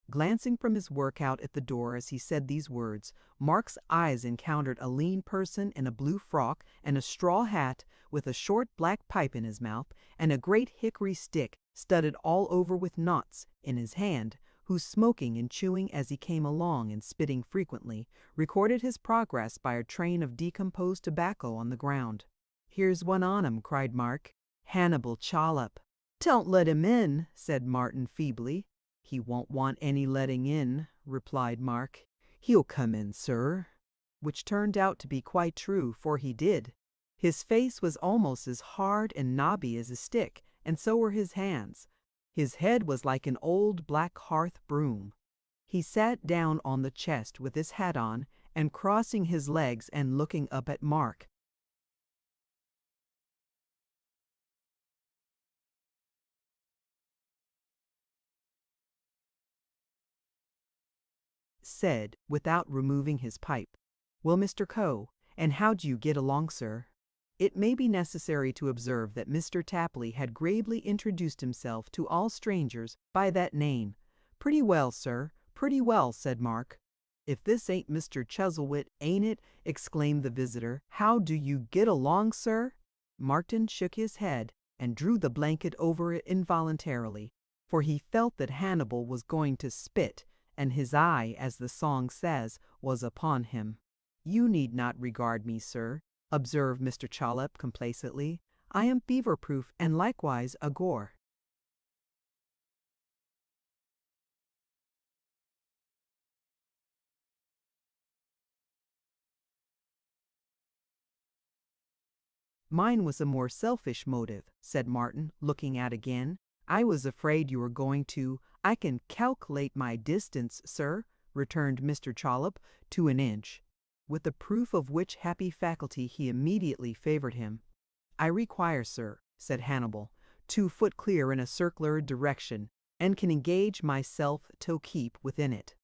Glancing from his work out at the door as he said these words, Mark's eyes encountered a lean person in a blue frock and a straw hat, with a short black pipe in his mouth, and a great hickory stick, studded all over with knots, in his hand, who, smoking and chewing as he came along and spitting frequently, recorded his progress by a train of decomposed tobacco on the ground. "Here's one on 'em," cried Mark. "Hannibal Chollop." "Don't let him in," said Martin feebly. "He won't want any letting in," replied Mark. "He'll come in, sir." Which turned out to be quite true, for he did. His face was almost as hard and knobby as a stick, and so were his hands. His head was like an old black hearth broom. He sat down on the chest with his hat on, and crossing his legs and looking up at Mark, said, without removing his pipe, "Well, Mr. Coe, and how do you get along, sir?" It may be necessary to observe that Mr. Tapley had gravely introduced himself to all strangers by that name. "Pretty well, sir, pretty well," said Mark. "If this ain't Mr. Chuzzlewit, ain't it?" exclaimed the visitor. "How do you get along, sir?" Martin shook his head and drew the blanket over it involuntarily, for he felt that Hannibal was going to spit, and his eye, as the song says, was upon him. "You need not regard me, sir," observed Mr. Chollop complacently. "I am fever-proof and likewise a gore." "Mine was a more selfish motive," said Martin, looking out again. "I was afraid you were going to—" "I can calculate my distance, sir," returned Mr. Chollop, "to an inch," with a proof of which happy faculty he immediately favored him. "I require, sir," said Hannibal, 2 foot clear in a circular direction, and can engage myself to keep within it.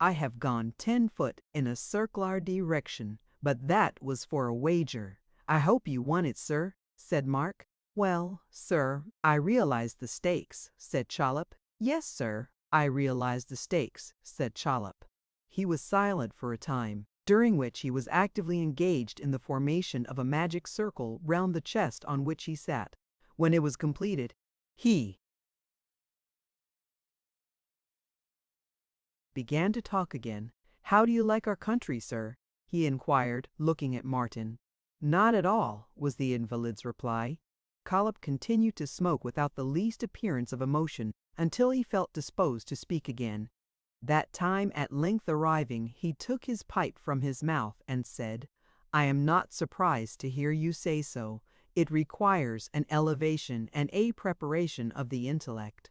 "I have gone 10 foot in a circular direction, but that was for a wager." "I hope you won it, sir," said Mark. "Well, sir, I realized the stakes," said Chollop. "Yes, sir, I realized the stakes," said Chollop. He was silent for a time, during which he was actively engaged in the formation of a magic circle round the chest on which he sat. When it was completed, he began to talk again. "How do you like our country, sir?" he inquired, looking at Martin. "Not at all," was the invalid's reply. Chollop continued to smoke without the least appearance of emotion until he felt disposed to speak again. That time at length arriving, he took his pipe from his mouth and said, "I am not surprised to hear you say so. It requires an elevation and a preparation of the intellect.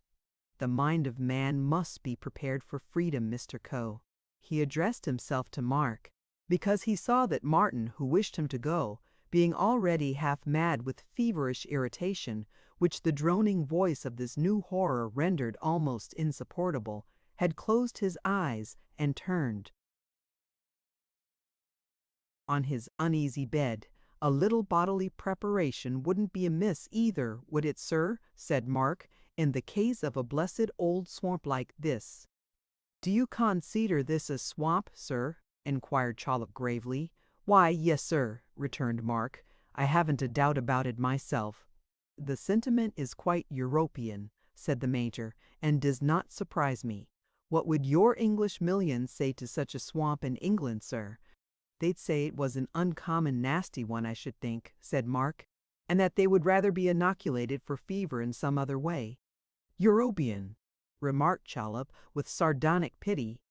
The mind of man must be prepared for freedom, Mr. Coe." He addressed himself to Mark, because he saw that Martin, who wished him to go, being already half mad with feverish irritation, which the droning voice of this new horror rendered almost insupportable, had closed his eyes and turned on his uneasy bed. "A little bodily preparation wouldn't be amiss either, would it, sir?" said Mark, "in the case of a blessed old swamp like this." "Do you consider this a swamp, sir?" inquired Chollop gravely. "Why, yes, sir," returned Mark. "I haven't a doubt about it myself." "The sentiment is quite European," said the Major, "and does not surprise me. What would your English millions say to such a swamp in England, sir?" "They'd say it was an uncommon nasty one, I should think," said Mark, "and that they would rather be inoculated for fever in some other way." "European," remarked Chollop with sardonic pity.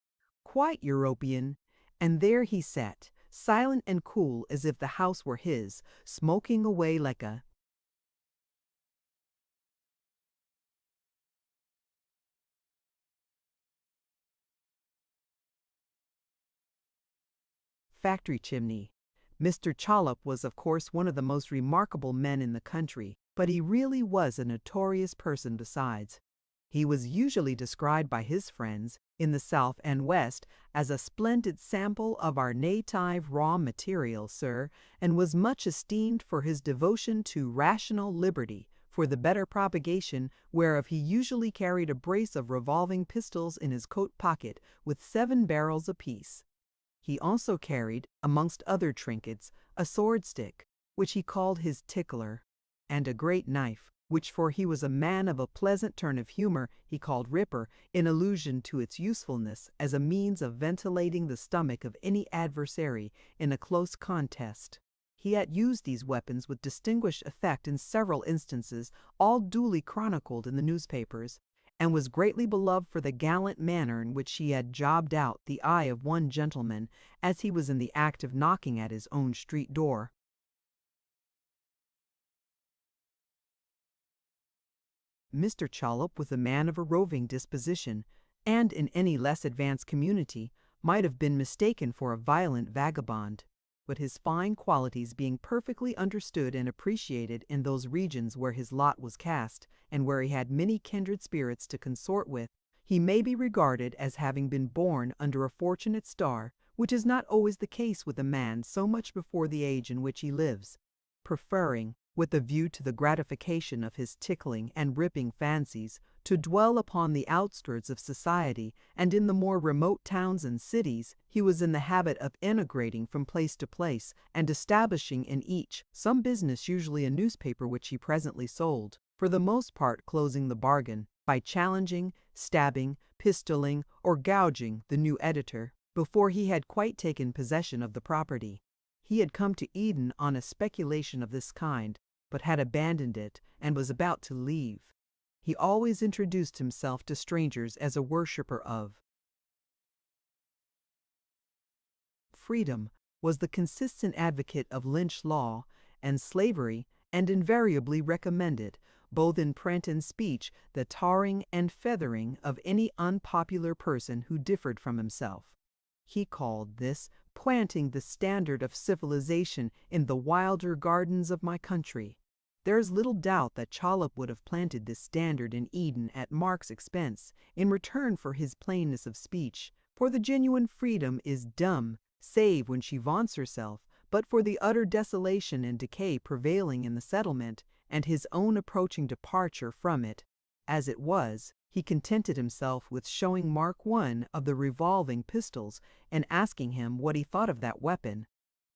"Quite European." And there he sat, silent and cool as if the house were his, smoking away like a factory chimney. Mr. Chollop was of course one of the most remarkable men in the country, but he really was a notorious person besides. He was usually described by his friends in the South and West as a splendid sample of our native raw material, sir, and was much esteemed for his devotion to rational liberty, for the better propagation whereof he usually carried a brace of revolving pistols in his coat pocket with 7 barrels apiece. He also carried, amongst other trinkets, a sword stick, which he called his titular, and a great knife, which, for he was a man of a pleasant turn of humor, he called Ripper, in allusion to its usefulness as a means of ventilating the stomach of any adversary in a close contest. He had used these weapons with distinguished effect in several instances, all duly chronicled in the newspapers, and was greatly beloved for the gallant manner in which he had jobbed out the eye of one gentleman as he was in the act of knocking at his own street door. Mr. Chollop was a man of a roving disposition, and in any less advanced community might have been mistaken for a violent vagabond. But his fine qualities being perfectly understood and appreciated in those regions where his lot was cast, and where he had many kindred spirits to consort with, he may be regarded as having been born under a fortunate star, which is not always the case with a man so much before the age in which he lives, preferring, with a view to the gratification of his tickling and ripping fancies, to dwell upon the outskirts of society, and in the more remote towns and cities he was in the habit of emigrating from place to place, and establishing in each some business, usually a newspaper, which he presently sold, for the most part closing the bargain by challenging, stabbing, pistoling, or gouging the new editor, before he had quite taken possession of the property. He had come to Eden on a speculation of this kind, but had abandoned it and was about to leave. He always introduced himself to strangers as a worshipper of freedom, was the consistent advocate of lynch law and slavery, and invariably recommended, both in print and speech, the tarring and feathering of any unpopular person who differed from himself. He called this planting the standard of civilization in the wilder gardens of my country. There is little doubt that Chollop would have planted this standard in Eden at Mark's expense, in return for his plainness of speech, for the genuine freedom is dumb, save when she vaunts herself, but for the utter desolation and decay prevailing in the settlement, and his own approaching departure from it. As it was, he contented himself with showing Mark one of the revolving pistols, and asking him what he thought of that weapon.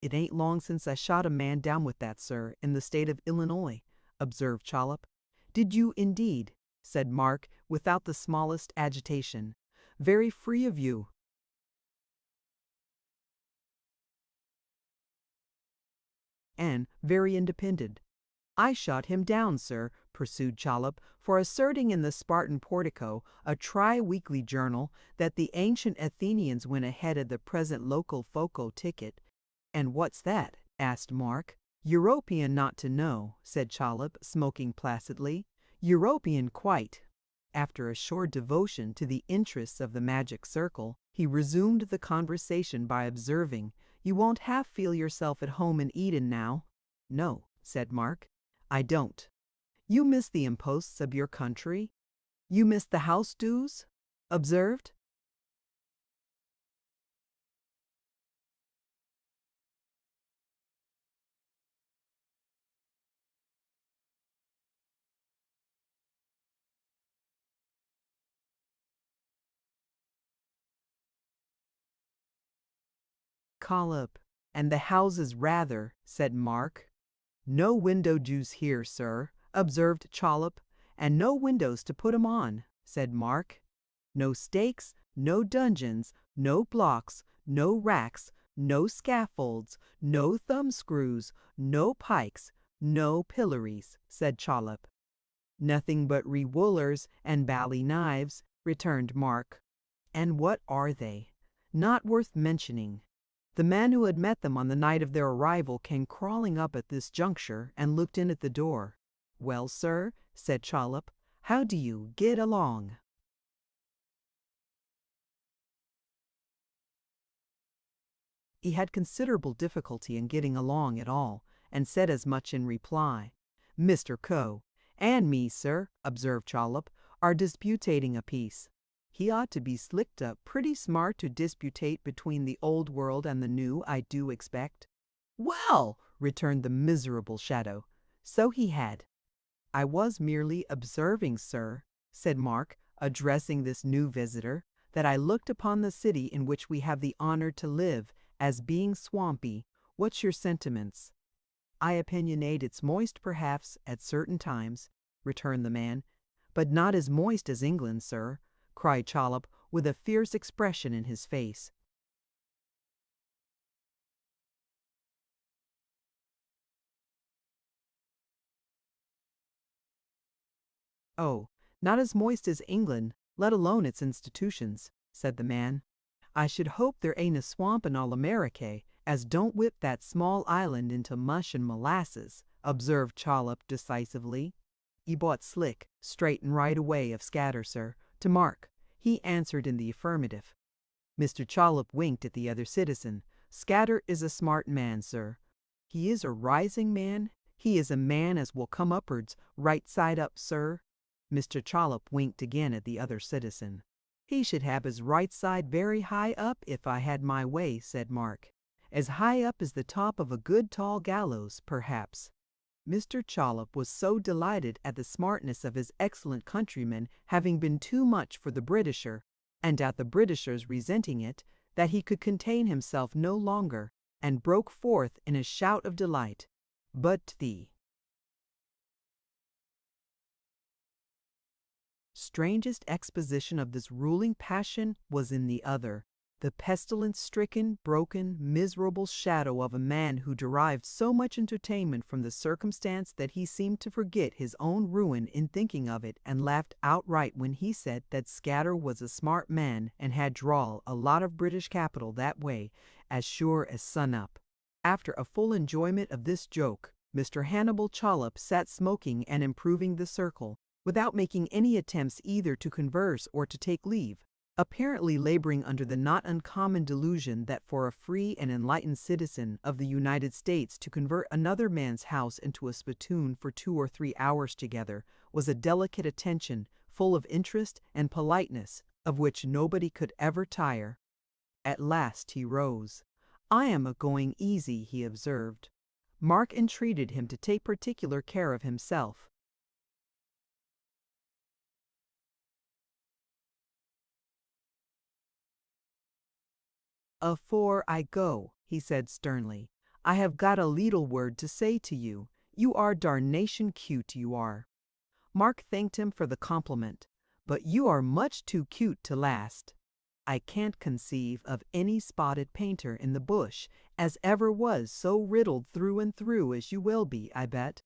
"It ain't long since I shot a man down with that, sir, in the state of Illinois," observed Chollop. "Did you indeed?" said Mark, without the smallest agitation. very free of you. And very independent. I shot him down, sir, pursued Chollop, for asserting in the Spartan Portico, a tri-weekly journal, that the ancient Athenians went ahead of the present local foco ticket. And what's that? Asked Mark. European not to know, said Chollop, smoking placidly. European quite. After a short devotion to the interests of the magic circle, he resumed the conversation by observing, "You won't half feel yourself at home in Eden now." "No," said Mark, "I don't." "You miss the imposts of your country? You miss the house dues?" observed. "Collop, and the houses rather," said Mark. "No window dues here, sir," observed Chollop. "And no windows to put 'em on," said Mark. "No stakes, no dungeons, no blocks, no racks, no scaffolds, no thumbscrews, no pikes, no pillories," said Chollop. "Nothing but rewoollers and bally knives," returned Mark. "And what are they?" "Not worth mentioning." The man who had met them on the night of their arrival came crawling up at this juncture and looked in at the door. "Well, sir," said Chollop, "how do you get along?" He had considerable difficulty in getting along at all, and said as much in reply. "Mr. Coe and me, sir," observed Chollop, "are disputating a piece. He ought to be slicked up pretty smart to disputate between the old world and the new, I do expect." "Well," returned the miserable shadow, "so he had." "I was merely observing, sir," said Mark, addressing this new visitor, "that I looked upon the city in which we have the honor to live as being swampy. What's your sentiments?" "I opinionate it's moist, perhaps, at certain times," returned the man. "But not as moist as England, sir," cried Chollop, with a fierce expression in his face. "Oh, not as moist as England, let alone its institutions," said the man. "I should hope there ain't a swamp in all America as don't whip that small island into mush and molasses," observed Chollop decisively. "You bought slick, straight and right away of Scatter, sir, to Mark." He answered in the affirmative. Mr. Chollop winked at the other citizen. "Scatter is a smart man, sir. He is a rising man. He is a man as will come upwards, right side up, sir." Mr. Chollop winked again at the other citizen. "He should have his right side very high up if I had my way," said Mark. "As high up as the top of a good tall gallows, perhaps." Mr. Chollop was so delighted at the smartness of his excellent countryman having been too much for the Britisher, and at the Britisher's resenting it, that he could contain himself no longer, and broke forth in a shout of delight. "But the strangest exposition of this ruling passion was in the other, the pestilence-stricken, broken, miserable shadow of a man who derived so much entertainment from the circumstance that he seemed to forget his own ruin in thinking of it, and laughed outright when he said that Scatter was a smart man and had draw a lot of British capital that way, as sure as sun-up. After a full enjoyment of this joke, Mr. Hannibal Chollop sat smoking and improving the circle, without making any attempts either to converse or to take leave, apparently laboring under the not uncommon delusion that for a free and enlightened citizen of the United States to convert another man's house into a spittoon for 2 or 3 hours together was a delicate attention, full of interest and politeness, of which nobody could ever tire. At last he rose. "I am a-going easy," he observed. Mark entreated him to take particular care of himself. "Afore I go," he said sternly, "I have got a leetle word to say to you. You are darnation cute, you are." Mark thanked him for the compliment. "But you are much too cute to last." I can't conceive of any spotted painter in the bush as ever was so riddled through and through as you will be, I bet."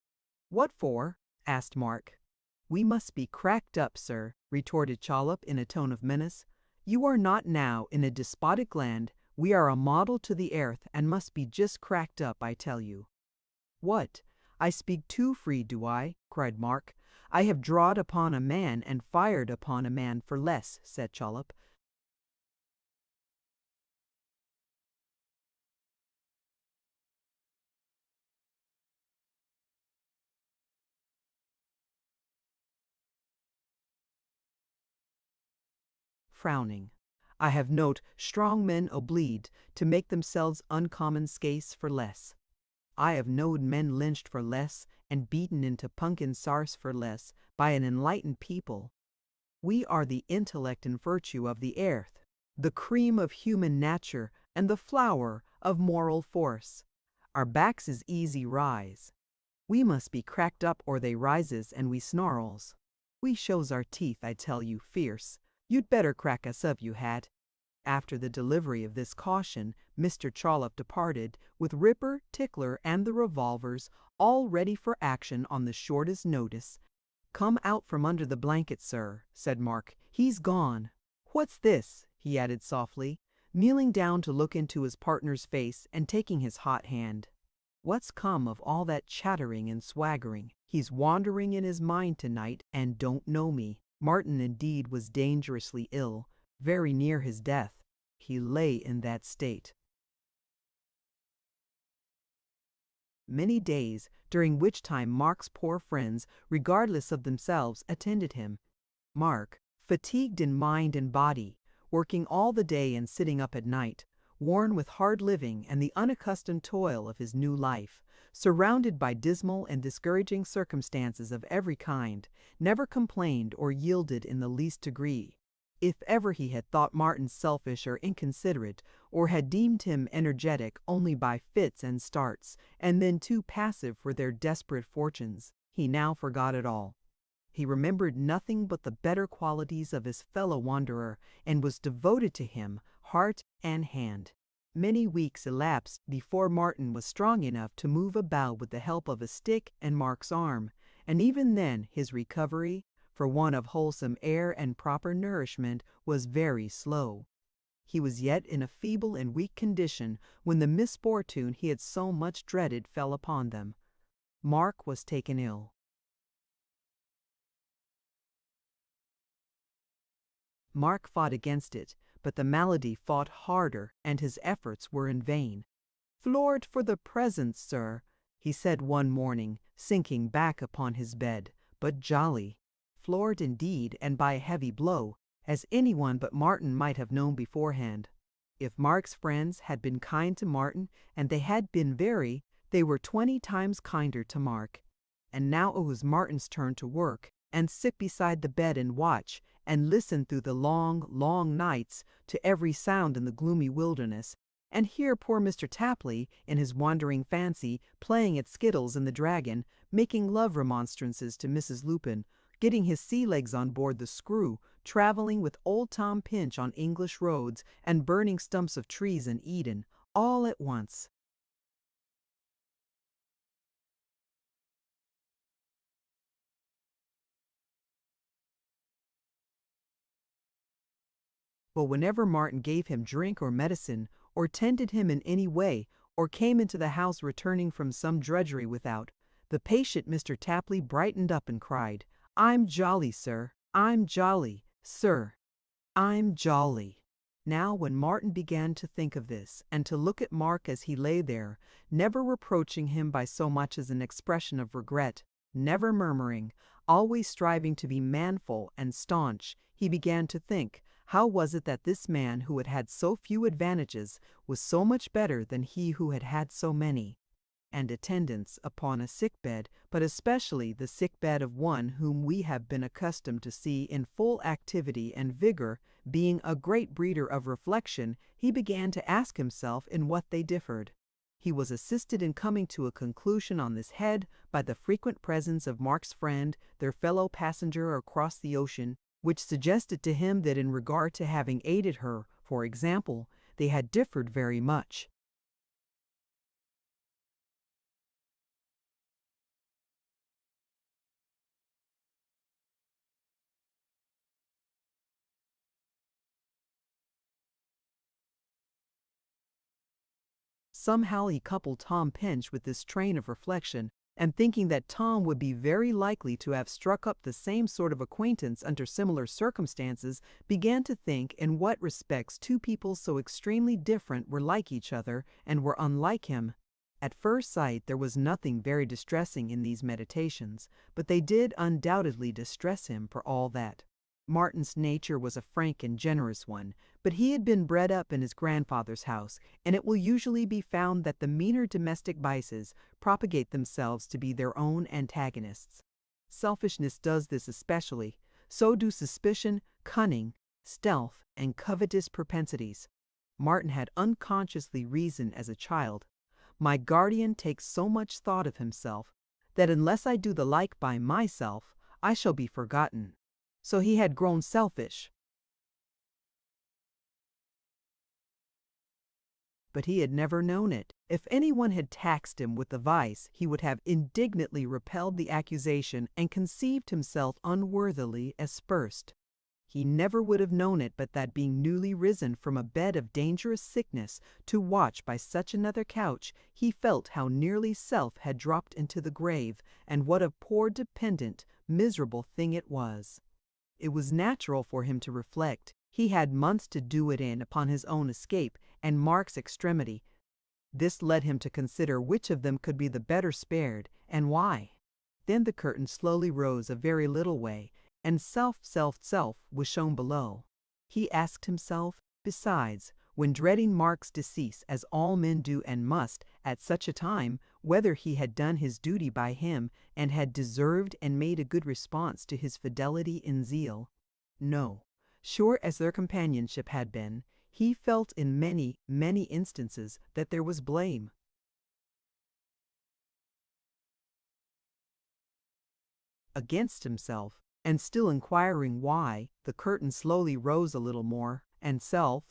"What for?" asked Mark. "We must be cracked up, sir," retorted Chollop in a tone of menace. "You are not now in a despotic land. We are a model to the earth and must be just cracked up, I tell you." "What? I speak too free, do I?" cried Mark. "I have drawed upon a man and fired upon a man for less," said Chollop. Frowning. "I have note strong men obleed to make themselves uncommon scase for less. I have knowed men lynched for less and beaten into punkin sarce for less by an enlightened people. We are the intellect and virtue of the earth, the cream of human nature and the flower of moral force. Our backs is easy rise. We must be cracked up or they rises and we snarls. We shows our teeth, I tell you, fierce. You'd better crack us up, you had." After the delivery of this caution, Mr. Chollop departed, with Ripper, Tickler, and the revolvers, all ready for action on the shortest notice. "Come out from under the blanket, sir," said Mark. "He's gone. What's this?" he added softly, kneeling down to look into his partner's face and taking his hot hand. "What's come of all that chattering and swaggering? He's wandering in his mind tonight and don't know me." Martin indeed was dangerously ill, very near his death. He lay in that state many days, during which time Mark's poor friends, regardless of themselves, attended him. Mark, fatigued in mind and body, working all the day and sitting up at night, worn with hard living and the unaccustomed toil of his new life, surrounded by dismal and discouraging circumstances of every kind, never complained or yielded in the least degree. If ever he had thought Martin selfish or inconsiderate, or had deemed him energetic only by fits and starts, and then too passive for their desperate fortunes, he now forgot it all. He remembered nothing but the better qualities of his fellow wanderer, and was devoted to him, heart and hand. Many weeks elapsed before Martin was strong enough to move about with the help of a stick and Mark's arm, and even then his recovery, for want of wholesome air and proper nourishment, was very slow. He was yet in a feeble and weak condition when the misfortune he had so much dreaded fell upon them. Mark was taken ill. Mark fought against it, but the malady fought harder, and his efforts were in vain. "Floored for the present, sir," he said one morning, sinking back upon his bed, "but jolly." Floored indeed, and by a heavy blow, as anyone but Martin might have known beforehand. If Mark's friends had been kind to Martin, and they had been very, they were 20 times kinder to Mark. And now it was Martin's turn to work, and sit beside the bed and watch, and listen through the long, long nights to every sound in the gloomy wilderness, and hear poor Mr. Tapley, in his wandering fancy, playing at skittles in the Dragon, making love remonstrances to Mrs. Lupin, getting his sea legs on board the Screw, traveling with old Tom Pinch on English roads, and burning stumps of trees in Eden, all at once. But whenever Martin gave him drink or medicine, or tended him in any way, or came into the house returning from some drudgery without, the patient Mr. Tapley brightened up and cried, "I'm jolly, sir. I'm jolly, sir. I'm jolly." Now when Martin began to think of this, and to look at Mark as he lay there, never reproaching him by so much as an expression of regret, never murmuring, always striving to be manful and staunch, he began to think, how was it that this man who had had so few advantages was so much better than he who had had so many? And attendance upon a sick bed, but especially the sick bed of one whom we have been accustomed to see in full activity and vigor, being a great breeder of reflection, he began to ask himself in what they differed. He was assisted in coming to a conclusion on this head by the frequent presence of Mark's friend, their fellow passenger across the ocean, which suggested to him that in regard to having aided her, for example, they had differed very much. Somehow he coupled Tom Pinch with this train of reflection, and thinking that Tom would be very likely to have struck up the same sort of acquaintance under similar circumstances, began to think in what respects two people so extremely different were like each other and were unlike him. At first sight there was nothing very distressing in these meditations, but they did undoubtedly distress him for all that. Martin's nature was a frank and generous one, but he had been bred up in his grandfather's house, and it will usually be found that the meaner domestic vices propagate themselves to be their own antagonists. Selfishness does this especially, so do suspicion, cunning, stealth, and covetous propensities. Martin had unconsciously reasoned as a child, "My guardian takes so much thought of himself, that unless I do the like by myself, I shall be forgotten." So he had grown selfish. But he had never known it. If anyone had taxed him with the vice, he would have indignantly repelled the accusation and conceived himself unworthily aspersed. He never would have known it but that being newly risen from a bed of dangerous sickness to watch by such another couch, he felt how nearly self had dropped into the grave, and what a poor dependent, miserable thing it was. It was natural for him to reflect. He had months to do it in upon his own escape and Mark's extremity. This led him to consider which of them could be the better spared, and why. Then the curtain slowly rose a very little way, and self was shown below. He asked himself, besides, when dreading Mark's decease, as all men do and must, at such a time, whether he had done his duty by him, and had deserved and made a good response to his fidelity and zeal. No, sure as their companionship had been, he felt in many, many instances that there was blame. Against himself, and still inquiring why, the curtain slowly rose a little more, and self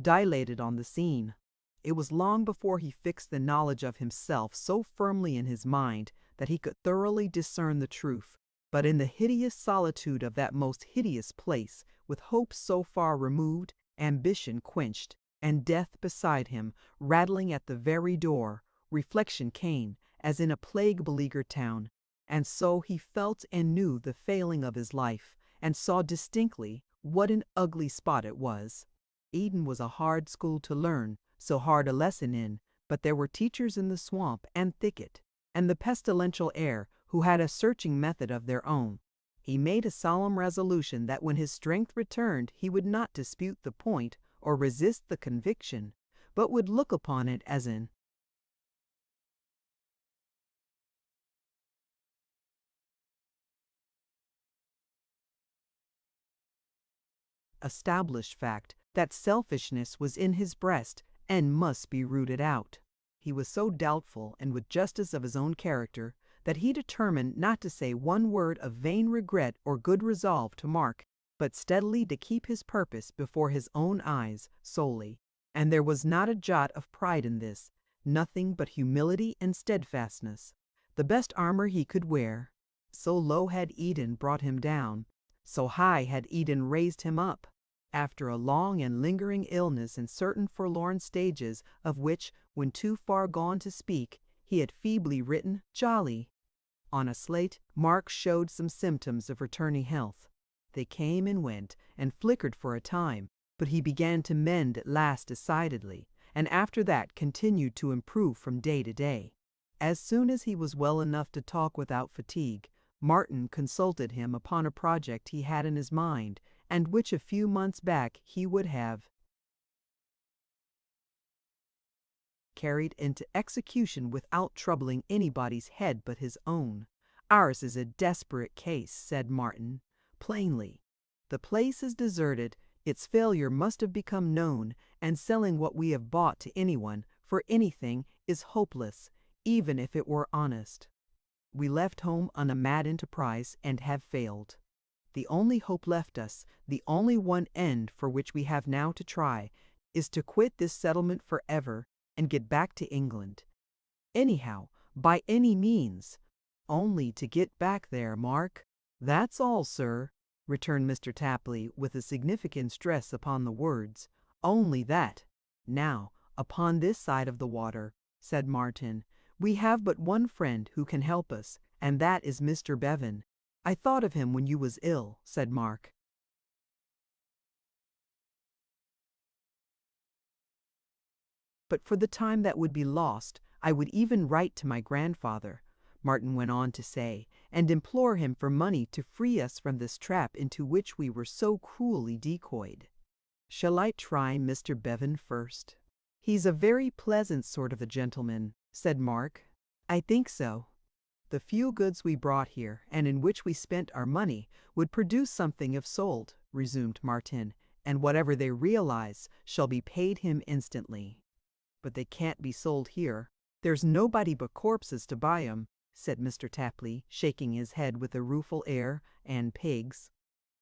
dilated on the scene. It was long before he fixed the knowledge of himself so firmly in his mind that he could thoroughly discern the truth. But in the hideous solitude of that most hideous place, with hope so far removed, ambition quenched, and death beside him, rattling at the very door, reflection came, as in a plague-beleaguered town. And so he felt and knew the failing of his life, and saw distinctly what an ugly spot it was. Eden was a hard school to learn, so hard a lesson in, but there were teachers in the swamp and thicket, and the pestilential air, who had a searching method of their own. He made a solemn resolution that when his strength returned he would not dispute the point or resist the conviction, but would look upon it as an established fact that selfishness was in his breast and must be rooted out. He was so doubtful and with justice of his own character that he determined not to say one word of vain regret or good resolve to Mark, but steadily to keep his purpose before his own eyes solely. And there was not a jot of pride in this, nothing but humility and steadfastness, the best armor he could wear. So low had Eden brought him down, so high had Eden raised him up. After a long and lingering illness in certain forlorn stages of which, when too far gone to speak, he had feebly written "Jolly" on a slate, Mark showed some symptoms of returning health. They came and went, and flickered for a time, but he began to mend at last decidedly, and after that continued to improve from day to day. As soon as he was well enough to talk without fatigue, Martin consulted him upon a project he had in his mind, and which a few months back he would have carried into execution without troubling anybody's head but his own. "Ours is a desperate case," said Martin, plainly. "The place is deserted, its failure must have become known, and selling what we have bought to anyone, for anything, is hopeless, even if it were honest. We left home on a mad enterprise and have failed. The only hope left us, the only one end for which we have now to try, is to quit this settlement forever and get back to England. Anyhow, by any means. Only to get back there, Mark. That's all, sir, returned Mr. Tapley with a significant stress upon the words. Only that. Now, upon this side of the water, said Martin, we have but one friend who can help us, and that is Mr. Bevan. I thought of him when you was ill, said Mark. But for the time that would be lost, I would even write to my grandfather, Martin went on to say, and implore him for money to free us from this trap into which we were so cruelly decoyed. Shall I try Mr. Bevan first? He's a very pleasant sort of a gentleman, said Mark. I think so. The few goods we brought here, and in which we spent our money, would produce something if sold, resumed Martin, and whatever they realize shall be paid him instantly. But they can't be sold here. There's nobody but corpses to buy 'em, said Mr. Tapley, shaking his head with a rueful air, and pigs.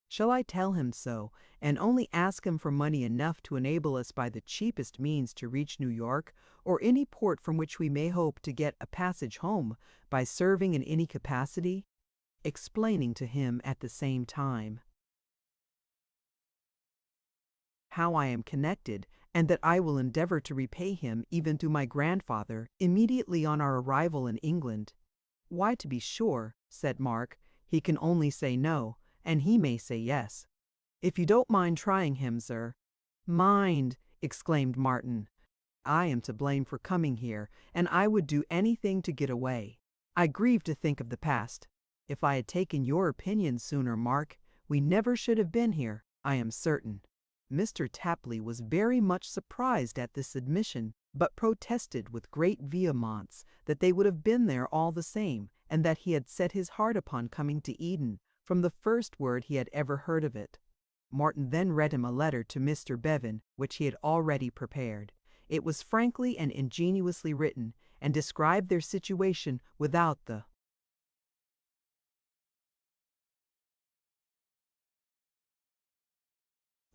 Shall I tell him so, and only ask him for money enough to enable us by the cheapest means to reach New York, or any port from which we may hope to get a passage home by serving in any capacity? Explaining to him at the same time how I am connected, and that I will endeavor to repay him even to my grandfather immediately on our arrival in England. Why, to be sure, said Mark, he can only say no, and he may say yes. If you don't mind trying him, sir. Mind, exclaimed Martin. I am to blame for coming here, and I would do anything to get away. I grieve to think of the past. If I had taken your opinion sooner, Mark, we never should have been here, I am certain. Mr. Tapley was very much surprised at this admission, but protested with great vehemence that they would have been there all the same, and that he had set his heart upon coming to Eden from the first word he had ever heard of it. Martin then read him a letter to Mr. Bevan, which he had already prepared. It was frankly and ingenuously written, and described their situation without the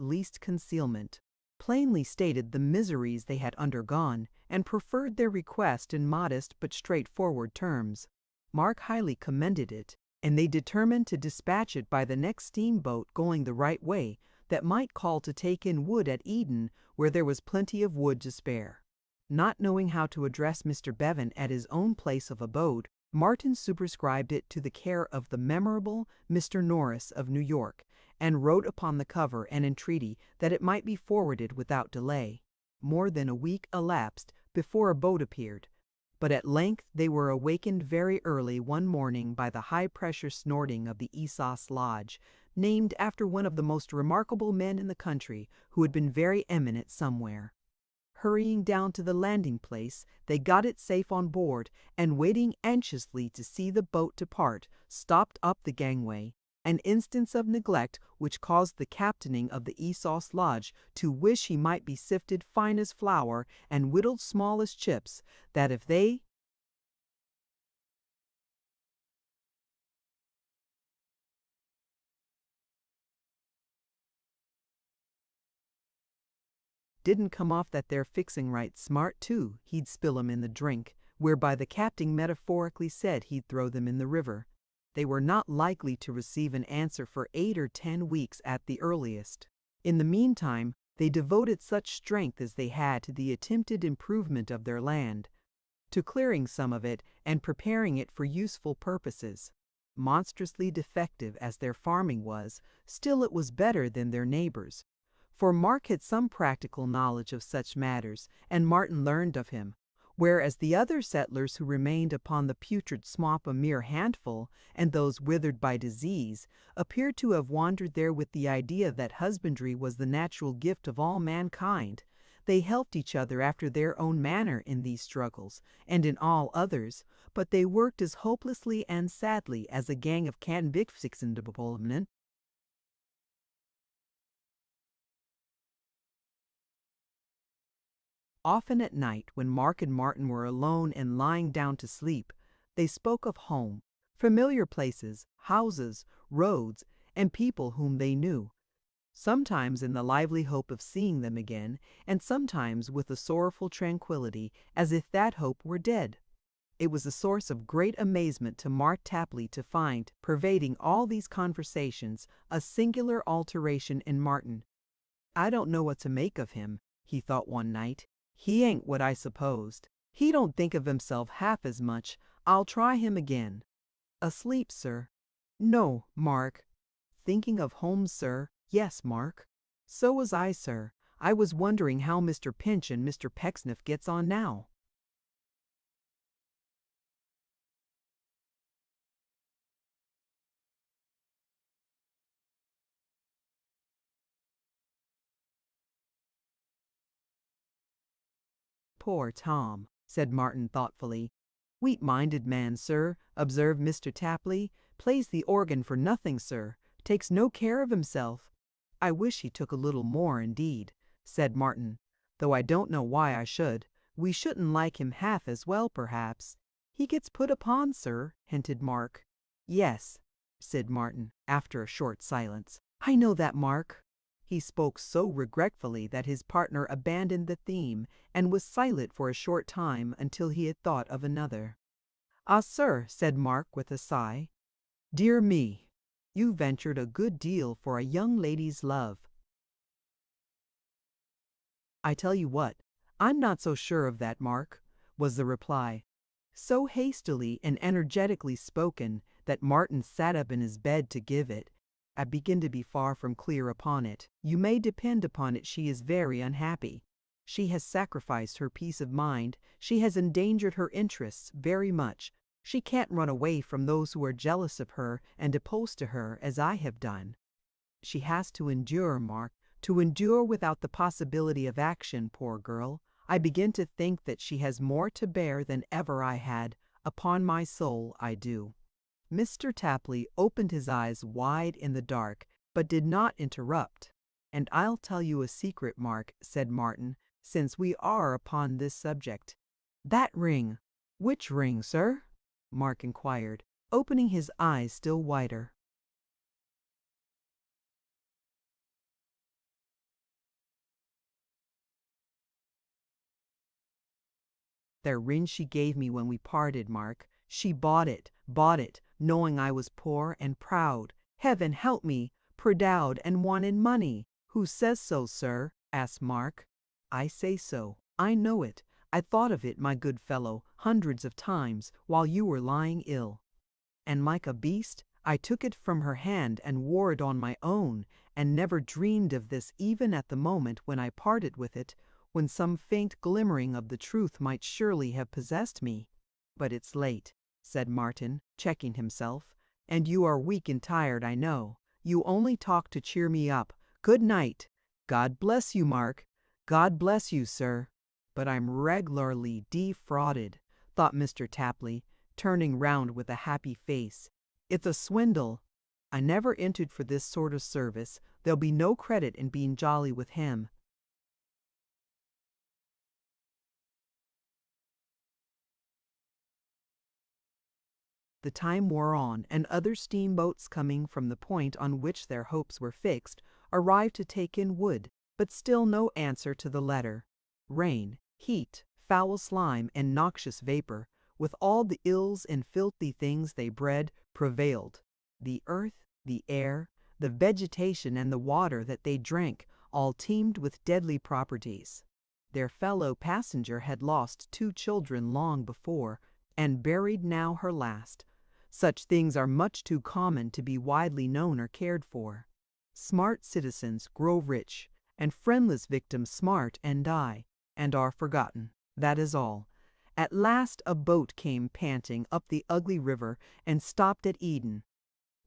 least concealment, plainly stated the miseries they had undergone, and preferred their request in modest but straightforward terms. Mark highly commended it, and they determined to dispatch it by the next steamboat going the right way, that might call to take in wood at Eden, where there was plenty of wood to spare. Not knowing how to address Mr. Bevan at his own place of abode, Martin superscribed it to the care of the memorable Mr. Norris of New York, and wrote upon the cover an entreaty that it might be forwarded without delay. More than a week elapsed before a boat appeared, but at length they were awakened very early one morning by the high-pressure snorting of the Esau's Lodge, named after one of the most remarkable men in the country who had been very eminent somewhere. Hurrying down to the landing place, they got it safe on board, and waiting anxiously to see the boat depart, stopped up the gangway, an instance of neglect which caused the captaining of the Esau's Lodge to wish he might be sifted fine as flour and whittled small as chips, that if they didn't come off that there fixing right smart too, he'd spill 'em in the drink, whereby the captain metaphorically said he'd throw them in the river. They were not likely to receive an answer for 8 or 10 weeks at the earliest. In the meantime, they devoted such strength as they had to the attempted improvement of their land, to clearing some of it and preparing it for useful purposes. Monstrously defective as their farming was, still it was better than their neighbors. For Mark had some practical knowledge of such matters, and Martin learned of him, whereas the other settlers who remained upon the putrid swamp a mere handful, and those withered by disease, appeared to have wandered there with the idea that husbandry was the natural gift of all mankind. They helped each other after their own manner in these struggles, and in all others, but they worked as hopelessly and sadly as a gang of Canbigfixendablemen. Often at night, when Mark and Martin were alone and lying down to sleep, they spoke of home, familiar places, houses, roads, and people whom they knew, sometimes in the lively hope of seeing them again, and sometimes with a sorrowful tranquillity, as if that hope were dead. It was a source of great amazement to Mark Tapley to find, pervading all these conversations, a singular alteration in Martin. "I don't know what to make of him," he thought one night. "He ain't what I supposed. He don't think of himself half as much. I'll try him again." "Asleep, sir?" "No, Mark." "Thinking of home, sir?" "Yes, Mark." "So was I, sir. I was wondering how Mr. Pinch and Mr. Pecksniff gets on now." "Poor Tom," said Martin thoughtfully. "Weak-minded man, sir," observed Mr. Tapley. "Plays the organ for nothing, sir. Takes no care of himself." "I wish he took a little more, indeed," said Martin, "though I don't know why I should. We shouldn't like him half as well, perhaps." "He gets put upon, sir," hinted Mark. "Yes," said Martin, after a short silence. "I know that, Mark." He spoke so regretfully that his partner abandoned the theme, and was silent for a short time until he had thought of another. "Ah, sir," said Mark with a sigh, "dear me, you ventured a good deal for a young lady's love." "I tell you what, I'm not so sure of that, Mark," was the reply. So hastily and energetically spoken that Martin sat up in his bed to give it. "I begin to be far from clear upon it. You may depend upon it she is very unhappy. She has sacrificed her peace of mind, she has endangered her interests very much. She can't run away from those who are jealous of her and opposed to her, as I have done. She has to endure, Mark, to endure without the possibility of action, poor girl. I begin to think that she has more to bear than ever I had. Upon my soul, I do." Mr. Tapley opened his eyes wide in the dark, but did not interrupt. "And I'll tell you a secret, Mark," said Martin, "since we are upon this subject. That ring—" "Which ring, sir?" Mark inquired, opening his eyes still wider. "The ring she gave me when we parted, Mark. She bought it, knowing I was poor and proud. Heaven help me, proud and wanted money." "Who says so, sir?" asked Mark. "I say so. I know it. I thought of it, my good fellow, hundreds of times, while you were lying ill. And like a beast, I took it from her hand and wore it on my own, and never dreamed of this even at the moment when I parted with it, when some faint glimmering of the truth might surely have possessed me. But it's late," said Martin, checking himself, "and you are weak and tired, I know. You only talk to cheer me up. Good night." "God bless you, Mark." "God bless you, sir." "But I'm regularly defrauded," thought Mr. Tapley, turning round with a happy face. "It's a swindle. I never entered for this sort of service. There'll be no credit in being jolly with him." The time wore on, and other steamboats coming from the point on which their hopes were fixed arrived to take in wood, but still no answer to the letter. Rain, heat, foul slime, and noxious vapor, with all the ills and filthy things they bred, prevailed. The earth, the air, the vegetation, and the water that they drank all teemed with deadly properties. Their fellow passenger had lost 2 children long before, and buried now her last. Such things are much too common to be widely known or cared for. Smart citizens grow rich, and friendless victims smart and die, and are forgotten. That is all. At last a boat came panting up the ugly river and stopped at Eden.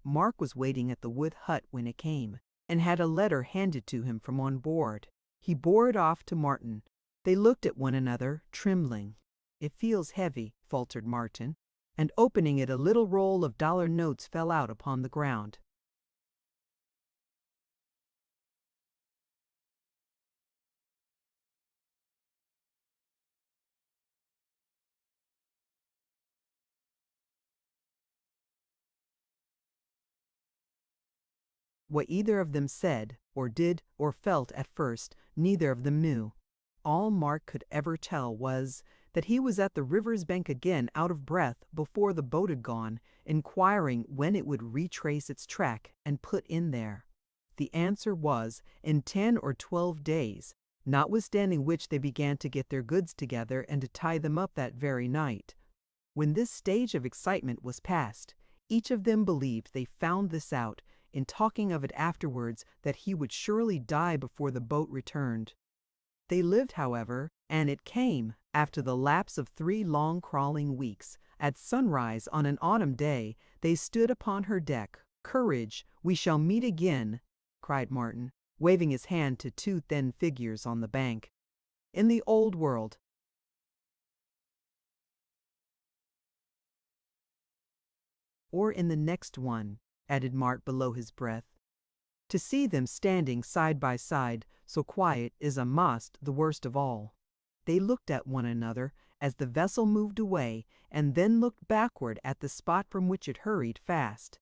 Mark was waiting at the wood hut when it came, and had a letter handed to him from on board. He bore it off to Martin. They looked at one another, trembling. "It feels heavy," faltered Martin, and opening it a little roll of dollar notes fell out upon the ground. What either of them said, or did, or felt at first, neither of them knew. All Mark could ever tell was that he was at the river's bank again, out of breath before the boat had gone, inquiring when it would retrace its track and put in there. The answer was in 10 or 12 days, notwithstanding which they began to get their goods together and to tie them up that very night. When this stage of excitement was past, each of them believed they found this out, in talking of it afterwards, that he would surely die before the boat returned. They lived, however, and it came, after the lapse of 3 long crawling weeks. At sunrise on an autumn day, they stood upon her deck. "Courage, we shall meet again," cried Martin, waving his hand to 2 thin figures on the bank. "In the old world." "Or in the next one," added Mart below his breath. To see them standing side by side, so quiet, is a must the worst of all. They looked at one another as the vessel moved away, and then looked backward at the spot from which it hurried fast.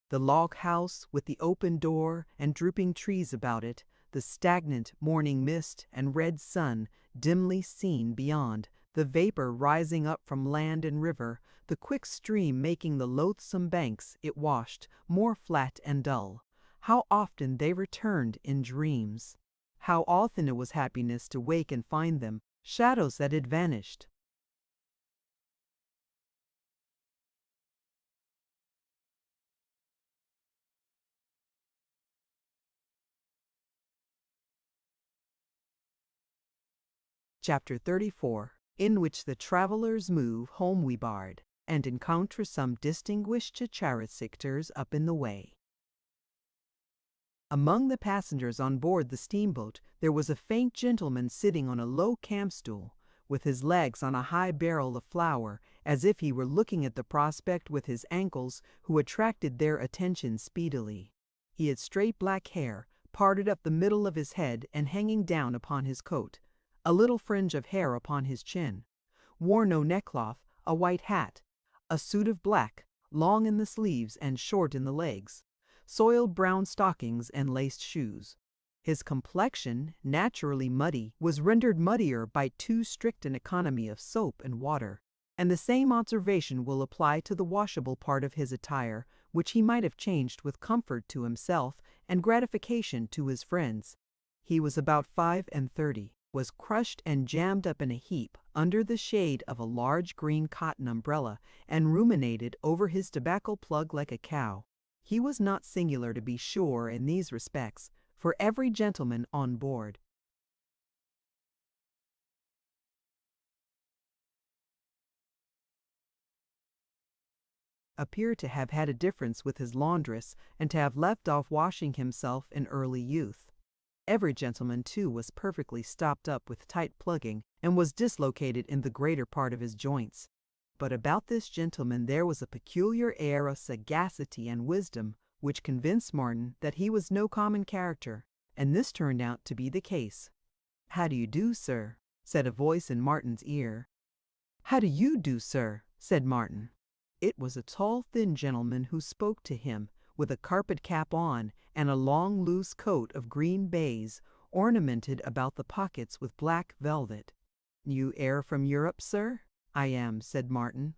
The log house with the open door and drooping trees about it, the stagnant morning mist and red sun dimly seen beyond, the vapor rising up from land and river, the quick stream making the loathsome banks it washed more flat and dull. How often they returned in dreams! How often it was happiness to wake and find them, shadows that had vanished. Chapter 34, in which the travellers move homeward, and encounter some distinguished charioteers up in the way. Among the passengers on board the steamboat there was a faint gentleman sitting on a low camp-stool, with his legs on a high barrel of flour, as if he were looking at the prospect with his ankles, who attracted their attention speedily. He had straight black hair, parted up the middle of his head and hanging down upon his coat, a little fringe of hair upon his chin, wore no neckcloth, a white hat, a suit of black, long in the sleeves and short in the legs, soiled brown stockings and laced shoes. His complexion, naturally muddy, was rendered muddier by too strict an economy of soap and water, and the same observation will apply to the washable part of his attire, which he might have changed with comfort to himself and gratification to his friends. He was about 35, was crushed and jammed up in a heap under the shade of a large green cotton umbrella, and ruminated over his tobacco plug like a cow. He was not singular, to be sure, in these respects, for every gentleman on board appeared to have had a difference with his laundress, and to have left off washing himself in early youth. Every gentleman, too, was perfectly stopped up with tight plugging, and was dislocated in the greater part of his joints. But about this gentleman there was a peculiar air of sagacity and wisdom, which convinced Martin that he was no common character, and this turned out to be the case. "How do you do, sir?" said a voice in Martin's ear. "How do you do, sir?" said Martin. It was a tall, thin gentleman who spoke to him, with a carpet cap on, and a long, loose coat of green baize, ornamented about the pockets with black velvet. "You air from Europe, sir?" "I am," said Martin.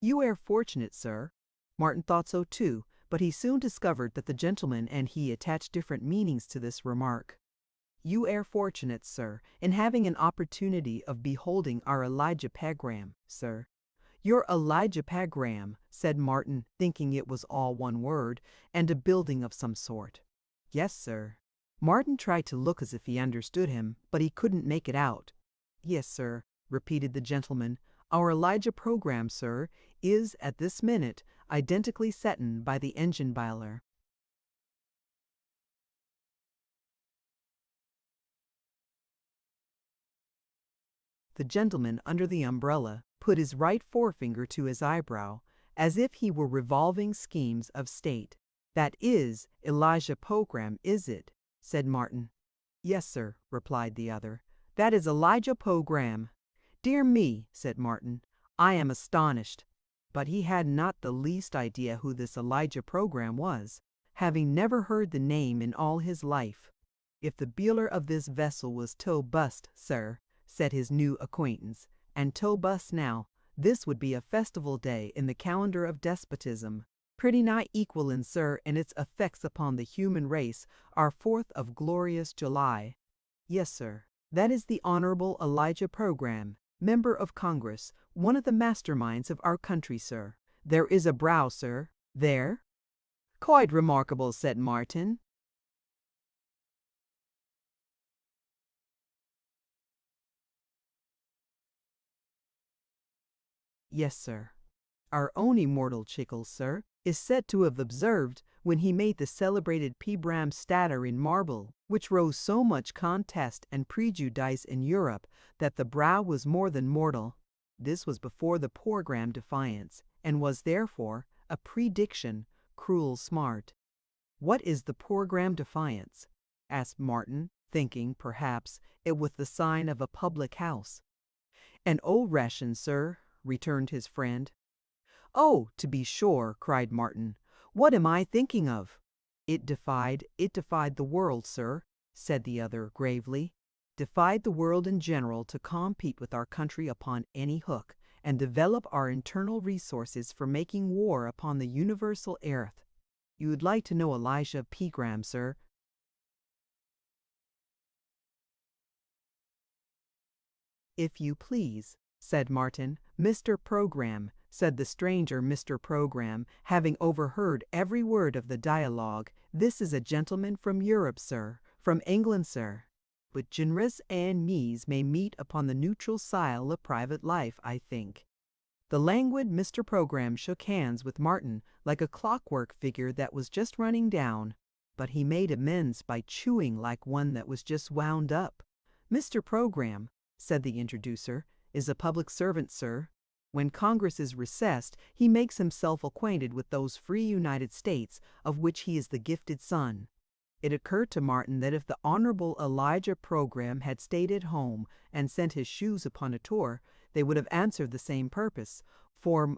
"You air fortunate, sir." Martin thought so too, but he soon discovered that the gentleman and he attached different meanings to this remark. "You air fortunate, sir, in having an opportunity of beholding our Elijah Pagram, sir." "Your Elijah Pagram," said Martin, thinking it was all one word, and a building of some sort. "Yes, sir." Martin tried to look as if he understood him, but he couldn't make it out. "Yes, sir," repeated the gentleman. "Our Elijah Program, sir, is at this minute identically settin' by the engine biler." The gentleman under the umbrella put his right forefinger to his eyebrow, as if he were revolving schemes of state. "That is Elijah Pogram, is it?" said Martin. "Yes, sir," replied the other. "That is Elijah Pogram. "Dear me," said Martin, "I am astonished." But he had not the least idea who this Elijah Program was, having never heard the name in all his life. "If the builder of this vessel was to bust, sir," said his new acquaintance, "and to bust now, this would be a festival day in the calendar of despotism, pretty nigh equalin', sir, in its effects upon the human race, our 4th of glorious July. Yes, sir, that is the Honorable Elijah Program, Member of Congress, one of the masterminds of our country, sir. There is a brow, sir, there." "Quite remarkable," said Martin. "Yes, sir. Our own immortal Chickles, sir, is said to have observed, when he made the celebrated Pebram statter in marble, which rose so much contest and prejudice in Europe, that the brow was more than mortal. This was before the Porgram defiance, and was, therefore, a prediction, cruel smart." "What is the Porgram defiance?" asked Martin, thinking, perhaps, it was the sign of a public house. "An old ration, sir," returned his friend. "Oh, to be sure," cried Martin. "What am I thinking of?" It defied the world, sir," said the other gravely. "Defied the world in general to compete with our country upon any hook, and develop our internal resources for making war upon the universal earth. You would like to know Elijah Pegram, sir?" "If you please," said Martin. "Mr. Program," said the stranger Mr. Program, having overheard every word of the dialogue, "this is a gentleman from Europe, sir, from England, sir. But generous and mees may meet upon the neutral sile of private life, I think." The languid Mr. Program shook hands with Martin like a clockwork figure that was just running down, but he made amends by chewing like one that was just wound up. "Mr. Program," said the introducer, "is a public servant, sir. When Congress is recessed, he makes himself acquainted with those free United States of which he is the gifted son." It occurred to Martin that if the Honorable Elijah Program had stayed at home and sent his shoes upon a tour, they would have answered the same purpose, for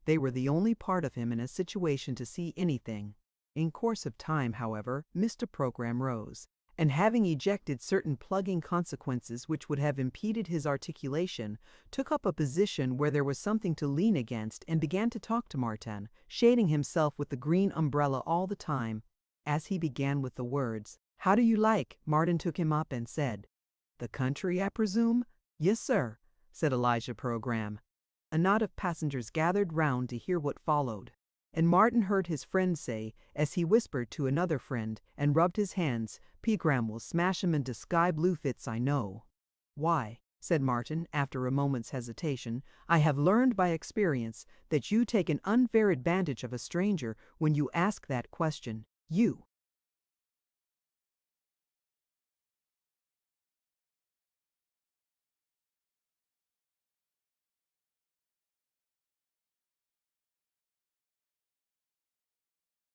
they were the only part of him in a situation to see anything. In course of time, however, Mr. Program rose, and having ejected certain plugging consequences which would have impeded his articulation, took up a position where there was something to lean against, and began to talk to Martin, shading himself with the green umbrella all the time. As he began with the words, "How do you like?" Martin took him up and said, "The country, I presume?" "Yes, sir," said Elijah Program. A knot of passengers gathered round to hear what followed, and Martin heard his friend say, as he whispered to another friend and rubbed his hands, "Pegram will smash 'em into sky-blue fits, I know." "Why," said Martin, after a moment's hesitation, "I have learned by experience that you take an unfair advantage of a stranger when you ask that question. You."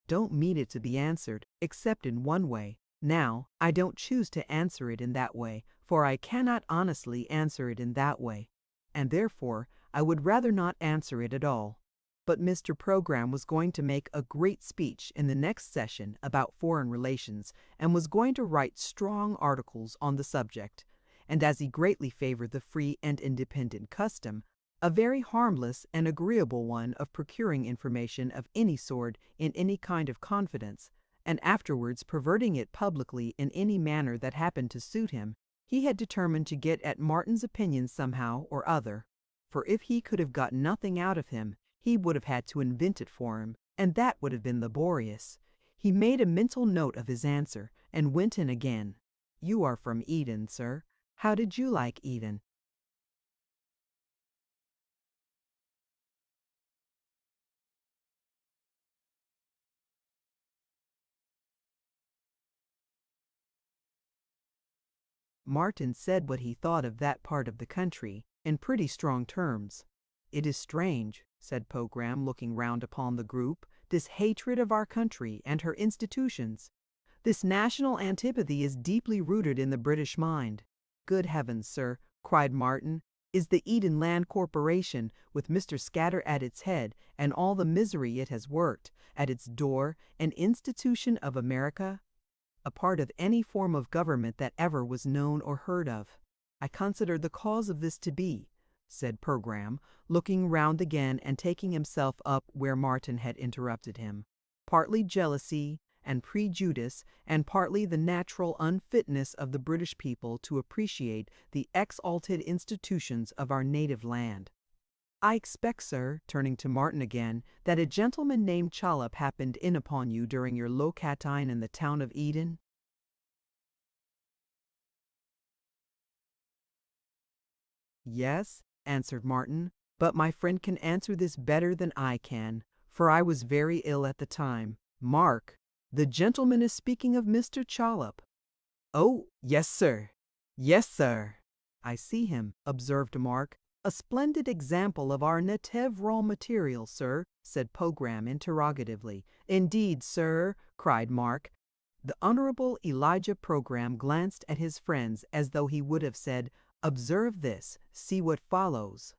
"Don't mean it to be answered, except in one way. Now, I don't choose to answer it in that way, for I cannot honestly answer it in that way, and therefore I would rather not answer it at all." But Mr. Program was going to make a great speech in the next session about foreign relations, and was going to write strong articles on the subject, and as he greatly favored the free and independent custom, a very harmless and agreeable one, of procuring information of any sort in any kind of confidence, and afterwards perverting it publicly in any manner that happened to suit him, he had determined to get at Martin's opinion somehow or other, for if he could have got nothing out of him, he would have had to invent it for him, and that would have been laborious. He made a mental note of his answer, and went in again. "You are from Eden, sir. How did you like Eden?" Martin said what he thought of that part of the country, in pretty strong terms. "It is strange," said Pogram, looking round upon the group, "this hatred of our country and her institutions. This national antipathy is deeply rooted in the British mind. Good heavens, sir, cried Martin, is the Eden Land Corporation, with Mr. Scadder at its head and all the misery it has worked, at its door, an institution of America? A part of any form of government that ever was known or heard of. I consider the cause of this to be, said Pogram, looking round again and taking himself up where Martin had interrupted him, partly jealousy and prejudice, and partly the natural unfitness of the British people to appreciate the exalted institutions of our native land. I expect, sir, turning to Martin again, that a gentleman named Chollop happened in upon you during your locatine in the town of Eden? Yes, answered Martin, but my friend can answer this better than I can, for I was very ill at the time. Mark, the gentleman is speaking of Mr. Chollop. Oh, yes, sir. Yes, sir. I see him, observed Mark. A splendid example of our native raw material, sir, said Pogram interrogatively. Indeed, sir, cried Mark. The Honorable Elijah Pogram glanced at his friends as though he would have said, "Observe this, see what follows."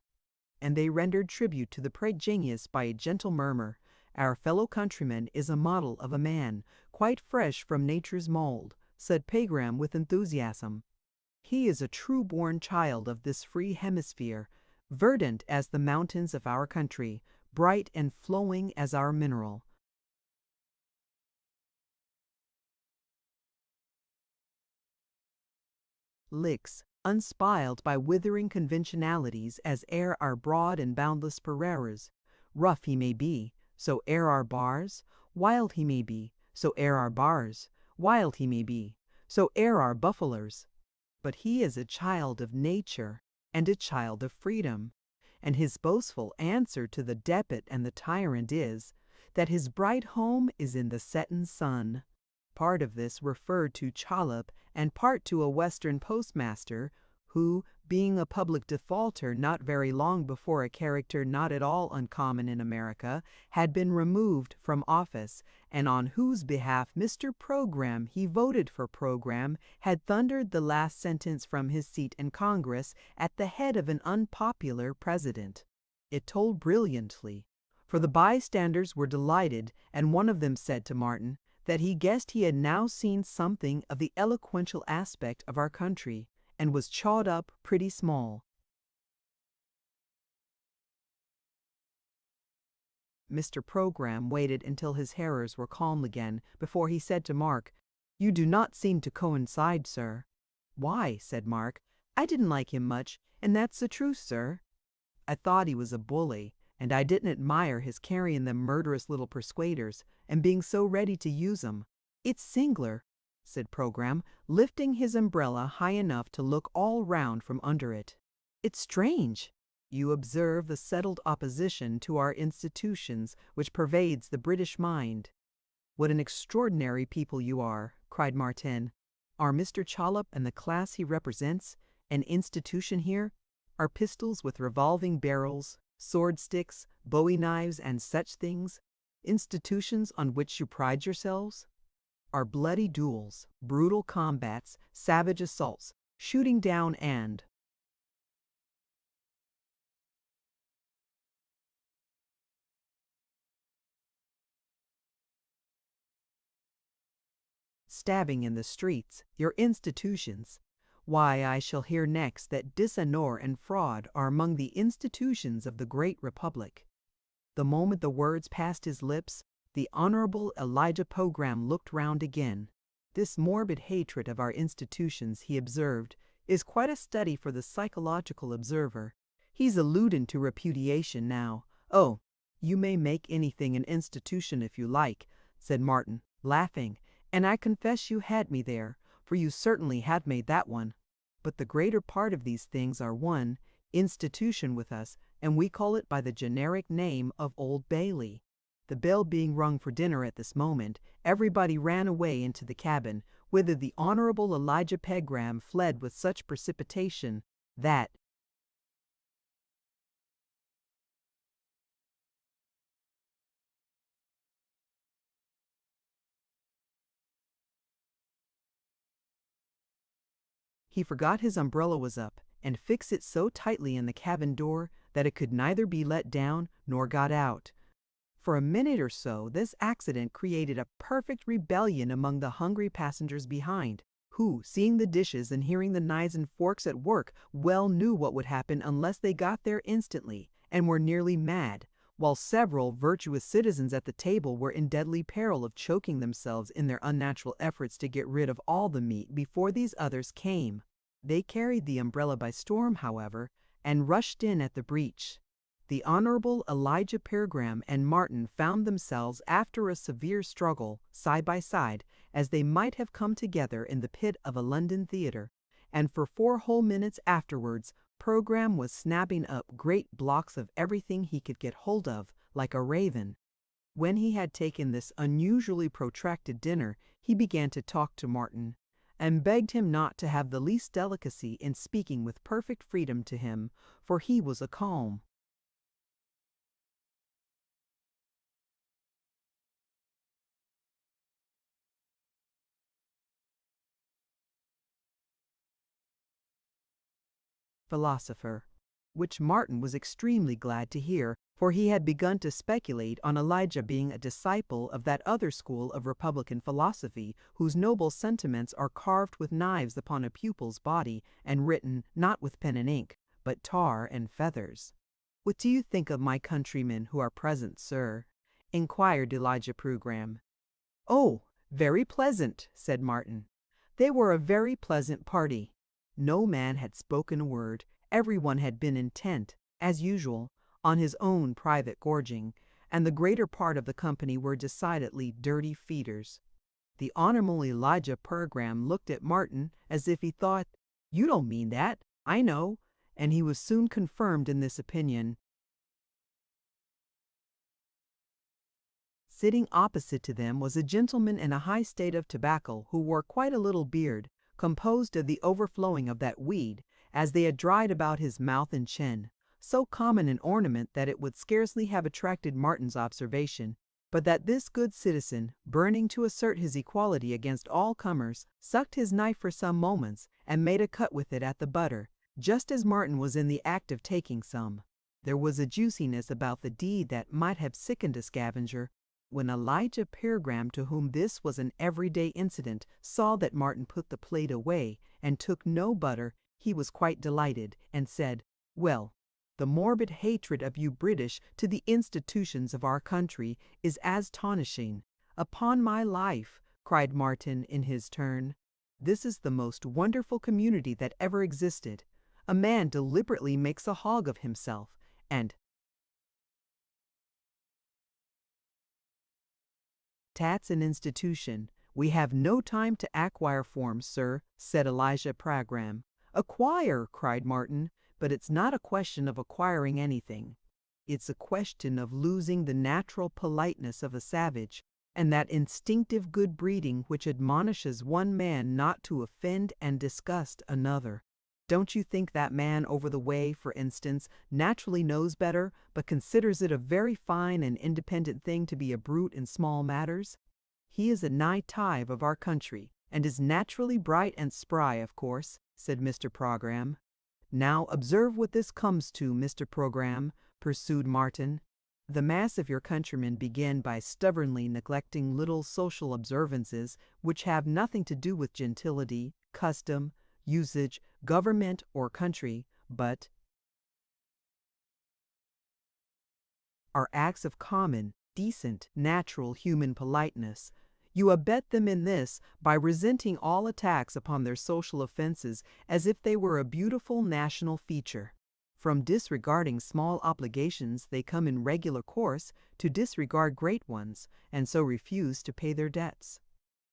And they rendered tribute to the progenius by a gentle murmur. Our fellow countryman is a model of a man, quite fresh from nature's mold, said Pogram with enthusiasm. He is a true-born child of this free hemisphere, verdant as the mountains of our country, bright and flowing as our mineral. Licks, unspiled by withering conventionalities as air our broad and boundless Pereiras. Rough he may be, so air our bars, wild he may be, so air our bars, wild he may be, so air our buffalers. But he is a child of nature, and a child of freedom, and his boastful answer to the despot and the tyrant is, that his bright home is in the settin' sun. Part of this referred to Chollop, and part to a Western postmaster, who, being a public defaulter not very long before, a character not at all uncommon in America, had been removed from office, and on whose behalf Mr. Pogram, he voted for Pogram, had thundered the last sentence from his seat in Congress at the head of an unpopular president. It told brilliantly, for the bystanders were delighted, and one of them said to Martin that he guessed he had now seen something of the eloquential aspect of our country, and was chawed up pretty small. Mr. Pogram waited until his hearers were calm again before he said to Mark, "You do not seem to coincide, sir." "Why?" said Mark. "I didn't like him much, and that's the truth, sir. I thought he was a bully, and I didn't admire his carrying them murderous little persuaders, and being so ready to use 'em. It's sing'lar," said Pogram, lifting his umbrella high enough to look all round from under it. "It's strange. You observe the settled opposition to our institutions which pervades the British mind. What an extraordinary people you are," cried Martin. "Are Mr. Chollop and the class he represents an institution here? Are pistols with revolving barrels, sword sticks, bowie knives, and such things, institutions on which you pride yourselves? Are bloody duels, brutal combats, savage assaults, shooting down and stabbing in the streets your institutions? Why, I shall hear next that dishonor and fraud are among the institutions of the great republic." The moment the words passed his lips, the Honorable Elijah Pogram looked round again. "This morbid hatred of our institutions," he observed, "is quite a study for the psychological observer. He's alluding to repudiation now." "Oh, you may make anything an institution if you like," said Martin, laughing, "and I confess you had me there, for you certainly have made that one. But the greater part of these things are one institution with us, and we call it by the generic name of Old Bailey." The bell being rung for dinner at this moment, everybody ran away into the cabin, whither the Honorable Elijah Pogram fled with such precipitation that, he forgot his umbrella was up, and fixed it so tightly in the cabin door that it could neither be let down nor got out. For a minute or so, this accident created a perfect rebellion among the hungry passengers behind, who, seeing the dishes and hearing the knives and forks at work, well knew what would happen unless they got there instantly, and were nearly mad, while several virtuous citizens at the table were in deadly peril of choking themselves in their unnatural efforts to get rid of all the meat before these others came. They carried the umbrella by storm, however, and rushed in at the breach. The Honorable Elijah Peregrine and Martin found themselves, after a severe struggle, side by side, as they might have come together in the pit of a London theatre, and for 4 whole minutes afterwards Peregrine was snapping up great blocks of everything he could get hold of, like a raven. When he had taken this unusually protracted dinner, he began to talk to Martin, and begged him not to have the least delicacy in speaking with perfect freedom to him, for he was a calm, philosopher, which Martin was extremely glad to hear, for he had begun to speculate on Elijah being a disciple of that other school of republican philosophy whose noble sentiments are carved with knives upon a pupil's body and written not with pen and ink, but tar and feathers. "What do you think of my countrymen who are present, sir?" inquired Elijah Peregrine. "Oh, very pleasant," said Martin. "They were a very pleasant party. No man had spoken a word. Everyone had been intent, as usual, on his own private gorging, and the greater part of the company were decidedly dirty feeders." The Honorable Elijah Peregrine looked at Martin as if he thought, "You don't mean that, I know," and he was soon confirmed in this opinion. Sitting opposite to them was a gentleman in a high state of tobacco who wore quite a little beard, composed of the overflowing of that weed, as they had dried about his mouth and chin, so common an ornament that it would scarcely have attracted Martin's observation, but that this good citizen, burning to assert his equality against all comers, sucked his knife for some moments, and made a cut with it at the butter, just as Martin was in the act of taking some. There was a juiciness about the deed that might have sickened a scavenger. When Elijah Peregrine, to whom this was an everyday incident, saw that Martin put the plate away and took no butter, he was quite delighted, and said, "Well, the morbid hatred of you British to the institutions of our country is astonishing." "Upon my life," cried Martin in his turn, "this is the most wonderful community that ever existed. A man deliberately makes a hog of himself, and "That's an institution. We have no time to acquire forms, sir," said Elijah Peregrine. "Acquire!" cried Martin. "But it's not a question of acquiring anything. It's a question of losing the natural politeness of a savage, and that instinctive good breeding which admonishes one man not to offend and disgust another. Don't you think that man over the way, for instance, naturally knows better, but considers it a very fine and independent thing to be a brute in small matters? He is a nigh tithe of our country, and is naturally bright and spry, of course," said Mr. Peregrine. "Now observe what this comes to, Mr. Peregrine," pursued Martin. "The mass of your countrymen begin by stubbornly neglecting little social observances which have nothing to do with gentility, custom, usage, government, or country, but are acts of common, decent, natural human politeness. You abet them in this by resenting all attacks upon their social offenses as if they were a beautiful national feature. From disregarding small obligations they come in regular course to disregard great ones, and so refuse to pay their debts.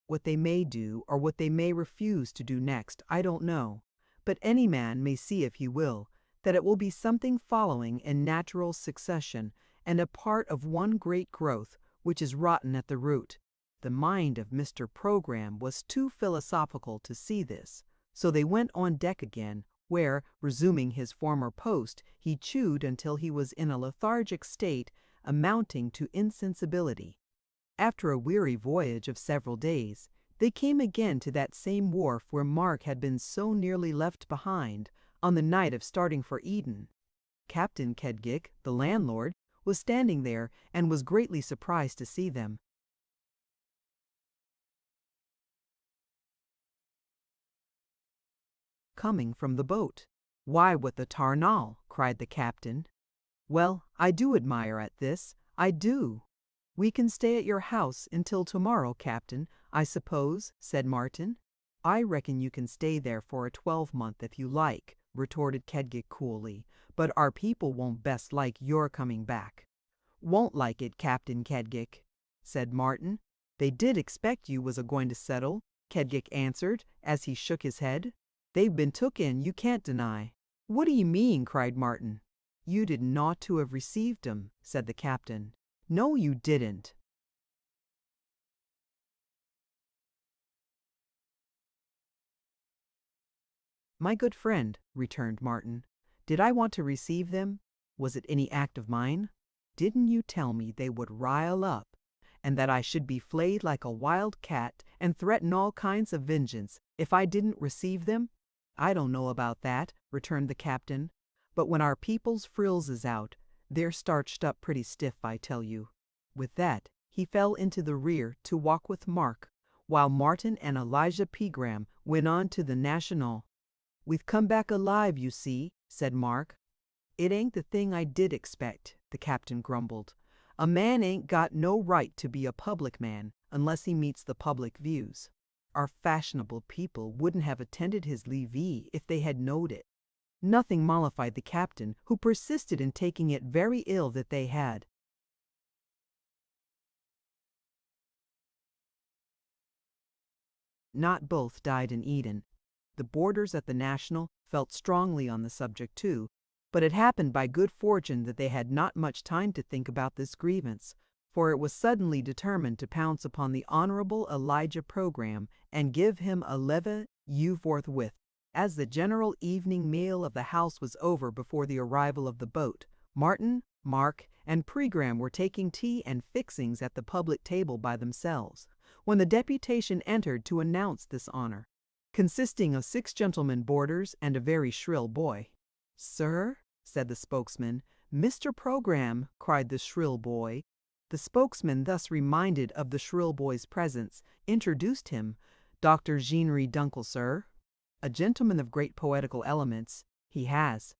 What they may do, or what they may refuse to do next, I don't know, but any man may see if he will, that it will be something following in natural succession, and a part of one great growth, which is rotten at the root. The mind of Mr. Peregrine was too philosophical to see this, so they went on deck again, where, resuming his former post, he chewed until he was in a lethargic state amounting to insensibility. After a weary voyage of several days, They came again to that same wharf where Mark had been so nearly left behind on the night of starting for Eden. Captain Kedgick, the landlord, was standing there and was greatly surprised to see them. Coming from the boat. "Why, what the tarnal!" cried the captain. "Well, I do admire at this, I do." "We can stay at your house until tomorrow, Captain, I suppose," said Martin. "I reckon you can stay there for a 12-month if you like," retorted Kedgick coolly, "but our people won't best like your coming back." "Won't like it, Captain Kedgick," said Martin. "They did expect you was a-going to settle," Kedgick answered, as he shook his head. "They've been took in, you can't deny." "What do you mean?" cried Martin. "You didn't ought to have received 'em," said the captain. "No, you didn't." "My good friend," returned Martin, "did I want to receive them? Was it any act of mine? Didn't you tell me they would rile up, and that I should be flayed like a wild cat and threaten all kinds of vengeance if I didn't receive them?" "I don't know about that," returned the captain, "but when our people's frills is out, they're starched up pretty stiff, I tell you." With that, he fell into the rear to walk with Mark, while Martin and Elijah Pegram went on to the National. "We've come back alive, you see," said Mark. "It ain't the thing I did expect," the captain grumbled. "A man ain't got no right to be a public man unless he meets the public views. Our fashionable people wouldn't have attended his levee if they had knowed it." Nothing mollified the captain, who persisted in taking it very ill that they had. Not both died in Eden. The boarders at the National felt strongly on the subject too, but it happened by good fortune that they had not much time to think about this grievance, for it was suddenly determined to pounce upon the Honorable Elijah Program and give him a levee forthwith. As the general evening meal of the house was over before the arrival of the boat, Martin, Mark, and Pregram were taking tea and fixings at the public table by themselves, when the deputation entered to announce this honor, consisting of 6 gentlemen boarders and a very shrill boy. "Sir," said the spokesman. "Mr. Program," cried the shrill boy. The spokesman, thus reminded of the shrill boy's presence, introduced him. "Dr. Jeanery Dunkel, sir. A gentleman of great poetical elements, he has."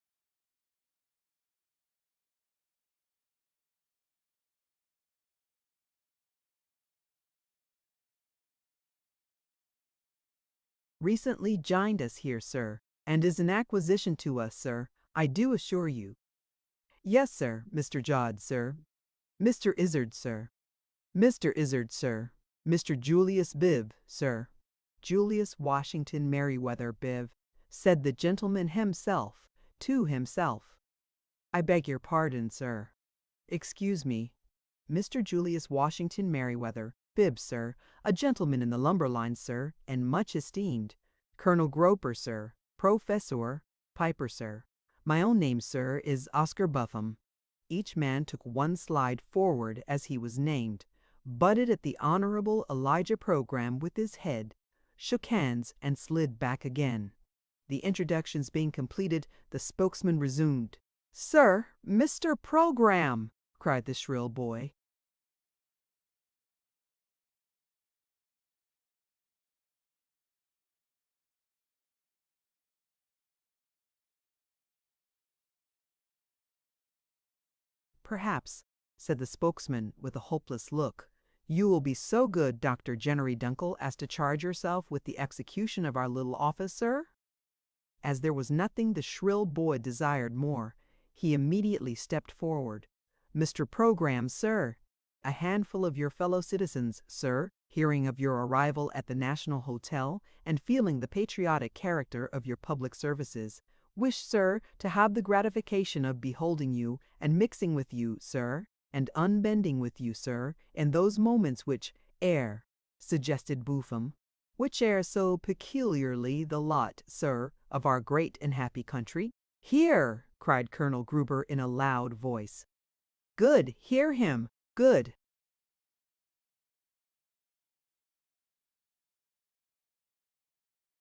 "Recently jined us here, sir, and is an acquisition to us, sir, I do assure you." "Yes, sir, Mr. Jodd, sir. Mr. Izzard, sir. Mr. Izzard, sir. Mr. Julius Bibb, sir." "Julius Washington Merriweather, Bibb," said the gentleman himself, to himself. "I beg your pardon, sir. Excuse me. Mr. Julius Washington Merriweather, Bibb, sir, a gentleman in the lumber line, sir, and much esteemed. Colonel Groper, sir, Professor Piper, sir. My own name, sir, is Oscar Buffum." Each man took one slide forward as he was named, butted at the Honorable Elijah Program with his head, shook hands, and slid back again. The introductions being completed, the spokesman resumed. "Sir, Mr. Program!" cried the shrill boy. "Perhaps," said the spokesman with a hopeless look, "you will be so good, Dr. Jeanery Dunkel, as to charge yourself with the execution of our little office, sir?" As there was nothing the shrill boy desired more, he immediately stepped forward. "Mr. Program, sir, a handful of your fellow citizens, sir, hearing of your arrival at the National Hotel and feeling the patriotic character of your public services, wish, sir, to have the gratification of beholding you and mixing with you, sir, and unbending with you, sir, in those moments which suggested Buffum, which air so peculiarly the lot, sir, of our great and happy country." "Hear!" cried Colonel Gruber in a loud voice. "Good! Hear him! Good!"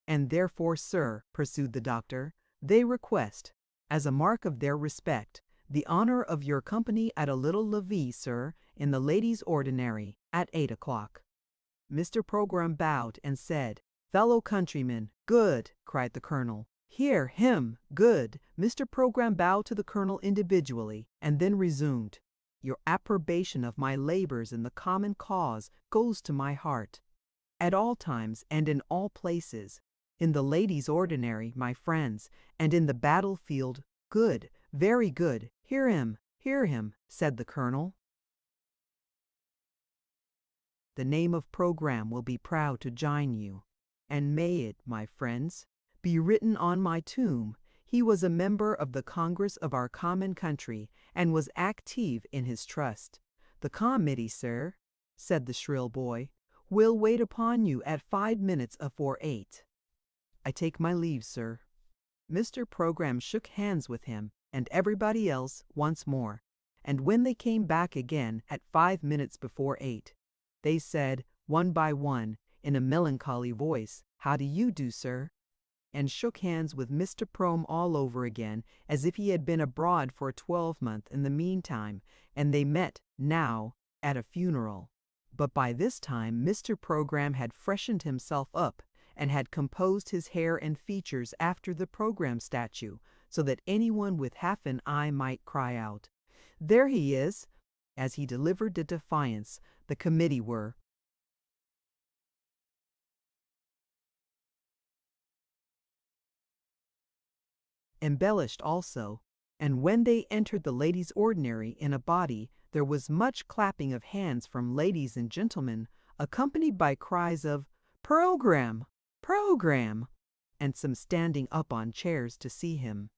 And therefore, sir, pursued the doctor, they request, as a mark of their respect, the honor of your company at a little levee, sir, in the ladies' ordinary, at 8 o'clock. Mr. Program bowed and said, "Fellow countrymen, good!" cried the colonel. "Hear him, good!" Mr. Program bowed to the colonel individually, and then resumed, "Your approbation of my labors in the common cause goes to my heart. At all times and in all places, in the ladies' ordinary, my friends, and in the battlefield, good, very good. Hear him, said the colonel. The name of Program will be proud to join you, and may it, my friends, be written on my tomb. He was a member of the Congress of our common country, and was active in his trust. The committee, sir, said the shrill boy, will wait upon you at 5 minutes afore 8. I take my leave, sir. Mr. Program shook hands with him and everybody else once more, and when they came back again at 5 minutes before 8, they said, one by one, in a melancholy voice, "How do you do, sir?" and shook hands with Mr. Prom all over again, as if he had been abroad for a 12-month in the meantime, and they met now at a funeral. But by this time Mr. Program had freshened himself up, and had composed his hair and features after the Program statue, so that anyone with half an eye might cry out, "There he is!" As he delivered the defiance, the committee were embellished also, and when they entered the ladies' ordinary in a body, there was much clapping of hands from ladies and gentlemen, accompanied by cries of "Program! Program!" and some standing up on chairs to see him.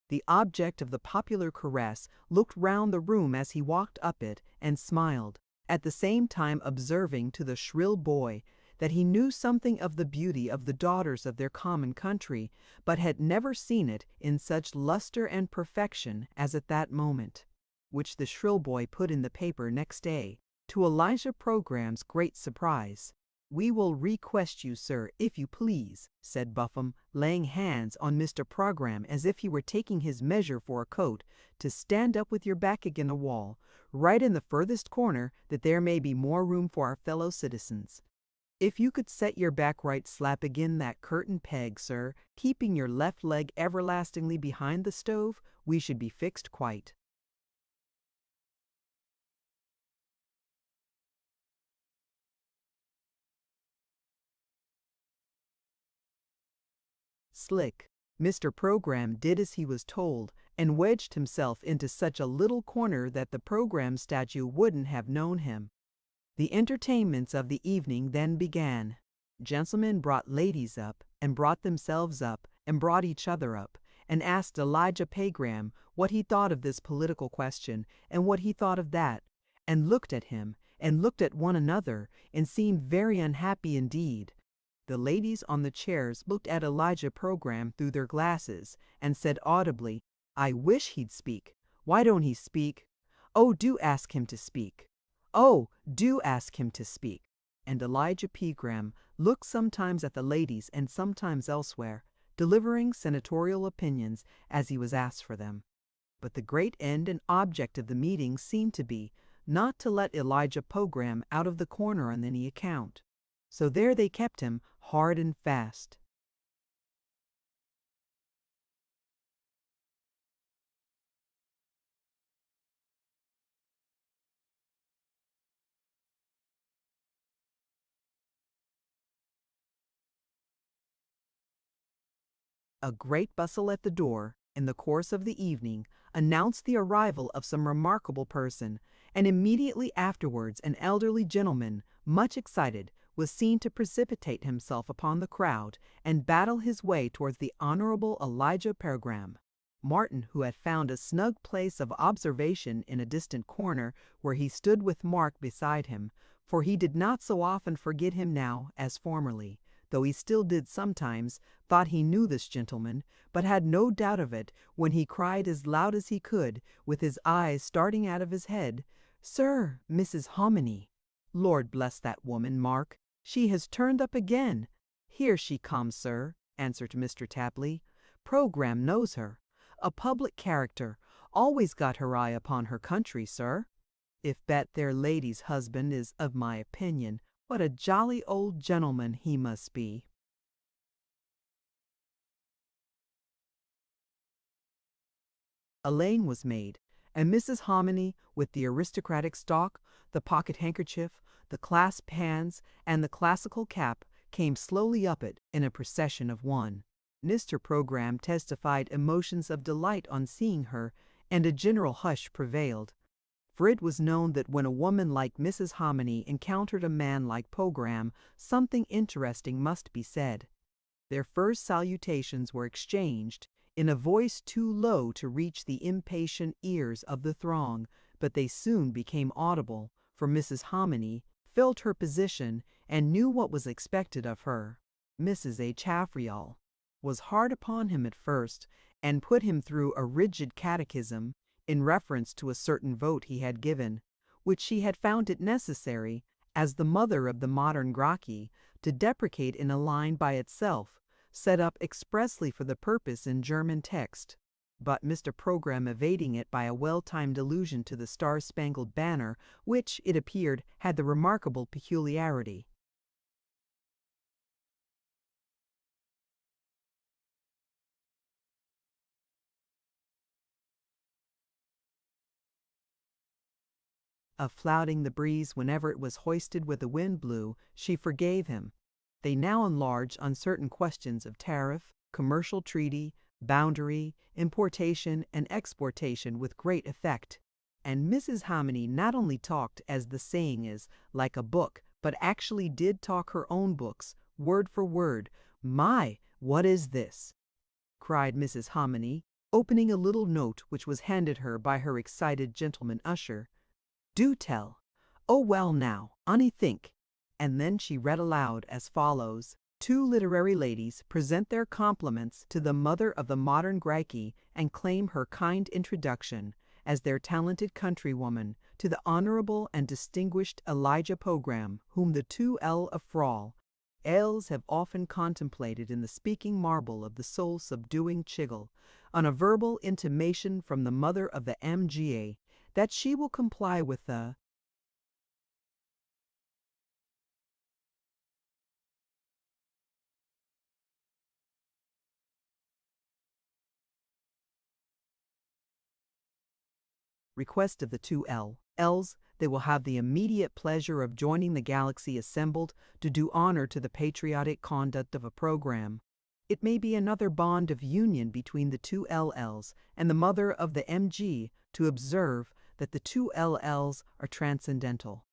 The object of the popular caress looked round the room as he walked up it, and smiled, at the same time observing to the shrill boy that he knew something of the beauty of the daughters of their common country, but had never seen it in such lustre and perfection as at that moment, which the shrill boy put in the paper next day, to Elijah Program's great surprise. "We will request you, sir, if you please," said Buffum, laying hands on Mr. Program as if he were taking his measure for a coat, "to stand up with your back agin the wall, right in the furthest corner, that there may be more room for our fellow citizens. If you could set your back right slap agin that curtain peg, sir, keeping your left leg everlastingly behind the stove, we should be fixed quite." Slick, Mr. Program did as he was told, and wedged himself into such a little corner that the Program statue wouldn't have known him. The entertainments of the evening then began. Gentlemen brought ladies up, and brought themselves up, and brought each other up, and asked Elijah Program what he thought of this political question, and what he thought of that, and looked at him, and looked at one another, and seemed very unhappy indeed. The ladies on the chairs looked at Elijah Program through their glasses, and said audibly, "I wish he'd speak. Why don't he speak? Oh, do ask him to speak. Oh, do ask him to speak." And Elijah Program looked sometimes at the ladies and sometimes elsewhere, delivering senatorial opinions as he was asked for them. But the great end and object of the meeting seemed to be, not to let Elijah Program out of the corner on any account. So there they kept him hard and fast. A great bustle at the door, in the course of the evening, announced the arrival of some remarkable person, and immediately afterwards an elderly gentleman, much excited, was seen to precipitate himself upon the crowd and battle his way towards the Honorable Elijah Program. Martin, who had found a snug place of observation in a distant corner, where he stood with Mark beside him, for he did not so often forget him now as formerly, though he still did sometimes, thought he knew this gentleman, but had no doubt of it when he cried as loud as he could, with his eyes starting out of his head, "Sir, Mrs. Hominy! Lord bless that woman, Mark! She has turned up again. "Here she comes, sir," answered Mr. Tapley. "Program knows her. A public character, always got her eye upon her country, sir. If that there lady's husband is of my opinion, what a jolly old gentleman he must be." A lane was made, and Mrs. Hominy, with the aristocratic stalk, the pocket handkerchief, the clasped hands, and the classical cap, came slowly up it in a procession of one. Mr. Program testified emotions of delight on seeing her, and a general hush prevailed. For it was known that when a woman like Mrs. Hominy encountered a man like Program, something interesting must be said. Their first salutations were exchanged in a voice too low to reach the impatient ears of the throng, but they soon became audible, for Mrs. Hominy felt her position and knew what was expected of her. Mrs. A. Chaffrial was hard upon him at first, and put him through a rigid catechism in reference to a certain vote he had given, which she had found it necessary, as the mother of the modern Gracchi, to deprecate in a line by itself, set up expressly for the purpose in German text, but Mr. Program evading it by a well-timed allusion to the Star-Spangled Banner, which, it appeared, had the remarkable peculiarity of flouting the breeze whenever it was hoisted where the wind blew, she forgave him. They now enlarged on certain questions of tariff, commercial treaty, boundary, importation, and exportation with great effect. And Mrs. Hominy not only talked, as the saying is, like a book, but actually did talk her own books, word for word. "My, what is this?" cried Mrs. Hominy, opening a little note which was handed her by her excited gentleman usher. "Do tell. Oh, well now, on'y think." And then she read aloud as follows: "Two literary ladies present their compliments to the mother of the modern Gracchi and claim her kind introduction, as their talented countrywoman, to the Honorable and Distinguished Elijah Program, whom the 2L of Frawl Els have often contemplated in the speaking marble of the soul-subduing Chiggle, on a verbal intimation from the mother of the MGA that she will comply with the request of the 2L. Else they will have the immediate pleasure of joining the galaxy assembled to do honor to the patriotic conduct of a program. It may be another bond of union between the 2LLs and the mother of the MG to observe that the 2LLs are transcendental."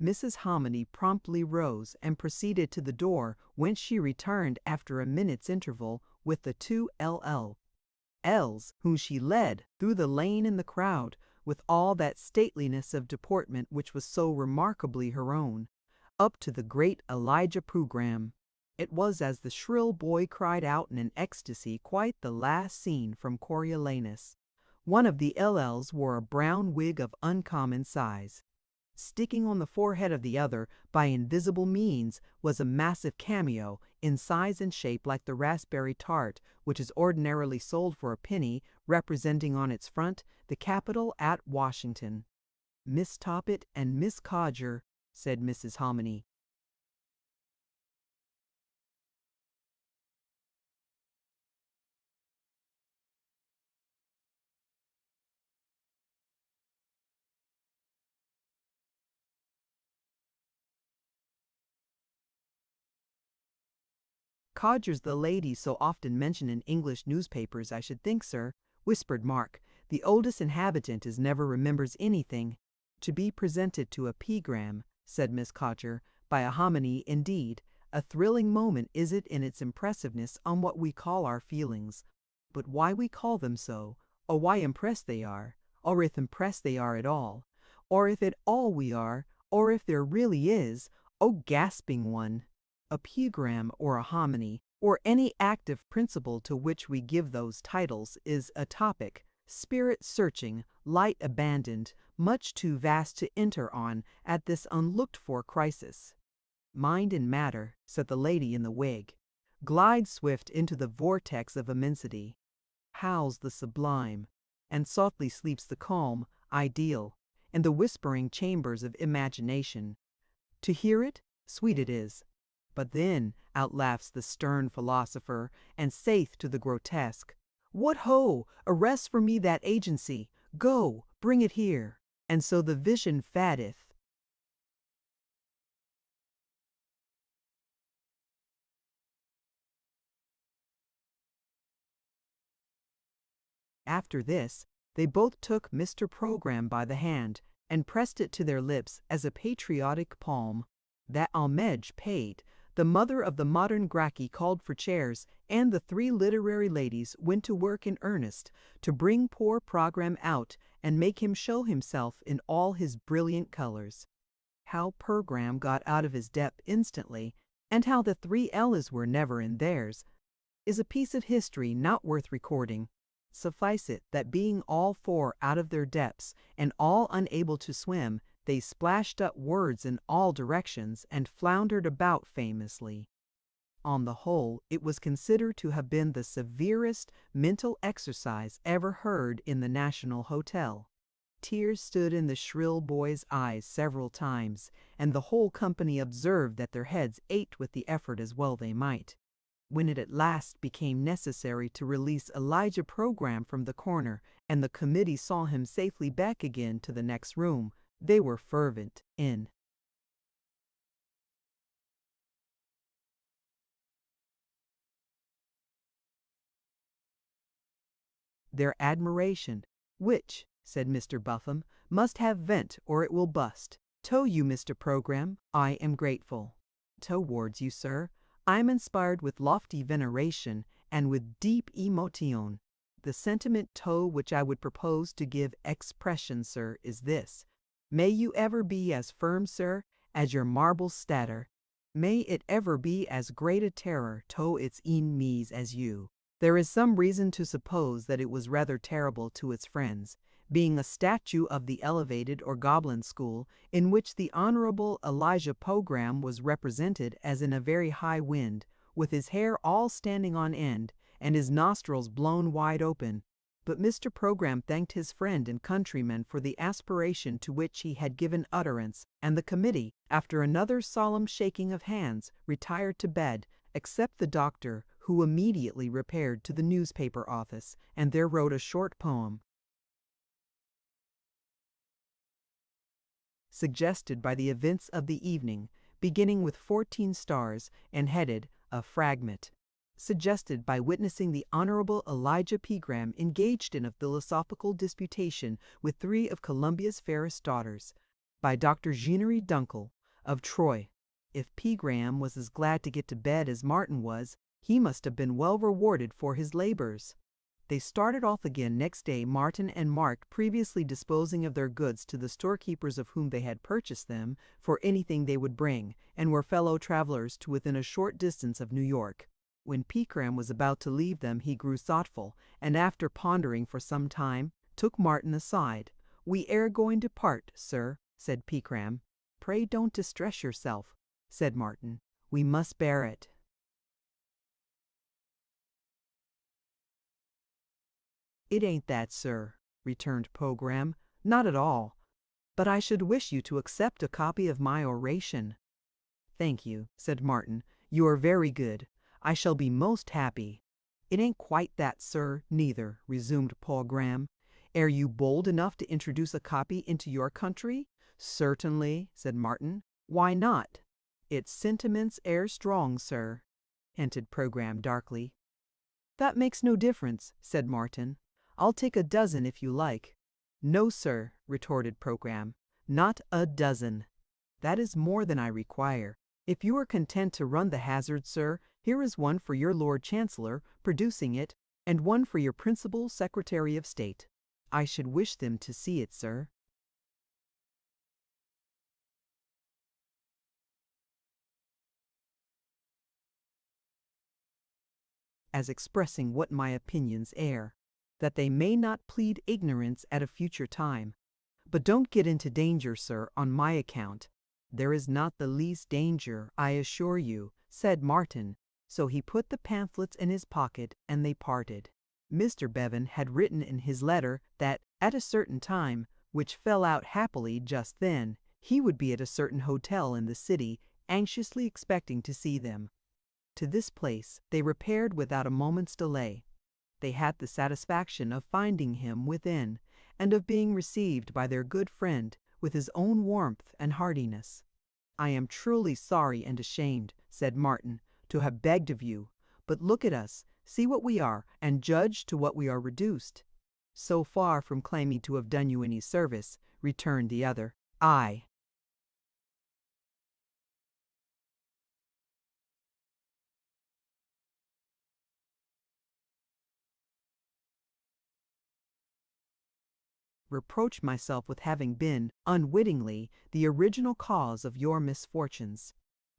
Mrs. Hominy promptly rose and proceeded to the door, whence she returned after a minute's interval with the 2LLs, whom she led through the lane in the crowd, with all that stateliness of deportment which was so remarkably her own, up to the great Elijah Program. It was, as the shrill boy cried out in an ecstasy, quite the last scene from Coriolanus. One of the LLs wore a brown wig of uncommon size. Sticking on the forehead of the other, by invisible means, was a massive cameo, in size and shape like the raspberry tart, which is ordinarily sold for a penny, representing on its front the Capitol at Washington. "Miss Toppet and Miss Codger," said Mrs. Hominy. "Codger's the lady so often mentioned in English newspapers, I should think, sir," whispered Mark. "The oldest inhabitant is never remembers anything." "To be presented to a P-gram," said Miss Codger, "by a hominy, indeed. A thrilling moment is it in its impressiveness on what we call our feelings. But why we call them so, or why impressed they are, or if impressed they are at all, or if at all we are, or if there really is, oh gasping one! A P-gram or a hominy, or any active principle to which we give those titles, is a topic, spirit-searching, light abandoned, much too vast to enter on at this unlooked-for crisis." "Mind and matter," said the lady in the wig. glides swift into the vortex of immensity, howls the sublime, and softly sleeps the calm, ideal, in the whispering chambers of imagination. To hear it, sweet it is. But then outlaughs the stern philosopher, and saith to the grotesque, "What ho! Arrest for me that agency! Go, bring it here!" And so the vision fadeth. After this, they both took Mr. Program by the hand, and pressed it to their lips as a patriotic palm. That homage paid, the mother of the modern Gracchi called for chairs, and the three literary ladies went to work in earnest to bring poor Program out and make him show himself in all his brilliant colors. How Program got out of his depth instantly, and how the three L's were never in theirs, is a piece of history not worth recording. Suffice it that being all four out of their depths, and all unable to swim, they splashed up words in all directions and floundered about famously. On the whole, it was considered to have been the severest mental exercise ever heard in the National Hotel. Tears stood in the shrill boys' eyes several times, and the whole company observed that their heads ached with the effort as well they might. When it at last became necessary to release Elijah Program from the corner, and the committee saw him safely back again to the next room, they were fervent in their admiration, which, said Mr. Buffum, must have vent or it will bust. To you, Mr. Program, I am grateful. Towards you, sir, I am inspired with lofty veneration and with deep emotion. The sentiment to which I would propose to give expression, sir, is this: may you ever be as firm, sir, as your marble stature. May it ever be as great a terror to its enemies as you. There is some reason to suppose that it was rather terrible to its friends, being a statue of the elevated or goblin school, in which the Honorable Elijah Program was represented as in a very high wind, with his hair all standing on end, and his nostrils blown wide open. But Mr. Program thanked his friend and countryman for the aspiration to which he had given utterance, and the committee, after another solemn shaking of hands, retired to bed, except the doctor, who immediately repaired to the newspaper office, and there wrote a short poem, suggested by the events of the evening, beginning with 14 stars, and headed "A Fragment," suggested by witnessing the Honorable Elijah Pegram engaged in a philosophical disputation with three of Columbia's fairest daughters, by Dr. Jeanery Dunkel, of Troy. If Pegram was as glad to get to bed as Martin was, he must have been well rewarded for his labors. They started off again next day, Martin and Mark previously disposing of their goods to the storekeepers of whom they had purchased them for anything they would bring, and were fellow travelers to within a short distance of New York. When Pegram was about to leave them, he grew thoughtful, and after pondering for some time, took Martin aside. "We ere going to part, sir," said Pegram. "Pray don't distress yourself," said Martin. "We must bear it." "It ain't that, sir," returned Program. "Not at all. But I should wish you to accept a copy of my oration." "Thank you," said Martin. "You are very good. I shall be most happy." "It ain't quite that, sir, neither," resumed Program. "Air you bold enough to introduce a copy into your country?" "Certainly," said Martin. "Why not?" "Its sentiments air strong, sir," hinted Program darkly. "That makes no difference," said Martin. "I'll take a dozen if you like." "No, sir," retorted Program. "Not a dozen. That is more than I require. If you are content to run the hazard, sir, here is one for your Lord Chancellor," producing it, "and one for your principal Secretary of State. I should wish them to see it, sir." As expressing what my opinions air, that they may not plead ignorance at a future time. But don't get into danger, sir, on my account. "There is not the least danger, I assure you," said Martin. So he put the pamphlets in his pocket and they parted. Mr. Bevan had written in his letter that at a certain time, which fell out happily just then, he would be at a certain hotel in the city, anxiously expecting to see them. To this place they repaired without a moment's delay. They had the satisfaction of finding him within, and of being received by their good friend with his own warmth and heartiness. "I am truly sorry and ashamed," said Martin, "to have begged of you, but look at us, see what we are, and judge to what we are reduced." "So far from claiming to have done you any service," returned the other, "I reproach myself with having been, unwittingly, the original cause of your misfortunes.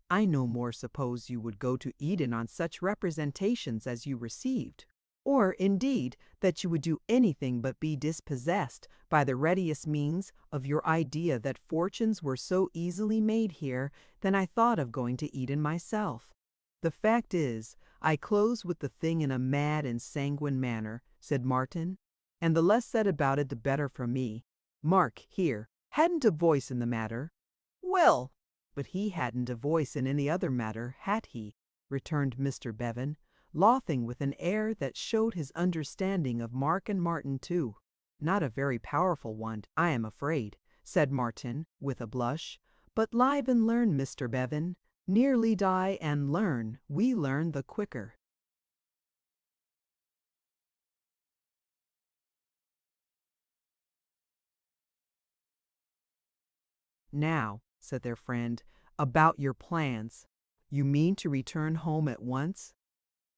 I no more suppose you would go to Eden on such representations as you received, or, indeed, that you would do anything but be dispossessed by the readiest means of your idea that fortunes were so easily made here, than I thought of going to Eden myself. The fact is, I close with the thing in a mad and sanguine manner," said Martin, "and the less said about it the better for me. Mark, here, hadn't a voice in the matter." "Well, but he hadn't a voice in any other matter, had he?" returned Mr. Bevan, laughing with an air that showed his understanding of Mark and Martin too. "Not a very powerful one, I am afraid," said Martin, with a blush. "But live and learn, Mr. Bevan. Nearly die and learn, we learn the quicker." "Now," said their friend, "about your plans. You mean to return home at once?"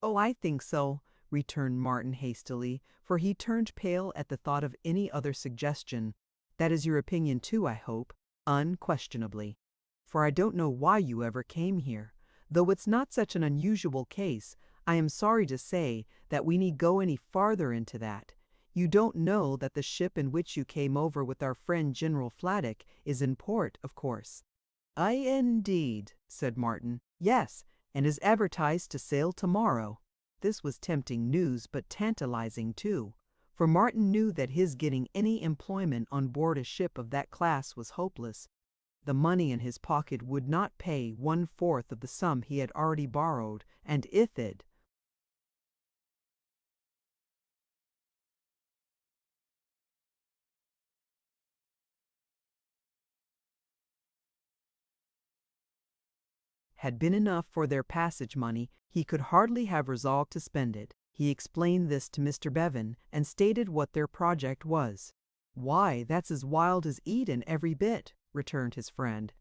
"Oh, I think so," returned Martin hastily, for he turned pale at the thought of any other suggestion. "That is your opinion too, I hope?" "Unquestionably. For I don't know why you ever came here. Though it's not such an unusual case, I am sorry to say that we need go any farther into that. You don't know that the ship in which you came over with our friend General Fladdock is in port, of course." "Aye, indeed," said Martin. "Yes, and is advertised to sail tomorrow." This was tempting news, but tantalizing too, for Martin knew that his getting any employment on board a ship of that class was hopeless. The money in his pocket would not pay 1/4 of the sum he had already borrowed, and if it had been enough for their passage money, he could hardly have resolved to spend it. He explained this to Mr. Bevan, and stated what their project was. "Why, that's as wild as Eden, every bit," returned his friend.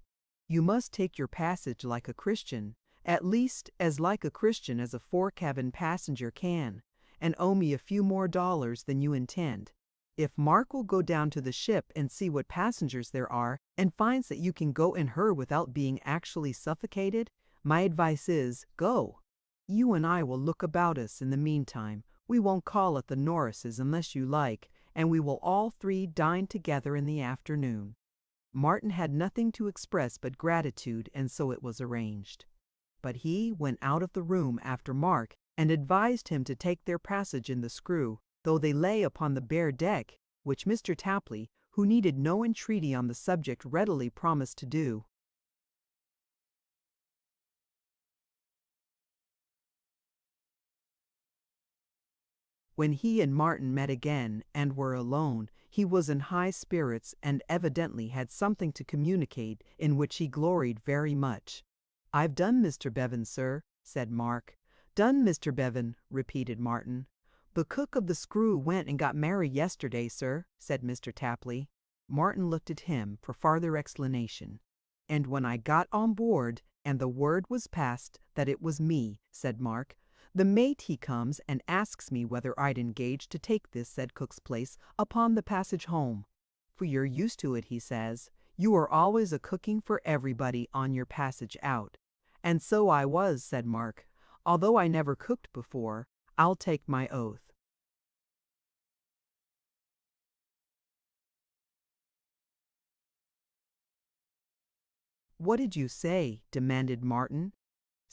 "You must take your passage like a Christian, at least as like a Christian as a fore-cabin passenger can, and owe me a few more dollars than you intend. If Mark will go down to the ship and see what passengers there are, and finds that you can go in her without being actually suffocated, my advice is, go. You and I will look about us in the meantime. We won't call at the Norrises unless you like, and we will all three dine together in the afternoon." Martin had nothing to express but gratitude, and so it was arranged. But he went out of the room after Mark, and advised him to take their passage in the Screw, though they lay upon the bare deck, which Mr. Tapley, who needed no entreaty on the subject, readily promised to do. When he and Martin met again, and were alone, he was in high spirits, and evidently had something to communicate in which he gloried very much. "I've done, Mr. Bevan, sir," said Mark. "Done, Mr. Bevan," repeated Martin. "The cook of the Screw went and got married yesterday, sir," said Mr. Tapley. Martin looked at him for farther explanation. "And when I got on board, and the word was passed that it was me," said Mark, "the mate he comes and asks me whether I'd engage to take this said cook's place upon the passage home. For you're used to it, he says. You are always a cooking for everybody on your passage out." "And so I was," said Mark, "although I never cooked before, I'll take my oath." "What did you say?" demanded Martin.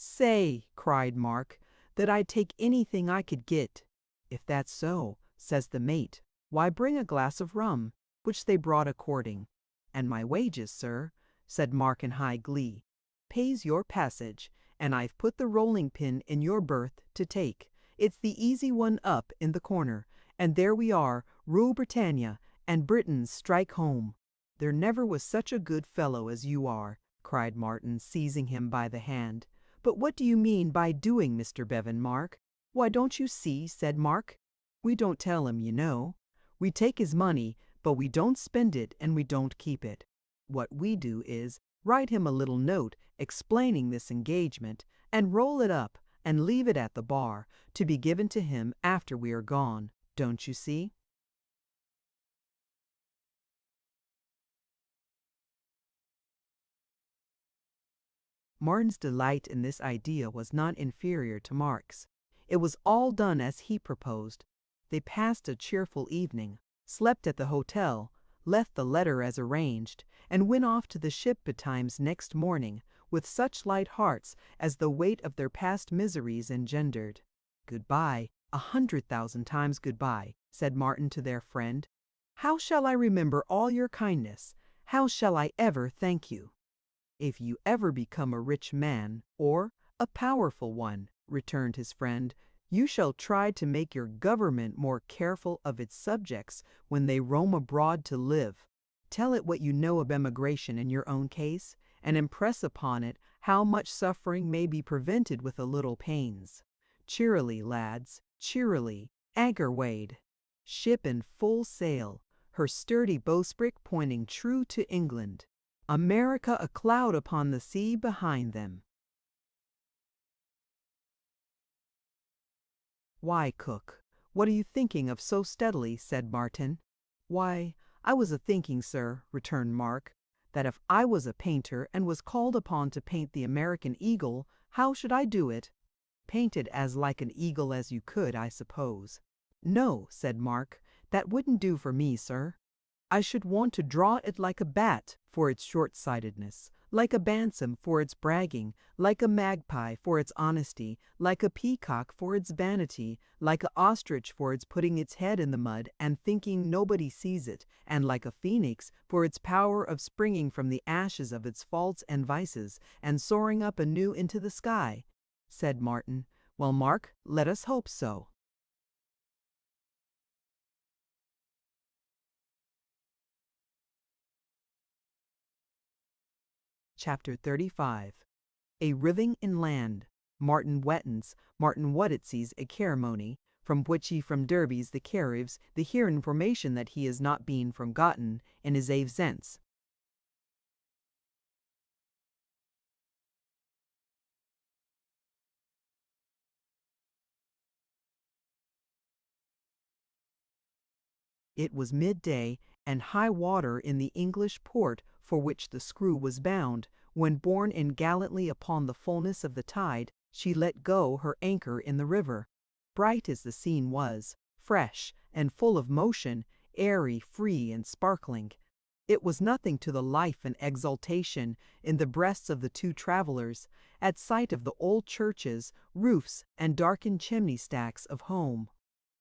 "Say," cried Mark, "that I'd take anything I could get." "If that's so," says the mate, "why bring a glass of rum," which they brought according. "And my wages, sir," said Mark in high glee, "pays your passage, and I've put the rolling pin in your berth to take. It's the easy one up in the corner, and there we are, Rule Britannia, and Britons strike home." "There never was such a good fellow as you are," cried Martin, seizing him by the hand. "But what do you mean by doing, Mr. Bevan, Mark?" "Why, don't you see," said Mark, "we don't tell him, you know. We take his money, but we don't spend it and we don't keep it. What we do is, write him a little note explaining this engagement, and roll it up and leave it at the bar, to be given to him after we are gone. Don't you see?" Martin's delight in this idea was not inferior to Mark's. It was all done as he proposed. They passed a cheerful evening, slept at the hotel, left the letter as arranged, and went off to the ship betimes next morning, with such light hearts as the weight of their past miseries engendered. "Goodbye, 100,000 times goodbye," said Martin to their friend. "How shall I remember all your kindness? How shall I ever thank you?" "If you ever become a rich man, or a powerful one," returned his friend, "you shall try to make your government more careful of its subjects when they roam abroad to live. Tell it what you know of emigration in your own case, and impress upon it how much suffering may be prevented with a little pains. Cheerily, lads, cheerily, anchor weighed, ship in full sail, her sturdy bowsprit pointing true to England, America a cloud upon the sea behind them." "Why, cook, what are you thinking of so steadily?" said Martin. "Why, I was a-thinking, sir," returned Mark, "that if I was a painter and was called upon to paint the American eagle, how should I do it?" "Paint it as like an eagle as you could, I suppose." "No," said Mark, "that wouldn't do for me, sir. I should want to draw it like a bat for its short-sightedness, like a bantam for its bragging, like a magpie for its honesty, like a peacock for its vanity, like a ostrich for its putting its head in the mud and thinking nobody sees it, and like a phoenix for its power of springing from the ashes of its faults and vices, and soaring up anew into the sky," said Martin. "Well, Mark, let us hope so." Chapter 35. A Riving in Land. Martin Wettins, Martin Wudditsy's a ceremony, from which he from Derby's the carives, the here information that he is not being forgotten in his ave sense. It was midday, and high water in the English port for which the screw was bound, when borne in gallantly upon the fullness of the tide, she let go her anchor in the river. Bright as the scene was, fresh and full of motion, airy, free, and sparkling, it was nothing to the life and exultation in the breasts of the two travelers, at sight of the old churches, roofs, and darkened chimney stacks of home.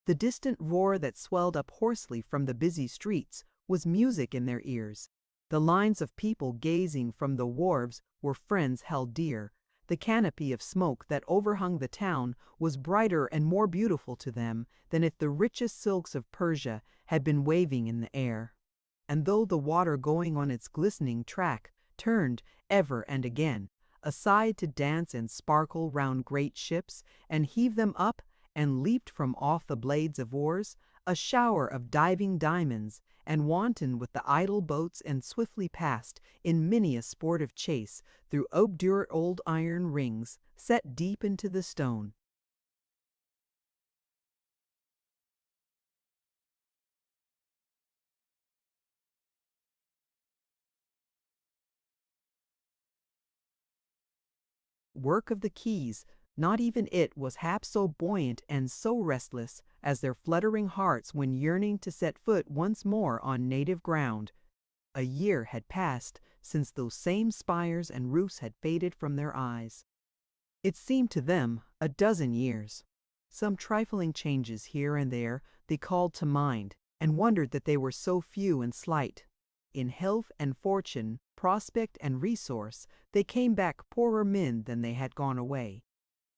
The distant roar that swelled up hoarsely from the busy streets was music in their ears. The lines of people gazing from the wharves were friends held dear. The canopy of smoke that overhung the town was brighter and more beautiful to them than if the richest silks of Persia had been waving in the air. And though the water going on its glistening track turned, ever and again, aside to dance and sparkle round great ships, and heave them up, and leaped from off the blades of oars, a shower of diving diamonds, and wantoned with the idle boats, and swiftly passed in many a sportive chase through obdurate old iron rings set deep into the stone. Work of the keys, not even it was half so buoyant and so restless as their fluttering hearts when yearning to set foot once more on native ground. A year had passed since those same spires and roofs had faded from their eyes. It seemed to them a dozen years. Some trifling changes here and there they called to mind, and wondered that they were so few and slight. In health and fortune, prospect and resource, they came back poorer men than they had gone away.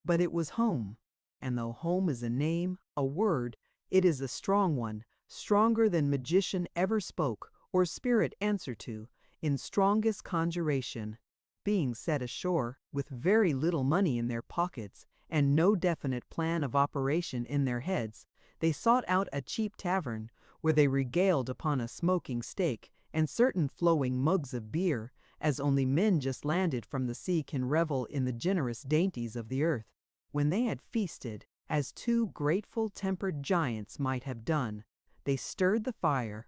But it was home, and though home is a name, a word, it is a strong one, stronger than magician ever spoke, or spirit answer to, in strongest conjuration. Being set ashore, with very little money in their pockets, and no definite plan of operation in their heads, they sought out a cheap tavern, where they regaled upon a smoking steak and certain flowing mugs of beer, as only men just landed from the sea can revel in the generous dainties of the earth. When they had feasted, as two grateful tempered giants might have done, they stirred the fire,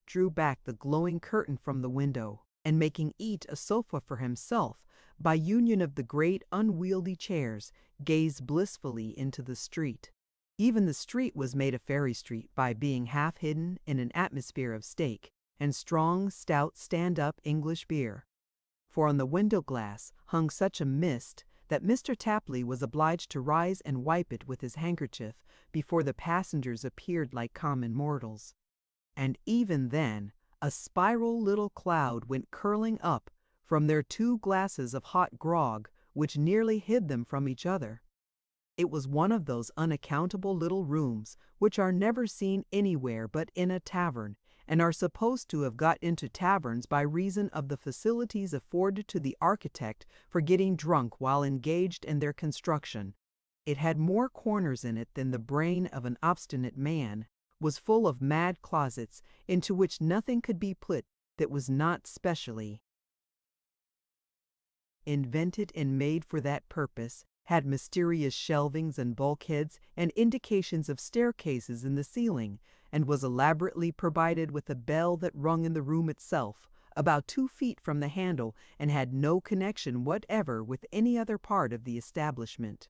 drew back the glowing curtain from the window, and making each a sofa for himself, by union of the great unwieldy chairs, gazed blissfully into the street. Even the street was made a fairy street by being half hidden in an atmosphere of steak and strong, stout, stand-up English beer. For on the window glass hung such a mist that Mr. Tapley was obliged to rise and wipe it with his handkerchief before the passengers appeared like common mortals. And even then, a spiral little cloud went curling up from their 2 glasses of hot grog, which nearly hid them from each other. It was one of those unaccountable little rooms which are never seen anywhere but in a tavern, and are supposed to have got into taverns by reason of the facilities afforded to the architect for getting drunk while engaged in their construction. It had more corners in it than the brain of an obstinate man, was full of mad closets into which nothing could be put that was not specially invented and made for that purpose, had mysterious shelvings and bulkheads and indications of staircases in the ceiling, and was elaborately provided with a bell that rung in the room itself, about 2 feet from the handle, and had no connection whatever with any other part of the establishment.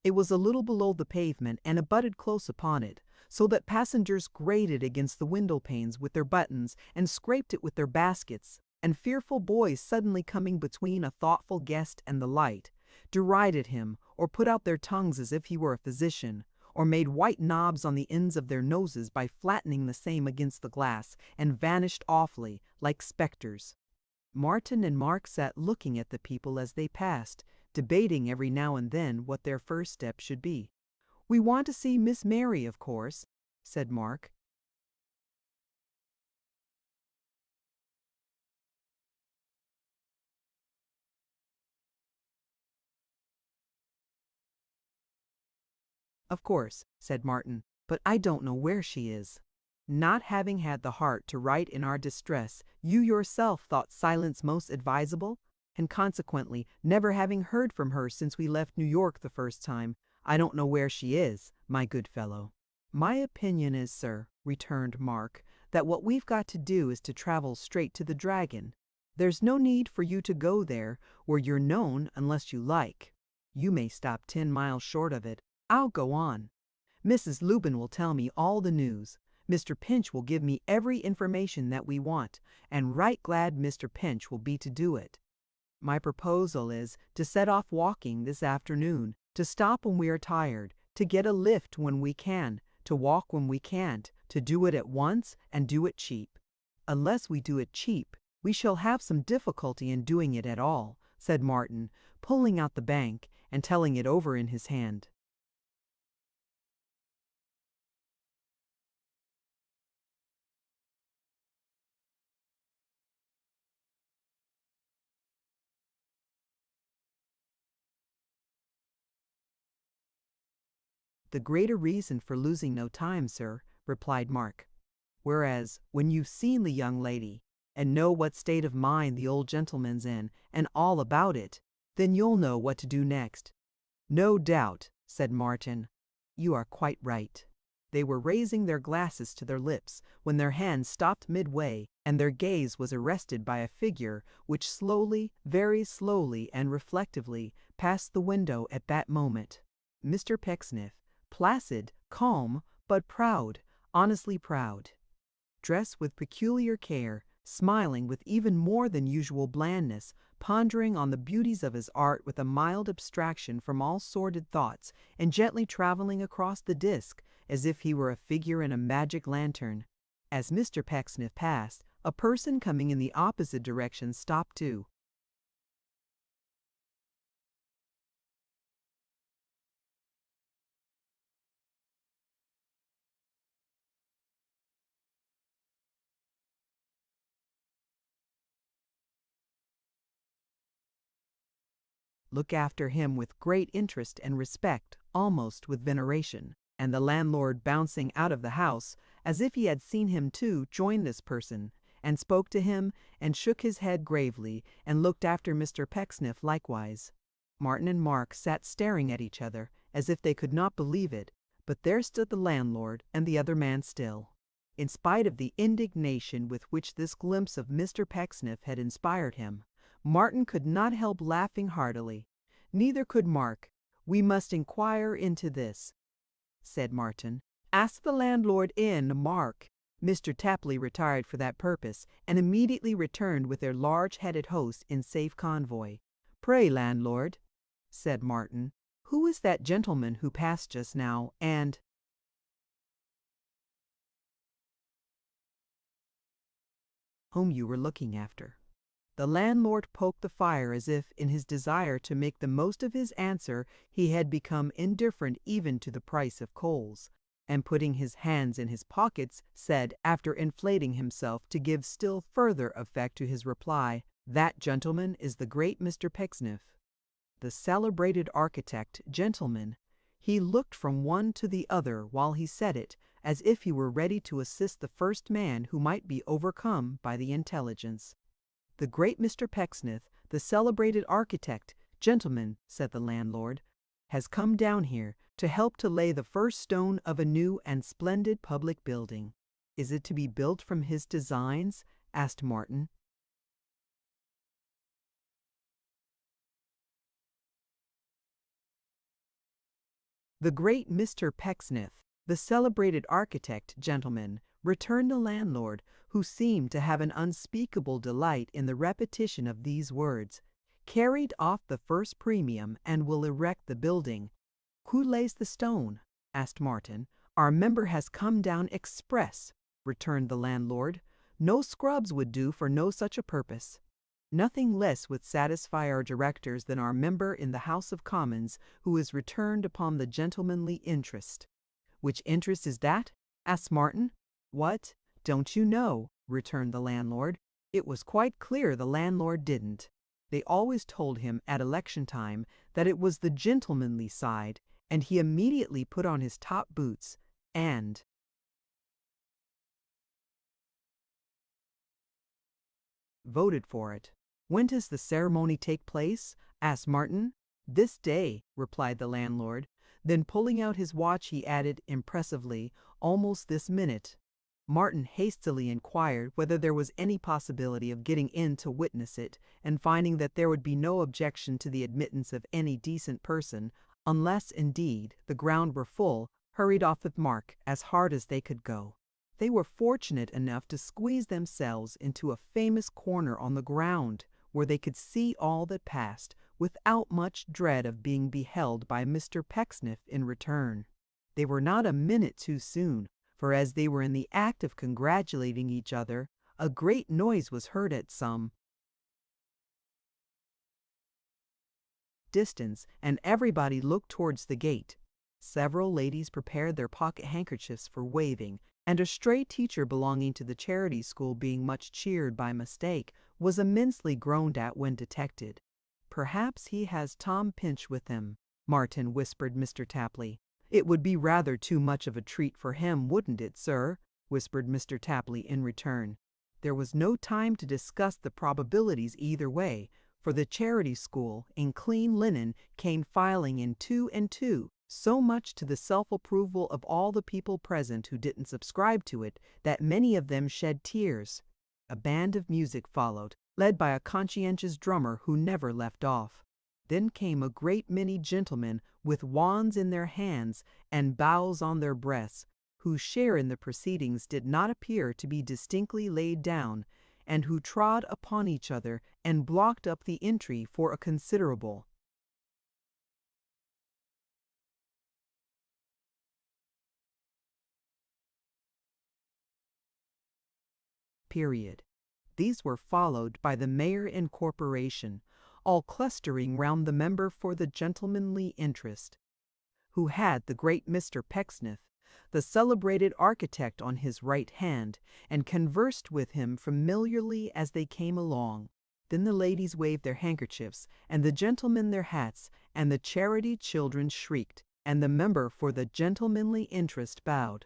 It was a little below the pavement and abutted close upon it, so that passengers grated against the window panes with their buttons and scraped it with their baskets, and fearful boys suddenly coming between a thoughtful guest and the light, derided him, or put out their tongues as if he were a physician, or made white knobs on the ends of their noses by flattening the same against the glass, and vanished awfully, like specters. Martin and Mark sat looking at the people as they passed, debating every now and then what their first step should be. "We want to see Miss Mary, of course," said Mark. "Of course," said Martin, "but I don't know where she is." Not having had the heart to write in our distress, you yourself thought silence most advisable, and consequently, never having heard from her since we left New York the first time, I don't know where she is, my good fellow. "My opinion is, sir," returned Mark, "that what we've got to do is to travel straight to the Dragon. There's no need for you to go there where you're known unless you like. You may stop 10 miles short of it. I'll go on. Mrs. Lubin will tell me all the news. Mr. Pinch will give me every information that we want, and right glad Mr. Pinch will be to do it. My proposal is to set off walking this afternoon, to stop when we are tired, to get a lift when we can, to walk when we can't, to do it at once and do it cheap. Unless we do it cheap, we shall have some difficulty in doing it at all," said Martin, pulling out the bank and telling it over in his hand. "The greater reason for losing no time, sir," replied Mark. "Whereas, when you've seen the young lady, and know what state of mind the old gentleman's in, and all about it, then you'll know what to do next." "No doubt," said Martin. "You are quite right." They were raising their glasses to their lips when their hands stopped midway, and their gaze was arrested by a figure which slowly, very slowly and reflectively, passed the window at that moment. Mr. Pecksniff, placid, calm, but proud, honestly proud. dressed with peculiar care, smiling with even more than usual blandness, pondering on the beauties of his art with a mild abstraction from all sordid thoughts, and gently traveling across the disk as if he were a figure in a magic lantern. As Mr. Pecksniff passed, a person coming in the opposite direction stopped too. Look after him with great interest and respect, almost with veneration, and the landlord, bouncing out of the house, as if he had seen him too, joined this person, and spoke to him, and shook his head gravely, and looked after Mr. Pecksniff likewise. Martin and Mark sat staring at each other, as if they could not believe it, but there stood the landlord and the other man still. In spite of the indignation with which this glimpse of Mr. Pecksniff had inspired him, Martin could not help laughing heartily. Neither could Mark. "We must inquire into this," said Martin. "Ask the landlord in, Mark." Mr. Tapley retired for that purpose, and immediately returned with their large-headed host in safe convoy. "Pray, landlord," said Martin, "who is that gentleman who passed just now, and—" "whom you were looking after?" The landlord poked the fire as if, in his desire to make the most of his answer, he had become indifferent even to the price of coals, and putting his hands in his pockets, said, after inflating himself to give still further effect to his reply, "That gentleman is the great Mr. Pecksniff, the celebrated architect, gentlemen." He looked from one to the other while he said it, as if he were ready to assist the first man who might be overcome by the intelligence. "The great Mr. Pecksniff, the celebrated architect, gentlemen," said the landlord, "has come down here to help to lay the first stone of a new and splendid public building." "Is it to be built from his designs?" asked Martin. "The great Mr. Pecksniff, the celebrated architect, gentlemen," returned the landlord, who seemed to have an unspeakable delight in the repetition of these words, "carried off the first premium and will erect the building." "Who lays the stone?" asked Martin. "Our member has come down express," returned the landlord. "No scrubs would do for no such a purpose." "Nothing less would satisfy our directors than our member in the House of Commons, who is returned upon the gentlemanly interest." "Which interest is that?" asked Martin. "What? Don't you know?" returned the landlord. It was quite clear the landlord didn't. They always told him at election time that it was the gentlemanly side, and he immediately put on his top boots and voted for it. "When does the ceremony take place?" asked Martin. "This day," replied the landlord. Then pulling out his watch he added impressively, "almost this minute." Martin hastily inquired whether there was any possibility of getting in to witness it, and finding that there would be no objection to the admittance of any decent person, unless, indeed, the ground were full, hurried off with Mark as hard as they could go. They were fortunate enough to squeeze themselves into a famous corner on the ground, where they could see all that passed, without much dread of being beheld by Mr. Pecksniff in return. They were not a minute too soon, for as they were in the act of congratulating each other, a great noise was heard at some distance, and everybody looked towards the gate. Several ladies prepared their pocket handkerchiefs for waving, and a stray teacher belonging to the charity school, being much cheered by mistake, was immensely groaned at when detected. "Perhaps he has Tom Pinch with him," Martin whispered Mr. Tapley. "It would be rather too much of a treat for him, wouldn't it, sir?" whispered Mr. Tapley in return. There was no time to discuss the probabilities either way, for the charity school, in clean linen, came filing in two and two, so much to the self-approval of all the people present who didn't subscribe to it, that many of them shed tears. A band of music followed, led by a conscientious drummer who never left off. Then came a great many gentlemen with wands in their hands and boughs on their breasts, whose share in the proceedings did not appear to be distinctly laid down, and who trod upon each other and blocked up the entry for a considerable period. These were followed by the mayor and corporation, all clustering round the member for the gentlemanly interest, who had the great Mr. Pecksniff, the celebrated architect, on his right hand, and conversed with him familiarly as they came along. Then the ladies waved their handkerchiefs, and the gentlemen their hats, and the charity children shrieked, and the member for the gentlemanly interest bowed.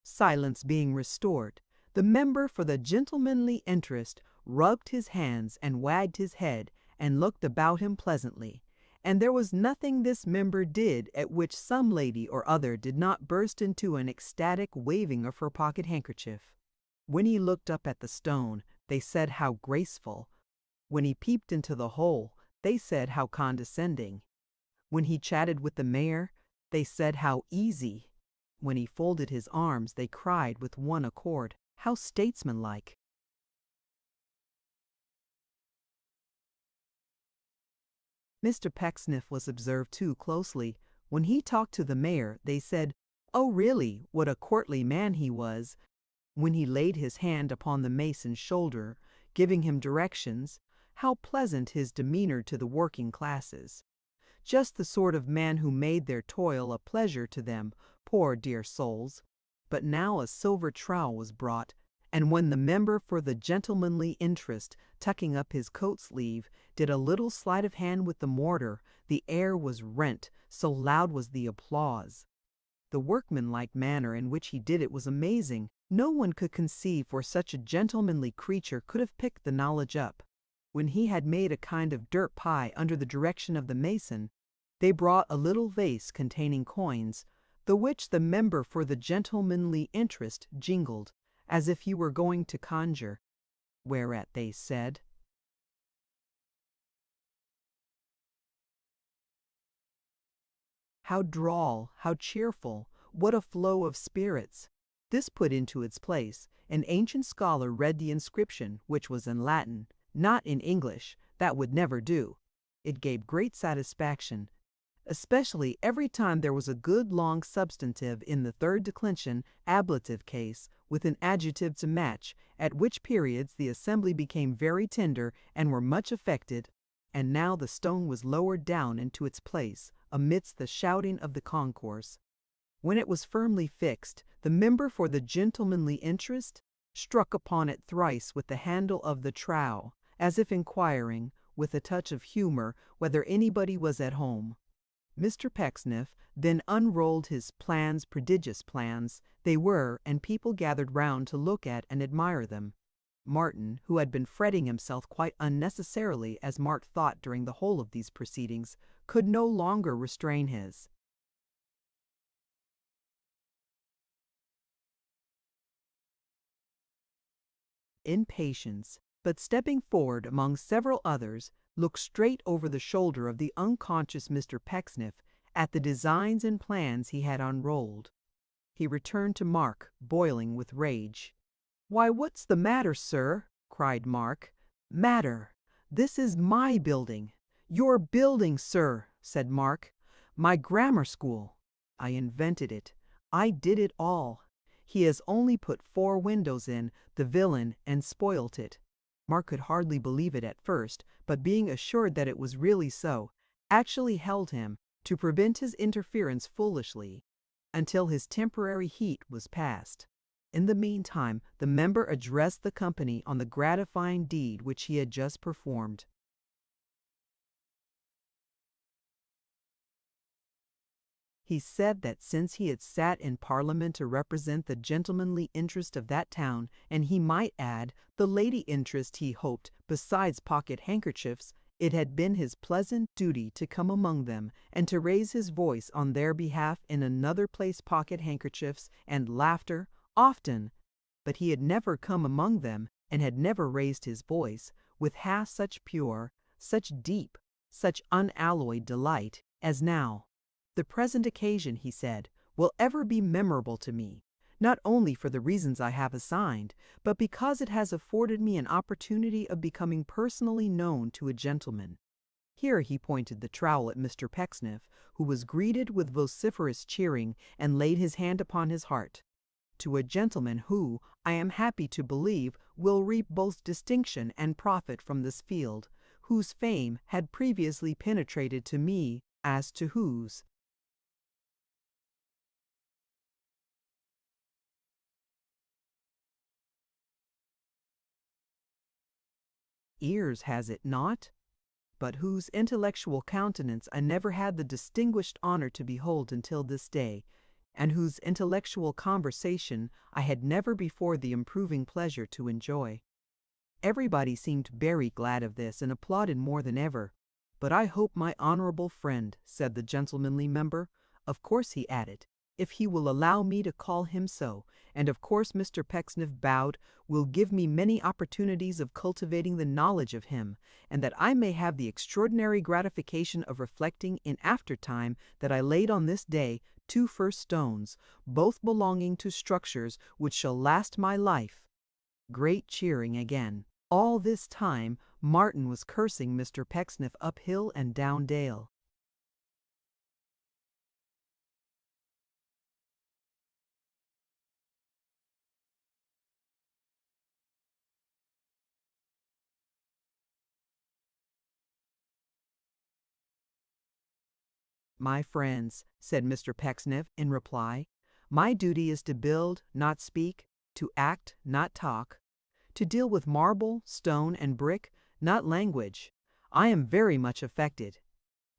Silence being restored, the member for the gentlemanly interest rubbed his hands and wagged his head and looked about him pleasantly, and there was nothing this member did at which some lady or other did not burst into an ecstatic waving of her pocket handkerchief. When he looked up at the stone, they said how graceful. When he peeped into the hole, they said how condescending. When he chatted with the mayor, they said how easy. When he folded his arms, they cried with one accord, how statesmanlike. Mr. Pecksniff was observed too closely. When he talked to the mayor, they said, "Oh, really, what a courtly man he was." When he laid his hand upon the mason's shoulder, giving him directions, how pleasant his demeanor to the working classes. Just the sort of man who made their toil a pleasure to them, poor dear souls. But now a silver trowel was brought, and when the member for the gentlemanly interest, tucking up his coat sleeve, did a little sleight of hand with the mortar, the air was rent, so loud was the applause. The workmanlike manner in which he did it was amazing. No one could conceive where such a gentlemanly creature could have picked the knowledge up. When he had made a kind of dirt pie under the direction of the mason, they brought a little vase containing coins, the which the member for the gentlemanly interest jingled, as if he were going to conjure, whereat they said, "How droll, how cheerful, what a flow of spirits!" This put into its place, an ancient scholar read the inscription, which was in Latin, not in English. That would never do. It gave great satisfaction, especially every time there was a good long substantive in the third declension ablative case, with an adjective to match, at which periods the assembly became very tender and were much affected. And now the stone was lowered down into its place, amidst the shouting of the concourse. When it was firmly fixed, the member for the gentlemanly interest struck upon it thrice with the handle of the trowel, as if inquiring, with a touch of humor, whether anybody was at home. Mr. Pecksniff then unrolled his plans, prodigious plans they were, and people gathered round to look at and admire them. Martin, who had been fretting himself quite unnecessarily, as Mark thought during the whole of these proceedings, could no longer restrain his impatience, but stepping forward among several others, looked straight over the shoulder of the unconscious Mr. Pecksniff at the designs and plans he had unrolled. He returned to Mark, boiling with rage. "Why, what's the matter, sir?" cried Mark. "Matter? This is my building." "Your building, sir," said Mark. "My grammar school. I invented it. I did it all. He has only put 4 windows in, the villain, and spoilt it." Mark could hardly believe it at first, but being assured that it was really so, actually held him, to prevent his interference foolishly, until his temporary heat was past. In the meantime, the member addressed the company on the gratifying deed which he had just performed. He said that since he had sat in Parliament to represent the gentlemanly interest of that town, and he might add, the lady interest, he hoped, besides pocket handkerchiefs, it had been his pleasant duty to come among them, and to raise his voice on their behalf in another place pocket handkerchiefs and laughter, often, but he had never come among them, and had never raised his voice, with half such pure, such deep, such unalloyed delight, as now. "The present occasion," he said, "will ever be memorable to me. not only for the reasons I have assigned, but because it has afforded me an opportunity of becoming personally known to a gentleman." Here he pointed the trowel at Mr. Pecksniff, who was greeted with vociferous cheering and laid his hand upon his heart. "To a gentleman who, I am happy to believe, will reap both distinction and profit from this field, whose fame had previously penetrated to me, as to whose ears has it not, but whose intellectual countenance I never had the distinguished honor to behold until this day, and whose intellectual conversation I had never before the improving pleasure to enjoy." Everybody seemed very glad of this and applauded more than ever. "But I hope my honorable friend," said the gentlemanly member, "of course," he added, "if he will allow me to call him so, and of course Mr. Pecksniff bowed, will give me many opportunities of cultivating the knowledge of him, and that I may have the extraordinary gratification of reflecting in after time that I laid on this day 2 first stones, both belonging to structures which shall last my life." Great cheering again. All this time Martin was cursing Mr. Pecksniff up hill and down dale. "My friends," said Mr. Pecksniff in reply, "my duty is to build, not speak, to act, not talk, to deal with marble, stone, and brick, not language. I am very much affected.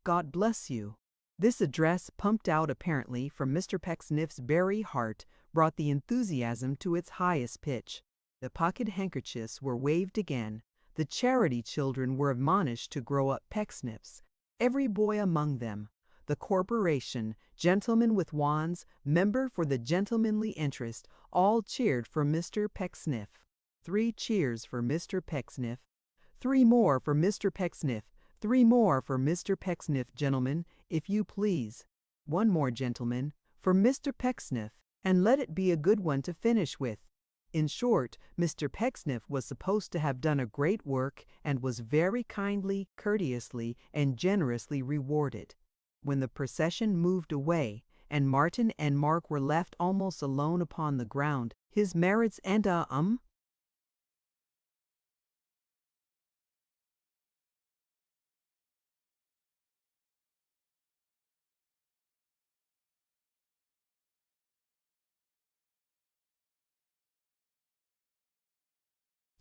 God bless you." This address, pumped out apparently from Mr. Pecksniff's very heart, brought the enthusiasm to its highest pitch. The pocket handkerchiefs were waved again. The charity children were admonished to grow up Pecksniffs, every boy among them. The corporation, gentlemen with wands, member for the gentlemanly interest, all cheered for Mr. Pecksniff. 3 cheers for Mr. Pecksniff. 3 more for Mr. Pecksniff. 3 more for Mr. Pecksniff, gentlemen, if you please. 1 more, gentlemen, for Mr. Pecksniff, and let it be a good one to finish with. In short, Mr. Pecksniff was supposed to have done a great work, and was very kindly, courteously, and generously rewarded. When the procession moved away, and Martin and Mark were left almost alone upon the ground, his merits and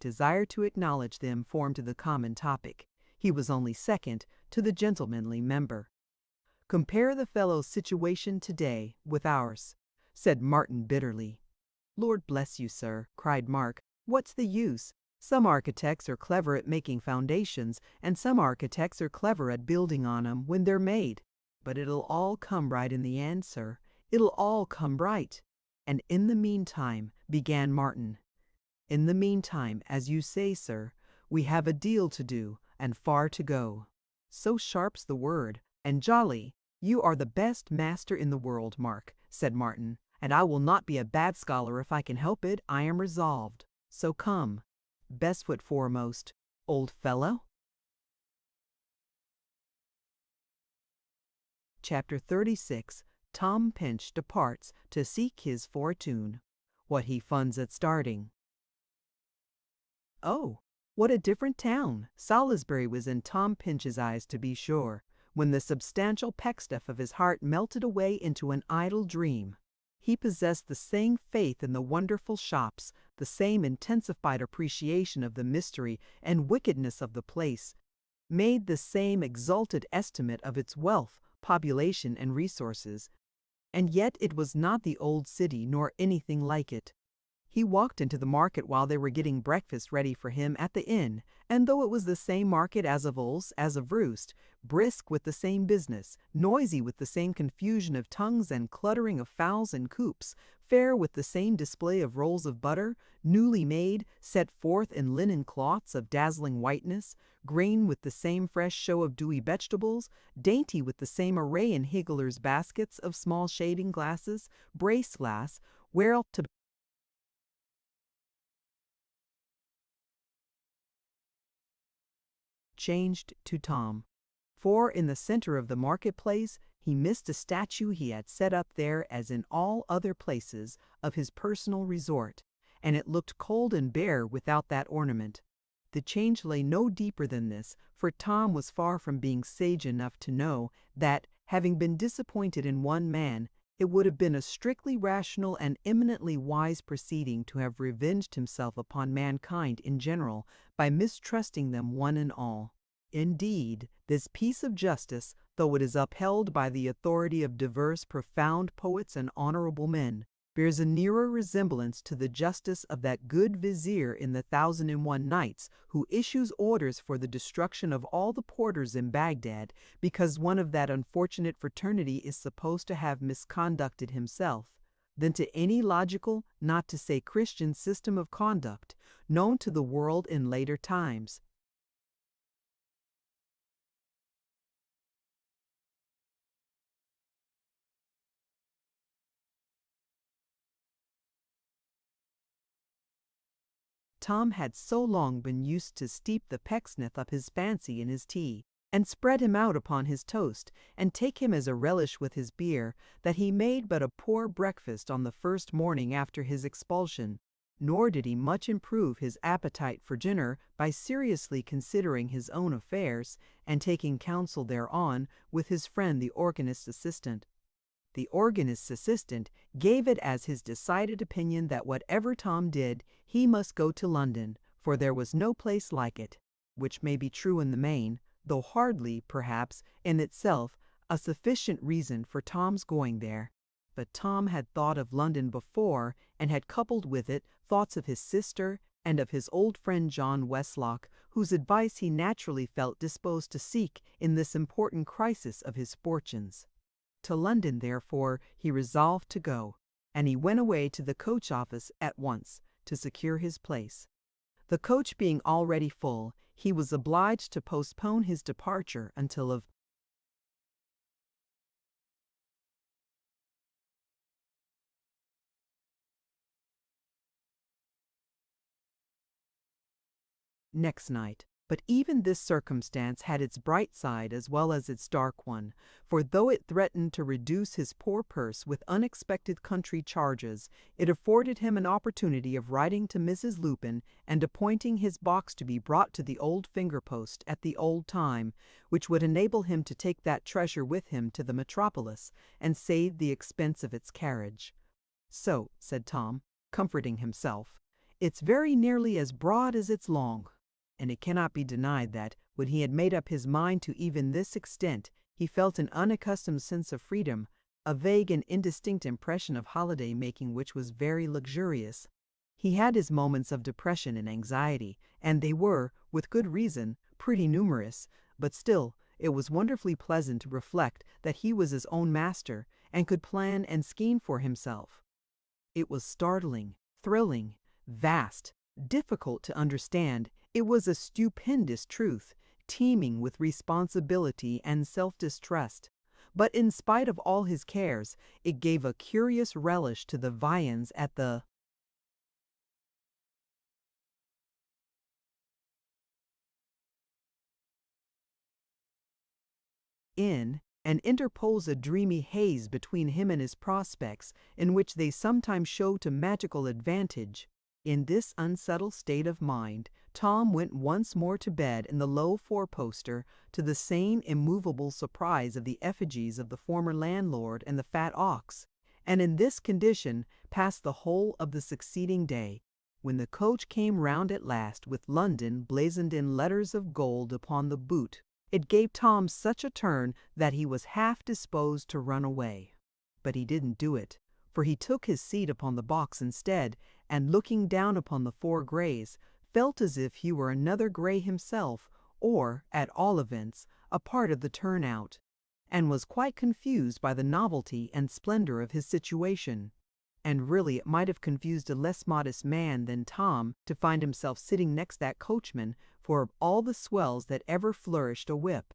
desire to acknowledge them formed the common topic. He was only second to the gentlemanly member. "Compare the fellow's situation today with ours," said Martin bitterly. "Lord bless you, sir," cried Mark, "what's the use? Some architects are clever at making foundations, and some architects are clever at building on 'em when they're made. But it'll all come right in the end, sir. It'll all come right." "And in the meantime," began Martin. "In the meantime, as you say, sir, we have a deal to do, and far to go." "So sharp's the word, and jolly. You are the best master in the world, Mark," said Martin, "and I will not be a bad scholar if I can help it, I am resolved. So come, best foot foremost, old fellow." Chapter 36. Tom Pinch departs to seek his fortune. What he funds at starting. Oh, what a different town Salisbury was in Tom Pinch's eyes, to be sure, when the substantial Pecksniff of his heart melted away into an idle dream. He possessed the same faith in the wonderful shops, the same intensified appreciation of the mystery and wickedness of the place, made the same exalted estimate of its wealth, population, and resources. And yet it was not the old city nor anything like it. He walked into the market while they were getting breakfast ready for him at the inn, and though it was the same market as of Ulse, as of Roost, brisk with the same business, noisy with the same confusion of tongues and cluttering of fowls and coops, fair with the same display of rolls of butter, newly made, set forth in linen cloths of dazzling whiteness, green with the same fresh show of dewy vegetables, dainty with the same array in higglers' baskets of small shading glasses, brace glass, where to changed to Tom. For in the center of the marketplace he missed a statue he had set up there as in all other places of his personal resort, and it looked cold and bare without that ornament. The change lay no deeper than this, for Tom was far from being sage enough to know that, having been disappointed in one man, it would have been a strictly rational and eminently wise proceeding to have revenged himself upon mankind in general by mistrusting them one and all. Indeed, this piece of justice, though it is upheld by the authority of divers profound poets and honorable men, bears a nearer resemblance to the justice of that good vizier in the 1001 Nights, who issues orders for the destruction of all the porters in Baghdad, because one of that unfortunate fraternity is supposed to have misconducted himself, than to any logical, not to say Christian, system of conduct known to the world in later times. Tom had so long been used to steep the Pecksniff up his fancy in his tea, and spread him out upon his toast, and take him as a relish with his beer, that he made but a poor breakfast on the first morning after his expulsion, nor did he much improve his appetite for dinner by seriously considering his own affairs, and taking counsel thereon with his friend the organist's assistant. The organist's assistant gave it as his decided opinion that whatever Tom did, he must go to London, for there was no place like it, which may be true in the main, though hardly, perhaps, in itself, a sufficient reason for Tom's going there. But Tom had thought of London before, and had coupled with it thoughts of his sister and of his old friend John Westlock, whose advice he naturally felt disposed to seek in this important crisis of his fortunes. To London, therefore, he resolved to go, and he went away to the coach office at once to secure his place. The coach being already full, he was obliged to postpone his departure until of next night. But even this circumstance had its bright side as well as its dark one, for though it threatened to reduce his poor purse with unexpected country charges, it afforded him an opportunity of writing to Mrs. Lupin and appointing his box to be brought to the old finger-post at the old time, which would enable him to take that treasure with him to the metropolis, and save the expense of its carriage. "So," said Tom, comforting himself, "it's very nearly as broad as it's long." And it cannot be denied that, when he had made up his mind to even this extent, he felt an unaccustomed sense of freedom, a vague and indistinct impression of holiday-making which was very luxurious. He had his moments of depression and anxiety, and they were, with good reason, pretty numerous, but still, it was wonderfully pleasant to reflect that he was his own master, and could plan and scheme for himself. It was startling, thrilling, vast, difficult to understand. It was a stupendous truth, teeming with responsibility and self-distrust. But in spite of all his cares, it gave a curious relish to the viands at the inn, and interpose a dreamy haze between him and his prospects, in which they sometimes show to magical advantage. In this unsettled state of mind, Tom went once more to bed in the low four-poster, to the sane immovable surprise of the effigies of the former landlord and the fat ox, and in this condition passed the whole of the succeeding day. When the coach came round at last, with London blazoned in letters of gold upon the boot, it gave Tom such a turn that he was half disposed to run away. But he didn't do it, for he took his seat upon the box instead, and looking down upon the four greys, felt as if he were another grey himself, or, at all events, a part of the turnout, and was quite confused by the novelty and splendor of his situation. And really it might have confused a less modest man than Tom to find himself sitting next that coachman, for of all the swells that ever flourished a whip,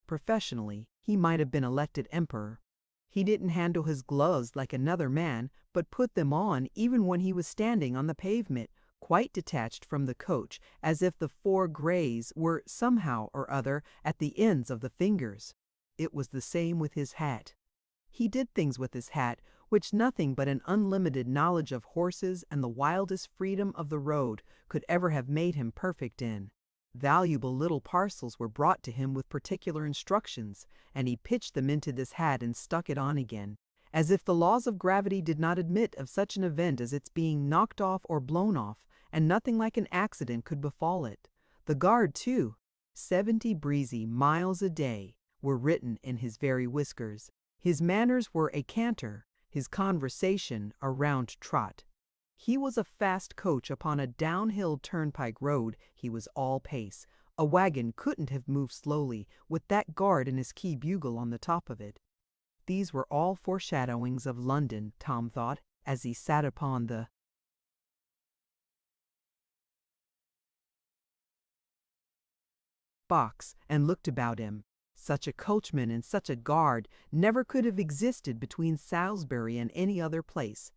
professionally, he might have been elected emperor. He didn't handle his gloves like another man, but put them on even when he was standing on the pavement, quite detached from the coach, as if the 4 grays were somehow or other at the ends of the fingers. It was the same with his hat. He did things with his hat which nothing but an unlimited knowledge of horses and the wildest freedom of the road could ever have made him perfect in. Valuable little parcels were brought to him with particular instructions, and he pitched them into this hat and stuck it on again, as if the laws of gravity did not admit of such an event as its being knocked off or blown off, and nothing like an accident could befall it. The guard, too, 70 breezy miles a day, were written in his very whiskers. His manners were a canter, his conversation a round trot. He was a fast coach upon a downhill turnpike road. He was all pace. A wagon couldn't have moved slowly with that guard and his key bugle on the top of it. These were all foreshadowings of London, Tom thought, as he sat upon the box and looked about him. Such a coachman and such a guard never could have existed between Salisbury and any other place.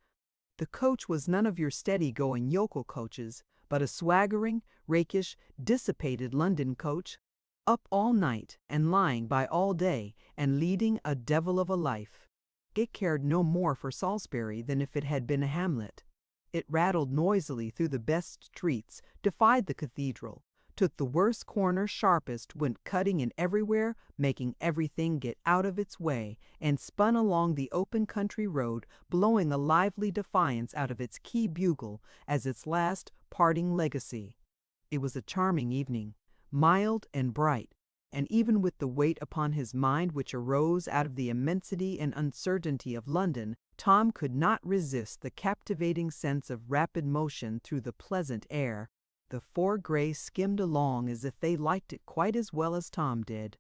The coach was none of your steady-going yokel coaches, but a swaggering, rakish, dissipated London coach, up all night and lying by all day and leading a devil of a life. It cared no more for Salisbury than if it had been a hamlet. It rattled noisily through the best streets, defied the cathedral, took the worst corner sharpest, went cutting in everywhere, making everything get out of its way, and spun along the open country road, blowing a lively defiance out of its key bugle as its last parting legacy. It was a charming evening, mild and bright, and even with the weight upon his mind which arose out of the immensity and uncertainty of London, Tom could not resist the captivating sense of rapid motion through the pleasant air. The 4 grays skimmed along as if they liked it quite as well as Tom did.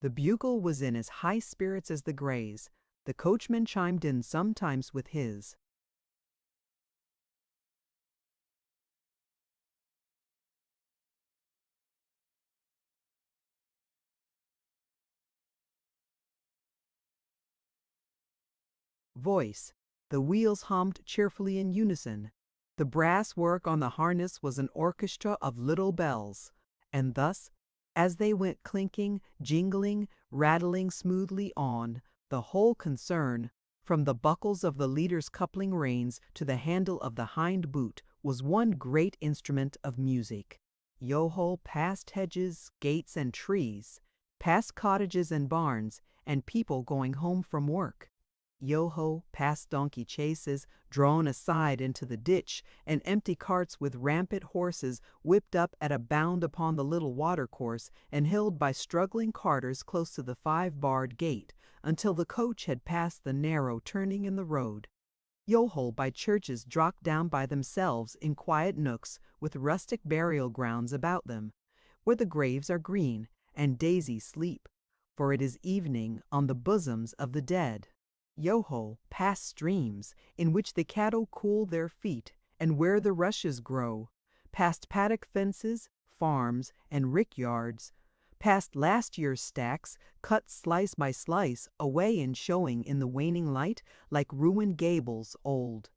The bugle was in as high spirits as the grays. The coachman chimed in sometimes with his voice. The wheels hummed cheerfully in unison. The brass work on the harness was an orchestra of little bells, and thus, as they went clinking, jingling, rattling smoothly on, the whole concern, from the buckles of the leader's coupling reins to the handle of the hind boot, was one great instrument of music. Yoho passed hedges, gates, and trees, past cottages and barns, and people going home from work. Yoho past donkey chases drawn aside into the ditch, and empty carts with rampant horses whipped up at a bound upon the little watercourse and held by struggling carters close to the 5-barred gate, until the coach had passed the narrow turning in the road. Yoho by churches dropped down by themselves in quiet nooks with rustic burial grounds about them, where the graves are green and daisies sleep, for it is evening on the bosoms of the dead. Yoho past streams in which the cattle cool their feet and where the rushes grow, past paddock fences, farms, and rickyards, past last year's stacks cut slice by slice away and showing in the waning light like ruined gables old.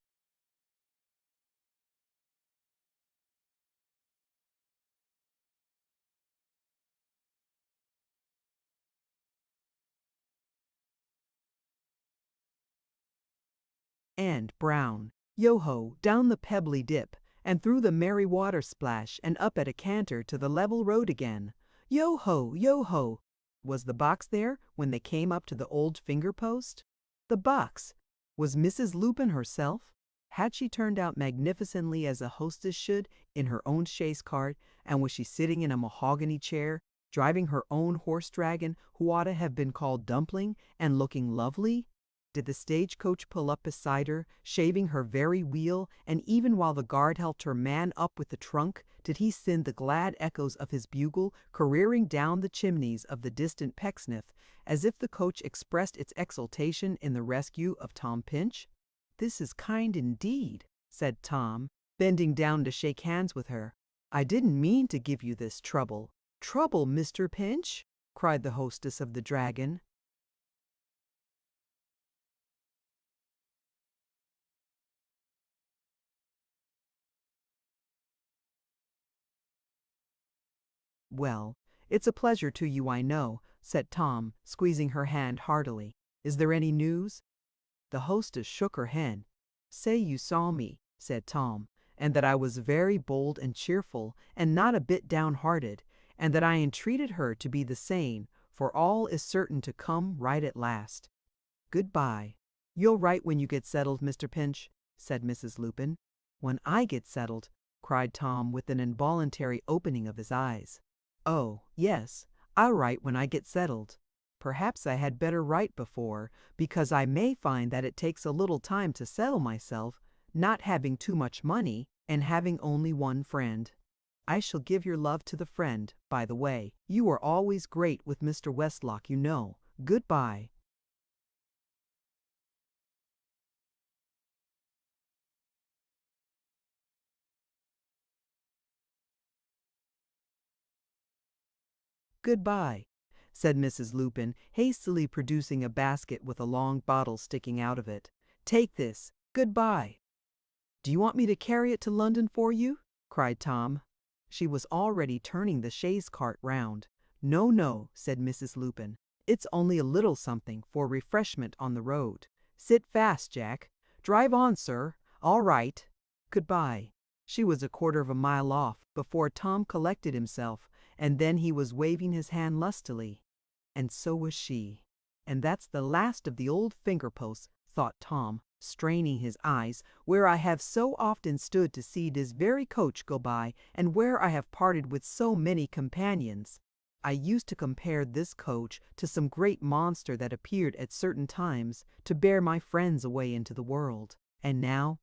And brown. Yoho down the pebbly dip, and through the merry water splash, and up at a canter to the level road again. Yoho, yoho! Was the box there when they came up to the old finger post? The box! Was Mrs. Lupin herself? Had she turned out magnificently as a hostess should in her own chaise cart, and was she sitting in a mahogany chair, driving her own horse-dragon, who ought to have been called Dumpling, and looking lovely? Did the stagecoach pull up beside her, shaving her very wheel, and even while the guard helped her man up with the trunk, did he send the glad echoes of his bugle careering down the chimneys of the distant Pecksniff, as if the coach expressed its exultation in the rescue of Tom Pinch? "This is kind indeed," said Tom, bending down to shake hands with her. "I didn't mean to give you this trouble." "Trouble, Mr. Pinch?" cried the hostess of the Dragon. "Well, it's a pleasure to you, I know," said Tom, squeezing her hand heartily. "Is there any news?" The hostess shook her head. "Say you saw me," said Tom, "and that I was very bold and cheerful, and not a bit downhearted, and that I entreated her to be the same, for all is certain to come right at last. Good-bye." "You'll write when you get settled, Mr. Pinch," said Mrs. Lupin. "When I get settled," cried Tom with an involuntary opening of his eyes. "Oh, yes, I'll write when I get settled. Perhaps I had better write before, because I may find that it takes a little time to settle myself, not having too much money, and having only one friend. I shall give your love to the friend, by the way. You were always great with Mr. Westlock, you know. Good-bye." "Good-bye," said Mrs. Lupin, hastily producing a basket with a long bottle sticking out of it. "Take this. Good-bye." "Do you want me to carry it to London for you?" cried Tom. She was already turning the chaise cart round. "No, no," said Mrs. Lupin. "It's only a little something for refreshment on the road. Sit fast, Jack. Drive on, sir. All right. Good-bye." She was a quarter of a mile off before Tom collected himself, and then he was waving his hand lustily. And so was she. "And that's the last of the old finger-posts," thought Tom, straining his eyes, "where I have so often stood to see this very coach go by, and where I have parted with so many companions. I used to compare this coach to some great monster that appeared at certain times to bear my friends away into the world. And now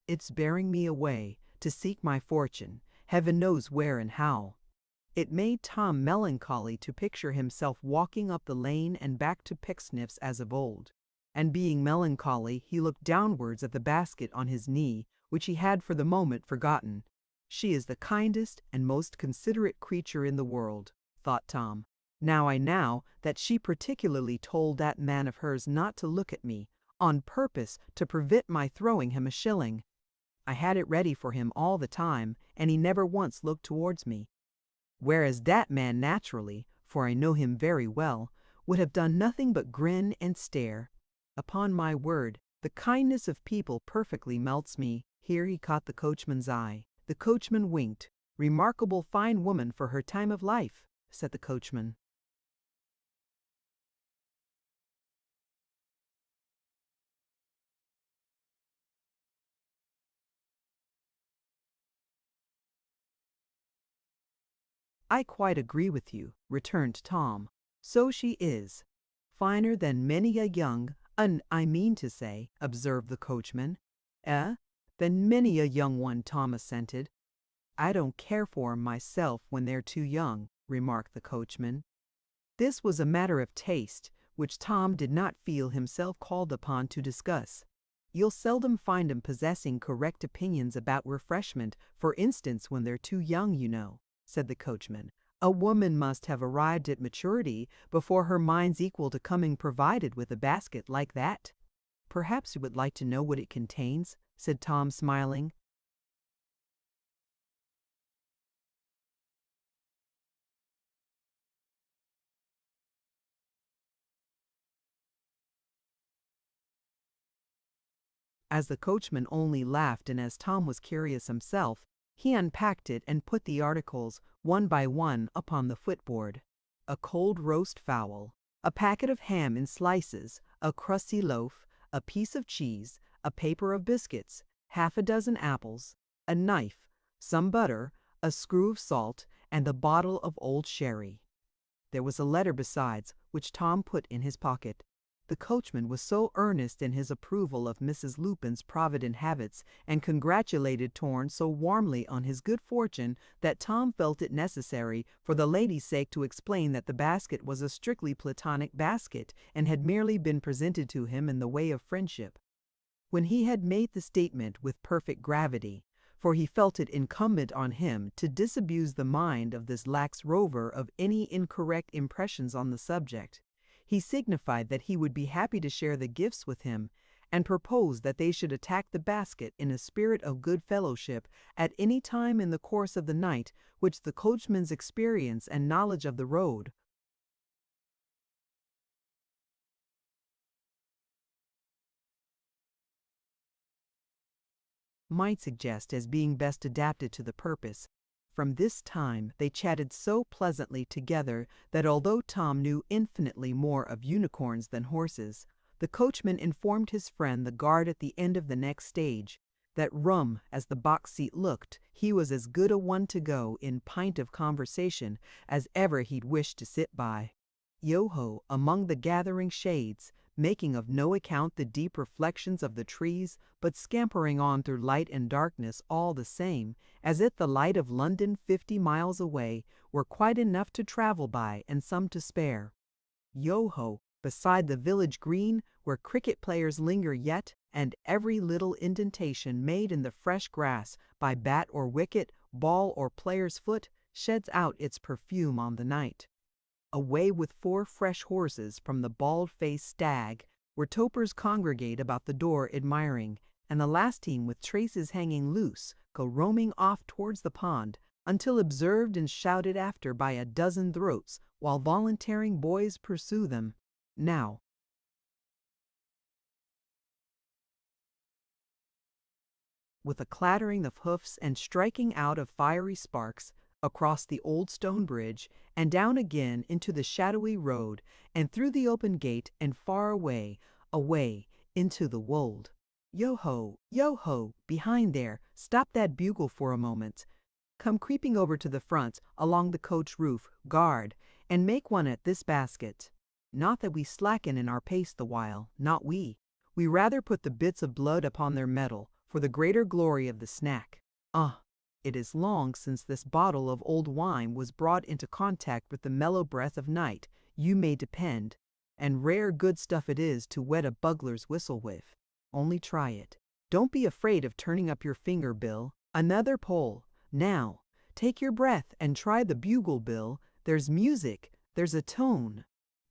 it's bearing me away to seek my fortune, heaven knows where and how." It made Tom melancholy to picture himself walking up the lane and back to Pecksniff's as of old. And being melancholy, he looked downwards at the basket on his knee, which he had for the moment forgotten. "She is the kindest and most considerate creature in the world," thought Tom. "Now I know that she particularly told that man of hers not to look at me, on purpose to prevent my throwing him a shilling. I had it ready for him all the time, and he never once looked towards me. Whereas that man naturally, for I know him very well, would have done nothing but grin and stare. Upon my word, the kindness of people perfectly melts me." Here he caught the coachman's eye. The coachman winked. "Remarkable fine woman for her time of life," said the coachman. "I quite agree with you," returned Tom. "So she is. Finer than many a young, I mean to say," observed the coachman. "Than many a young one," Tom assented. "I don't care for 'em myself when they're too young," remarked the coachman. This was a matter of taste, which Tom did not feel himself called upon to discuss. "You'll seldom find 'em possessing correct opinions about refreshment, for instance when they're too young, you know," said the coachman. "A woman must have arrived at maturity before her mind's equal to coming provided with a basket like that." "Perhaps you would like to know what it contains?" said Tom, smiling. As the coachman only laughed, and as Tom was curious himself, he unpacked it and put the articles, one by one, upon the footboard. A cold roast fowl, a packet of ham in slices, a crusty loaf, a piece of cheese, a paper of biscuits, half a dozen apples, a knife, some butter, a screw of salt, and a bottle of old sherry. There was a letter besides, which Tom put in his pocket. The coachman was so earnest in his approval of Mrs. Lupin's provident habits, and congratulated Torn so warmly on his good fortune, that Tom felt it necessary, for the lady's sake, to explain that the basket was a strictly platonic basket, and had merely been presented to him in the way of friendship. When he had made the statement with perfect gravity, for he felt it incumbent on him to disabuse the mind of this lax rover of any incorrect impressions on the subject, he signified that he would be happy to share the gifts with him, and proposed that they should attack the basket in a spirit of good fellowship at any time in the course of the night which the coachman's experience and knowledge of the road might suggest as being best adapted to the purpose. From this time they chatted so pleasantly together that although Tom knew infinitely more of unicorns than horses, the coachman informed his friend the guard at the end of the next stage, that rum as the box seat looked, he was as good a one to go in pint of conversation as ever he'd wish to sit by. Yo-ho, among the gathering shades, making of no account the deep reflections of the trees, but scampering on through light and darkness all the same, as if the light of London 50 miles away were quite enough to travel by and some to spare. Yo-ho, beside the village green, where cricket players linger yet, and every little indentation made in the fresh grass by bat or wicket, ball or player's foot, sheds out its perfume on the night. Away with 4 fresh horses from the bald-faced stag, where topers congregate about the door admiring, and the last team with traces hanging loose go roaming off towards the pond, until observed and shouted after by a dozen throats, while volunteering boys pursue them. Now, with a clattering of hoofs and striking out of fiery sparks, across the old stone bridge, and down again into the shadowy road, and through the open gate, and far away, away, into the wold. Yo-ho, yo-ho, behind there, stop that bugle for a moment. Come creeping over to the front, along the coach roof, guard, and make one at this basket. Not that we slacken in our pace the while, not we. We rather put the bits of blood upon their mettle, for the greater glory of the snack. It is long since this bottle of old wine was brought into contact with the mellow breath of night, you may depend, and rare good stuff it is to wet a bugler's whistle with. Only try it. Don't be afraid of turning up your finger, Bill. Another pull. Now, take your breath and try the bugle, Bill. There's music, there's a tone.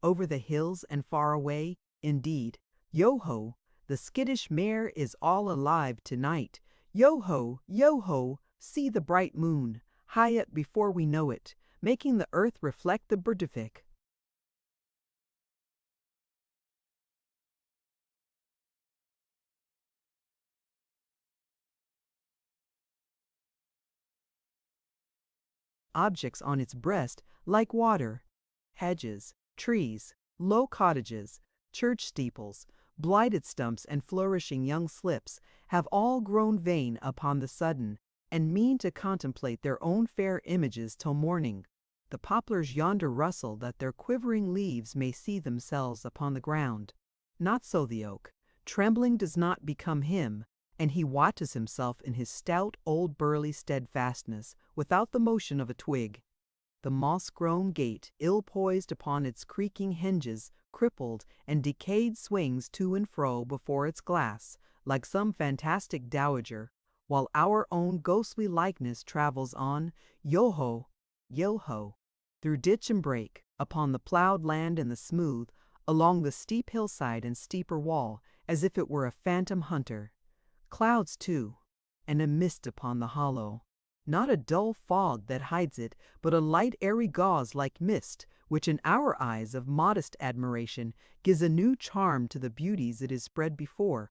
Over the hills and far away, indeed. Yo-ho, the skittish mare is all alive tonight. Yo-ho, yo-ho, see the bright moon, high up before we know it, making the earth reflect the Bertific. Objects on its breast like water, hedges, trees, low cottages, church steeples, blighted stumps and flourishing young slips have all grown vain upon the sudden, and mean to contemplate their own fair images till morning. The poplars yonder rustle that their quivering leaves may see themselves upon the ground. Not so the oak. Trembling does not become him, and he watches himself in his stout old burly steadfastness, without the motion of a twig. The moss-grown gate, ill-poised upon its creaking hinges, crippled and decayed swings to and fro before its glass, like some fantastic dowager, while our own ghostly likeness travels on, yo-ho, yo-ho, through ditch and brake, upon the ploughed land and the smooth, along the steep hillside and steeper wall, as if it were a phantom hunter. Clouds, too, and a mist upon the hollow. Not a dull fog that hides it, but a light airy gauze like mist, which in our eyes of modest admiration gives a new charm to the beauties it is spread before,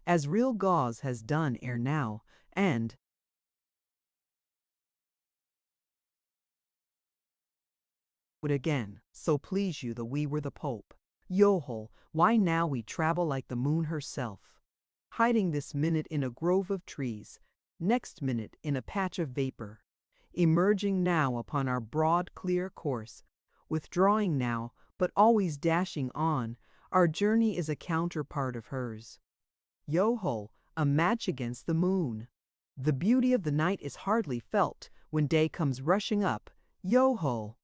as real gauze has done ere now, and would again, so please you that we were the Pope. Yo-ho, why now we travel like the moon herself, hiding this minute in a grove of trees, next minute in a patch of vapor, emerging now upon our broad clear course, withdrawing now, but always dashing on. Our journey is a counterpart of hers. Yo-ho, a match against the moon. The beauty of the night is hardly felt when day comes rushing up. Yo-ho!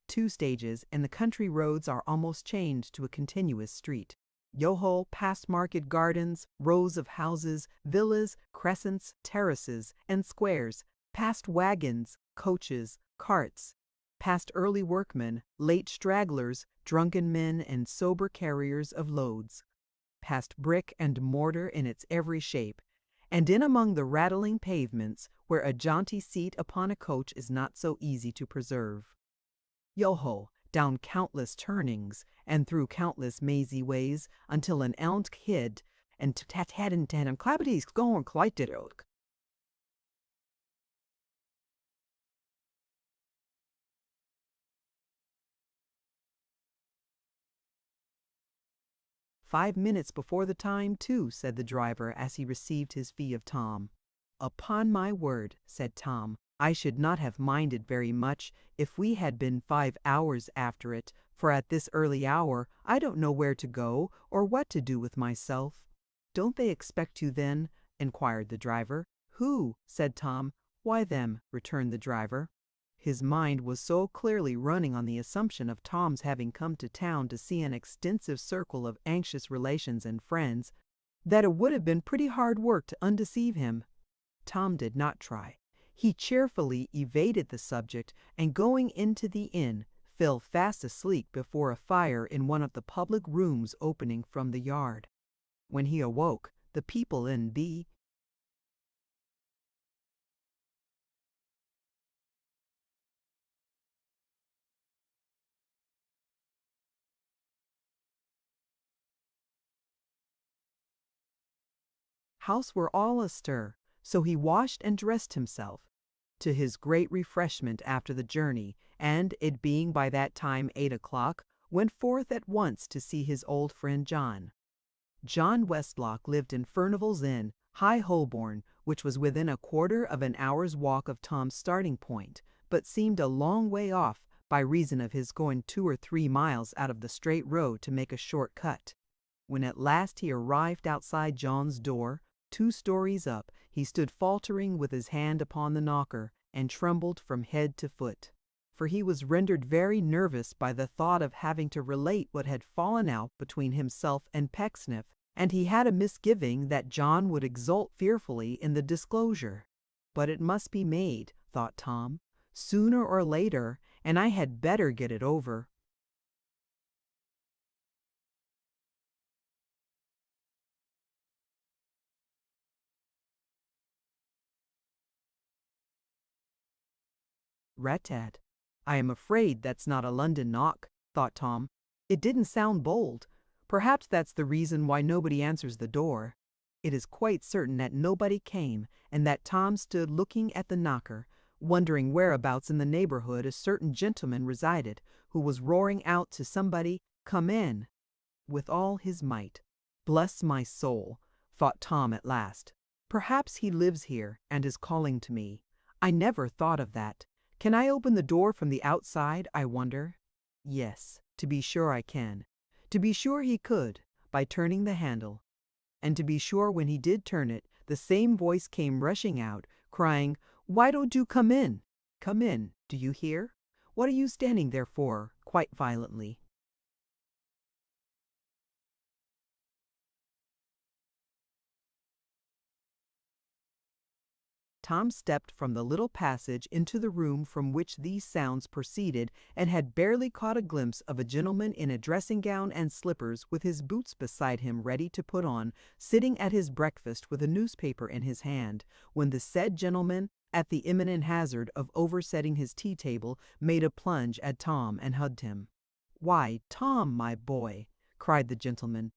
2 stages, and the country roads are almost chained to a continuous street. Yoho, past market gardens, rows of houses, villas, crescents, terraces, and squares, past wagons, coaches, carts, past early workmen, late stragglers, drunken men, and sober carriers of loads, past brick and mortar in its every shape, and in among the rattling pavements where a jaunty seat upon a coach is not so easy to preserve. Yoho, down countless turnings and through countless mazy ways until an elm hid and tat and clappities going quite did oak. 5 minutes before the time, too, said the driver as he received his fee of Tom. Upon my word, said Tom, I should not have minded very much if we had been 5 hours after it, for at this early hour I don't know where to go or what to do with myself. Don't they expect you then? Inquired the driver. Who? Said Tom. Why them, returned the driver. His mind was so clearly running on the assumption of Tom's having come to town to see an extensive circle of anxious relations and friends, that it would have been pretty hard work to undeceive him. Tom did not try. He cheerfully evaded the subject, and going into the inn, fell fast asleep before a fire in one of the public rooms opening from the yard. When he awoke, the people in the house were all astir, so he washed and dressed himself, to his great refreshment after the journey, and, it being by that time 8 o'clock, went forth at once to see his old friend John. John Westlock lived in Furnival's Inn, High Holborn, which was within a quarter of an hour's walk of Tom's starting point, but seemed a long way off by reason of his going 2 or 3 miles out of the straight road to make a short cut. When at last he arrived outside John's door, 2 stories up, he stood faltering with his hand upon the knocker, and trembled from head to foot. For he was rendered very nervous by the thought of having to relate what had fallen out between himself and Pecksniff, and he had a misgiving that John would exult fearfully in the disclosure. But it must be made, thought Tom, sooner or later, and I had better get it over. Rat-tat. I am afraid that's not a London knock, thought Tom. It didn't sound bold. Perhaps that's the reason why nobody answers the door. It is quite certain that nobody came, and that Tom stood looking at the knocker, wondering whereabouts in the neighborhood a certain gentleman resided, who was roaring out to somebody, "Come in," with all his might. Bless my soul, thought Tom at last. Perhaps he lives here and is calling to me. I never thought of that. Can I open the door from the outside, I wonder? Yes, to be sure I can. To be sure he could, by turning the handle. And to be sure when he did turn it, the same voice came rushing out, crying, "Why don't you come in? Come in, do you hear? What are you standing there for?" quite violently. Tom stepped from the little passage into the room from which these sounds proceeded, and had barely caught a glimpse of a gentleman in a dressing gown and slippers, with his boots beside him ready to put on, sitting at his breakfast with a newspaper in his hand, when the said gentleman, at the imminent hazard of oversetting his tea-table, made a plunge at Tom and hugged him. "Why, Tom, my boy," cried the gentleman.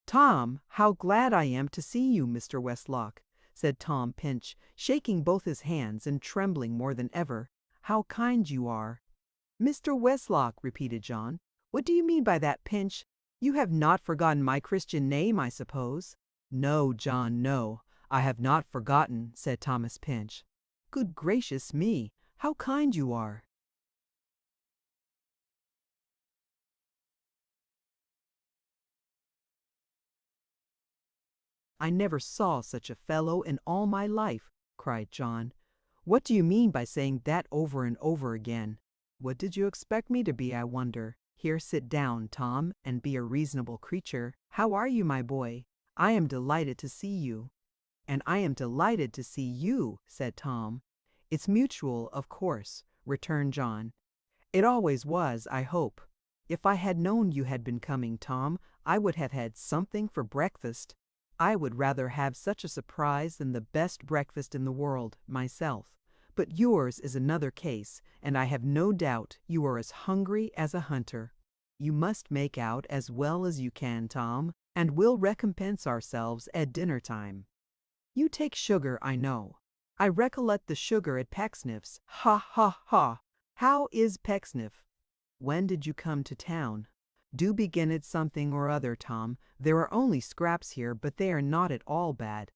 "Tom, how glad I am to see you, Mr. Westlock," said Tom Pinch, shaking both his hands and trembling more than ever. "How kind you are!" "Mr. Westlock," repeated John. "What do you mean by that, Pinch? You have not forgotten my Christian name, I suppose?" "No, John, no, I have not forgotten," said Thomas Pinch. "Good gracious me, how kind you are!" "I never saw such a fellow in all my life," cried John. "What do you mean by saying that over and over again? What did you expect me to be, I wonder?" Here, sit down, Tom, and be a reasonable creature. How are you, my boy? I am delighted to see you." "And I am delighted to see you," said Tom. "It's mutual, of course," returned John. "It always was, I hope. If I had known you had been coming, Tom, I would have had something for breakfast. I would rather have such a surprise than the best breakfast in the world, myself. But yours is another case, and I have no doubt you are as hungry as a hunter. You must make out as well as you can, Tom, and we'll recompense ourselves at dinner time. You take sugar, I know. I recollect the sugar at Pecksniff's. Ha, ha, ha! How is Pecksniff? When did you come to town? Do begin at something or other, Tom. There are only scraps here, but they are not at all bad.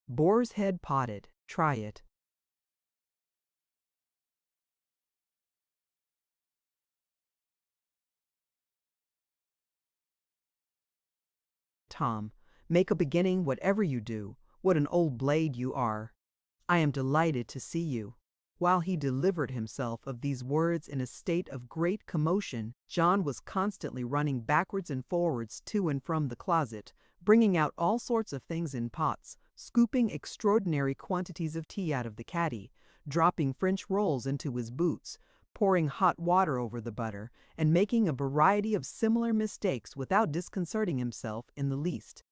Boar's head potted. Try it." "Tom, make a beginning whatever you do. What an old blade you are. I am delighted to see you." While he delivered himself of these words in a state of great commotion, John was constantly running backwards and forwards to and from the closet, bringing out all sorts of things in pots, scooping extraordinary quantities of tea out of the caddy, dropping French rolls into his boots, pouring hot water over the butter, and making a variety of similar mistakes without disconcerting himself in the least.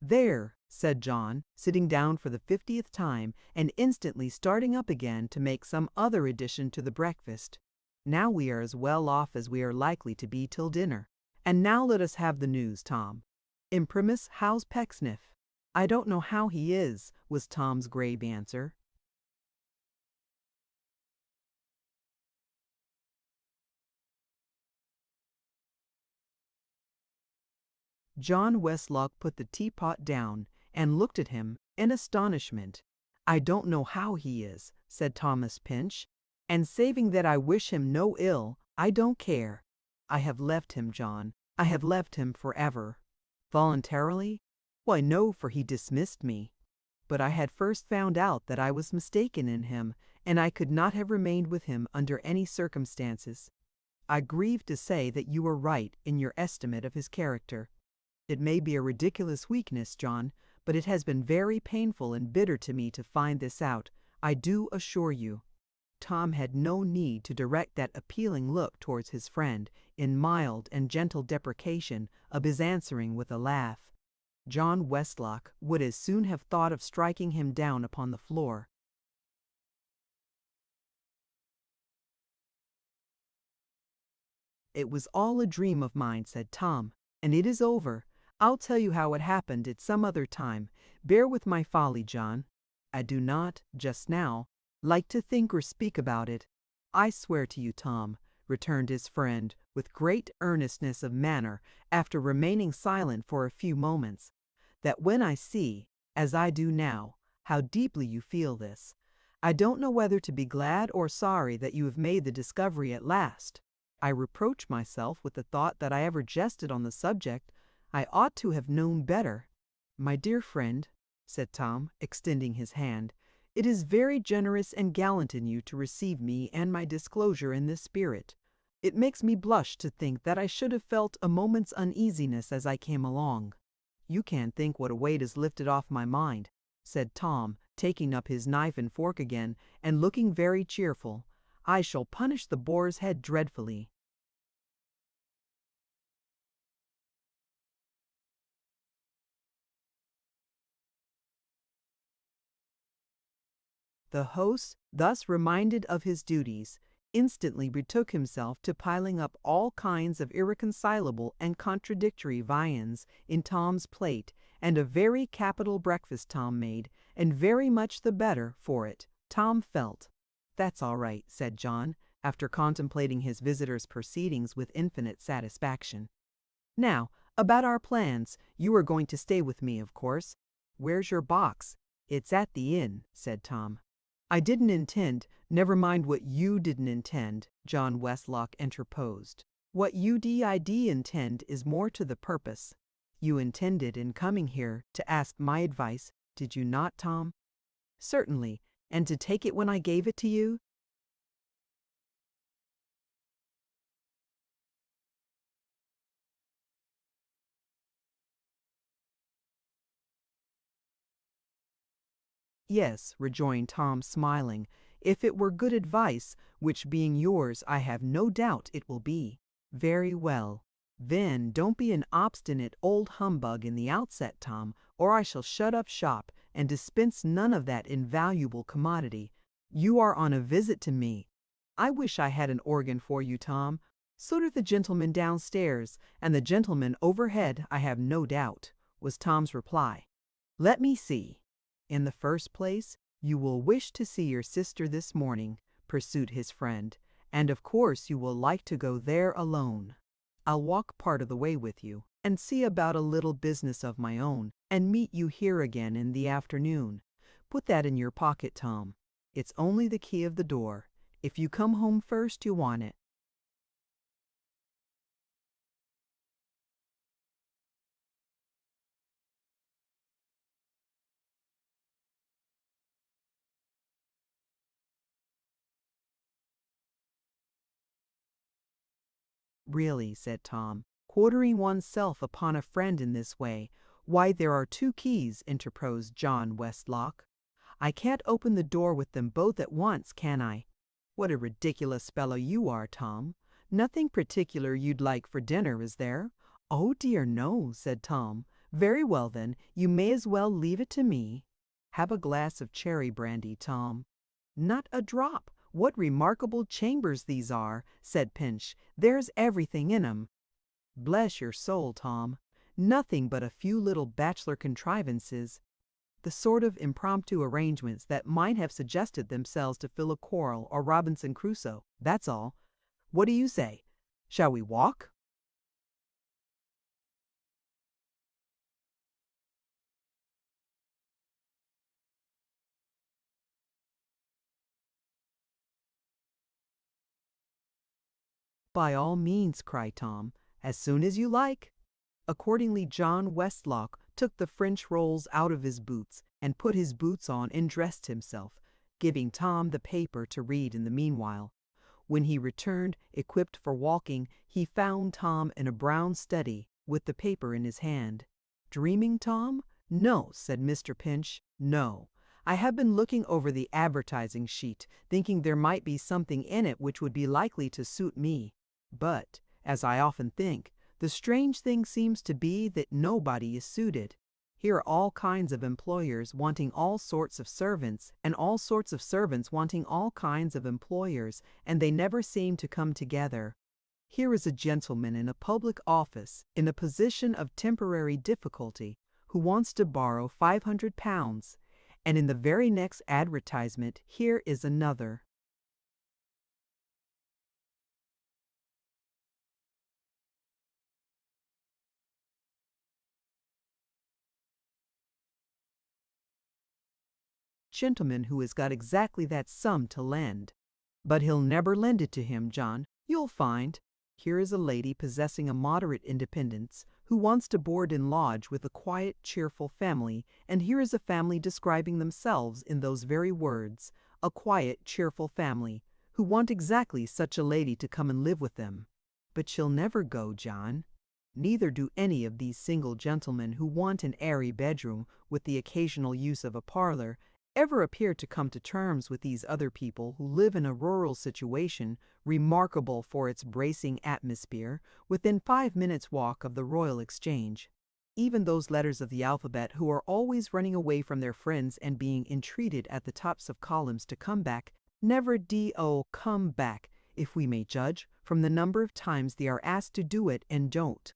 "There," said John, sitting down for the 50th time, and instantly starting up again to make some other addition to the breakfast. "Now we are as well off as we are likely to be till dinner. And now let us have the news, Tom. Imprimis, how's Pecksniff?" "I don't know how he is," was Tom's grave answer. John Westlock put the teapot down and looked at him in astonishment. "I don't know how he is," said Thomas Pinch, "and saving that I wish him no ill, I don't care. I have left him, John. I have left him forever." "Voluntarily?" "Why, no, for he dismissed me. But I had first found out that I was mistaken in him, and I could not have remained with him under any circumstances. I grieve to say that you were right in your estimate of his character. It may be a ridiculous weakness, John, but it has been very painful and bitter to me to find this out, I do assure you." Tom had no need to direct that appealing look towards his friend, in mild and gentle deprecation of his answering with a laugh. John Westlock would as soon have thought of striking him down upon the floor. "It was all a dream of mine," said Tom, "and it is over. I'll tell you how it happened at some other time. Bear with my folly, John. I do not, just now, like to think or speak about it." "I swear to you, Tom," returned his friend, with great earnestness of manner, after remaining silent for a few moments, "that when I see, as I do now, how deeply you feel this, I don't know whether to be glad or sorry that you have made the discovery at last. I reproach myself with the thought that I ever jested on the subject. I ought to have known better." "My dear friend," said Tom, extending his hand, "it is very generous and gallant in you to receive me and my disclosure in this spirit. It makes me blush to think that I should have felt a moment's uneasiness as I came along. You can't think what a weight is lifted off my mind," said Tom, taking up his knife and fork again, and looking very cheerful. "I shall punish the boar's head dreadfully." The host, thus reminded of his duties, instantly betook himself to piling up all kinds of irreconcilable and contradictory viands in Tom's plate, and a very capital breakfast Tom made, and very much the better for it, Tom felt. "That's all right," said John, after contemplating his visitor's proceedings with infinite satisfaction. "Now, about our plans. You are going to stay with me, of course. Where's your box?" "It's at the inn," said Tom. "I didn't intend—" "Never mind what you didn't intend," John Westlock interposed. "What you did intend is more to the purpose. You intended, in coming here, to ask my advice, did you not, Tom?" "Certainly, and to take it when I gave it to you?" "Yes," rejoined Tom, smiling, "if it were good advice, which being yours I have no doubt it will be." "Very well. Then don't be an obstinate old humbug in the outset, Tom, or I shall shut up shop and dispense none of that invaluable commodity. You are on a visit to me. I wish I had an organ for you, Tom. So do the gentlemen downstairs, and the gentlemen overhead, I have no doubt," was Tom's reply. "Let me see. In the first place, you will wish to see your sister this morning," pursued his friend, "and of course you will like to go there alone. I'll walk part of the way with you, and see about a little business of my own, and meet you here again in the afternoon. Put that in your pocket, Tom. It's only the key of the door. If you come home first, you want it." "Really," said Tom, "quartering oneself upon a friend in this way, why there are two keys," interposed John Westlock. "I can't open the door with them both at once, can I?" "What a ridiculous fellow you are, Tom. Nothing particular you'd like for dinner, is there?" "Oh dear, no," said Tom. "Very well then, you may as well leave it to me." "Have a glass of cherry brandy, Tom." "Not a drop. What remarkable chambers these are," said Pinch. "There's everything in 'em." "Bless your soul, Tom. Nothing but a few little bachelor contrivances. The sort of impromptu arrangements that might have suggested themselves to Philip Quarle or Robinson Crusoe, that's all. What do you say? Shall we walk?" "By all means," cried Tom, "as soon as you like." Accordingly John Westlock took the French rolls out of his boots, and put his boots on and dressed himself, giving Tom the paper to read in the meanwhile. When he returned, equipped for walking, he found Tom in a brown study, with the paper in his hand. "Dreaming, Tom?" "No," said Mr. Pinch, "no. I have been looking over the advertising sheet, thinking there might be something in it which would be likely to suit me. But, as I often think, the strange thing seems to be that nobody is suited. Here are all kinds of employers wanting all sorts of servants, and all sorts of servants wanting all kinds of employers, and they never seem to come together. Here is a gentleman in a public office, in a position of temporary difficulty, who wants to borrow £500, and in the very next advertisement here is another. Gentleman who has got exactly that sum to lend. But he'll never lend it to him, John, you'll find. Here is a lady possessing a moderate independence, who wants to board and lodge with a quiet, cheerful family, and here is a family describing themselves in those very words, a quiet, cheerful family, who want exactly such a lady to come and live with them. But she'll never go, John. Neither do any of these single gentlemen who want an airy bedroom, with the occasional use of a parlor, ever appear to come to terms with these other people who live in a rural situation, remarkable for its bracing atmosphere, within 5 minutes' walk of the Royal Exchange. Even those letters of the alphabet who are always running away from their friends and being entreated at the tops of columns to come back, never come back, if we may judge from the number of times they are asked to do it and don't.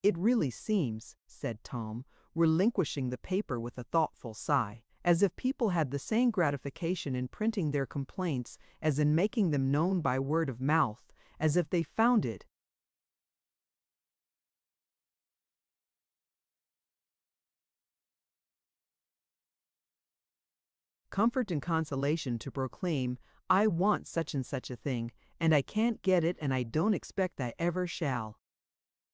"It really seems," said Tom, relinquishing the paper with a thoughtful sigh, "as if people had the same gratification in printing their complaints as in making them known by word of mouth, as if they found it comfort and consolation to proclaim, 'I want such and such a thing, and I can't get it, and I don't expect I ever shall.'"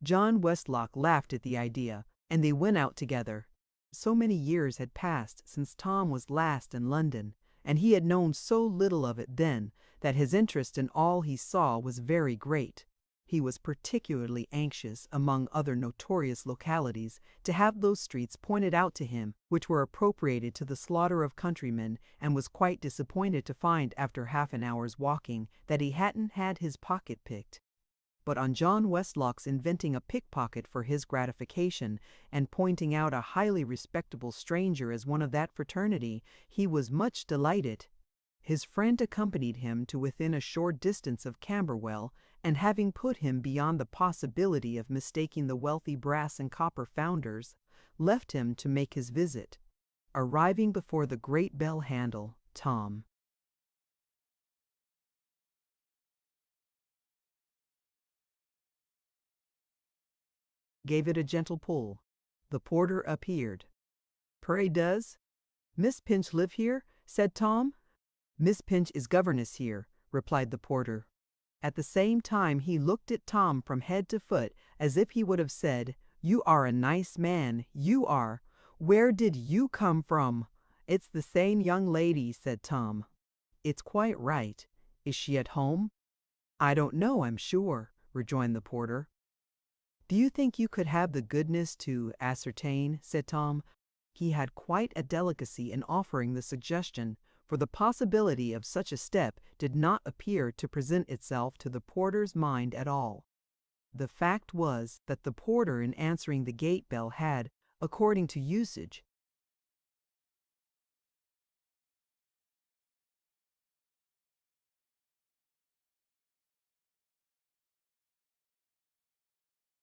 John Westlock laughed at the idea, and they went out together. So many years had passed since Tom was last in London, and he had known so little of it then, that his interest in all he saw was very great. He was particularly anxious, among other notorious localities, to have those streets pointed out to him which were appropriated to the slaughter of countrymen, and was quite disappointed to find after half an hour's walking that he hadn't had his pocket picked. But on John Westlock's inventing a pickpocket for his gratification, and pointing out a highly respectable stranger as one of that fraternity, he was much delighted. His friend accompanied him to within a short distance of Camberwell, and having put him beyond the possibility of mistaking the wealthy brass and copper founders, left him to make his visit. Arriving before the great bell handle, Tom gave it a gentle pull. The porter appeared. "Pray does Miss Pinch live here?" said Tom. "Miss Pinch is governess here," replied the porter. At the same time he looked at Tom from head to foot, as if he would have said, "You are a nice man, you are. Where did you come from?" "It's the same young lady," said Tom. "It's quite right. Is she at home?" "I don't know, I'm sure," rejoined the porter. "Do you think you could have the goodness to ascertain?" said Tom. He had quite a delicacy in offering the suggestion, for the possibility of such a step did not appear to present itself to the porter's mind at all. The fact was that the porter in answering the gate bell had, according to usage,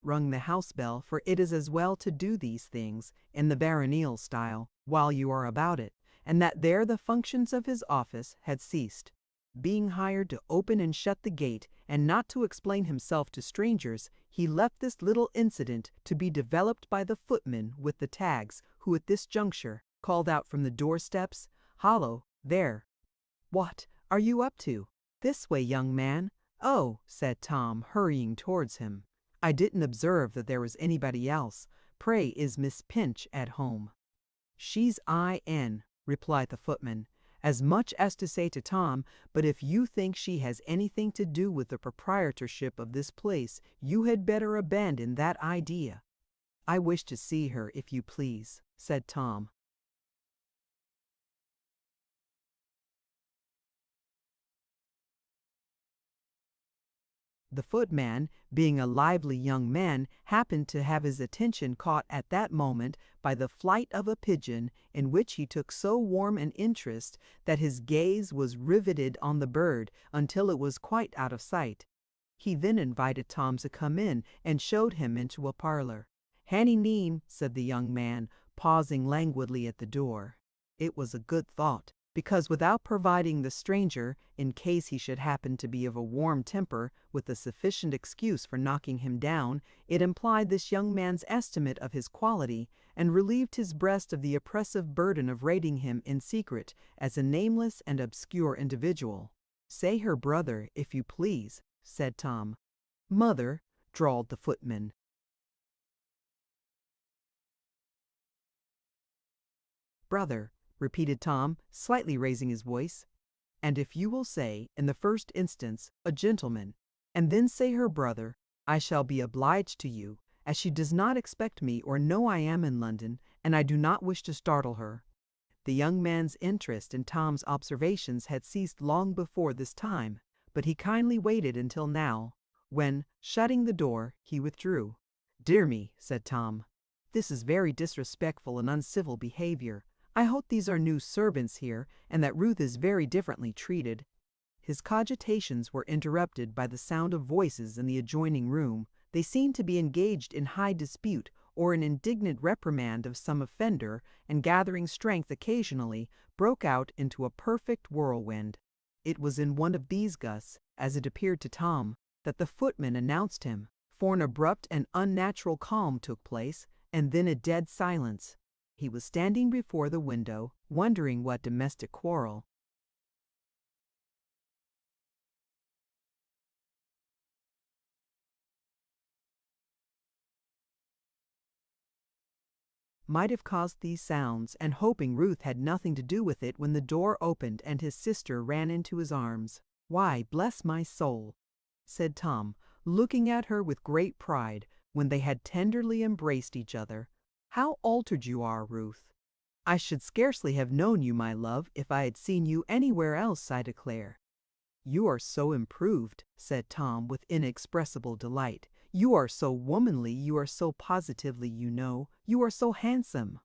rung the house bell, for it is as well to do these things, in the baronial style, while you are about it, and that there the functions of his office had ceased. Being hired to open and shut the gate, and not to explain himself to strangers, he left this little incident to be developed by the footman with the tags, who at this juncture called out from the doorsteps, "Hallo, there! What are you up to? This way, young man." "Oh," said Tom, hurrying towards him, "I didn't observe that there was anybody else. Pray, is Miss Pinch at home?" "She's in," replied the footman, as much as to say to Tom, "But if you think she has anything to do with the proprietorship of this place, you had better abandon that idea." "I wish to see her, if you please," said Tom. The footman, being a lively young man, happened to have his attention caught at that moment by the flight of a pigeon, in which he took so warm an interest that his gaze was riveted on the bird until it was quite out of sight. He then invited Tom to come in, and showed him into a parlor. "Hanny neem," said the young man, pausing languidly at the door. It was a good thought, because without providing the stranger, in case he should happen to be of a warm temper, with a sufficient excuse for knocking him down, it implied this young man's estimate of his quality, and relieved his breast of the oppressive burden of rating him in secret as a nameless and obscure individual. "Say her brother, if you please," said Tom. "Mother," drawled the footman. "Brother," repeated Tom, slightly raising his voice. "And if you will say, in the first instance, a gentleman, and then say her brother, I shall be obliged to you, as she does not expect me or know I am in London, and I do not wish to startle her." The young man's interest in Tom's observations had ceased long before this time, but he kindly waited until now, when, shutting the door, he withdrew. "Dear me," said Tom, "this is very disrespectful and uncivil behavior. I hope these are new servants here, and that Ruth is very differently treated." His cogitations were interrupted by the sound of voices in the adjoining room. They seemed to be engaged in high dispute, or an indignant reprimand of some offender, and gathering strength occasionally, broke out into a perfect whirlwind. It was in one of these gusts, as it appeared to Tom, that the footman announced him, for an abrupt and unnatural calm took place, and then a dead silence. He was standing before the window, wondering what domestic quarrel might have caused these sounds, and hoping Ruth had nothing to do with it, when the door opened and his sister ran into his arms. "Why, bless my soul," said Tom, looking at her with great pride when they had tenderly embraced each other. "How altered you are, Ruth! I should scarcely have known you, my love, if I had seen you anywhere else, I declare." "You are so improved," said Tom with inexpressible delight. "You are so womanly, you are so positively, you are so handsome."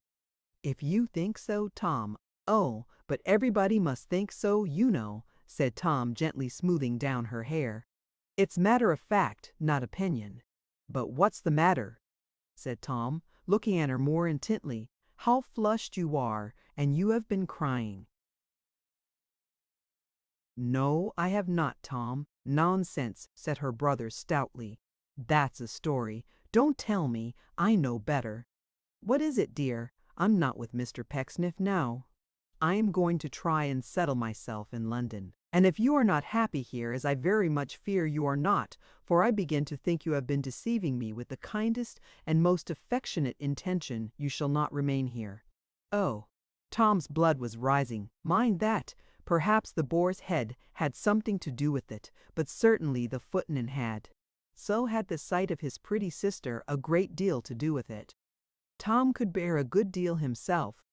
"If you think so, Tom." "Oh, but everybody must think so, said Tom, gently smoothing down her hair. "It's matter of fact, not opinion." "But what's the matter?" said Tom, looking at her more intently. "How flushed you are, and you have been crying." "No, I have not, Tom." "Nonsense," said her brother stoutly. "That's a story. Don't tell me. I know better." "What is it, dear?" "I'm not with Mr. Pecksniff now. I am going to try and settle myself in London. And if you are not happy here, as I very much fear you are not, for I begin to think you have been deceiving me with the kindest and most affectionate intention, you shall not remain here." "Oh." Tom's blood was rising. Mind that. Perhaps the boar's head had something to do with it, but certainly the footman had. So had the sight of his pretty sister a great deal to do with it. Tom could bear a good deal himself,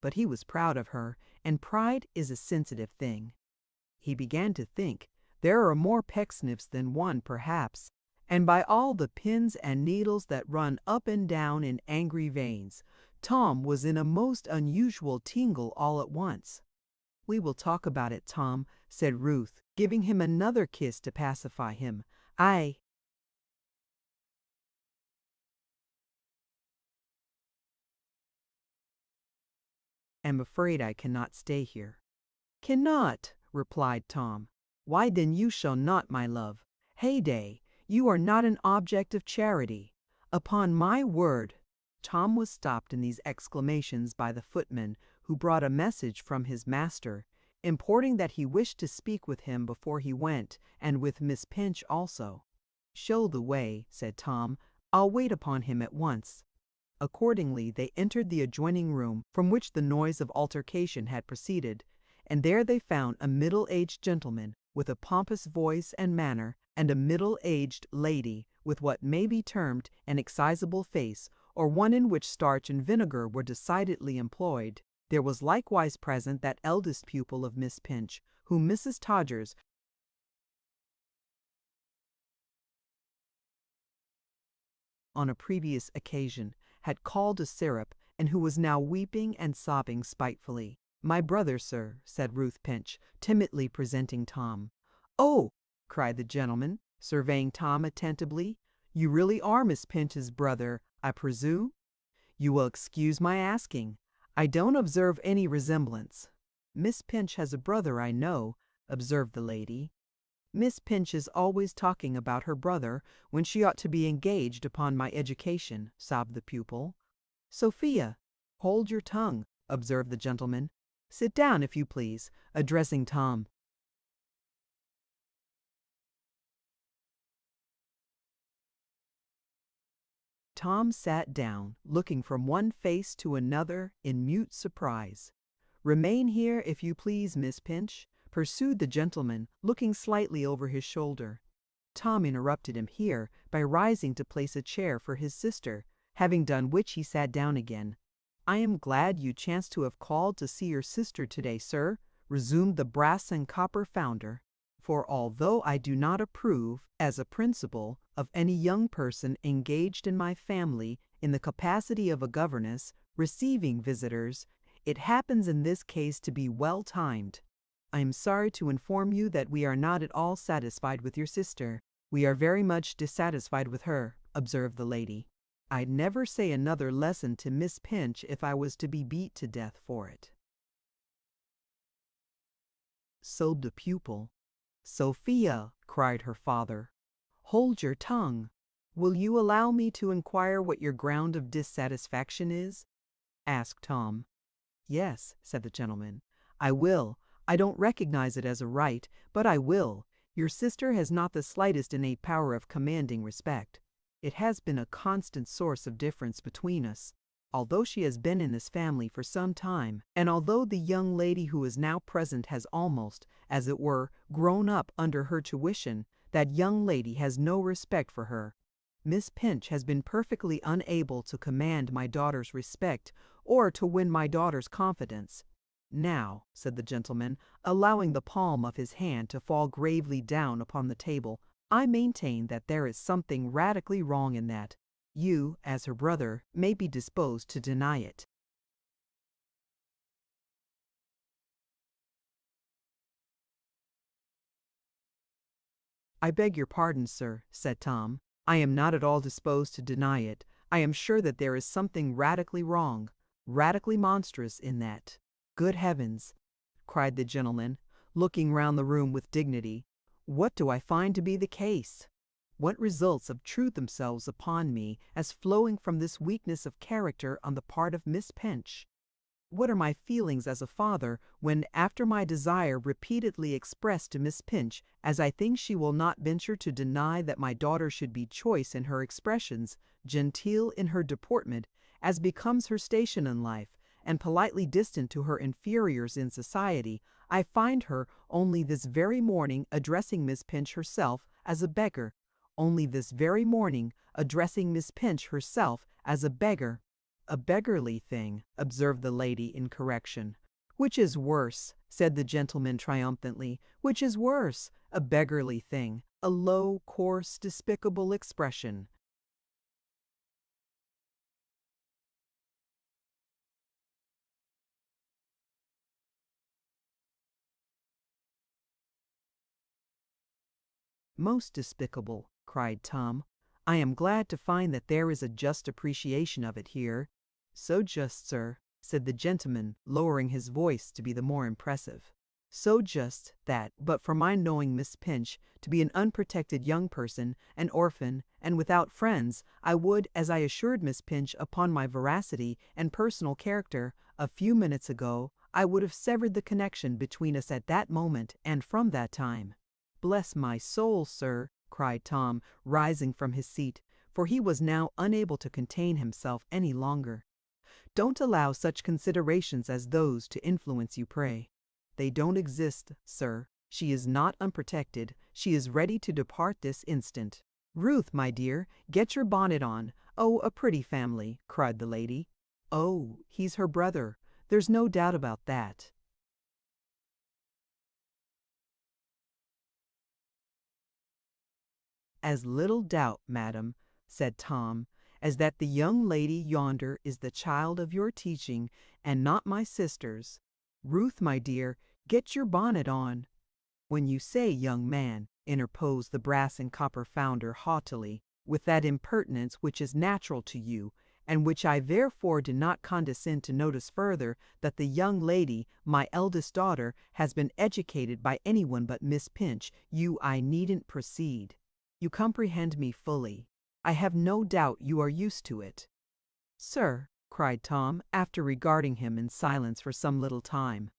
but he was proud of her, and pride is a sensitive thing. He began to think, there are more Pecksniffs than one, perhaps, and by all the pins and needles that run up and down in angry veins, Tom was in a most unusual tingle all at once. "We will talk about it, Tom," said Ruth, giving him another kiss to pacify him. "I am afraid I cannot stay here." "Cannot," replied Tom. "Why then you shall not, my love. Heyday, you are not an object of charity. Upon my word." Tom was stopped in these exclamations by the footman, who brought a message from his master, importing that he wished to speak with him before he went, and with Miss Pinch also. "Show the way," said Tom. "I'll wait upon him at once." Accordingly, they entered the adjoining room from which the noise of altercation had proceeded, and there they found a middle-aged gentleman with a pompous voice and manner, and a middle-aged lady with what may be termed an excisable face, or one in which starch and vinegar were decidedly employed. There was likewise present that eldest pupil of Miss Pinch, whom Mrs. Todgers on a previous occasion had called a syrup, and who was now weeping and sobbing spitefully. "My brother, sir," said Ruth Pinch, timidly presenting Tom. "Oh!" cried the gentleman, surveying Tom attentively. "You really are Miss Pinch's brother, I presume? You will excuse my asking. I don't observe any resemblance." "Miss Pinch has a brother, I know," observed the lady. "Miss Pinch is always talking about her brother when she ought to be engaged upon my education," sobbed the pupil. "Sophia." "Hold your tongue," observed the gentleman. "Sit down, if you please," addressing Tom. Tom sat down, looking from one face to another in mute surprise. "Remain here, if you please, Miss Pinch," pursued the gentleman, looking slightly over his shoulder. Tom interrupted him here by rising to place a chair for his sister, having done which he sat down again. "I am glad you chanced to have called to see your sister today, sir," resumed the brass and copper founder. "For although I do not approve, as a principle, of any young person engaged in my family in the capacity of a governess, receiving visitors, it happens in this case to be well timed. I am sorry to inform you that we are not at all satisfied with your sister." "We are very much dissatisfied with her," observed the lady. "I'd never say another lesson to Miss Pinch if I was to be beat to death for it," sobbed the pupil. "Sophia," cried her father, "hold your tongue. Will you allow me to inquire what your ground of dissatisfaction is?" asked Tom. "Yes," said the gentleman, "I will. I don't recognize it as a right, but I will. Your sister has not the slightest innate power of commanding respect. It has been a constant source of difference between us, although she has been in this family for some time, and although the young lady who is now present has almost, as it were, grown up under her tuition, that young lady has no respect for her. Miss Pinch has been perfectly unable to command my daughter's respect or to win my daughter's confidence. Now," said the gentleman, allowing the palm of his hand to fall gravely down upon the table, "I maintain that there is something radically wrong in that. You, as her brother, may be disposed to deny it." "I beg your pardon, sir," said Tom. "I am not at all disposed to deny it. I am sure that there is something radically wrong, radically monstrous in that." "Good heavens!" cried the gentleman, looking round the room with dignity. "What do I find to be the case? What results obtrude themselves upon me as flowing from this weakness of character on the part of Miss Pinch? What are my feelings as a father when, after my desire repeatedly expressed to Miss Pinch, as I think she will not venture to deny that my daughter should be choice in her expressions, genteel in her deportment, as becomes her station in life, and politely distant to her inferiors in society, I find her only this very morning addressing Miss Pinch herself as a beggar, only this very morning addressing Miss Pinch herself as a beggar." "A beggarly thing," observed the lady in correction. "Which is worse," said the gentleman triumphantly, "which is worse, a beggarly thing, a low, coarse, despicable expression." "Most despicable," cried Tom. "I am glad to find that there is a just appreciation of it here." "So just, sir," said the gentleman, lowering his voice to be the more impressive. "So just that, but for my knowing Miss Pinch to be an unprotected young person, an orphan, and without friends, I would, as I assured Miss Pinch upon my veracity and personal character, a few minutes ago, I would have severed the connection between us at that moment and from that time." "Bless my soul, sir," cried Tom, rising from his seat, for he was now unable to contain himself any longer. "Don't allow such considerations as those to influence you, pray. They don't exist, sir. She is not unprotected. She is ready to depart this instant." "Ruth, my dear, get your bonnet on. Oh, a pretty family," cried the lady. "Oh, he's her brother. There's no doubt about that." "As little doubt, madam," said Tom, "as that the young lady yonder is the child of your teaching, and not my sister's. Ruth, my dear, get your bonnet on." "When you say young man," interposed the brass and copper founder haughtily, with that impertinence which is natural to you, and which I therefore do not condescend to notice further, that the young lady, my eldest daughter, has been educated by anyone but Miss Pinch, you I needn't proceed. You comprehend me fully. I have no doubt you are used to it." "Sir," cried Tom, after regarding him in silence for some little time,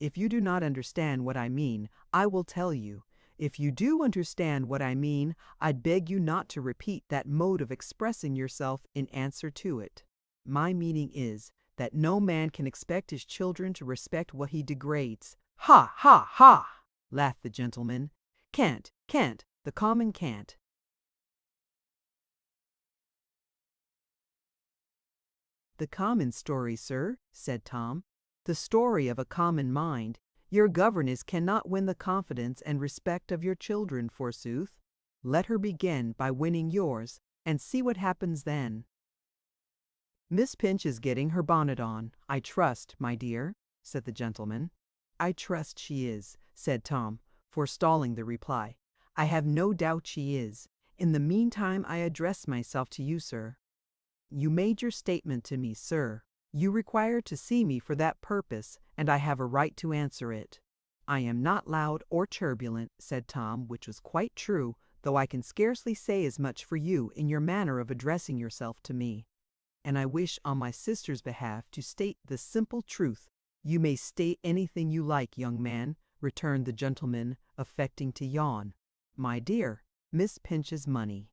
"if you do not understand what I mean, I will tell you. If you do understand what I mean, I'd beg you not to repeat that mode of expressing yourself in answer to it. My meaning is, that no man can expect his children to respect what he degrades." "Ha, ha, ha!" laughed the gentleman. "Can't, the common can't." "The common story, sir," said Tom. "The story of a common mind. Your governess cannot win the confidence and respect of your children, forsooth. Let her begin by winning yours, and see what happens then." "Miss Pinch is getting her bonnet on, I trust, my dear," said the gentleman. "I trust she is," said Tom, forestalling the reply. "I have no doubt she is. In the meantime I address myself to you, sir." "You made your statement to me, sir. You required to see me for that purpose, and I have a right to answer it." "I am not loud or turbulent," said Tom, which was quite true, though I can scarcely say as much for you in your manner of addressing yourself to me. "And I wish on my sister's behalf to state the simple truth." "You may state anything you like, young man," returned the gentleman, affecting to yawn. "My dear, Miss Pinch's money."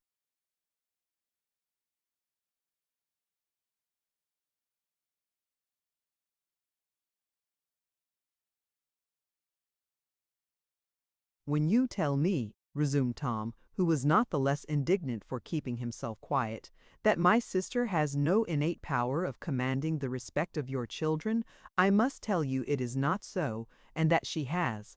"When you tell me," resumed Tom, who was not the less indignant for keeping himself quiet, that my sister has no innate power of commanding the respect of your children. I must tell you it is not so, and that she has.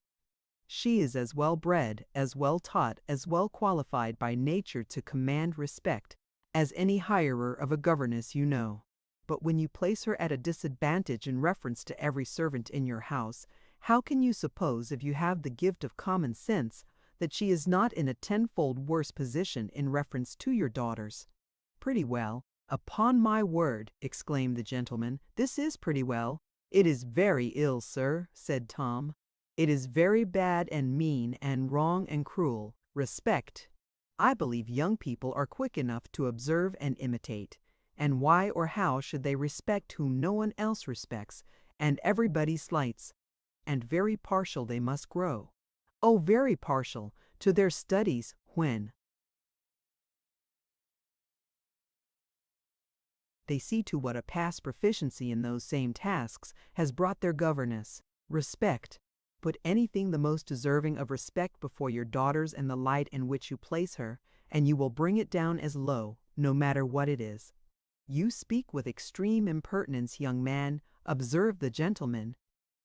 She is as well bred, as well taught, as well qualified by nature to command respect, as any hirer of a governess you know. But when you place her at a disadvantage in reference to every servant in your house, how can you suppose, if you have the gift of common sense, that she is not in a tenfold worse position in reference to your daughters? Pretty well. Upon my word, exclaimed the gentleman, this is pretty well. It is very ill, sir, said Tom. It is very bad and mean and wrong and cruel. Respect. I believe young people are quick enough to observe and imitate. And why or how should they respect whom no one else respects, and everybody slights? And very partial they must grow. Oh, very partial to their studies when they see to what a past proficiency in those same tasks has brought their governess. Respect. Put anything the most deserving of respect before your daughters in the light in which you place her, and you will bring it down as low, no matter what it is. You speak with extreme impertinence, young man, observed the gentleman.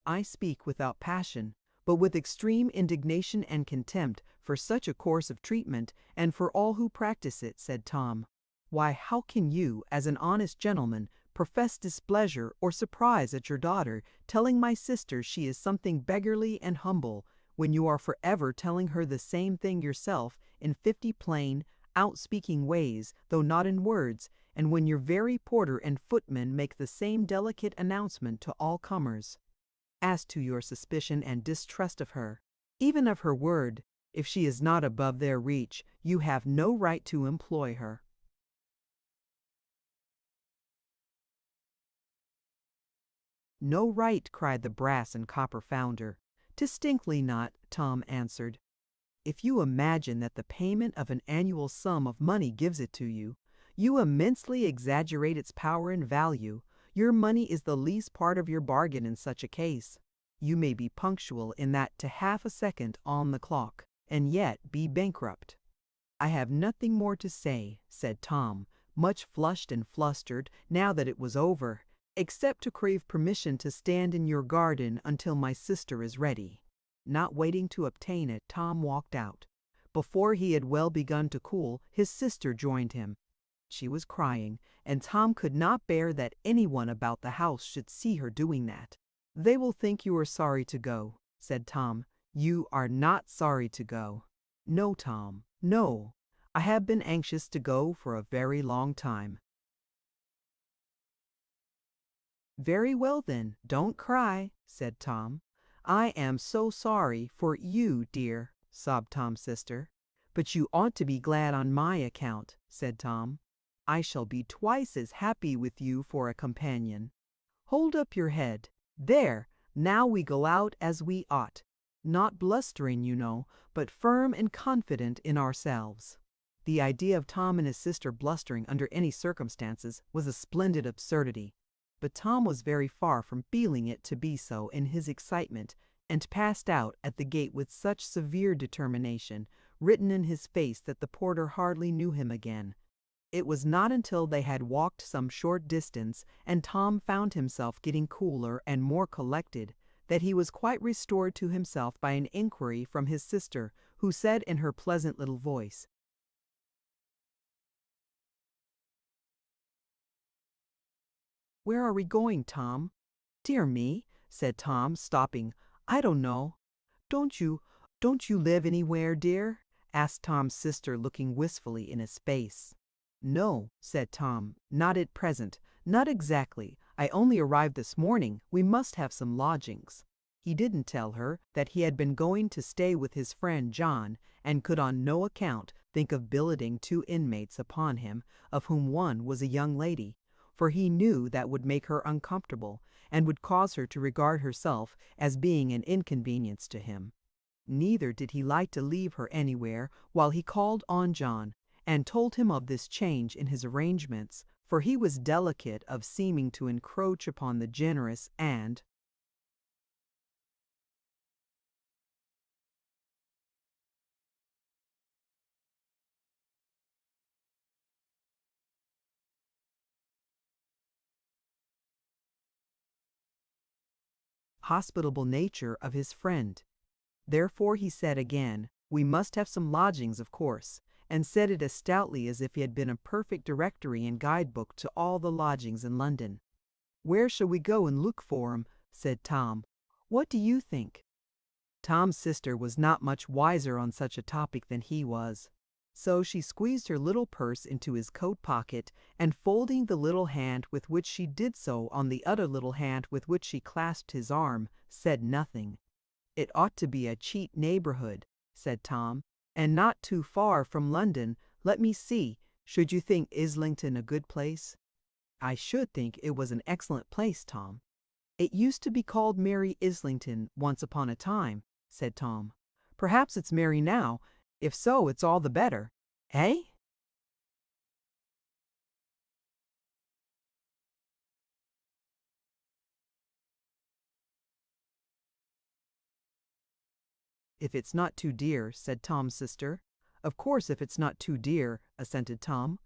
I speak without passion, but with extreme indignation and contempt for such a course of treatment, and for all who practice it, said Tom. Why, how can you, as an honest gentleman, profess displeasure or surprise at your daughter telling my sister she is something beggarly and humble, when you are forever telling her the same thing yourself in 50 plain, outspeaking ways, though not in words, and when your very porter and footman make the same delicate announcement to all comers? As to your suspicion and distrust of her, even of her word, if she is not above their reach, you have no right to employ her. No right, cried the brass and copper founder. Distinctly not, Tom answered. If you imagine that the payment of an annual sum of money gives it to you, you immensely exaggerate its power and value. Your money is the least part of your bargain in such a case. You may be punctual in that to half a second on the clock, and yet be bankrupt. I have nothing more to say, said Tom, much flushed and flustered now that it was over, except to crave permission to stand in your garden until my sister is ready. Not waiting to obtain it, Tom walked out. Before he had well begun to cool, his sister joined him. She was crying, and Tom could not bear that anyone about the house should see her doing that. They will think you are sorry to go, said Tom. You are not sorry to go. No, Tom, no. I have been anxious to go for a very long time. Very well then, don't cry, said Tom. I am so sorry for you, dear, sobbed Tom's sister. But you ought to be glad on my account, said Tom. I shall be twice as happy with you for a companion. Hold up your head. There, now we go out as we ought. Not blustering, you know, but firm and confident in ourselves. The idea of Tom and his sister blustering under any circumstances was a splendid absurdity. But Tom was very far from feeling it to be so in his excitement, and passed out at the gate with such severe determination written in his face that the porter hardly knew him again. It was not until they had walked some short distance, and Tom found himself getting cooler and more collected, that he was quite restored to himself by an inquiry from his sister, who said in her pleasant little voice, "Where are we going, Tom?" "Dear me," said Tom, stopping, "I don't know." Don't you live anywhere, dear?" asked Tom's sister, looking wistfully in his face. "No," said Tom, "not at present. Not exactly. I only arrived this morning. We must have some lodgings." He didn't tell her that he had been going to stay with his friend John, and could on no account think of billeting 2 inmates upon him, of whom one was a young lady, for he knew that would make her uncomfortable, and would cause her to regard herself as being an inconvenience to him. Neither did he like to leave her anywhere while he called on John, and told him of this change in his arrangements, for he was delicate of seeming to encroach upon the generous and hospitable nature of his friend. Therefore he said again, "We must have some lodgings, of course," and said it as stoutly as if he had been a perfect directory and guidebook to all the lodgings in London. "Where shall we go and look for 'em?" said Tom. "What do you think?" Tom's sister was not much wiser on such a topic than he was. So she squeezed her little purse into his coat pocket, and folding the little hand with which she did so on the other little hand with which she clasped his arm, said nothing. "It ought to be a cheap neighborhood," said Tom, "and not too far from London. Let me see, should you think Islington a good place?" "I should think it was an excellent place, Tom." "It used to be called Merry Islington once upon a time," said Tom. "Perhaps it's merry now. If so, it's all the better. Eh?" "If it's not too dear," said Tom's sister. "Of course, if it's not too dear," assented Tom.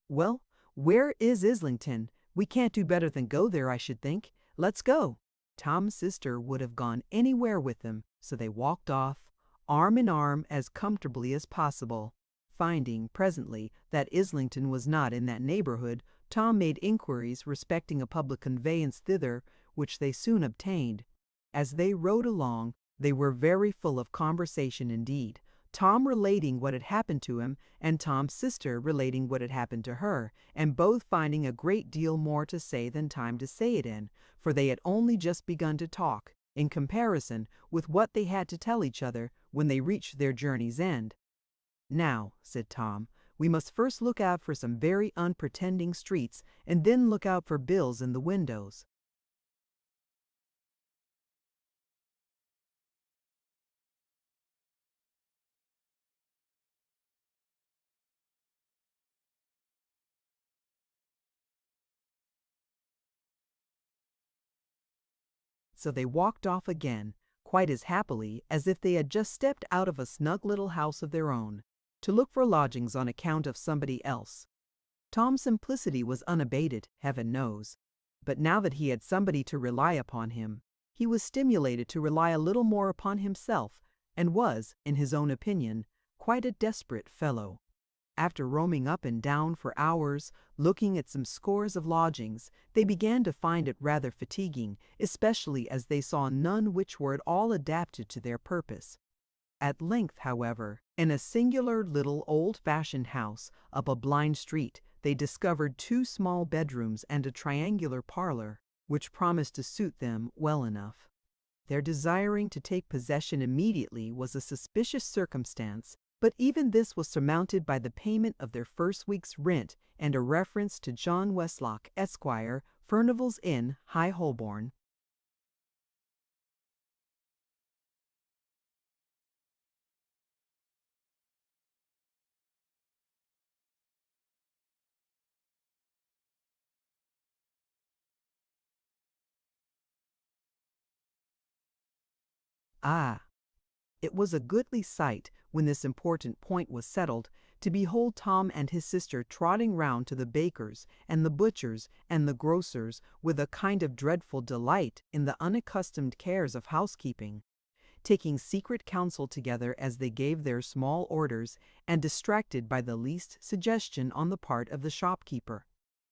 "Well, where is Islington? We can't do better than go there, I should think. Let's go." Tom's sister would have gone anywhere with him, so they walked off, arm in arm, as comfortably as possible. Finding, presently, that Islington was not in that neighborhood, Tom made inquiries respecting a public conveyance thither, which they soon obtained. As they rode along, they were very full of conversation indeed, Tom relating what had happened to him, and Tom's sister relating what had happened to her, and both finding a great deal more to say than time to say it in, for they had only just begun to talk, in comparison with what they had to tell each other when they reached their journey's end. "Now," said Tom, "we must first look out for some very unpretending streets, and then look out for bills in the windows." So they walked off again, quite as happily as if they had just stepped out of a snug little house of their own, to look for lodgings on account of somebody else. Tom's simplicity was unabated, heaven knows, but now that he had somebody to rely upon him, he was stimulated to rely a little more upon himself, and was, in his own opinion, quite a desperate fellow. After roaming up and down for hours, looking at some scores of lodgings, they began to find it rather fatiguing, especially as they saw none which were at all adapted to their purpose. At length, however, in a singular little old-fashioned house up a blind street, they discovered 2 small bedrooms and a triangular parlor, which promised to suit them well enough. Their desiring to take possession immediately was a suspicious circumstance, but even this was surmounted by the payment of their first week's rent and a reference to John Westlock, Esquire, Furnival's Inn, High Holborn. Ah! It was a goodly sight, when this important point was settled, to behold Tom and his sister trotting round to the baker's and the butcher's and the grocer's with a kind of dreadful delight in the unaccustomed cares of housekeeping, taking secret counsel together as they gave their small orders, and distracted by the least suggestion on the part of the shopkeeper.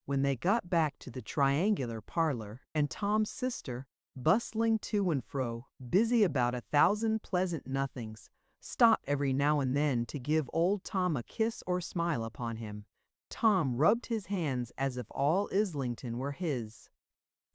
When they got back to the triangular parlor, and Tom's sister, bustling to and fro, busy about 1,000 pleasant nothings, stopped every now and then to give old Tom a kiss or smile upon him, Tom rubbed his hands as if all Islington were his.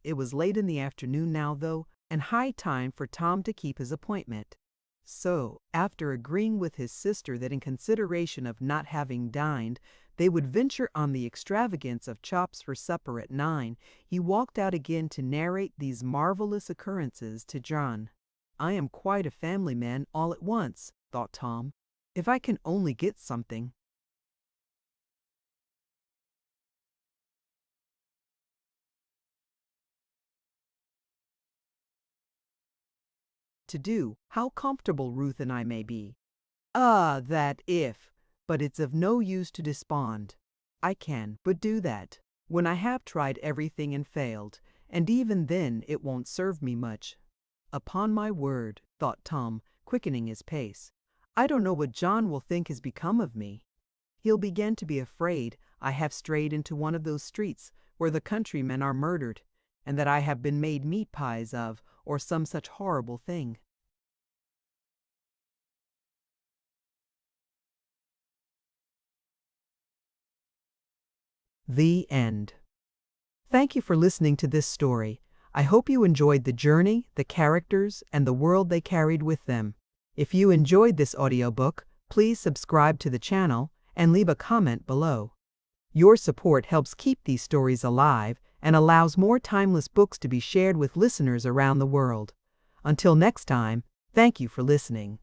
It was late in the afternoon now, though, and high time for Tom to keep his appointment. So, after agreeing with his sister that in consideration of not having dined, they would venture on the extravagance of chops for supper at 9, he walked out again to narrate these marvelous occurrences to John. "I am quite a family man all at once," thought Tom, "if I can only get something to do. How comfortable Ruth and I may be. Ah, that if! But it's of no use to despond. I can but do that, when I have tried everything and failed, and even then it won't serve me much. Upon my word, thought Tom, quickening his pace. I don't know what John will think has become of me. He'll begin to be afraid I have strayed into one of those streets where the countrymen are murdered, and that I have been made meat pies of, or some such horrible thing. The end. Thank you for listening to this story. I hope you enjoyed the journey, the characters, and the world they carried with them. If you enjoyed this audiobook, please subscribe to the channel and leave a comment below. Your support helps keep these stories alive and allows more timeless books to be shared with listeners around the world. Until next time, thank you for listening.